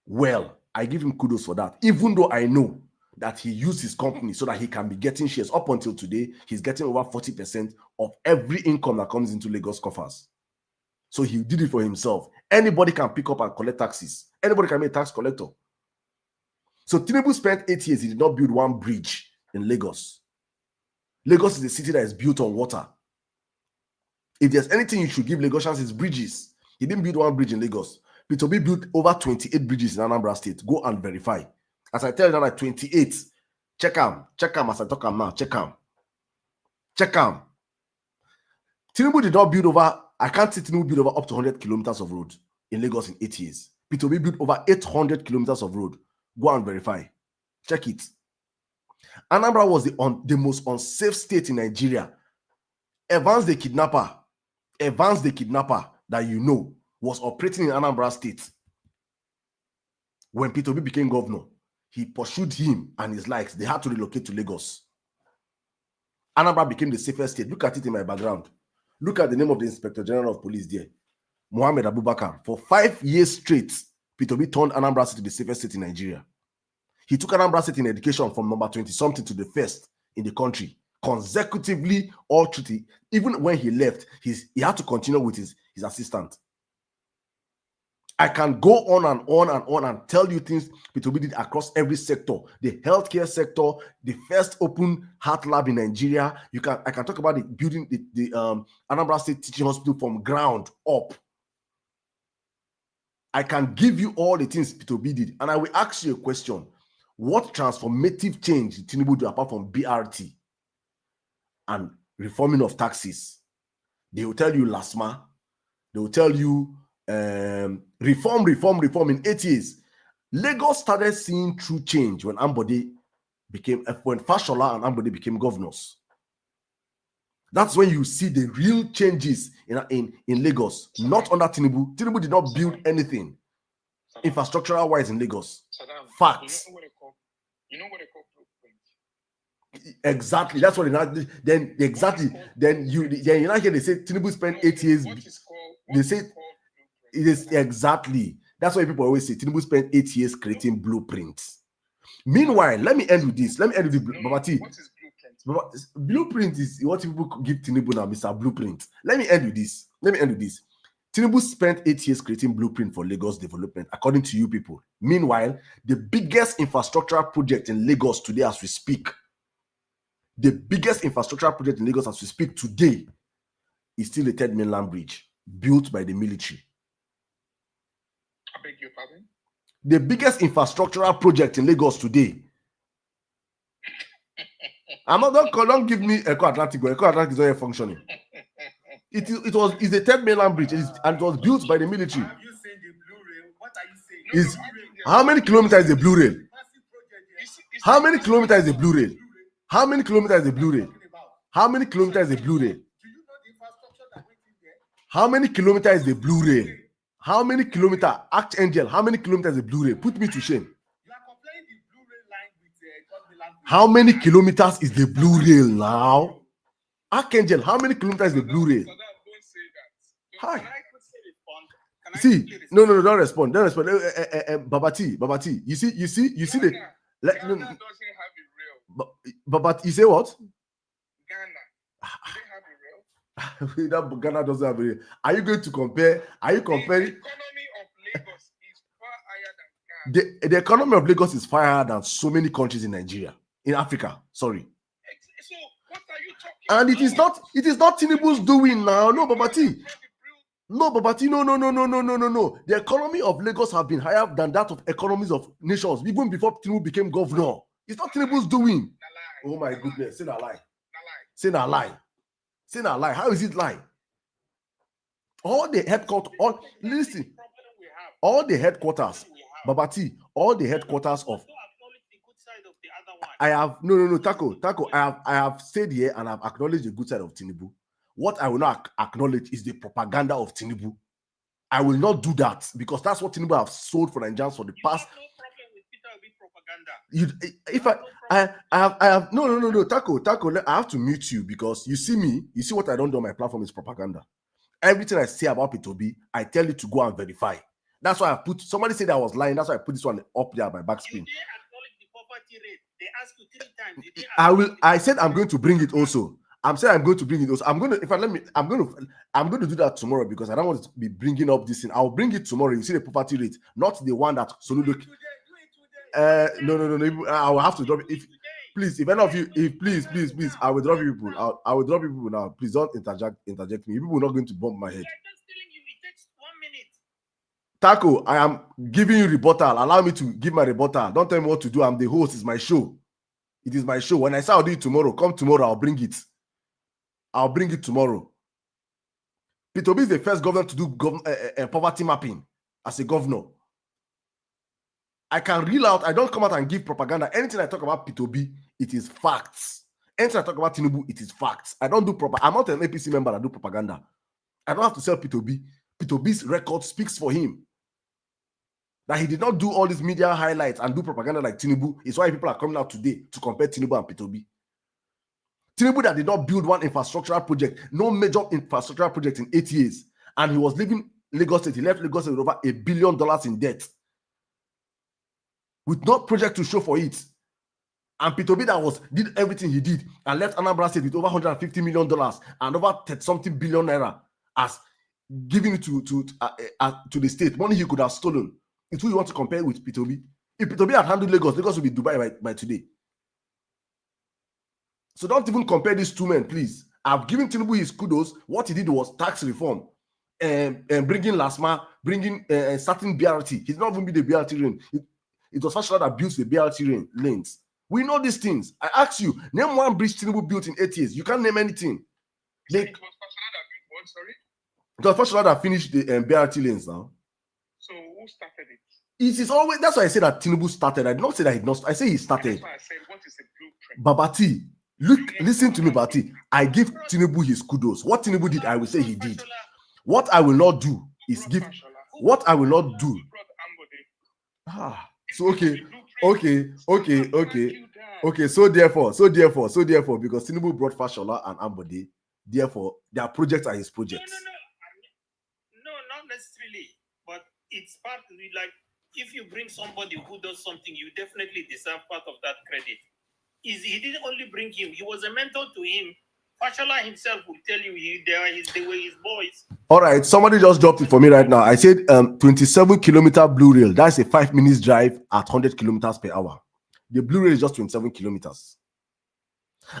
Well, I give him kudos for that, even though I know that he used his company so that he can be getting shares. Up until today, he's getting over 40% of every income that comes into Lagos coffers. So he did it for himself. Anybody can pick up and collect taxes. Anybody can be a tax collector. So Tinubu spent 8 years. He did not build one bridge in Lagos. Lagos is a city that is built on water. If there's anything you should give Lagosians, it's bridges. He didn't build one bridge in Lagos. Peter Obi built over 28 bridges in Anambra State. Go and verify. As I tell you now, like 28. Check them as I talk now. Check them. Tinubu did not build over, I can't see Tinubu build over up to 100 kilometers of road in Lagos in 8 years. Peter Obi built over 800 kilometers of road. Go and verify. Check it. Anambra was the most unsafe state in Nigeria. Evans the kidnapper that you know was operating in Anambra State. When Peter Obi became governor, he pursued him and his likes. They had to relocate to Lagos. Anambra became the safest state. Look at it in my background. Look at the name of the Inspector General of Police there. Mohammed Abubakar. For 5 years straight, Peter Obi turned Anambra State the safest state in Nigeria. He took Anambra State in education from number 20-something to the first in the country. Consecutively, all through even when he left, he had to continue with his assistant. I can go on and on and on and tell you things Peter Obi did across every sector. The healthcare sector, the first open heart lab in Nigeria. I can talk about the building the Anambra State Teaching Hospital from ground up. I can give you all the things Peter Obi did, and I will ask you a question: what transformative change did Tinubu do apart from BRT and reforming of taxes? They will tell you LASMA. They will tell you reform in 8 years. Lagos started seeing true change when Ambode became, when Fashola and Ambode became governors. That's when you see the real changes in Lagos, not under Tinubu. Tinubu did not build anything infrastructural wise in Lagos. Facts. You know what they call blueprint? Exactly. That's what then you not hear they say Tinubu spent 8 years. They say it is exactly. That's why people always say Tinubu spent 8 years creating blueprints. Meanwhile, let me end with this. Let me end with the Babati. What is blueprint? Blueprint is what people give Tinubu now, Mr. Blueprint. Let me end with this. Tinubu spent 8 years creating blueprint for Lagos development, according to you people. Meanwhile, the biggest infrastructural project in Lagos today as we speak, the biggest infrastructural project in Lagos as we speak today is still the Third Mainland Bridge, built by the military. I beg your pardon? The biggest infrastructural project in Lagos today. Don't give me Eco Atlantic. Eco Atlantic is not functioning. It's the Third Mainland Bridge, and it was built by the military. Have you seen the blue rail? What are you saying? How many kilometers is the blue rail? How many kilometers is the blue rail? How many kilometers is the blue rail? How many kilometers is the blue rail? How many kilometers is the blue rail? How many kilometers? Archangel, how many kilometers is the blue rail? Put me to shame. You are comparing the blue rail line with How many kilometers is the blue rail now? Archangel, how many kilometers is the blue rail? Hi. See, no, don't respond. Babati, you see the. Ghana doesn't have a rail. But you say what? Ghana, do they have a rail? That Ghana doesn't have a rail. Are you going to compare? Are you comparing? The economy of Lagos is far higher than Ghana. The economy of Lagos is far higher than so many countries in Nigeria, in Africa. Sorry. So what are you talking And about? it is not Tinubu's doing now. No, Babati. No. The economy of Lagos have been higher than that of economies of nations, even before Tinubu became governor. It's not Tinubu's doing. Oh my goodness. Say that lie. Say that lie. Say that lie. How is it lie? All the headquarters, Babati, all the headquarters of I have Taco. I have stayed here and I've acknowledged the good side of Tinubu. What I will not acknowledge is the propaganda of Tinubu. I will not do that because that's what Tinubu have sold for Nigerians for the past. Taco. I have to mute you because you see me. You see what I don't do on my platform is propaganda. Everything I say about P2B, I tell you to go and verify. That's why I put. Somebody said I was lying. That's why I put this one up there at my back screen. They ask you 3 times. I said I'm going to bring it also. I'm saying I'm going to bring it also. I'm going to do that tomorrow because I don't want to be bringing up this thing. I'll bring it tomorrow. You see the poverty rate, not the one that Soludo. No. I will have to drop it. If any of you, please, I will drop you people. I will drop you people now. Please don't interject me. You people are not going to bump my head. Taco, I am giving you rebuttal. Allow me to give my rebuttal. Don't tell me what to do. I'm the host. It's my show. It is my show. When I say I'll do it tomorrow, come tomorrow, I'll bring it. I'll bring it tomorrow. P2B is the first governor to do poverty mapping as a governor. I can reel out. I don't come out and give propaganda. Anything I talk about P2B, it is facts. Anything I talk about Tinubu, it is facts. I don't do propaganda. I'm not an APC member that do propaganda. I don't have to sell P2B. P2B's record speaks for him. That he did not do all these media highlights and do propaganda like Tinubu is why people are coming out today to compare Tinubu and P2B. Tinubu that did not build one infrastructural project, no major infrastructural project in 8 years, and he was leaving Lagos State. He left Lagos State with over $1 billion in debt, with no project to show for it. And P2B that did everything he did and left Anambra State with over $150 million and over 30-something billion naira as giving it to the state, money he could have stolen. It's who you want to compare with P2B. If P2B had handled Lagos will be Dubai by today. So don't even compare these two men, please. I've given Tinubu his kudos. What he did was tax reform and bringing LASMA, bringing certain BRT. He did not even be the BRT lane. It was Fashola that built the BRT lanes. We know these things. I ask you, name one bridge Tinubu built in 8 years. You can't name anything. It was Fashola that built what, sorry? It was Fashola that finished the BRT lanes now. So who started it? It is always, that's why I said that Tinubu started. I did not say that he not. I say he started. That's why I said, what is the blueprint? Babati, look, listen to me, Babati. I give Tinubu his kudos. What Tinubu did, I will say he did. What I will not do is give. What I will not do. So okay. So therefore, because Tinubu brought Fashola and Ambode, therefore their projects are his projects. No, not necessarily. But it's part of it. Like if you bring somebody who does something, you definitely deserve part of that credit. He didn't only bring him; he was a mentor to him. Fashola himself will tell you they were his boys. All right, somebody just dropped it for me right now. I said 27-kilometer blue rail. That's a 5 minutes drive at 100 kilometers per hour. The blue rail is just 27 kilometers.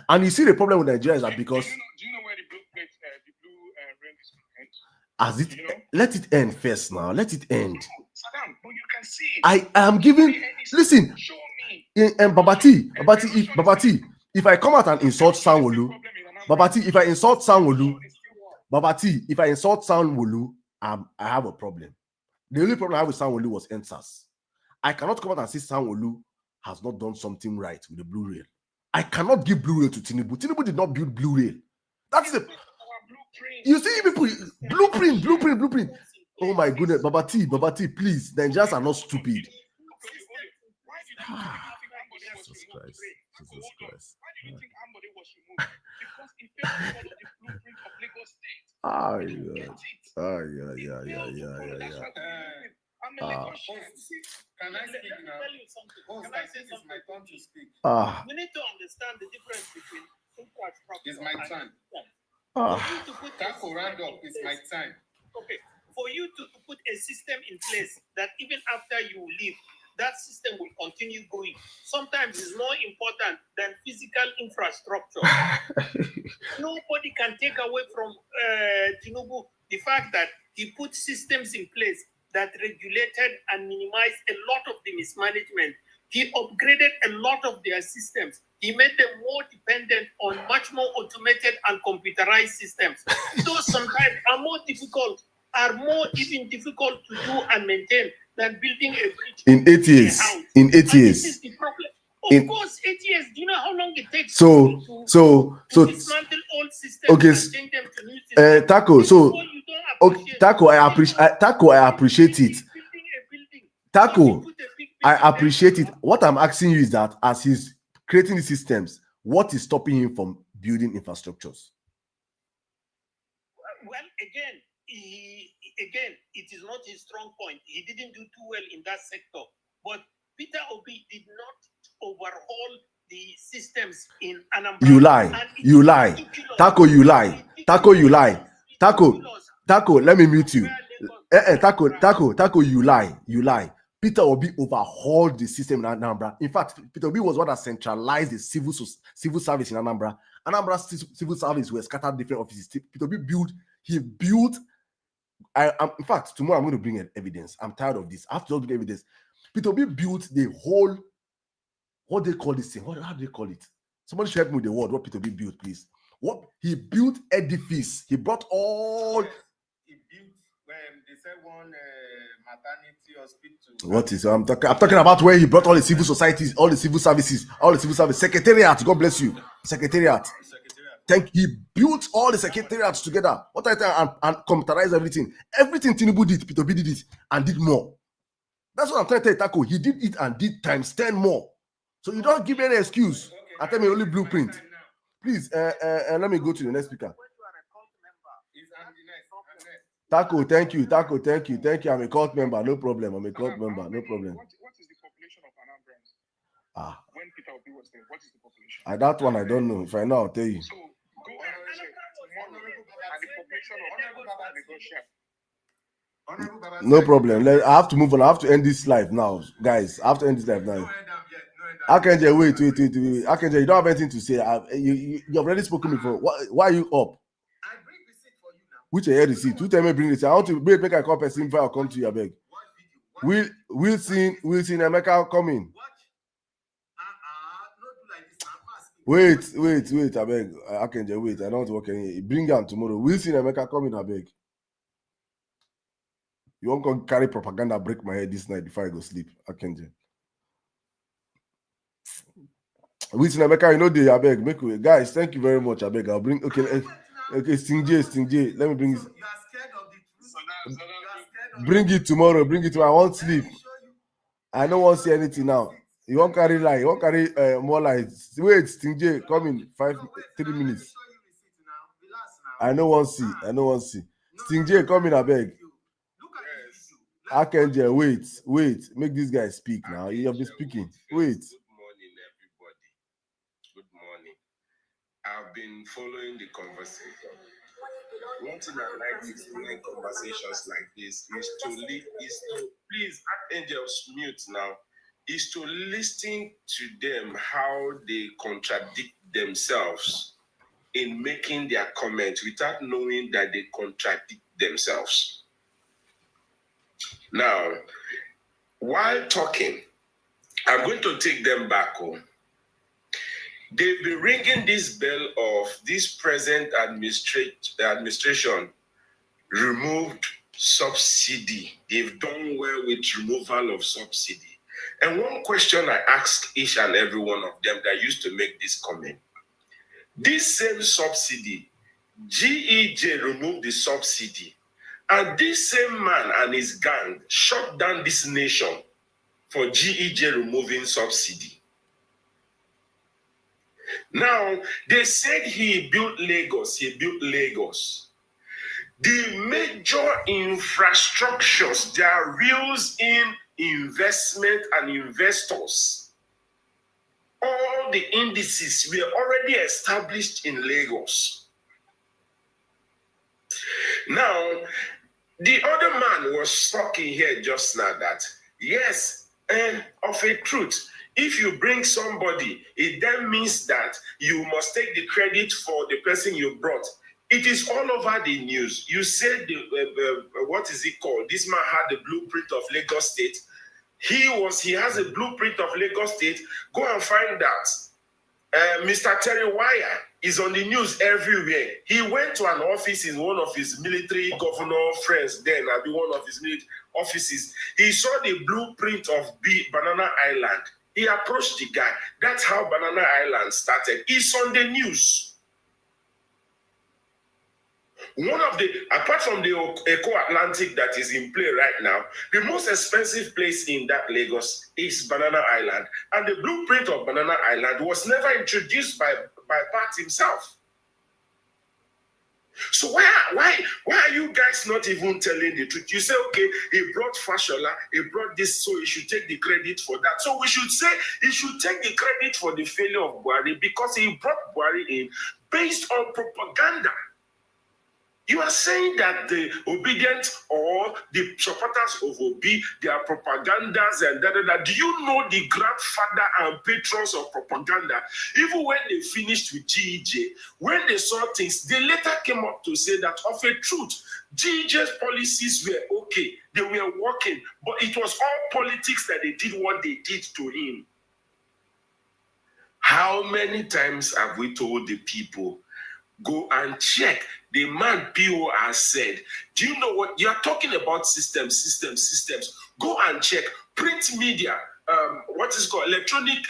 And you see the problem with Nigeria is that because do you know where the blue rail is going? As it let it end first now. Let it end. Saddam, but you can see it. I am giving. Listen, Show me. Babati, if I come out and insult Sanwo-Olu, Babati, if I insult Sanwo-Olu, I have a problem. The only problem I have with Sanwo-Olu was NSAS. I cannot come out and say Sanwo-Olu has not done something right with the blue rail. I cannot give blue rail to Tinubu. Tinubu did not build blue rail. That's the. You see people blueprint. Oh my goodness, Babati, please. Nigerians are not stupid. Jesus Christ. Why do you think Ambode was removed? Because he failed to follow the blueprint of Lagos State. Can I speak now? Can I say it's my turn to speak? We need to understand the difference between infrastructure. It's my turn. Taco round up. It's my time. Okay, for you to put a system in place that even after you leave, that system will continue going. Sometimes it's more important than physical infrastructure. Nobody can take away from Tinubu the fact that he put systems in place that regulated and minimized a lot of the mismanagement. He upgraded a lot of their systems. He made them more dependent on much more automated and computerized systems. Those sometimes are more even difficult to do and maintain than building a bridge. In 8 years. This is the problem. Of course, 8 years. Do you know how long it takes to dismantle old systems and change them to new systems? Taco, I appreciate it. Taco, I appreciate it. What I'm asking you is that as he's creating the systems, what is stopping him from building infrastructures? Well, again, it is not his strong point. He didn't do too well in that sector. But Peter Obi did not overhaul the systems in Anambra. You lie. Taco, you lie. Taco, let me mute you. Taco, you lie. Peter Obi overhauled the system in Anambra. In fact, Peter Obi was one that centralized the civil service in Anambra. Anambra's civil service were scattered different offices. Peter Obi built. In fact, tomorrow I'm going to bring evidence. I'm tired of this. I have to bring evidence. Peter Obi built the whole. What they call this thing? How do they call it? Somebody should help me with the word. What Peter Obi built, please. What he built edifice. He brought all. He built when they said one maternity hospital. What is I'm talking about where he brought all the civil societies, all the civil services, secretariat. God bless you, secretariat. He built all the secretariats together. What I tell and computerized everything. Everything Tinubu did, Peter Obi did it and did more. That's what I'm trying to tell you, Taco. He did it and did times 10 more. So you don't give me any excuse. I tell me only blueprint. Please, let me go to the next speaker. Taco, thank you. I'm a cult member. No problem. What is the population of Anambrans? When Peter Obi was there, what is the population? That one I don't know. If I know, I'll tell you. So go and check tomorrow. And the population of Lagos. No problem. I have to move on. I have to end this live now, guys. I have to end this live now. Akenje, wait. Akenje, you don't have anything to say. You have already spoken before. Why are you up? I bring receipt for you now. Which I receipt? You tell me bring receipt. I want to make a call person before I come to you, I beg. We'll see Emeka coming. Wait, I beg. Akenje, wait. I don't want to work any. Bring him tomorrow. We'll see Emeka coming, I beg. You won't come carry propaganda, break my head this night before I go sleep. Akenje. With Nameka, you know the Abeg. Make way. Guys, thank you very much. Abeg. I'll bring okay, Sting J. Let me bring it. You are scared of the truth. Bring it tomorrow. Bring it tomorrow. I won't sleep. I don't want to see anything now. You won't carry light. You won't carry more lights. Wait, Sting J, come in 3 minutes. I don't want to see. Sting J, come in, Abeg. Akenje, wait. Make this guy speak now. You have been speaking. Wait. Good morning, everybody. Good morning. I've been following the conversation. One thing I like is in conversations like this is to please Angels mute now. Is to listen to them how they contradict themselves in making their comments without knowing that they contradict themselves. Now, while talking, I'm going to take them back home. They've been ringing this bell of this present administration removed subsidy. They've done well with removal of subsidy. And one question I ask each and every one of them that used to make this comment. This same subsidy, GEJ removed the subsidy. And this same man and his gang shut down this nation for GEJ removing subsidy. Now, they said he built Lagos. The major infrastructures, their reels in investment and investors, all the indices were already established in Lagos. Now, the other man was talking here just now that, yes, of a truth, if you bring somebody, it then means that you must take the credit for the person you brought. It is all over the news. You said, what is it called? This man had the blueprint of Lagos State. He has a blueprint of Lagos State. Go and find that. Mr. Terry Wire is on the news everywhere. He went to an office in one of his military governor friends then, I'll be one of his military offices. He saw the blueprint of Banana Island. He approached the guy. That's how Banana Island started. It's on the news. One of the, apart from the Eco Atlantic that is in play right now, the most expensive place in that Lagos is Banana Island. And the blueprint of Banana Island was never introduced by Pat himself. So why are you guys not even telling the truth? You say, okay, he brought Fashola, he brought this, so he should take the credit for that. So we should say he should take the credit for the failure of Buhari because he brought Buhari in based on propaganda. You are saying that the obedient or the supporters of Obi, they are propagandas and da. Do you know the grandfather and patrons of propaganda? Even when they finished with GEJ, when they saw things, they later came up to say that of a truth, GEJ's policies were okay, they were working, but it was all politics that they did what they did to him. How many times have we told the people, go and check? The man PO has said, do you know what? You are talking about systems. Go and check. Print media, what is called electronic,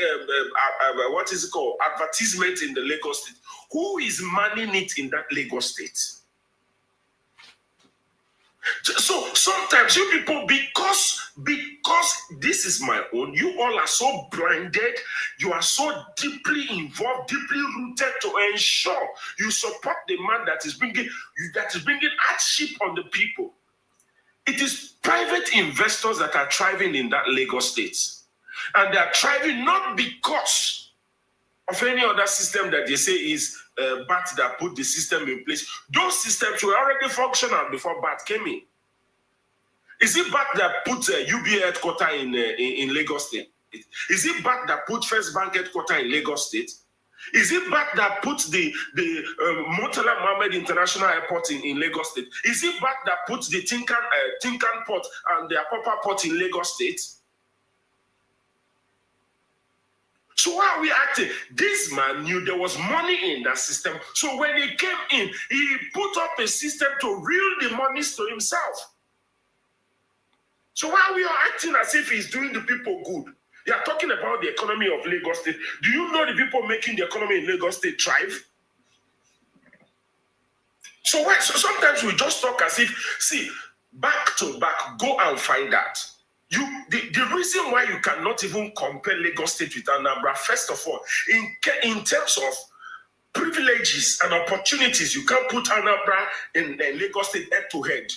what is it called? Advertisement in the Lagos State. Who is manning it in that Lagos State? So sometimes you people, because this is my own, you all are so blinded, you are so deeply involved, deeply rooted to ensure you support the man that is bringing hardship on the people. It is private investors that are thriving in that Lagos State, and they are thriving not because of any other system that they say is BAT that put the system in place. Those systems were already functional before BAT came in. Is it BAT that put UBA headquarters in Lagos State? Is it BAT that put First Bank headquarters in Lagos State? Is it BAT that put the Murtala Mohammed International Airport in Lagos State? Is it BAT that put the Tinkan Port and the Apapa Port in Lagos State? So why are we acting? This man knew there was money in that system. So when he came in, he put up a system to reel the monies to himself. So why are we all acting as if he's doing the people good? You are talking about the economy of Lagos State. Do you know the people making the economy in Lagos State thrive? So sometimes we just talk as if, see, back to back, go and find that. The reason why you cannot even compare Lagos State with Anambra, first of all, in terms of privileges and opportunities, you can't put Anambra in Lagos State head to head.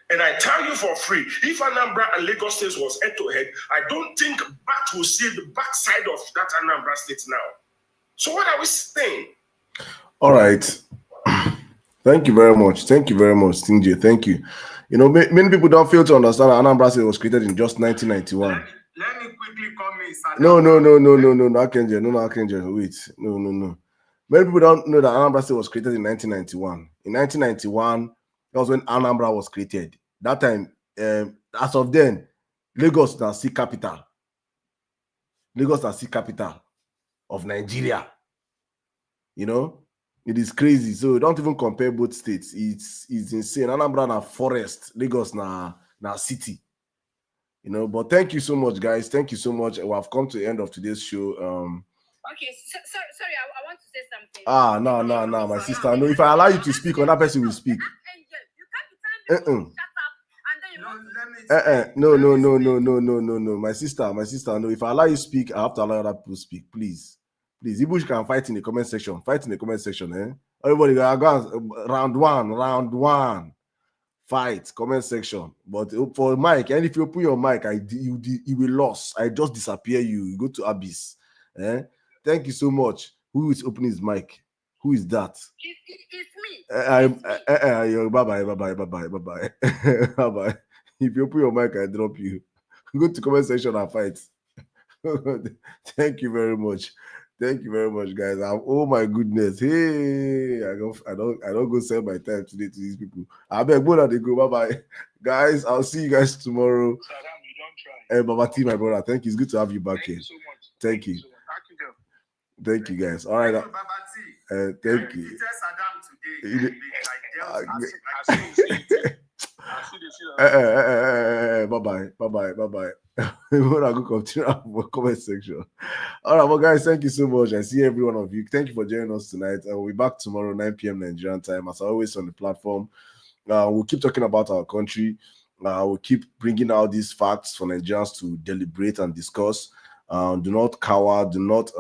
And I tell you for free, if Anambra and Lagos State was head to head, I don't think Bat will see the backside of that Anambra State now. So what are we saying? All right. Thank you very much. Thank you very much, Stingy. Thank you. You know, many people don't fail to understand that Anambra State was created in just 1991. Let me quickly come in, Saddam. No, Akenje. No, Akenje. Wait. No. Many people don't know that Anambra State was created in 1991. In 1991, that was when Anambra was created. That time, as of then, Lagos is the capital. Lagos is the capital of Nigeria. You know, it is crazy. So don't even compare both states. It's insane. Anambra na forest, Lagos na city. You know, but thank you so much, guys. Thank you so much. We have come to the end of today's show. Okay, sorry, I want to say something. No, my sister. No, if I allow you to speak, another person will speak. You can't be telling me to shut up and then you want No. My sister. No, if I allow you to speak, I have to allow other people to speak. Please. Ibush can fight in the comment section. Everybody go round one. Fight, comment section. But for Mike, and if you open your mic, you will lose. I just disappear you go to abyss. Thank you so much. Who is opening his mic? Who is that? It's me. Bye. If you open your mic, I drop you. Go to comment section and fight. Thank you very much. Thank you very much, guys. Oh my goodness. Hey, I don't go sell my time today to these people. I beg more they go. Bye-bye. Guys, I'll see you guys tomorrow. Saddam, you don't try. Hey, Baba T, my brother. Thank you. It's good to have you back here. You so much. Thank you. So much. Thank you, guys. All right. Thank you, Baba T. Thank you. Saddam today. Bye-bye. When I go continue our comment section. All right, well, guys, thank you so much. I see every one of you. Thank you for joining us tonight. We'll be back tomorrow, 9 p.m. Nigerian time. As always on the platform, we'll keep talking about our country. We'll keep bringing out these facts for Nigerians to deliberate and discuss. Do not cower. Do not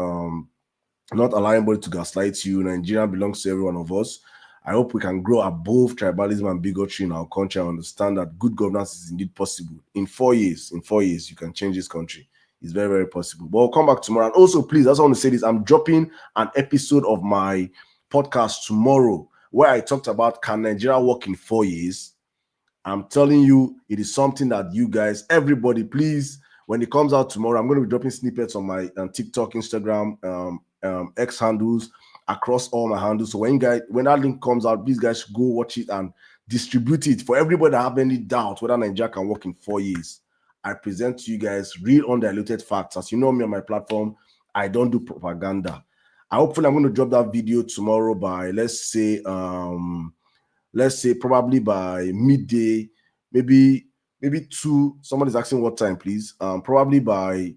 allow anybody to gaslight you. Nigeria belongs to every one of us. I hope we can grow above tribalism and bigotry in our country and understand that good governance is indeed possible. In 4 years, you can change this country. It's very, very possible. But we'll come back tomorrow. And also, please, I just want to say this. I'm dropping an episode of my podcast tomorrow where I talked about can Nigeria work in 4 years? I'm telling you, it is something that you guys, everybody, please, when it comes out tomorrow, I'm going to be dropping snippets on my TikTok, Instagram, X handles, across all my handles. So when that link comes out, these guys should go watch it and distribute it for everybody that have any doubt whether Nigeria can work in 4 years. I present to you guys real undiluted facts. As you know me on my platform, I don't do propaganda. Hopefully I'm going to drop that video tomorrow by let's say probably by midday, maybe 2. Somebody's asking what time, please. Probably by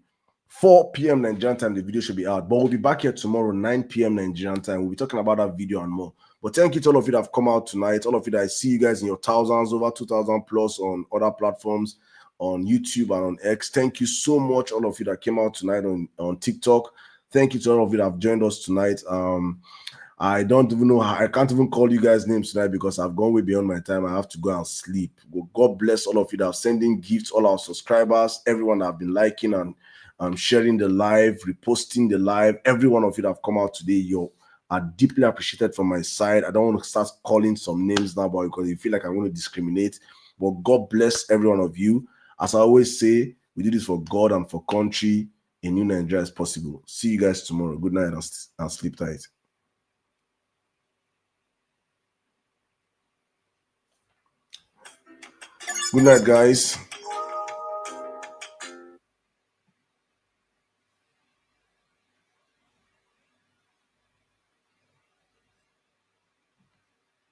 4 p.m. Nigerian time, the video should be out. But we'll be back here tomorrow, 9 p.m. Nigerian time. We'll be talking about that video and more. But thank you to all of you that have come out tonight. All of you that I see you guys in your thousands, over 2,000 plus on other platforms, on YouTube and on X. Thank you so much, all of you that came out tonight on TikTok. Thank you to all of you that have joined us tonight. I don't even know how, I can't even call you guys names tonight because I've gone way beyond my time. I have to go and sleep. God bless all of you that are sending gifts, all our subscribers, everyone that have been liking and sharing the live, reposting the live. Every one of you that have come out today, you are deeply appreciated from my side. I don't want to start calling some names now, but because you feel like I'm going to discriminate. But God bless every one of you. As I always say, we do this for God and for country. A new Nigeria is possible. See you guys tomorrow. Good night and sleep tight. Good night, guys.